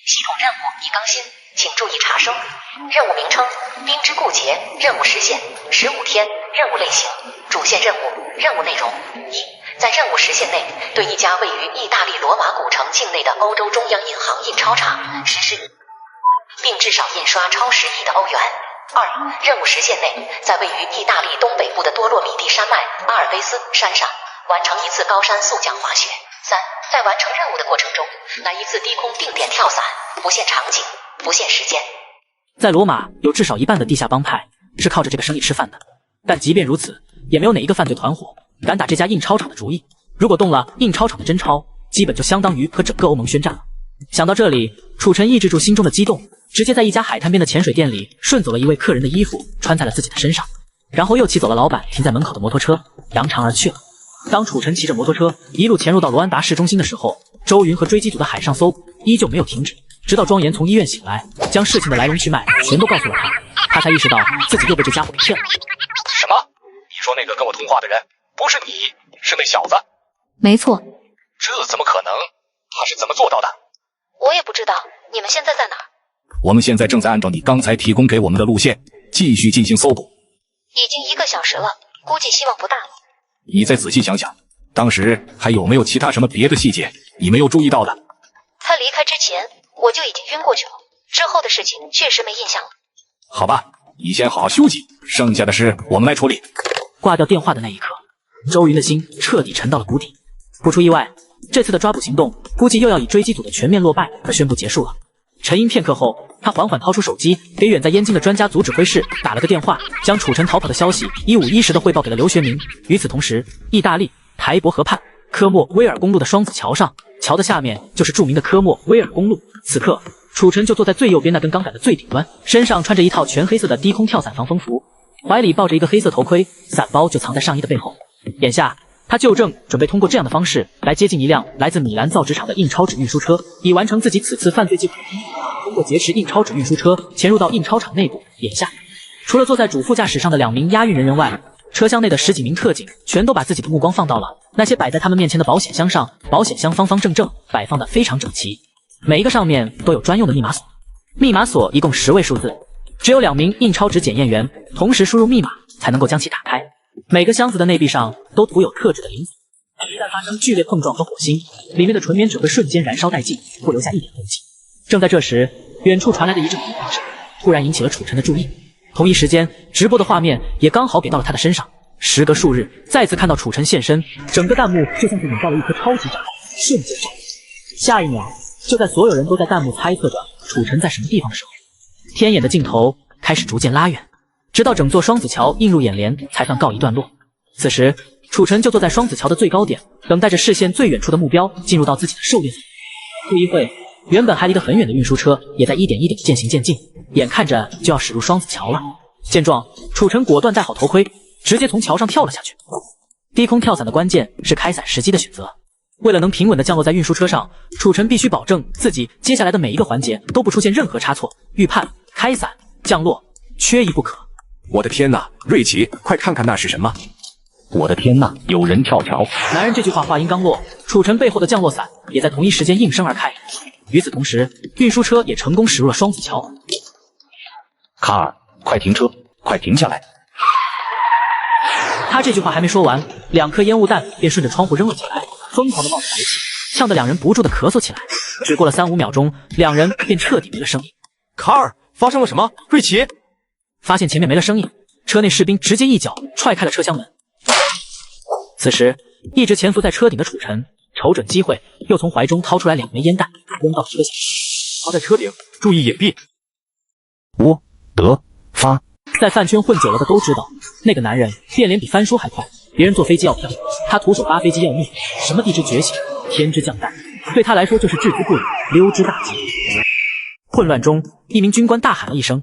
系统任务已更新，请注意查收。任务名称：冰之固结，任务时限15天，任务类型：主线任务，任务内容1，在任务时限内对一家位于意大利罗马古城境内的欧洲中央银行印钞厂实施，并至少印刷超10亿的欧元。2，任务时限内在位于意大利东北部的多洛米蒂山脉阿尔卑斯山上完成一次高山速降滑雪。3，在完成任务的过程中，来一次低空定点跳伞，不限场景，不限时间。在罗马有至少一半的地下帮派是靠着这个生意吃饭的，但即便如此，也没有哪一个犯罪团伙敢打这家印钞厂的主意。如果动了印钞厂的真钞，基本就相当于和整个欧盟宣战了。想到这里，楚尘抑制住心中的激动，直接在一家海滩边的潜水店里顺走了一位客人的衣服，穿在了自己的身上。然后又骑走了老板停在门口的摩托车，扬长而去了。当楚晨骑着摩托车一路潜入到罗安达市中心的时候，周云和追击组的海上搜捕依旧没有停止，直到庄严从医院醒来，将事情的来龙去脉全都告诉了他才意识到自己又被这家伙给骗了。什么？你说那个跟我通话的人不是你，是那小子？没错。这怎么可能？他是怎么做到的？我也不知道。你们现在在哪儿？我们现在正在按照你刚才提供给我们的路线继续进行搜捕。已经1个小时了，估计希望不大了。你再仔细想想，当时还有没有其他什么别的细节你没有注意到的？他离开之前我就已经晕过去了，之后的事情确实没印象了。好吧，你先好好休息，剩下的事我们来处理。挂掉电话的那一刻，周云的心彻底沉到了谷底。不出意外，这次的抓捕行动估计又要以追击组的全面落败而宣布结束了。沉吟片刻后，他缓缓掏出手机，给远在燕京的专家组指挥室打了个电话，将楚晨逃跑的消息一五一十的汇报给了刘学明。与此同时，意大利台伯河畔科莫威尔公路的双子桥上，桥的下面就是著名的科莫威尔公路。此刻，楚晨就坐在最右边那根钢杆的最顶端，身上穿着一套全黑色的低空跳伞防风服，怀里抱着一个黑色头盔，伞包就藏在上衣的背后。眼下他就正准备通过这样的方式来接近一辆来自米兰造纸厂的印钞纸运输车，以完成自己此次犯罪计划。通过劫持印钞纸运输车潜入到印钞厂内部。眼下除了坐在主副驾驶上的2名押运人员外，车厢内的10几名特警全都把自己的目光放到了那些摆在他们面前的保险箱上。保险箱方方正正，摆放的非常整齐，每一个上面都有专用的密码锁。密码锁一共10位数字，只有2名印钞纸检验员同时输入密码才能够将其打开。每个箱子的内壁上都涂有特制的磷锁，一旦发生剧烈碰撞和火星，里面的纯棉纸会瞬间燃烧殆尽，不留下一点痕迹。正在这时，远处传来的一阵轰鸣声突然引起了楚晨的注意。同一时间，直播的画面也刚好给到了他的身上。时隔数日，再次看到楚晨现身，整个弹幕就像是引爆了一颗超级炸弹，瞬间爆炸。下一秒，就在所有人都在弹幕猜测着楚晨在什么地方的时候，天眼的镜头开始逐渐拉远，直到整座双子桥映入眼帘才算告一段落。此时，楚晨就坐在双子桥的最高点，等待着视线最远处的目标进入到自己的狩猎所。不一会，原本还离得很远的运输车也在一点一点渐行渐近，眼看着就要驶入双子桥了。见状，楚晨果断戴好头盔，直接从桥上跳了下去。低空跳伞的关键是开伞时机的选择。为了能平稳地降落在运输车上，楚晨必须保证自己接下来的每一个环节都不出现任何差错。预判、开伞、降落，缺一不可。我的天哪，瑞奇，快看看那是什么！我的天哪，有人跳桥！男人这句话话音刚落，楚晨背后的降落伞也在同一时间应声而开。与此同时，运输车也成功驶入了双子桥。卡尔，快停车，快停下来！他这句话还没说完，2颗烟雾弹便顺着窗户扔了起来，疯狂的冒着白气，呛得2人不住的咳嗽起来。只过了3、5秒钟，2人便彻底没了声音。卡尔，发生了什么？瑞奇发现前面没了声音，车内士兵直接一脚踹开了车厢门。此时，一直潜伏在车顶的楚晨瞅准机会，又从怀中掏出来2枚烟弹，扔到车厢。他在车顶，注意掩蔽。我得发。在饭圈混久了的都知道，那个男人变脸比翻书还快。别人坐飞机要飘，他徒手扒飞机要命。什么地之觉醒，天之降诞，对他来说就是置之不理，溜之大吉。混乱中，一名军官大喊了一声，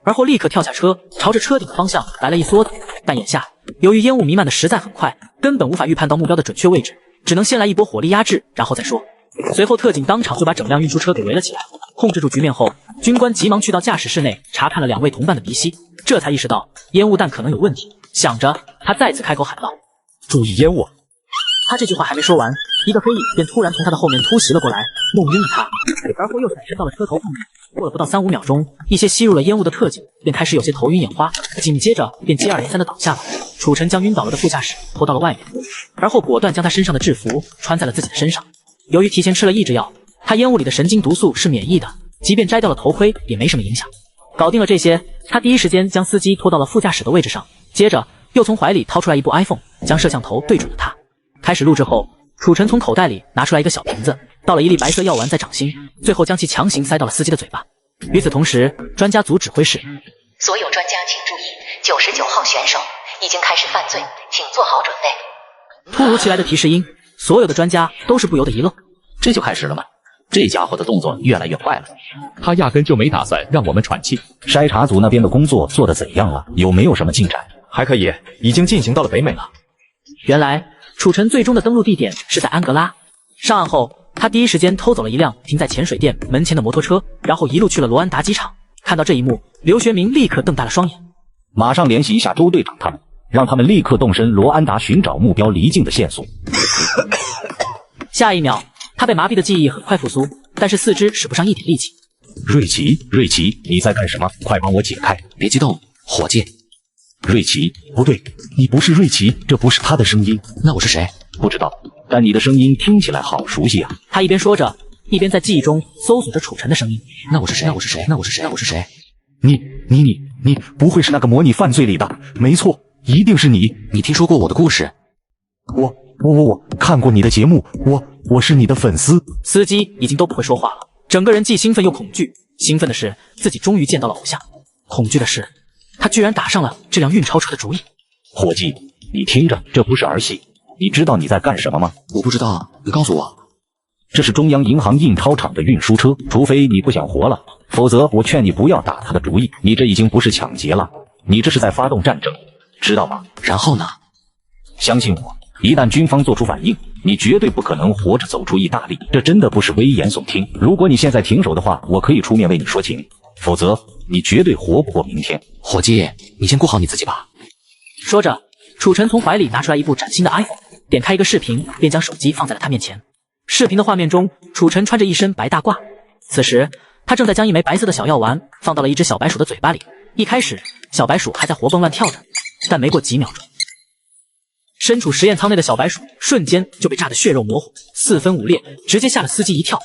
而后立刻跳下车，朝着车顶的方向来了一梭子。但眼下，由于烟雾弥漫的实在很快，根本无法预判到目标的准确位置，只能先来一波火力压制，然后再说。随后，特警当场就把整辆运输车给围了起来。控制住局面后，军官急忙去到驾驶室内查看了2位同伴的鼻息，这才意识到烟雾弹可能有问题。想着，他再次开口喊道：“注意烟雾！”他这句话还没说完，一个黑影便突然从他的后面突袭了过来，弄晕了他，而后又闪身到了车头后面。过了不到3、5秒钟，一些吸入了烟雾的特警便开始有些头晕眼花，紧接着便接二连三的倒下了。楚晨将晕倒了的副驾驶拖到了外面，而后果断将他身上的制服穿在了自己的身上。由于提前吃了抑制药，他烟雾里的神经毒素是免疫的，即便摘掉了头盔也没什么影响。搞定了这些，他第一时间将司机拖到了副驾驶的位置上，接着又从怀里掏出来一部 iPhone， 将摄像头对准了他。开始录制后，楚晨从口袋里拿出来一个小瓶子，倒了一粒白色药丸在掌心，最后将其强行塞到了司机的嘴巴。与此同时，专家组指挥室，所有专家请注意，99号选手已经开始犯罪，请做好准备。突如其来的提示音，所有的专家都是不由得一愣。这就开始了吗？这家伙的动作越来越快了，他压根就没打算让我们喘气。筛查组那边的工作做得怎样了？有没有什么进展？还可以，已经进行到了北美了。原来楚晨最终的登陆地点是在安哥拉。上岸后，他第一时间偷走了一辆停在潜水店门前的摩托车，然后一路去了罗安达机场。看到这一幕，刘学明立刻瞪大了双眼。马上联系一下周队长他们，让他们立刻动身罗安达寻找目标离境的线索。下一秒，他被麻痹的记忆很快复苏，但是四肢使不上一点力气。瑞奇，你在干什么？快帮我解开！别激动，伙计。瑞奇，不对，你不是瑞奇，这不是他的声音。那我是谁？不知道，但你的声音听起来好熟悉啊。他一边说着，一边在记忆中搜索着楚晨的声音。那我是谁？你不会是那个模拟犯罪里的？没错，一定是你。你听说过我的故事？我看过你的节目，我是你的粉丝。司机已经都不会说话了，整个人既兴奋又恐惧。兴奋的是自己终于见到了偶像，恐惧的是他居然打上了这辆运钞车的主意。伙计，你听着，这不是儿戏。你知道你在干什么吗？我不知道，你告诉我。这是中央银行印钞厂的运输车，除非你不想活了，否则我劝你不要打他的主意。你这已经不是抢劫了，你这是在发动战争，知道吗？然后呢？相信我，一旦军方做出反应，你绝对不可能活着走出意大利。这真的不是危言耸听。如果你现在停手的话，我可以出面为你说情，否则你绝对活不过明天。伙计，你先顾好你自己吧。说着，楚晨从怀里拿出来一部崭新的 iPhone， 点开一个视频，便将手机放在了他面前。视频的画面中，楚晨穿着一身白大褂，此时他正在将一枚白色的小药丸放到了一只小白鼠的嘴巴里。一开始，小白鼠还在活蹦乱跳着，但没过几秒钟，身处实验舱内的小白鼠瞬间就被炸得血肉模糊，四分五裂，直接吓了司机一跳。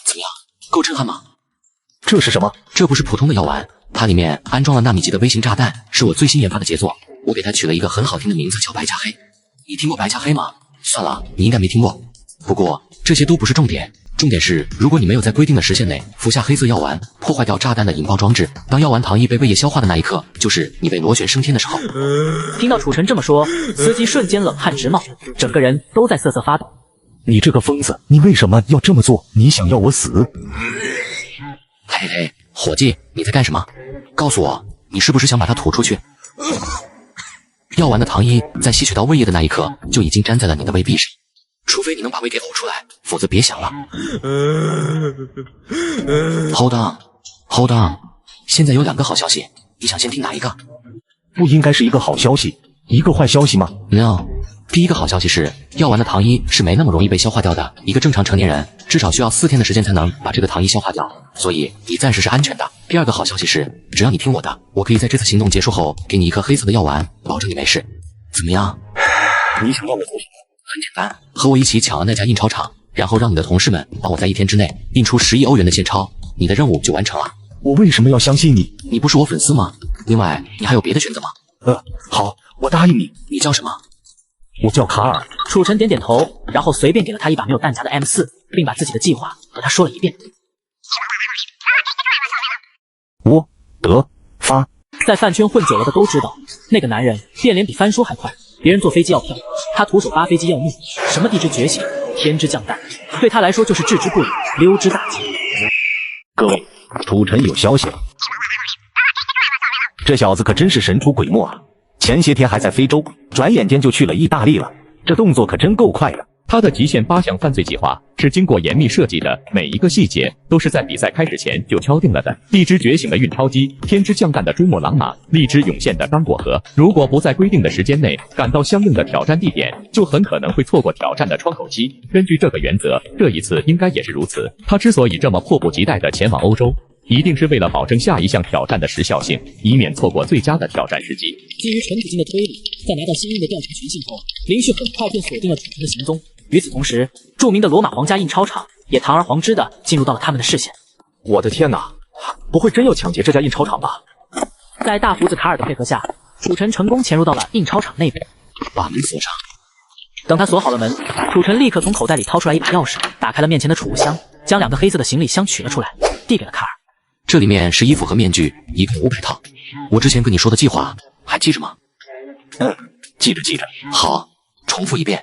怎么样，够震撼吗？这是什么？这不是普通的药丸，它里面安装了纳米级的微型炸弹，是我最新研发的杰作。我给它取了一个很好听的名字，叫白加黑。你听过白加黑吗？算了，你应该没听过。不过这些都不是重点，重点是如果你没有在规定的时限内服下黑色药丸，破坏掉炸弹的引爆装置，当药丸糖液被胃液消化的那一刻，就是你被螺旋升天的时候。听到楚晨这么说，司机瞬间冷汗直冒，整个人都在瑟瑟发抖。你这个疯子，你为什么要这么做？你想要我死？嘿，伙计，你在干什么？告诉我，你是不是想把它吐出去？药丸的糖衣在吸取到胃液的那一刻就已经粘在了你的胃壁上，除非你能把胃给呕出来，否则别想了。Hold on， 现在有2个好消息，你想先听哪一个？不应该是一个好消息，一个坏消息吗？ No， 第一个好消息是药丸的糖衣是没那么容易被消化掉的，一个正常成年人至少需要4天的时间才能把这个糖衣消化掉，所以你暂时是安全的。第二个好消息是，只要你听我的，我可以在这次行动结束后给你一颗黑色的药丸，保证你没事。怎么样？你想要我做什么？很简单，和我一起抢了那家印钞厂，然后让你的同事们帮我在1天之内印出10亿欧元的现钞，你的任务就完成了。我为什么要相信你？你不是我粉丝吗？另外，你还有别的选择吗？好，我答应你。你叫什么？我叫卡尔。楚晨点点头，然后随便给了他一把没有弹夹的 M4，并把自己的计划和他说了一遍。我得发。在饭圈混久了的都知道，那个男人变脸比翻书还快。别人坐飞机要票，他徒手扒飞机要命。什么地之觉醒、天之降诞，对他来说就是置之不理、溜之大吉。各位，楚晨有消息了。这小子可真是神出鬼没啊！前些天还在非洲，转眼间就去了意大利了，这动作可真够快的。他的极限8项犯罪计划是经过严密设计的，每一个细节都是在比赛开始前就敲定了的。荔枝觉醒的运钞机，天之降诞的追梦狼马，荔枝涌现的刚果河。如果不在规定的时间内赶到相应的挑战地点，就很可能会错过挑战的窗口期。根据这个原则，这一次应该也是如此。他之所以这么迫不及待地前往欧洲，一定是为了保证下一项挑战的时效性，以免错过最佳的挑战时机。基于纯土金的推理，在拿到相应的调查权限后，林旭很快便锁定了楚晨的行踪。与此同时，著名的罗马皇家印钞厂也堂而皇之地进入到了他们的视线。我的天哪，不会真要抢劫这家印钞厂吧？在大胡子卡尔的配合下，楚晨成功潜入到了印钞厂内部，把门锁上。等他锁好了门，楚晨立刻从口袋里掏出来一把钥匙，打开了面前的储物箱，将2个黑色的行李箱取了出来，递给了卡尔。这里面是衣服和面具，一共500套。我之前跟你说的计划还记着吗？记着。好，重复一遍。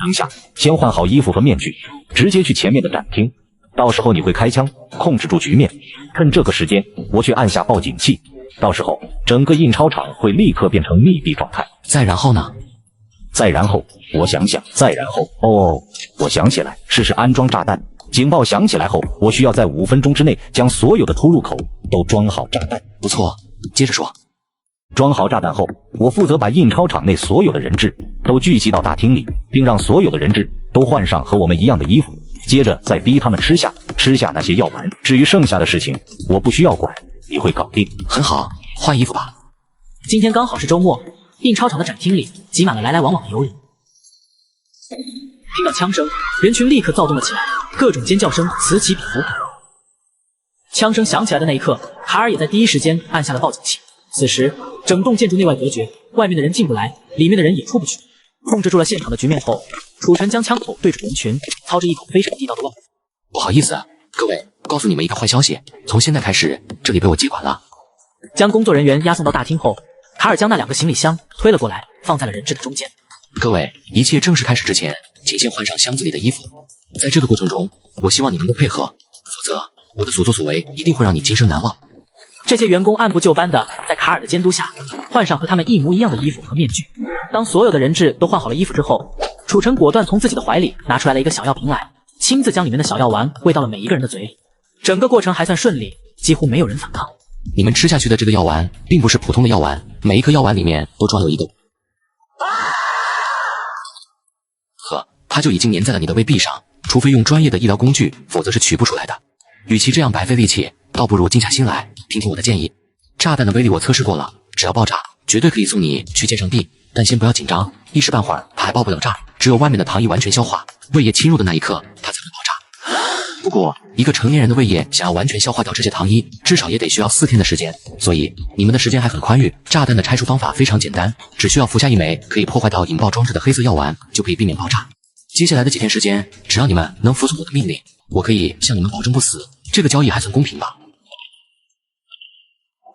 当下先换好衣服和面具，直接去前面的展厅。到时候你会开枪控制住局面，趁这个时间我去按下报警器，到时候整个印钞厂会立刻变成密闭状态。再然后呢？再然后，我想想，再然后，我想起来，是安装炸弹。警报响起来后，我需要在5分钟之内将所有的出入口都装好炸弹。不错，接着说。装好炸弹后，我负责把印钞厂内所有的人质都聚集到大厅里，并让所有的人质都换上和我们一样的衣服，接着再逼他们吃下那些药丸。至于剩下的事情，我不需要管，你会搞定。很好，换衣服吧。今天刚好是周末，印钞厂的展厅里挤满了来来往往的游人。听到枪声，人群立刻躁动了起来，各种尖叫声此起彼伏。枪声响起来的那一刻，卡尔也在第一时间按下了报警器。此时，整栋建筑内外隔绝，外面的人进不来，里面的人也出不去。控制住了现场的局面后，楚晨将枪口对准人群，操着一口非常地道的外语。不好意思，各位，告诉你们一个坏消息，从现在开始，这里被我接管了。将工作人员押送到大厅后，卡尔将那2个行李箱推了过来，放在了人质的中间。各位，一切正式开始之前，请先换上箱子里的衣服。在这个过程中，我希望你们都配合，否则我的所作所为一定会让你今生难忘。这些员工按部就班的在卡尔的监督下换上和他们一模一样的衣服和面具。当所有的人质都换好了衣服之后，楚晨果断从自己的怀里拿出来了一个小药瓶来，亲自将里面的小药丸喂到了每一个人的嘴里。整个过程还算顺利，几乎没有人反抗。你们吃下去的这个药丸并不是普通的药丸，每一颗药丸里面都装有一个它就已经粘在了你的胃壁上，除非用专业的医疗工具，否则是取不出来的。与其这样白费力气，倒不如静下心来，听听我的建议。炸弹的威力我测试过了，只要爆炸，绝对可以送你去见上帝。但先不要紧张，一时半会儿它还爆不了炸，只有外面的糖衣完全消化，胃液侵入的那一刻，它才会爆炸。不过，一个成年人的胃液想要完全消化掉这些糖衣，至少也得需要4天的时间，所以你们的时间还很宽裕。炸弹的拆除方法非常简单，只需要服下1枚可以破坏到引爆装置的黑色药丸，就可以避免爆炸。接下来的几天时间，只要你们能服从我的命令，我可以向你们保证不死。这个交易还算公平吧？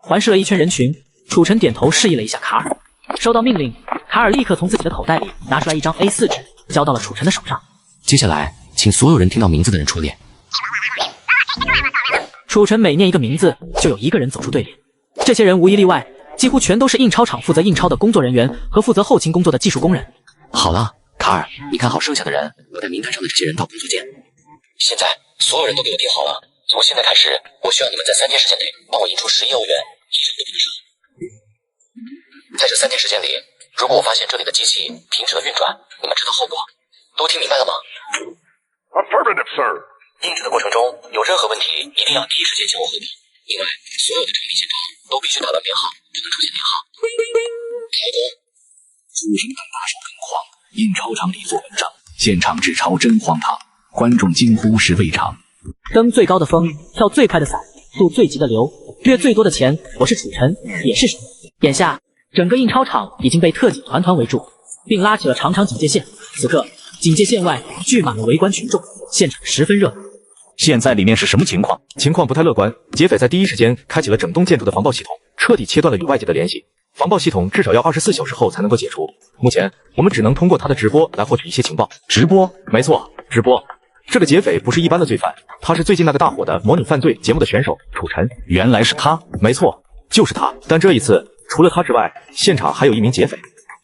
环视了一圈人群，楚晨点头示意了一下卡尔。收到命令，卡尔立刻从自己的口袋里拿出来一张 A4 纸，交到了楚晨的手上。接下来，请所有人听到名字的人出列。楚晨每念一个名字，就有1个人走出队列。这些人无一例外，几乎全都是印钞厂负责印钞的工作人员和负责后勤工作的技术工人。好了，卡尔，你看好剩下的人，我带名单上的这些人到工作间。现在所有人都给我听好了，从现在开始，我需要你们在3天时间内帮我印出11欧元，一分都不能少。在这3天时间里，如果我发现这里的机器停止了运转，你们知道后果。都听明白了吗？ Affirmative, sir. 印制的过程中有任何问题，一定要第一时间向我汇报。另外，所有的产品现场都必须打乱编号，不能出现连号。开工。主人们大手更慌，印钞厂里做文章，现场纸钞真荒唐，观众惊呼是未尝。蹬最高的风，跳最快的伞，渡最急的流，掠最多的钱。我是楚晨，也是神。眼下，整个印钞厂已经被特警团团围住，并拉起了长长警戒线。此刻，警戒线外聚满了围观群众，现场十分热闹。现在里面是什么情况？情况不太乐观。劫匪在第一时间开启了整栋建筑的防爆系统，彻底切断了与外界的联系。防爆系统至少要24小时后才能够解除。目前，我们只能通过他的直播来获取一些情报。直播？没错，直播。这个劫匪不是一般的罪犯，他是最近那个大火的模拟犯罪节目的选手楚晨。原来是他？没错，就是他。但这一次，除了他之外，现场还有一名劫匪。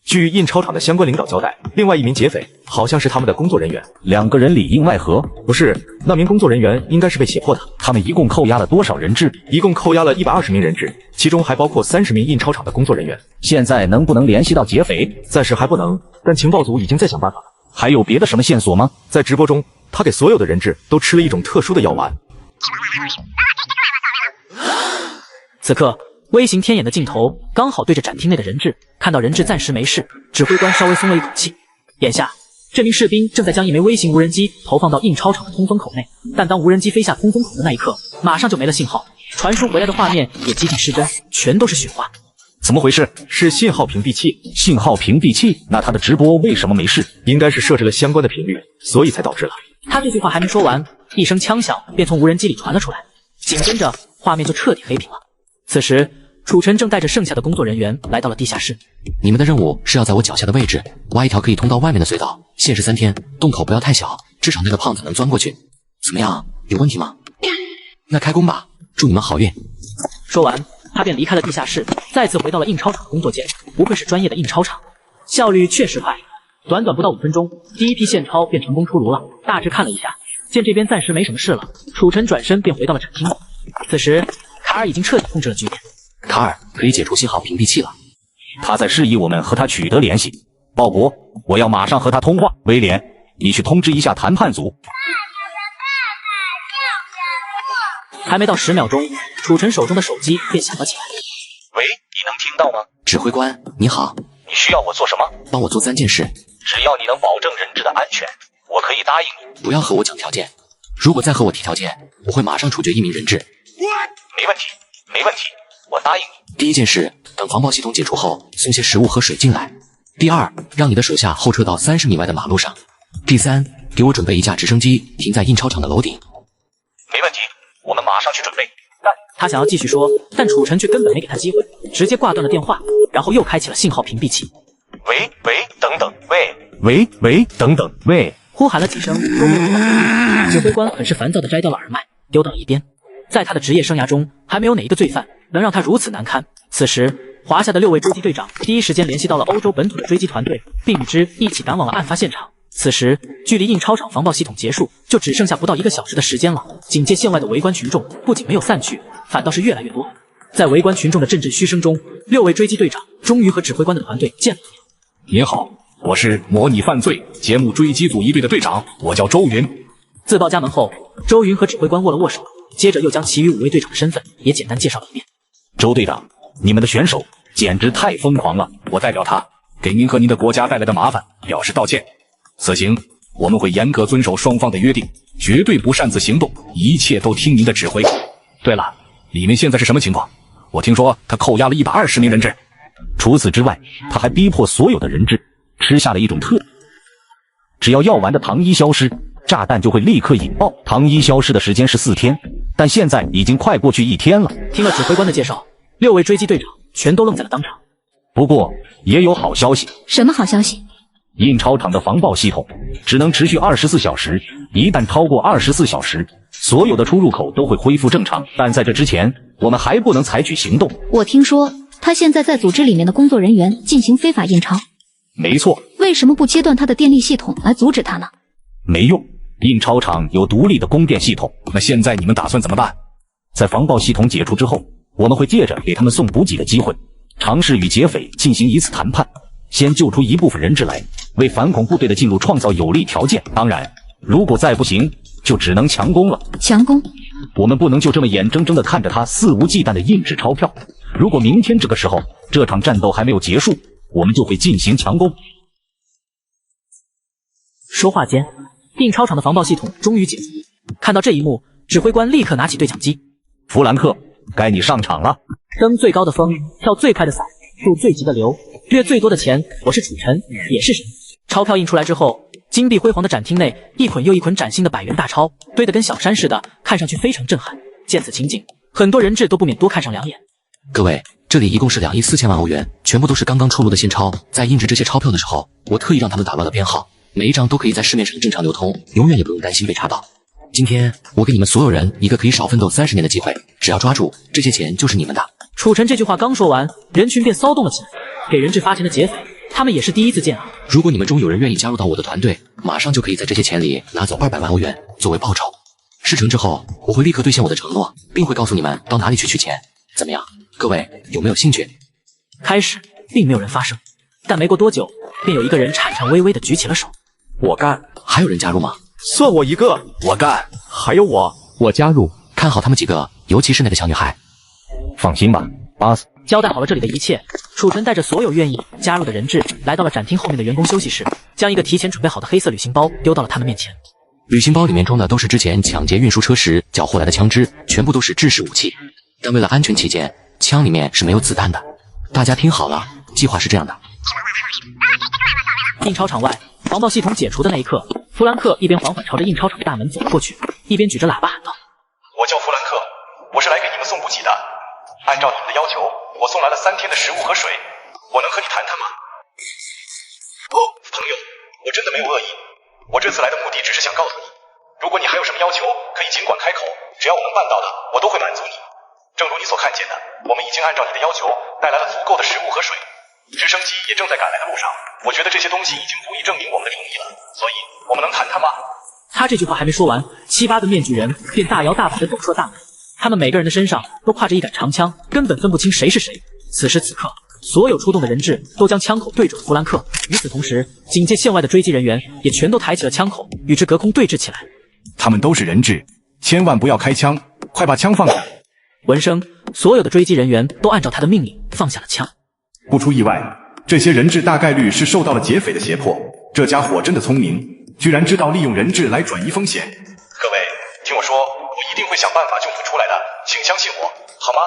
据印钞厂的相关领导交代，另外一名劫匪好像是他们的工作人员。2个人里应外合？不是，那名工作人员应该是被胁迫的。他们一共扣押了多少人质？一共扣押了120名人质，其中还包括30名印钞厂的工作人员。现在能不能联系到劫匪？暂时还不能，但情报组已经在想办法了。还有别的什么线索吗？在直播中，他给所有的人质都吃了一种特殊的药丸。此刻，微型天眼的镜头刚好对着展厅内的人质，看到人质暂时没事，指挥官稍微松了一口气。眼下，这名士兵正在将一枚微型无人机投放到印钞厂的通风口内，但当无人机飞下通风口的那一刻，马上就没了信号，传输回来的画面也集体失真，全都是雪花。怎么回事？是信号屏蔽器。信号屏蔽器？那他的直播为什么没事？应该是设置了相关的频率，所以才导致了。他这句话还没说完，一声枪响便从无人机里传了出来，紧跟着画面就彻底黑屏了。此时，楚晨正带着剩下的工作人员来到了地下室。你们的任务是要在我脚下的位置挖一条可以通到外面的隧道，限时3天，洞口不要太小，至少那个胖子能钻过去。怎么样？有问题吗？那开工吧，祝你们好运。说完，他便离开了地下室，再次回到了印钞厂工作间。不愧是专业的印钞厂，效率确实快，短短不到5分钟，第一批现钞便成功出炉了。大致看了一下，见这边暂时没什么事了，楚晨转身便回到了展厅。此时，卡尔已经彻底控制了局面。卡尔可以解除信号屏蔽器了。他在示意我们和他取得联系。鲍勃，我要马上和他通话。威廉，你去通知一下谈判组。还没到10秒钟，楚晨手中的手机便响了起来。喂，你能听到吗？指挥官，你好。你需要我做什么？帮我做3件事。只要你能保证人质的安全，我可以答应你。不要和我讲条件，如果再和我提条件，我会马上处决1名人质。没问题，没问题，我答应你。第1件事，等防爆系统解除后，送些食物和水进来。第2，让你的手下后撤到30米外的马路上。第3，给我准备一架直升机，停在印钞厂的楼顶。没问题，我们马上去准备。他想要继续说，但楚晨却根本没给他机会，直接挂断了电话，然后又开启了信号屏蔽器。喂，等等，喂，等等，喂，呼喊了几声都没有得到回应。指挥官很是烦躁地摘掉了耳麦，丢到了一边。在他的职业生涯中，还没有哪一个罪犯能让他如此难堪。此时，华夏的6位追击队长第一时间联系到了欧洲本土的追击团队，并与之一起赶往了案发现场。此时，距离印钞厂防爆系统结束就只剩下不到1个小时的时间了。警戒线外的围观群众不仅没有散去，反倒是越来越多。在围观群众的阵阵嘘声中，6位追击队长终于和指挥官的团队见了面。您好，我是模拟犯罪节目追击组1队的队长，我叫周云。自报家门后，周云和指挥官握了握手，接着又将其余5位队长的身份也简单介绍了一遍。周队长，你们的选手简直太疯狂了，我代表他给您和您的国家带来的麻烦表示道歉。此行我们会严格遵守双方的约定，绝对不擅自行动，一切都听您的指挥。对了，里面现在是什么情况？我听说他扣押了120名人质。除此之外，他还逼迫所有的人质吃下了一种只要药丸的糖衣消失，炸弹就会立刻引爆。糖衣消失的时间是4天，但现在已经快过去1天了。听了指挥官的介绍，6位追击队长全都愣在了当场。不过也有好消息。什么好消息？印钞厂的防爆系统只能持续24小时，一旦超过24小时，所有的出入口都会恢复正常。但在这之前，我们还不能采取行动。我听说他现在在组织里面的工作人员进行非法印钞。没错。为什么不切断他的电力系统来阻止他呢？没用，印钞厂有独立的供电系统。那现在你们打算怎么办？在防爆系统解除之后，我们会借着给他们送补给的机会，尝试与劫匪进行一次谈判，先救出一部分人质来，为反恐部队的进入创造有利条件。当然，如果再不行，就只能强攻了。强攻？我们不能就这么眼睁睁地看着他肆无忌惮地印制钞票。如果明天这个时候这场战斗还没有结束，我们就会进行强攻。说话间，印钞厂的防爆系统终于解除。看到这一幕，指挥官立刻拿起对讲机：弗兰克，该你上场了。登最高的峰，跳最快的伞，入最急的流，掠最多的钱。我是楚晨，也是神。钞票印出来之后，金碧辉煌的展厅内，一捆又一捆崭新的100元大钞堆得跟小山似的，看上去非常震撼。见此情景，很多人质都不免多看上2眼。各位，这里一共是2亿4千万欧元，全部都是刚刚出炉的现钞。在印制这些钞票的时候，我特意让他们打乱了编号，每一张都可以在市面上正常流通，永远也不用担心被查到。今天我给你们所有人一个可以少奋斗30年的机会，只要抓住这些钱就是你们的。楚晨这句话刚说完，人群便骚动了起来。给人质发钱的劫匪，他们也是第一次见啊！如果你们中有人愿意加入到我的团队，马上就可以在这些钱里拿走200万欧元作为报酬。事成之后，我会立刻兑现我的承诺，并会告诉你们到哪里去取钱。怎么样，各位有没有兴趣？开始并没有人发声，但没过多久，便有一个人颤颤巍巍地举起了手。我干。还有人加入吗？算我一个。我干。还有我加入。看好他们几个，尤其是那个小女孩。放心吧，巴斯。交代好了这里的一切，楚晨带着所有愿意加入的人质，来到了展厅后面的员工休息室，将一个提前准备好的黑色旅行包丢到了他们面前。旅行包里面装的都是之前抢劫运输车时缴获来的枪支，全部都是制式武器。但为了安全起见，枪里面是没有子弹的。大家听好了，计划是这样的。印钞厂外，防爆系统解除的那一刻，弗兰克一边缓缓朝着印钞厂的大门走了过去，一边举着喇叭喊道：我叫弗兰克，我是来给你们送补给的。按照你们的要求，我送来了3天的食物和水，我能和你谈谈吗？朋友，我真的没有恶意，我这次来的目的只是想告诉你，如果你还有什么要求，可以尽管开口，只要我能办到的，我都会满足你。正如你所看见的，我们已经按照你的要求带来了足够的食物和水，直升机也正在赶来的路上。我觉得这些东西已经足以证明我们的诚意了，所以我们能谈谈吗？他这句话还没说完，7、8个面具人便大摇大摆地走出了大门。他们每个人的身上都挎着一杆长枪，根本分不清谁是谁。此时此刻，所有出动的人质都将枪口对准弗兰克。与此同时，警戒线外的追击人员也全都抬起了枪口，与之隔空对峙起来。他们都是人质，千万不要开枪，快把枪放下！闻声，所有的追击人员都按照他的命令放下了枪。不出意外，这些人质大概率是受到了劫匪的胁迫。这家伙真的聪明，居然知道利用人质来转移风险。各位，听我说，我一定会想办法救你们出来的，请相信我，好吗？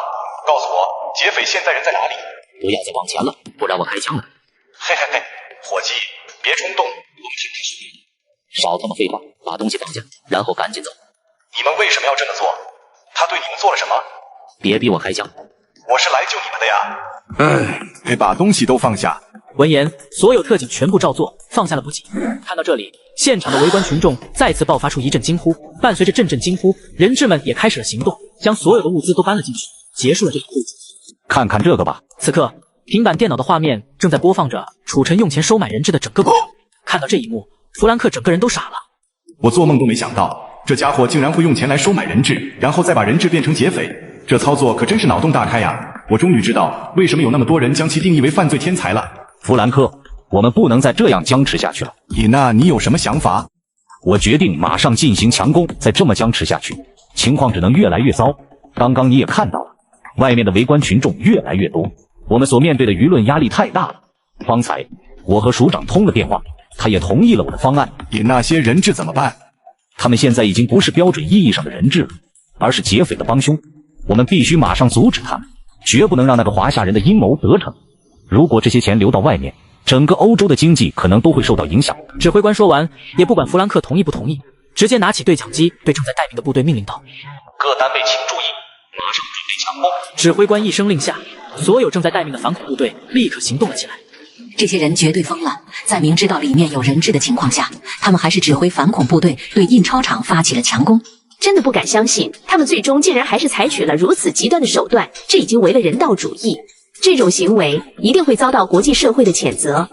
告诉我，劫匪现在人在哪里？不要再往前了，不然我开枪了。嘿嘿嘿，伙计，别冲动，我们听他说。少他妈废话，把东西放下，然后赶紧走。你们为什么要这么做？他对你们做了什么？别逼我开枪，我是来救你们的呀！得把东西都放下。闻言，所有特警全部照做，放下了补给。看到这里，现场的围观群众再次爆发出一阵惊呼，伴随着阵阵惊呼，人质们也开始了行动，将所有的物资都搬了进去，结束了这场会战。看看这个吧。此刻，平板电脑的画面正在播放着楚尘用钱收买人质的整个过程。看到这一幕，弗兰克整个人都傻了。我做梦都没想到，这家伙竟然会用钱来收买人质，然后再把人质变成劫匪。这操作可真是脑洞大开呀！我终于知道为什么有那么多人将其定义为犯罪天才了。弗兰克，我们不能再这样僵持下去了。伊娜，你有什么想法？我决定马上进行强攻，再这么僵持下去，情况只能越来越糟。刚刚你也看到了，外面的围观群众越来越多，我们所面对的舆论压力太大了。方才我和署长通了电话，他也同意了我的方案。那些人质怎么办？他们现在已经不是标准意义上的人质了，而是劫匪的帮凶。我们必须马上阻止他们，绝不能让那个华夏人的阴谋得逞。如果这些钱流到外面，整个欧洲的经济可能都会受到影响。指挥官说完，也不管弗兰克同意不同意，直接拿起对讲机对正在待命的部队命令道：各单位请注意，马上准备强攻。指挥官一声令下，所有正在待命的反恐部队立刻行动了起来。这些人绝对疯了，在明知道里面有人质的情况下，他们还是指挥反恐部队对印钞厂发起了强攻。真的不敢相信，他们最终竟然还是采取了如此极端的手段，这已经违了人道主义。这种行为一定会遭到国际社会的谴责。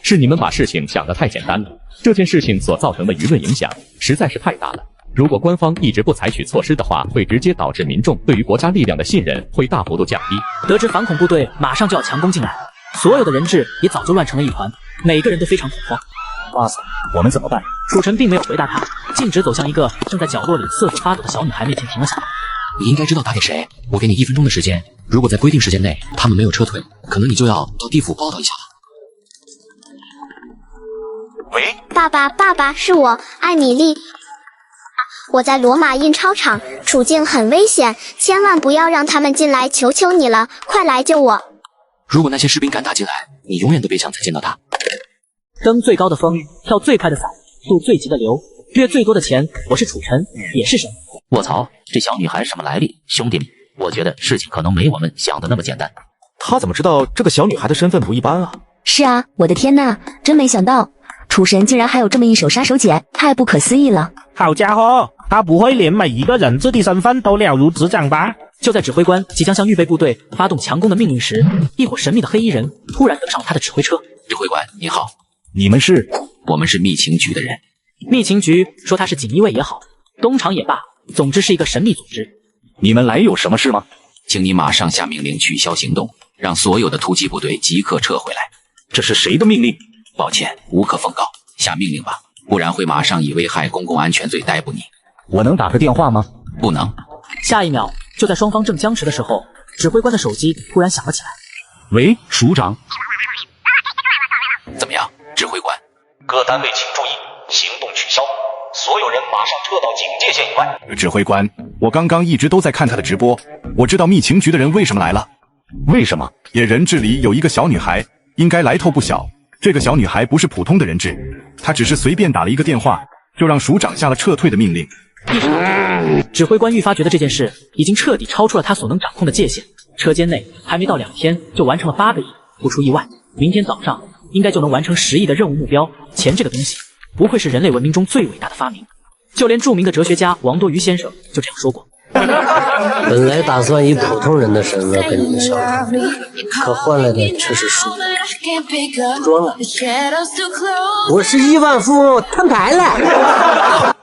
是你们把事情想得太简单了，这件事情所造成的舆论影响实在是太大了。如果官方一直不采取措施的话，会直接导致民众对于国家力量的信任会大幅度降低。得知反恐部队马上就要强攻进来，所有的人质也早就乱成了一团，每个人都非常恐慌。哇塞，我们怎么办？楚尘并没有回答他，径直走向一个正在角落里瑟瑟发抖的小女孩面前停了下来。你应该知道打给谁，我给你1分钟的时间，如果在规定时间内他们没有撤退，可能你就要到地府报道一下了。喂，爸爸，是我，艾米丽。我在罗马印钞厂，处境很危险，千万不要让他们进来，求求你了，快来救我！如果那些士兵敢打进来，你永远都别想再见到他。登最高的峰，跳最快的伞，渡最急的流，掠最多的钱。我是楚尘，也是神。卧槽，这小女孩什么来历？兄弟们，我觉得事情可能没我们想的那么简单。他怎么知道这个小女孩的身份不一般啊？是啊，我的天呐，真没想到，楚神竟然还有这么一手杀手锏，太不可思议了。好家伙，他不会连每一个人质的身份都了如指掌吧？就在指挥官即将向预备部队发动强攻的命令时，一伙神秘的黑衣人突然登上了他的指挥车。指挥官你好，你们是？我们是密情局的人。密情局说他是锦衣卫也好，东厂也罢，总之是一个神秘组织。你们来有什么事吗？请你马上下命令取消行动，让所有的突击部队即刻撤回来。这是谁的命令？抱歉，无可奉告，下命令吧，不然会马上以危害公共安全罪逮捕你。我能打个电话吗？不能。下一秒，就在双方正僵持的时候，指挥官的手机突然响了起来。喂，署长。怎么样，指挥官？各单位请注意，行动取消，所有人马上撤到警戒线以外。指挥官，我刚刚一直都在看他的直播，我知道密情局的人为什么来了。为什么？野人质里有一个小女孩，应该来头不小。这个小女孩不是普通的人质，她只是随便打了一个电话，就让署长下了撤退的命令。指挥官愈发觉得这件事已经彻底超出了他所能掌控的界限。车间内还没到2天就完成了8个亿，不出意外，明天早上应该就能完成10亿的任务目标。钱这个东西，不愧是人类文明中最伟大的发明。就连著名的哲学家王多鱼先生就这样说过。本来打算以普通人的身份跟你们相处，可换来的却是输赢。装了，我是亿万富翁，摊牌了。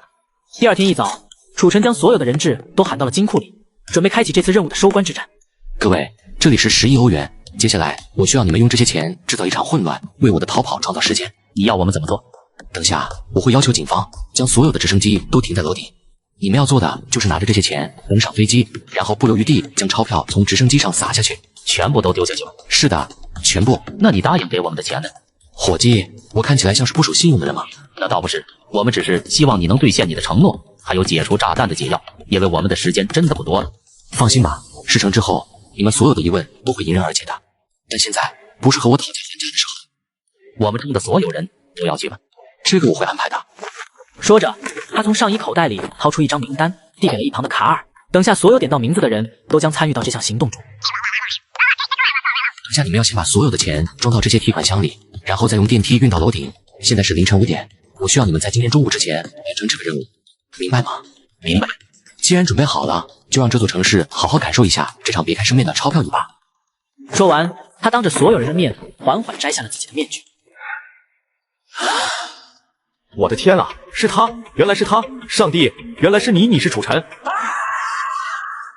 第2天一早，楚尘将所有的人质都喊到了金库里，准备开启这次任务的收官之战。各位，这里是10亿欧元，接下来我需要你们用这些钱制造一场混乱，为我的逃跑创造时间。你要我们怎么做？等下我会要求警方将所有的直升机都停在楼顶，你们要做的就是拿着这些钱登上飞机，然后不留余地将钞票从直升机上撒下去，全部都丢下去吗？是的，全部。那你答应给我们的钱呢？伙计，我看起来像是不守信用的人吗？那倒不是，我们只是希望你能兑现你的承诺，还有解除炸弹的解药，因为我们的时间真的不多了。放心吧，事成之后，你们所有的疑问都会迎刃而解的。但现在不是和我讨价还价的时候。我们中的所有人都要去吗？这个我会安排的。说着，他从上衣口袋里掏出一张名单，递给了一旁的卡尔。等下所有点到名字的人都将参与到这项行动中。等下你们要先把所有的钱装到这些提款箱里，然后再用电梯运到楼顶。现在是凌晨5点，我需要你们在今天中午之前完成这个任务，明白吗？明白。既然准备好了，就让这座城市好好感受一下这场别开生面的钞票雨吧。说完，他当着所有人的面缓缓摘下了自己的面具。我的天啊，是他！原来是他！上帝，原来是你！你是楚尘！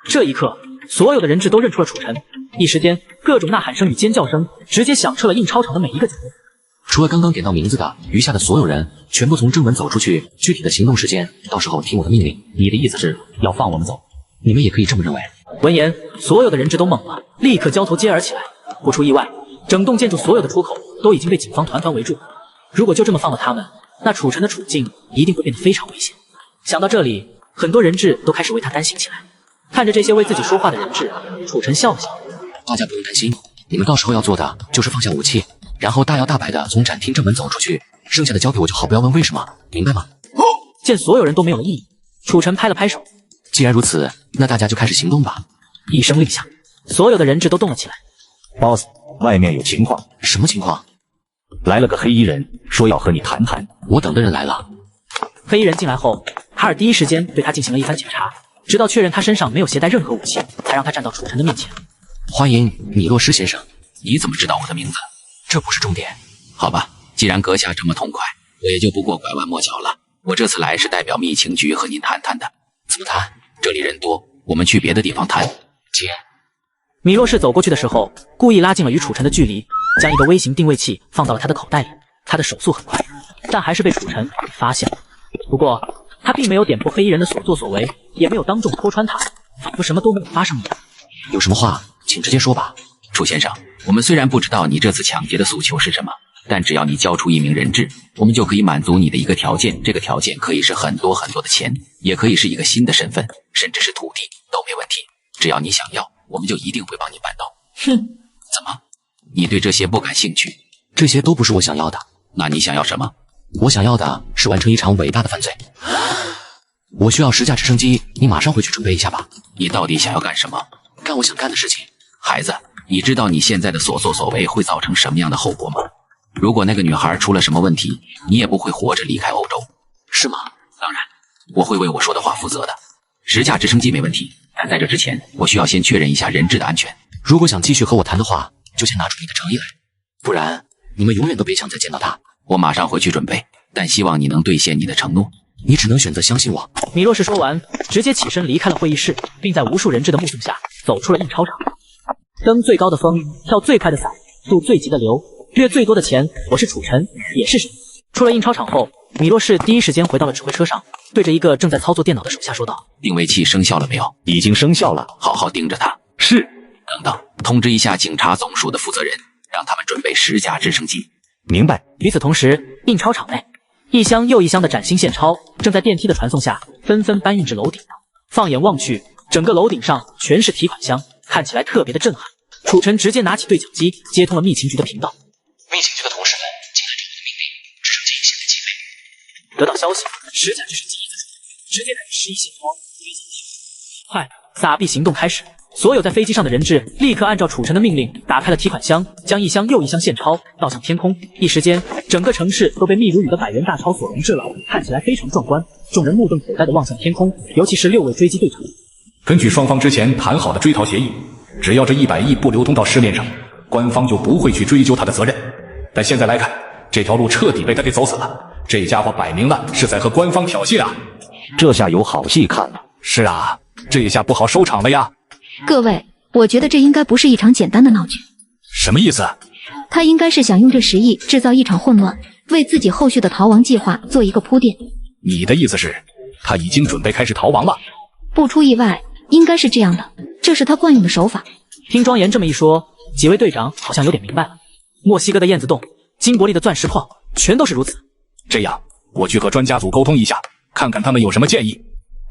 这一刻，所有的人质都认出了楚尘，一时间，各种呐喊声与尖叫声直接响彻了印钞厂的每一个角落。除了刚刚点到名字的，余下的所有人全部从正门走出去。具体的行动时间，到时候听我的命令。你的意思是要放我们走？你们也可以这么认为。闻言，所有的人质都懵了，立刻交头接耳起来。不出意外，整栋建筑所有的出口都已经被警方团团围住。如果就这么放了他们，那楚尘的处境一定会变得非常危险。想到这里，很多人质都开始为他担心起来。看着这些为自己说话的人质，楚尘笑了笑。大家不用担心，你们到时候要做的就是放下武器，然后大摇大摆的从展厅正门走出去，剩下的交给我就好，不要问为什么，明白吗？见所有人都没有了异议，楚尘拍了拍手。既然如此，那大家就开始行动吧。一声令下，所有的人质都动了起来。Boss， 外面有情况。什么情况？来了个黑衣人，说要和你谈谈。我等的人来了。黑衣人进来后，卡尔第一时间对他进行了一番检查，直到确认他身上没有携带任何武器，才让他站到楚尘的面前。欢迎，米洛什先生。你怎么知道我的名字？这不是重点。好吧，既然阁下这么痛快，我也就不过拐弯抹角了。我这次来是代表密情局和您谈谈的。怎么谈？这里人多，我们去别的地方谈。姐。米洛士走过去的时候，故意拉近了与楚尘的距离，将一个微型定位器放到了他的口袋里。他的手速很快，但还是被楚尘给发现了。不过他并没有点破黑衣人的所作所为，也没有当众戳穿他，仿佛什么都没有发生一样。有什么话请直接说吧。楚先生，我们虽然不知道你这次抢劫的诉求是什么，但只要你交出1名人质，我们就可以满足你的一个条件。这个条件可以是很多很多的钱，也可以是一个新的身份，甚至是土地都没问题。只要你想要，我们就一定会帮你办到。哼，怎么？你对这些不感兴趣？这些都不是我想要的。那你想要什么？我想要的是完成一场伟大的犯罪。我需要10架直升机，你马上回去准备一下吧。你到底想要干什么？干我想干的事情。孩子，你知道你现在的所作所为会造成什么样的后果吗？如果那个女孩出了什么问题，你也不会活着离开欧洲，是吗？当然，我会为我说的话负责的。10架直升机没问题，但在这之前，我需要先确认一下人质的安全。如果想继续和我谈的话，就先拿出你的诚意来，不然你们永远都别想再见到他。我马上回去准备，但希望你能兑现你的承诺。你只能选择相信我。米洛士说完，直接起身离开了会议室，并在无数人质的目送下走出了印钞厂。登最高的峰，跳最快的伞，渡最急的流，掠最多的钱。我是楚尘，也是神。出了印钞厂后，米洛士第一时间回到了指挥车上，对着一个正在操作电脑的手下说道：“定位器生效了没有？”已经生效了，好好盯着它。是。等等，通知一下警察总署的负责人，让他们准备10架直升机。明白。与此同时，印钞厂内，一箱又一箱的崭新现钞正在电梯的传送下纷纷搬运至楼顶。放眼望去，整个楼顶上全是提款箱，看起来特别的震撼。楚尘直接拿起对讲机，接通了密情局的频道。密情局的同事们，进来找我的命令，直升机现在起飞。得到消息，10架直升机已在出动，直接带着10亿现钞飞进去。快，撒币行动开始！所有在飞机上的人质立刻按照楚尘的命令打开了提款箱，将一箱又一箱现钞倒向天空。一时间，整个城市都被密如雨的百元大钞所笼制了，看起来非常壮观。众人目瞪口呆地望向天空，尤其是6位追击队长。根据双方之前谈好的追逃协议，只要这100亿不流通到市面上，官方就不会去追究他的责任。但现在来看，这条路彻底被他给走死了。这家伙摆明了是在和官方挑衅啊！这下有好戏看了。是啊，这下不好收场了呀。各位，我觉得这应该不是一场简单的闹剧。什么意思？他应该是想用这10亿制造一场混乱，为自己后续的逃亡计划做一个铺垫。你的意思是，他已经准备开始逃亡了？不出意外，应该是这样的，这是他惯用的手法。听庄严这么一说，几位队长好像有点明白了。墨西哥的燕子洞、金伯利的钻石矿，全都是如此。这样，我去和专家组沟通一下，看看他们有什么建议。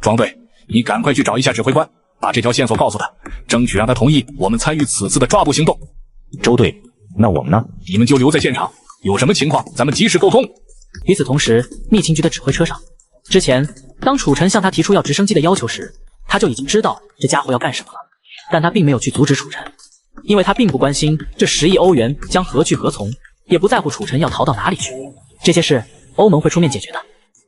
庄队，你赶快去找一下指挥官，把这条线索告诉他，争取让他同意我们参与此次的抓捕行动。周队，那我们呢？你们就留在现场，有什么情况咱们及时沟通。与此同时，密情局的指挥车上，之前当楚尘向他提出要直升机的要求时，他就已经知道这家伙要干什么了，但他并没有去阻止楚尘，因为他并不关心这10亿欧元将何去何从，也不在乎楚尘要逃到哪里去，这些事欧盟会出面解决的。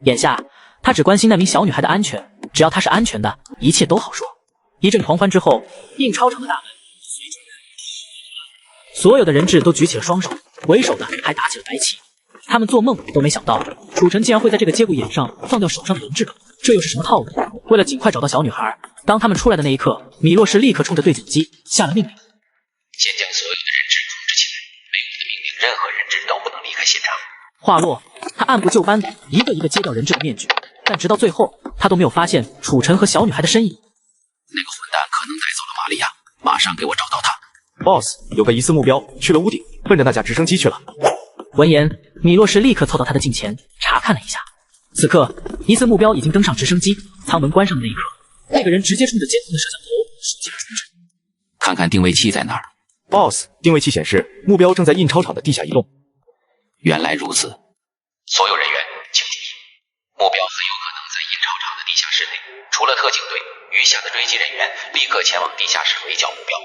眼下他只关心那名小女孩的安全，只要她是安全的，一切都好说。一阵狂欢之后，印钞厂的大门随着所有的人质都举起了双手，为首的还打起了白旗。他们做梦都没想到，楚尘竟然会在这个节骨眼上放掉手上的人质，这又是什么套路？为了尽快找到小女孩，当他们出来的那一刻，米洛士立刻冲着对讲机下了命令：先将所有的人质控制起来，没有我的命令，任何人质都不能离开现场。话落，他按部就班地一个一个揭掉人质的面具，但直到最后，他都没有发现楚尘和小女孩的身影。那个混蛋可能带走了玛利亚，马上给我找到他。Boss， 有个疑似目标去了屋顶，奔着那架直升机去了。闻言，米洛士立刻凑到他的近前查看了一下。此刻，疑似目标已经登上直升机，舱门关上的那一刻，那个人直接冲着监控的摄像头竖起了中指。看看定位器在哪儿。Boss， 定位器显示目标正在印钞厂的地下移动。原来如此。所有人员请注意，目标很有可能在印钞厂的地下室内，除了特警队，余下的追击人员立刻前往地下室围剿目标。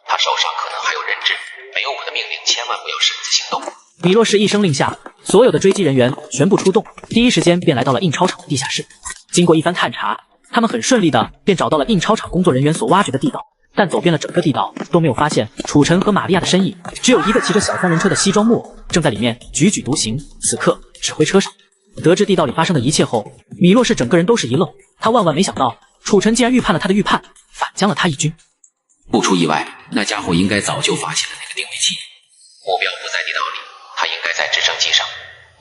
他手上可能还有人质，没有我的命令，千万不要擅自行动。米洛士一声令下，所有的追击人员全部出动，第一时间便来到了印钞厂的地下室。经过一番探查，他们很顺利的便找到了印钞厂工作人员所挖掘的地道，但走遍了整个地道都没有发现楚尘和玛利亚的身影，只有一个骑着小3人车的西装木偶正在里面踽踽独行。此刻，指挥车上得知地道里发生的一切后，米洛士整个人都是一愣，他万万没想到楚尘竟然预判了他的预判，反将了他一军。不出意外，那家伙应该早就发现了那个定位器。目标不在地道里，他应该在直升机上，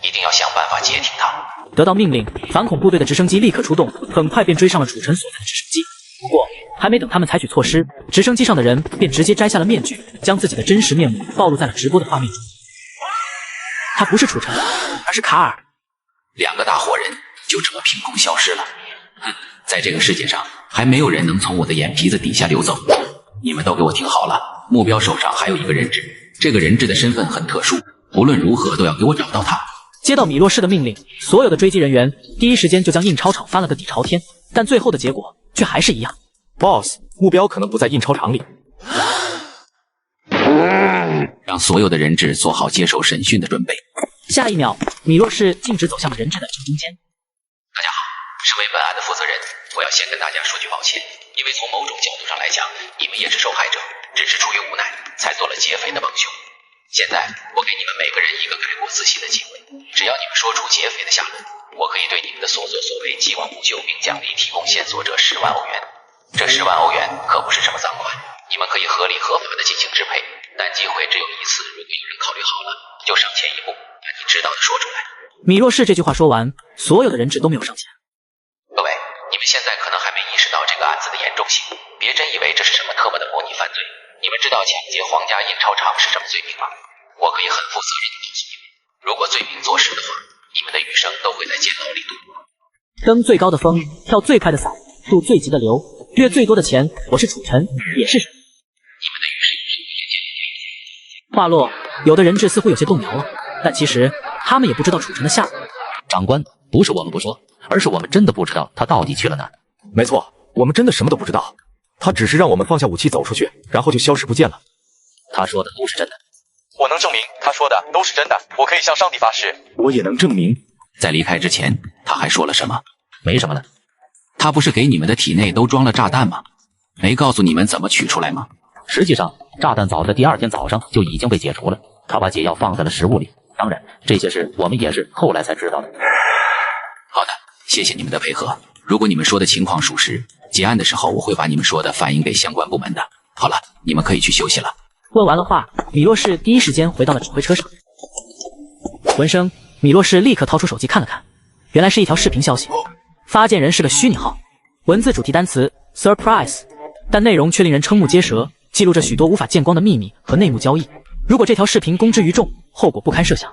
一定要想办法截停他。得到命令，反恐部队的直升机立刻出动，很快便追上了楚尘所在的直升机。不过，还没等他们采取措施，直升机上的人便直接摘下了面具，将自己的真实面目暴露在了直播的画面中。他不是楚尘，而是卡尔。2个大活人就这么凭空消失了。哼，在这个世界上，还没有人能从我的眼皮子底下溜走。你们都给我听好了，目标手上还有一个人质，这个人质的身份很特殊，无论如何都要给我找到他。接到米洛士的命令，所有的追击人员第一时间就将印钞厂翻了个底朝天，但最后的结果却还是一样。Boss， 目标可能不在印钞厂里。让所有的人质做好接受审讯的准备。下一秒，米洛士径直走向了人质的正中间。大家好，身为本案的负责人，我要先跟大家说句抱歉，因为从某种角度上来讲，你们也是受害者，只是出于无奈才做了劫匪的帮凶。现在我给你们每个人一个改过自新的机会，只要你们说出劫匪的下落，我可以对你们的所作所为既往不咎，并奖励提供线索者10万欧元。这10万欧元可不是什么赃款，你们可以合理合法的进行支配，但机会只有一次，如果有人考虑好了，就上前一步，把你知道的说出来。米洛士这句话说完，所有的人质都没有上前。各位，你们现在可能还没意识到这个案子的严重性，别真以为这是什么特么的模拟犯罪。你们知道抢劫皇家印钞厂是什么罪名吗？我可以很负责任的告诉你们，如果罪名坐实的话，你们的余生都会在监牢里度过。登最高的峰，跳最快的伞，渡最急的流，掠最多的钱，我是楚尘，也是神。你们的余生是我眼前的话落，有的人质似乎有些动摇了，但其实他们也不知道楚尘的下落。长官，不是我们不说，而是我们真的不知道他到底去了哪。没错，我们真的什么都不知道。他只是让我们放下武器走出去，然后就消失不见了。他说的都是真的。我能证明他说的都是真的，我可以向上帝发誓。我也能证明。在离开之前，他还说了什么？没什么了。他不是给你们的体内都装了炸弹吗？没告诉你们怎么取出来吗？实际上，炸弹早在第2天早上就已经被解除了。他把解药放在了食物里。当然，这些事我们也是后来才知道的。好的，谢谢你们的配合。如果你们说的情况属实，结案的时候我会把你们说的反映给相关部门的。好了，你们可以去休息了。问完了话，米洛士第一时间回到了指挥车上。闻声，米洛士立刻掏出手机看了看，原来是一条视频消息，发件人是个虚拟号，文字主题单词 surprise， 但内容却令人瞠目结舌，记录着许多无法见光的秘密和内幕交易。如果这条视频公之于众，后果不堪设想。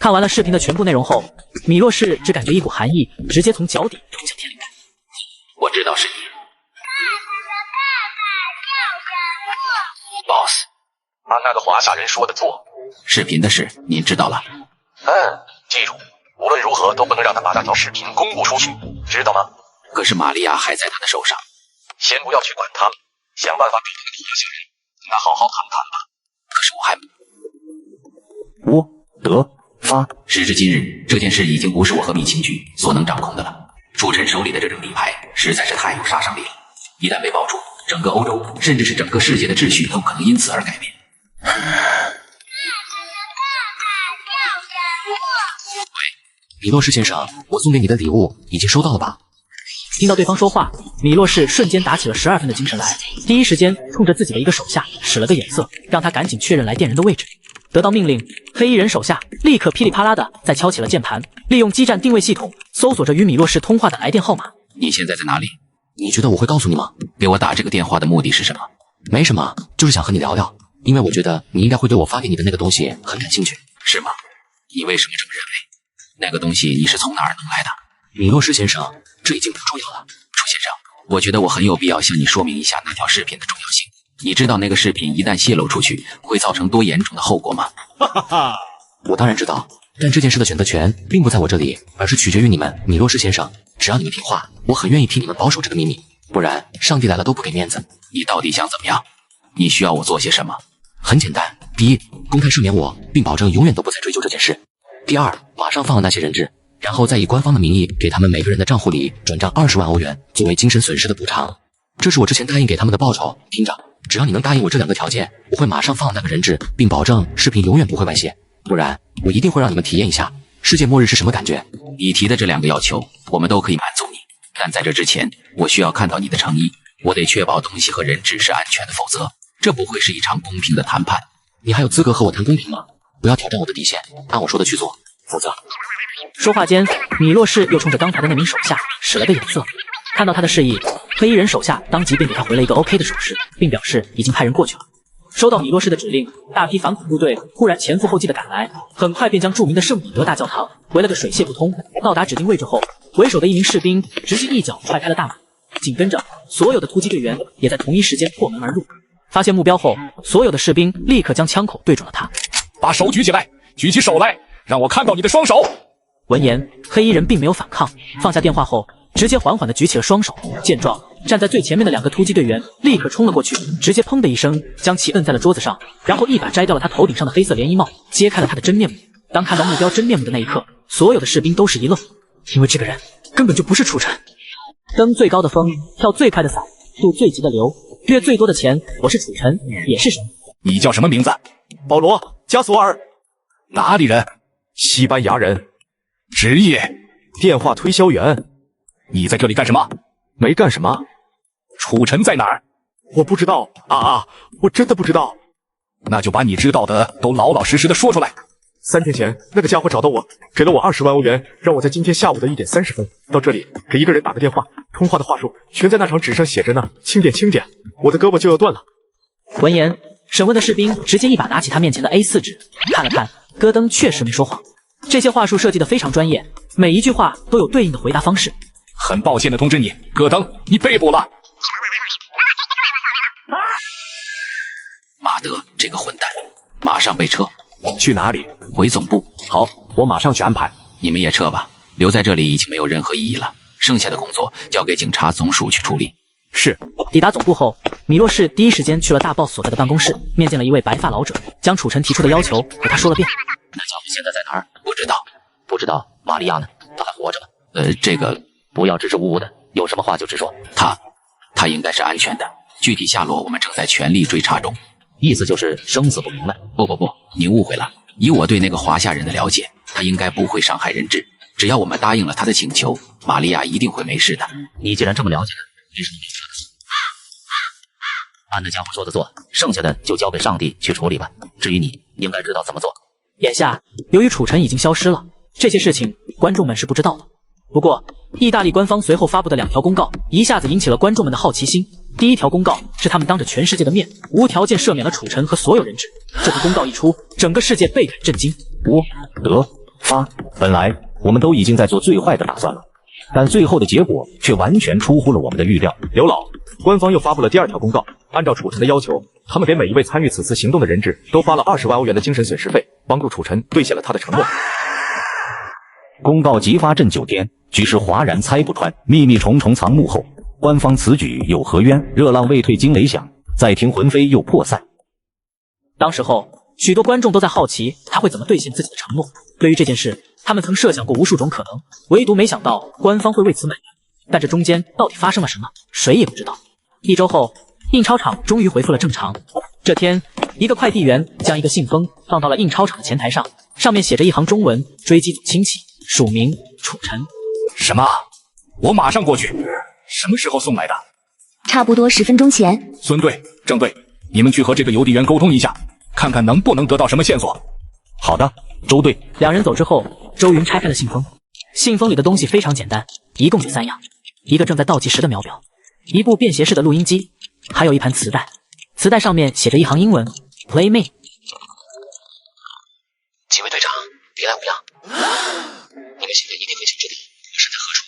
看完了视频的全部内容后，米洛士只感觉一股寒意直接从脚底冲向天灵盖。我知道是你 ，Boss。把那个华夏人说的做。视频的事您知道了？记住，无论如何都不能让他把那条视频公布出去，知道吗？可是玛利亚还在他的手上。先不要去管他了，想办法找那个华夏人，跟他好好谈谈吧。可是我还我得发。时至今日，这件事已经不是我和密情局所能掌控的了。楚臣手里的这张底牌实在是太有杀伤力了，一旦被爆出，整个欧洲甚至是整个世界的秩序都可能因此而改变。喂，米洛士先生，我送给你的礼物已经收到了吧？听到对方说话，米洛士瞬间打起了12分的精神来，第一时间冲着自己的一个手下使了个眼色，让他赶紧确认来电人的位置。得到命令，黑衣人手下立刻噼里啪啦的再敲起了键盘，利用基站定位系统搜索着与米洛士通话的来电号码。你现在在哪里？你觉得我会告诉你吗？给我打这个电话的目的是什么？没什么，就是想和你聊聊，因为我觉得你应该会对我发给你的那个东西很感兴趣。是吗？你为什么这么认为？那个东西你是从哪儿弄来的？米洛士先生，这已经不重要了。楚先生，我觉得我很有必要向你说明一下那条视频的重要性。你知道那个视频一旦泄露出去会造成多严重的后果吗？哈哈哈，我当然知道，但这件事的选择权并不在我这里，而是取决于你们，米洛士先生。只要你们听话，我很愿意替你们保守这个秘密，不然上帝来了都不给面子。你到底想怎么样？你需要我做些什么？很简单，第一，公开赦免我，并保证永远都不再追究这件事。第二，马上放了那些人质，然后再以官方的名义给他们每个人的账户里转账20万欧元，作为精神损失的补偿。这是我之前答应给他们的报酬。听着，只要你能答应我这2个条件，我会马上放了那个人质，并保证视频永远不会外泄。不然，我一定会让你们体验一下世界末日是什么感觉。你提的这2个要求，我们都可以满足你，但在这之前，我需要看到你的诚意。我得确保东西和人质是安全的，否则这不会是一场公平的谈判。你还有资格和我谈公平吗？不要挑战我的底线，按我说的去做，否则……说话间，米洛士又冲着刚才的那名手下使了个眼色。看到他的示意，黑衣人手下当即便给他回了一个 OK 的手势，并表示已经派人过去了。收到米洛士的指令，大批反恐部队忽然前赴后继的赶来，很快便将著名的圣彼得大教堂围了个水泄不通。到达指定位置后，为首的一名士兵直接一脚踹开了大门，紧跟着所有的突击队员也在同一时间破门而入。发现目标后，所有的士兵立刻将枪口对准了他。把手举起来，举起手来，让我看到你的双手。闻言，黑衣人并没有反抗，放下电话后，直接缓缓地举起了双手。见状，站在最前面的2个突击队员立刻冲了过去，直接砰的一声将其摁在了桌子上，然后一把摘掉了他头顶上的黑色连衣帽，揭开了他的真面目。当看到目标真面目的那一刻，所有的士兵都是一愣，因为这个人根本就不是楚臣。登最高的峰，跳最快的伞，渡最急的流，掠最多的钱，我是楚臣，也是神。你叫什么名字？保罗·加索尔。哪里人？西班牙人。职业？电话推销员。你在这里干什么？没干什么。楚臣在哪儿？我不知道我真的不知道。那就把你知道的都老老实实的说出来。3天前，那个家伙找到我，给了我20万欧元，让我在今天下午的1点30分到这里给一个人打个电话。通话的话术全在那张纸上写着呢，轻点轻点，我的胳膊就要断了。闻言，审问的士兵直接一把拿起他面前的 A4 纸，看了看，戈登确实没说谎，这些话术设计的非常专业，每一句话都有对应的回答方式。很抱歉的通知你，戈登，你被捕了。马德这个混蛋，马上被撤。去哪里？回总部。好，我马上去安排。你们也撤吧，留在这里已经没有任何意义了。剩下的工作交给警察总署去处理。是。抵达总部后，米洛士第一时间去了大 boss 所在的办公室，面见了一位白发老者，将楚晨提出的要求给他说了遍。那家伙现在在哪儿？不知道。不知道。玛利亚呢？她还活着吗？这个不要支支吾吾的，有什么话就直说。他应该是安全的，具体下落我们正在全力追查中。意思就是生死不明了。不，你误会了。以我对那个华夏人的了解，他应该不会伤害人质。只要我们答应了他的请求，玛利亚一定会没事的。你既然这么了解他，为什么没事？按那家伙说的做，剩下的就交给上帝去处理吧。至于你，应该知道怎么做。眼下，由于楚晨已经消失了，这些事情观众们是不知道的。不过，意大利官方随后发布的2条公告一下子引起了观众们的好奇心。第一条公告是他们当着全世界的面无条件赦免了楚晨和所有人质。这条公告一出，整个世界倍感震惊。我、德、法，本来我们都已经在做最坏的打算了，但最后的结果却完全出乎了我们的预料。刘老，官方又发布了第2条公告，按照楚晨的要求，他们给每一位参与此次行动的人质都发了20万欧元的精神损失费，帮助楚晨兑现了他的承诺。公告即发震9天，局势哗然猜不穿，秘密重重藏幕后。官方此举有何冤？热浪未退惊雷响，再听魂飞又破散。当时候，许多观众都在好奇他会怎么兑现自己的承诺。对于这件事，他们曾设想过无数种可能，唯独没想到官方会为此买单。但这中间到底发生了什么，谁也不知道。1周后，印钞厂终于恢复了正常。这天，一个快递员将一个信封放到了印钞厂的前台上，上面写着一行中文：追击组亲戚，署名楚晨。什么？我马上过去。什么时候送来的？差不多10分钟前。孙队、郑队，你们去和这个邮递员沟通一下，看看能不能得到什么线索。好的，周队。2人走之后，周云拆开了信封。信封里的东西非常简单，一共就3样：一个正在倒计时的秒表，一部便携式的录音机，还有一盘磁带。磁带上面写着一行英文 ：Play me。几位队长，别来无恙。你们现在一定很想知道我身在何处。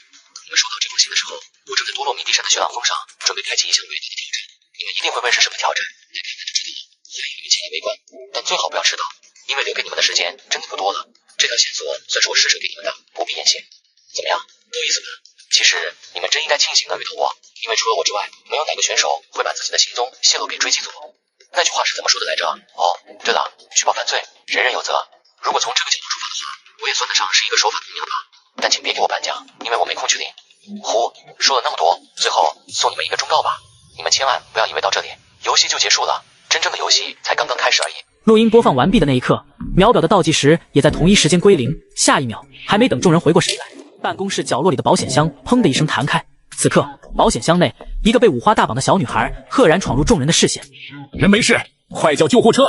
你们收到这封信的时候，我正在多洛米蒂山的雪朗峰上，准备开启一项伟大的挑战。你们一定会问是什么挑战，来看看就知道了。欢迎你们前来围观，但最好不要迟到，因为留给你们的时间真的不多了。这条线索算是我施舍给你们的，不必言谢。怎么样，够意思吧？其实你们真应该庆幸的，鱼头窝，因为除了我之外，没有哪个选手会把自己的行踪泄露给追击组。那句话是怎么说的来着？哦，对了，举报犯罪，人人有责。如果从这个角度出发的话，我也算得上是一个守法公民了吧？但请别给我颁奖，因为我没空去领。呼，说了那么多，最后送你们一个忠告吧，你们千万不要以为到这里游戏就结束了，真正的游戏才刚刚开始而已。录音播放完毕的那一刻，秒表的倒计时也在同一时间归零。下一秒，还没等众人回过神来，办公室角落里的保险箱砰的一声弹开。此刻，保险箱内一个被五花大绑的小女孩赫然闯入众人的视线。人没事，快叫救护车！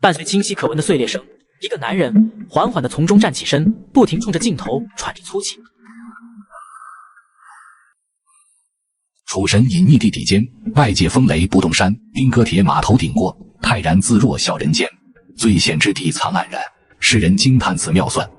伴随清晰可闻的碎裂声，一个男人缓缓地从中站起身，不停冲着镜头喘着粗气。楚神隐匿地底间，外界风雷不动山，兵戈铁马头顶过，泰然自若小人间。最险之地藏黯然，世人惊叹此妙算。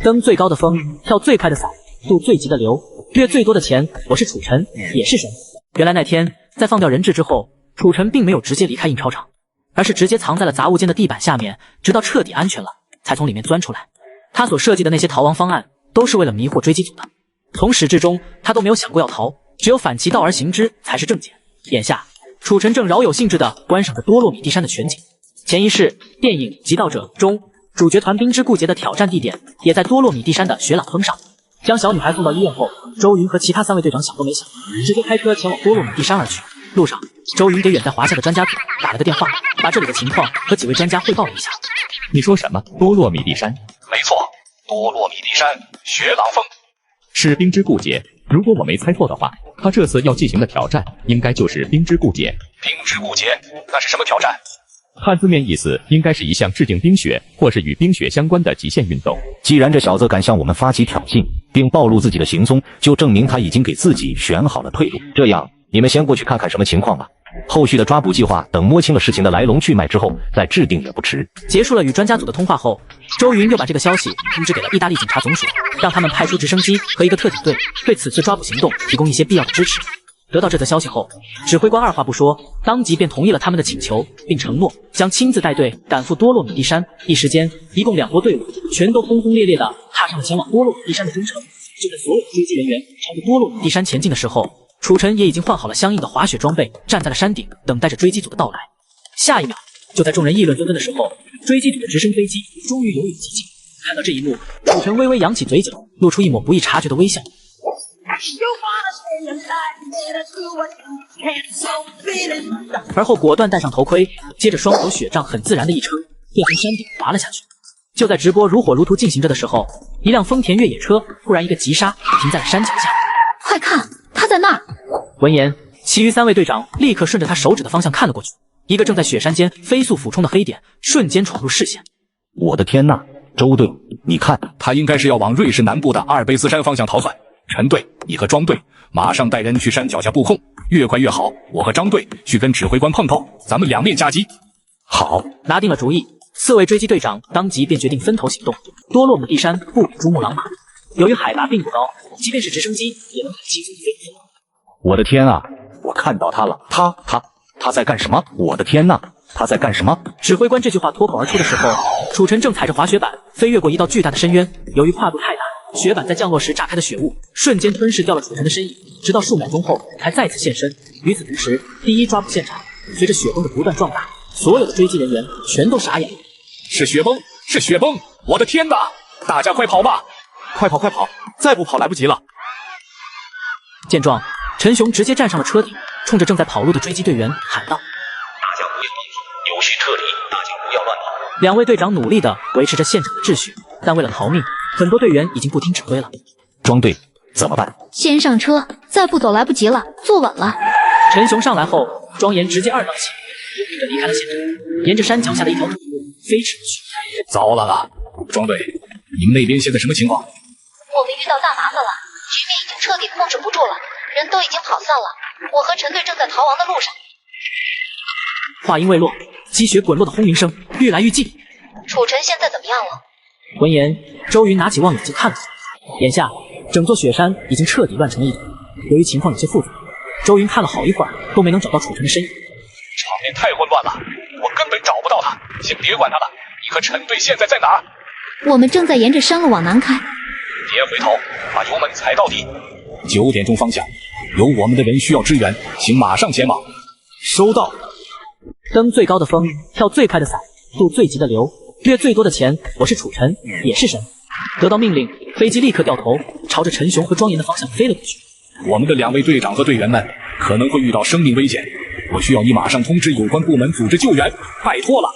登最高的峰，跳最快的伞，渡最急的流，掠最多的钱。我是楚尘，也是神。原来那天在放掉人质之后，楚尘并没有直接离开印钞厂，而是直接藏在了杂物间的地板下面，直到彻底安全了，才从里面钻出来。他所设计的那些逃亡方案，都是为了迷惑追击组的。从始至终，他都没有想过要逃，只有反其道而行之才是正解。眼下，楚尘正饶有兴致地观赏着多洛米蒂山的全景。前一世电影《极道者》中，主角团冰之顾杰的挑战地点也在多洛米蒂山的雪朗峰上。将小女孩送到医院后，周云和其他3位队长想都没想，直接开车前往多洛米蒂山而去。路上，周云给远在华夏的专家组打了个电话，把这里的情况和几位专家汇报了一下。你说什么？多洛米蒂山？没错，多洛米蒂山雪朗峰是冰之顾杰。如果我没猜错的话，他这次要进行的挑战应该就是冰之顾杰。冰之顾杰，那是什么挑战？看字面意思，应该是一项致敬冰雪或是与冰雪相关的极限运动。既然这小子敢向我们发起挑衅，并暴露自己的行踪，就证明他已经给自己选好了退路。这样，你们先过去看看什么情况吧。后续的抓捕计划，等摸清了事情的来龙去脉之后，再制定也不迟。结束了与专家组的通话后，周云又把这个消息通知给了意大利警察总署，让他们派出直升机和一个特警队，对此次抓捕行动提供一些必要的支持。得到这则消息后，指挥官二话不说，当即便同意了他们的请求，并承诺将亲自带队赶赴多洛米蒂山。一时间，一共2波队伍全都轰轰烈烈地踏上了前往多洛米蒂山的征程。就在所有追击人员朝着多洛米蒂山前进的时候，楚晨也已经换好了相应的滑雪装备，站在了山顶，等待着追击组的到来。下一秒，就在众人议论纷纷的时候，追击组的直升飞机终于由远及近。看到这一幕，楚晨微微扬起嘴角，露出一抹不易察觉的微笑。而后果断戴上头盔，接着双手雪杖很自然的一撑，便从山顶滑了下去。就在直播如火如荼进行着的时候，一辆丰田越野车突然一个急刹，停在了山脚下。快看，他在那儿！闻言，其余3位队长立刻顺着他手指的方向看了过去，一个正在雪山间飞速俯冲的黑点瞬间闯入视线。我的天呐，周队，你看，他应该是要往瑞士南部的阿尔卑斯山方向逃窜。陈队，你和庄队马上带人去山脚下布控，越快越好。我和张队去跟指挥官碰头，咱们两面夹击。好，拿定了主意，4位追击队长当即便决定分头行动。多洛姆蒂山不比珠穆朗玛，由于海拔并不高，即便是直升机也能很轻松地飞过。我的天啊，我看到他了，他在干什么？我的天呐，他在干什么？指挥官这句话脱口而出的时候，楚晨正踩着滑雪板飞越过一道巨大的深渊，由于跨度太大，雪板在降落时炸开的雪雾瞬间吞噬掉了楚晨的身影，直到数秒钟后才再次现身。与此同时，第一抓捕现场随着雪崩的不断壮大，所有的追击人员全都傻眼了。是雪崩，是雪崩！我的天哪！大家快跑吧！快跑快跑！再不跑来不及了！见状，陈雄直接站上了车顶，冲着正在跑路的追击队员喊道：“大家不要动作，有序撤离，大家不要乱跑。”2位队长努力地维持着现场的秩序，但为了逃命，很多队员已经不听指挥了。庄队怎么办？先上车，再不走来不及了，坐稳了。陈雄上来后，庄严直接2档起，无比地离开了现场，沿着山脚下的一条土路飞驰而去。糟了啊！庄队，你们那边现在什么情况？我们遇到大麻烦了，局面已经彻底控制不住了，人都已经跑散了。我和陈队正在逃亡的路上。话音未落，积雪滚落的轰鸣声愈来愈近。楚晨现在怎么样了？闻言，周云拿起望远镜看了看，眼下整座雪山已经彻底乱成了一团。由于情况有些复杂，周云看了好一会儿都没能找到楚晨的身影。场面太混乱了，我根本找不到他。先别管他了，你和陈队现在在哪儿？我们正在沿着山路往南开。别回头，把油门踩到底。9点钟方向，有我们的人需要支援，请马上前往。收到。登最高的峰，跳最快的伞，渡最急的流，掠最多的钱。我是楚晨，也是神。得到命令，飞机立刻掉头，朝着陈雄和庄严的方向飞了过去。我们的2位队长和队员们可能会遇到生命危险，我需要你马上通知有关部门组织救援，拜托了。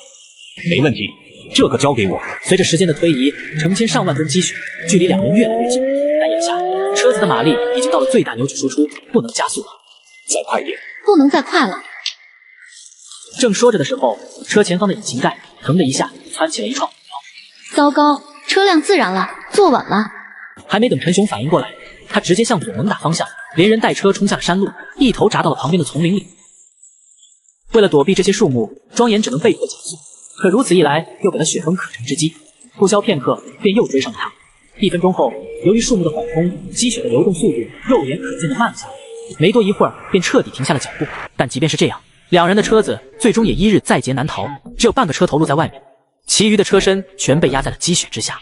没问题，这个交给我。随着时间的推移，成千上万吨积雪距离2人越来越近，但眼下车子的马力已经到了最大扭矩输出，不能加速了。再快点！不能再快了。正说着的时候，车前方的引擎盖腾的一下窜起了一串火苗。糟糕，车辆自燃了，坐稳了。还没等陈雄反应过来，他直接向左猛打方向，连人带车冲下了山路，一头扎到了旁边的丛林里。为了躲避这些树木，庄严只能被迫减速，可如此一来又给了雪崩可乘之机。不消片刻，便又追上了他。1分钟后，由于树木的缓冲，积雪的流动速度肉眼可见的慢了下来，没多一会儿便彻底停下了脚步。但即便是这样，2人的车子最终也一日在劫难逃，只有半个车头露在外面，其余的车身全被压在了积雪之下。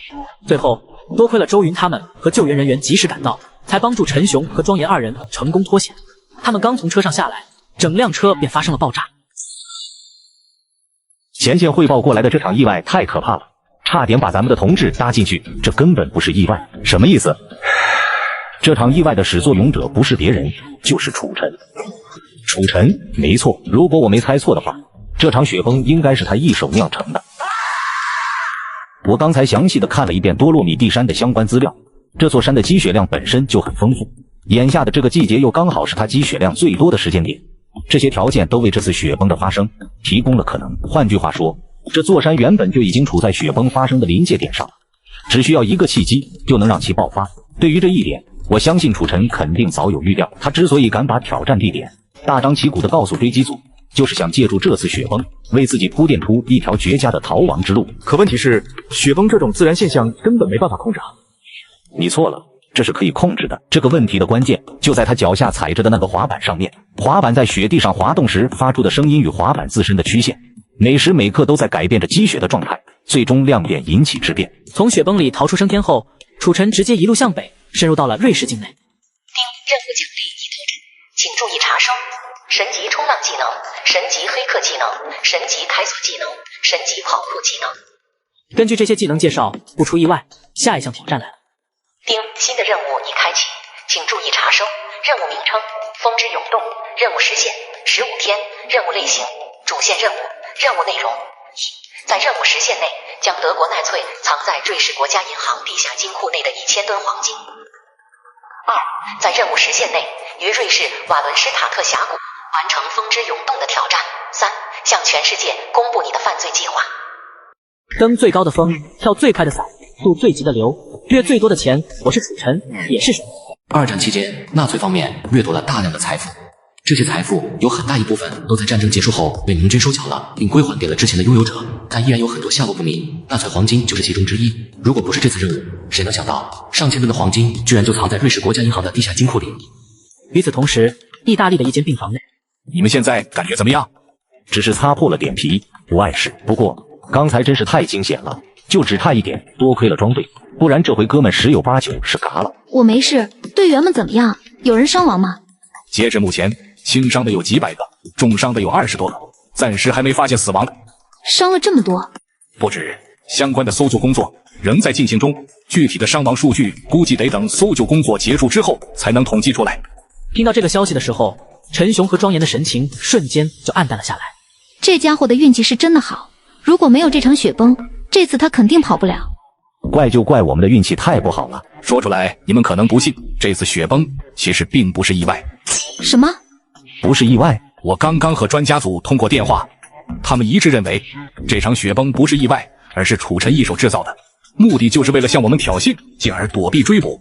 最后多亏了周云他们和救援人员及时赶到，才帮助陈雄和庄严2人成功脱险。他们刚从车上下来，整辆车便发生了爆炸。前线汇报过来的这场意外太可怕了，差点把咱们的同志搭进去，这根本不是意外。什么意思？这场意外的始作俑者不是别人，就是楚晨。楚晨，没错，如果我没猜错的话，这场雪崩应该是他一手酿成的。我刚才详细的看了一遍多洛米蒂山的相关资料，这座山的积雪量本身就很丰富，眼下的这个季节又刚好是它积雪量最多的时间点，这些条件都为这次雪崩的发生提供了可能。换句话说，这座山原本就已经处在雪崩发生的临界点上，只需要一个契机就能让其爆发。对于这一点，我相信楚晨肯定早有预料，他之所以敢把挑战地点大张旗鼓地告诉追击组，就是想借助这次雪崩为自己铺垫出一条绝佳的逃亡之路。可问题是，雪崩这种自然现象根本没办法控制啊。你错了，这是可以控制的。这个问题的关键就在他脚下踩着的那个滑板上面，滑板在雪地上滑动时发出的声音与滑板自身的曲线，每时每刻都在改变着积雪的状态，最终量变引起质变。从雪崩里逃出升天后，楚尘直接一路向北，深入到了瑞士境内。任务奖励1头针，请注意查收：神级冲浪技能、神级黑客技能、神级开锁技能、神级跑酷技能。根据这些技能介绍，不出意外，下一项挑战来了。新的任务已开启，请注意查收：任务名称：风之涌动，任务时限15天，任务类型：主线任务，任务内容：1. 在任务时限内将德国奈翠藏在瑞士国家银行地下金库内的1000吨黄金。2. 在任务时限内于瑞士瓦伦施塔特峡谷完成风之涌动的挑战。3. 向全世界公布你的犯罪计划。登最高的峰，跳最快的伞，渡最急的流，掠最多的钱。我是楚尘，也是神。二战期间，纳粹方面掠夺了大量的财富，这些财富有很大一部分都在战争结束后被明军收缴了，并归还给了之前的拥有者，但依然有很多下落不明。纳粹黄金就是其中之一。如果不是这次任务，谁能想到上千吨的黄金居然就藏在瑞士国家银行的地下金库里？与此同时，意大利的一间病房内，你们现在感觉怎么样？只是擦破了点皮，不碍事。不过刚才真是太惊险了，就只差一点，多亏了装备，不然这回哥们10有8九是嘎了。我没事，队员们怎么样？有人伤亡吗？截至目前，轻伤的有几百个，重伤的有20多个，暂时还没发现死亡。伤了这么多？不止，相关的搜救工作仍在进行中，具体的伤亡数据估计得等搜救工作结束之后才能统计出来。听到这个消息的时候，陈雄和庄严的神情瞬间就暗淡了下来。这家伙的运气是真的好，如果没有这场雪崩，这次他肯定跑不了。怪就怪我们的运气太不好了。说出来你们可能不信，这次雪崩其实并不是意外。什么？不是意外？我刚刚和专家组通过电话，他们一致认为这场雪崩不是意外，而是楚尘一手制造的，目的就是为了向我们挑衅，进而躲避追捕。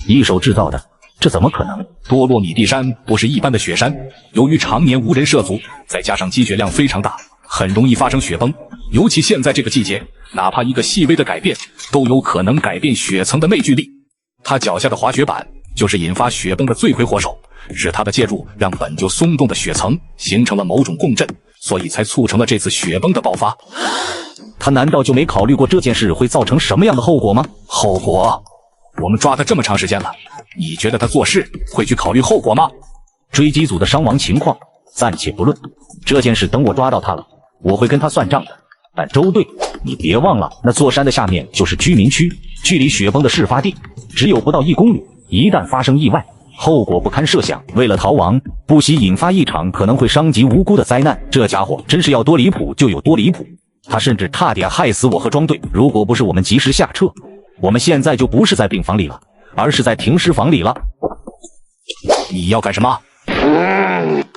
一手制造的？这怎么可能？多洛米蒂山不是一般的雪山，由于常年无人涉足，再加上积雪量非常大，很容易发生雪崩。尤其现在这个季节，哪怕一个细微的改变都有可能改变雪层的内聚力。他脚下的滑雪板就是引发雪崩的罪魁祸首，是他的介入让本就松动的雪层形成了某种共振，所以才促成了这次雪崩的爆发。他难道就没考虑过这件事会造成什么样的后果吗？后果？我们抓他这么长时间了，你觉得他做事会去考虑后果吗？追击组的伤亡情况暂且不论，这件事等我抓到他了，我会跟他算账的。但周队，你别忘了，那座山的下面就是居民区，距离雪崩的事发地只有不到1公里。一旦发生意外，后果不堪设想。为了逃亡，不惜引发一场可能会伤及无辜的灾难。这家伙真是要多离谱就有多离谱，他甚至差点害死我和庄队。如果不是我们及时下撤，我们现在就不是在病房里了，而是在停尸房里了。你要干什么？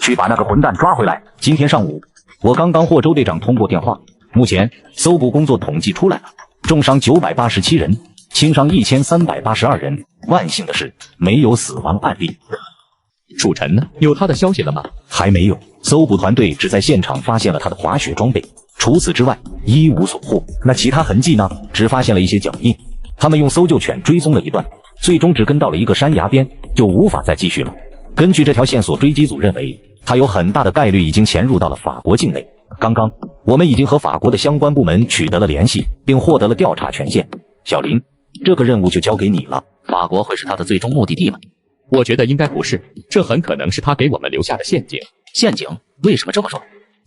去把那个混蛋抓回来。今天上午，我刚刚获周队长通过电话，目前搜捕工作统计出来了，重伤987人，轻伤1382人。万幸的是，没有死亡案例。楚尘呢？有他的消息了吗？还没有。搜捕团队只在现场发现了他的滑雪装备，除此之外一无所获。那其他痕迹呢？只发现了一些脚印。他们用搜救犬追踪了一段，最终只跟到了一个山崖边，就无法再继续了。根据这条线索，追击组认为他有很大的概率已经潜入到了法国境内。刚刚我们已经和法国的相关部门取得了联系，并获得了调查权限。小林，这个任务就交给你了。法国会是他的最终目的地吗？我觉得应该不是，这很可能是他给我们留下的陷阱。陷阱？为什么这么说？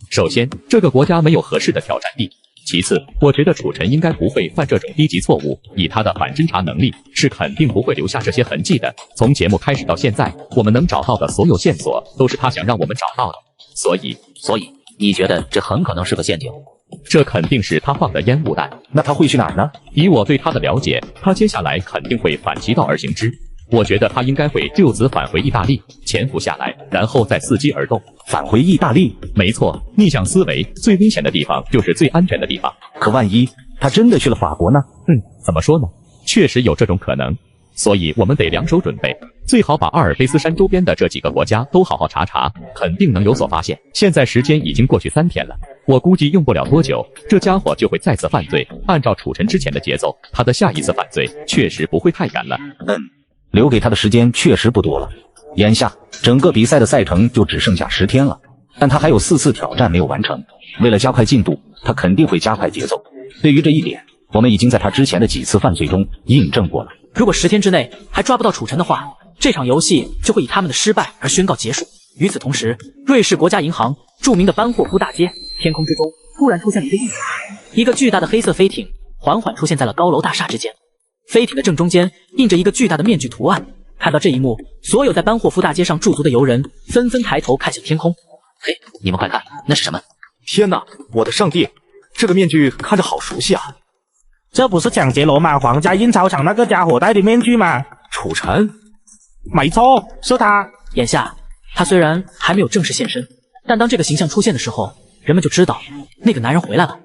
首先，这个国家没有合适的挑战地。其次，我觉得楚尘应该不会犯这种低级错误，以他的反侦查能力，是肯定不会留下这些痕迹的。从节目开始到现在，我们能找到的所有线索，都是他想让我们找到的。所以你觉得这很可能是个陷阱？这肯定是他放的烟雾弹。那他会去哪儿呢？以我对他的了解，他接下来肯定会反其道而行之。我觉得他应该会就此返回意大利，潜伏下来，然后再伺机而动。返回意大利？没错，逆向思维，最危险的地方就是最安全的地方。可万一他真的去了法国呢？怎么说呢？确实有这种可能。所以我们得两手准备，最好把阿尔卑斯山周边的这几个国家都好好查查，肯定能有所发现。现在时间已经过去3天了，我估计用不了多久，这家伙就会再次犯罪。按照楚尘之前的节奏，他的下一次犯罪确实不会太远了。留给他的时间确实不多了。眼下整个比赛的赛程就只剩下10天了，但他还有4次挑战没有完成。为了加快进度，他肯定会加快节奏。对于这一点，我们已经在他之前的几次犯罪中印证过了。如果10天之内还抓不到楚尘的话，这场游戏就会以他们的失败而宣告结束。与此同时，瑞士国家银行著名的班霍夫大街，天空之中突然出现了一个异象，一个巨大的黑色飞艇缓缓出现在了高楼大厦之间。飞艇的正中间印着一个巨大的面具图案。看到这一幕，所有在班霍夫大街上驻足的游人纷纷抬头看向天空。嘿，你们快看，那是什么？天哪，我的上帝，这个面具看着好熟悉啊！这不是抢劫罗马皇家印钞厂那个家伙戴的面具吗？楚尘，没错，是他。眼下，他虽然还没有正式现身，但当这个形象出现的时候，人们就知道那个男人回来了。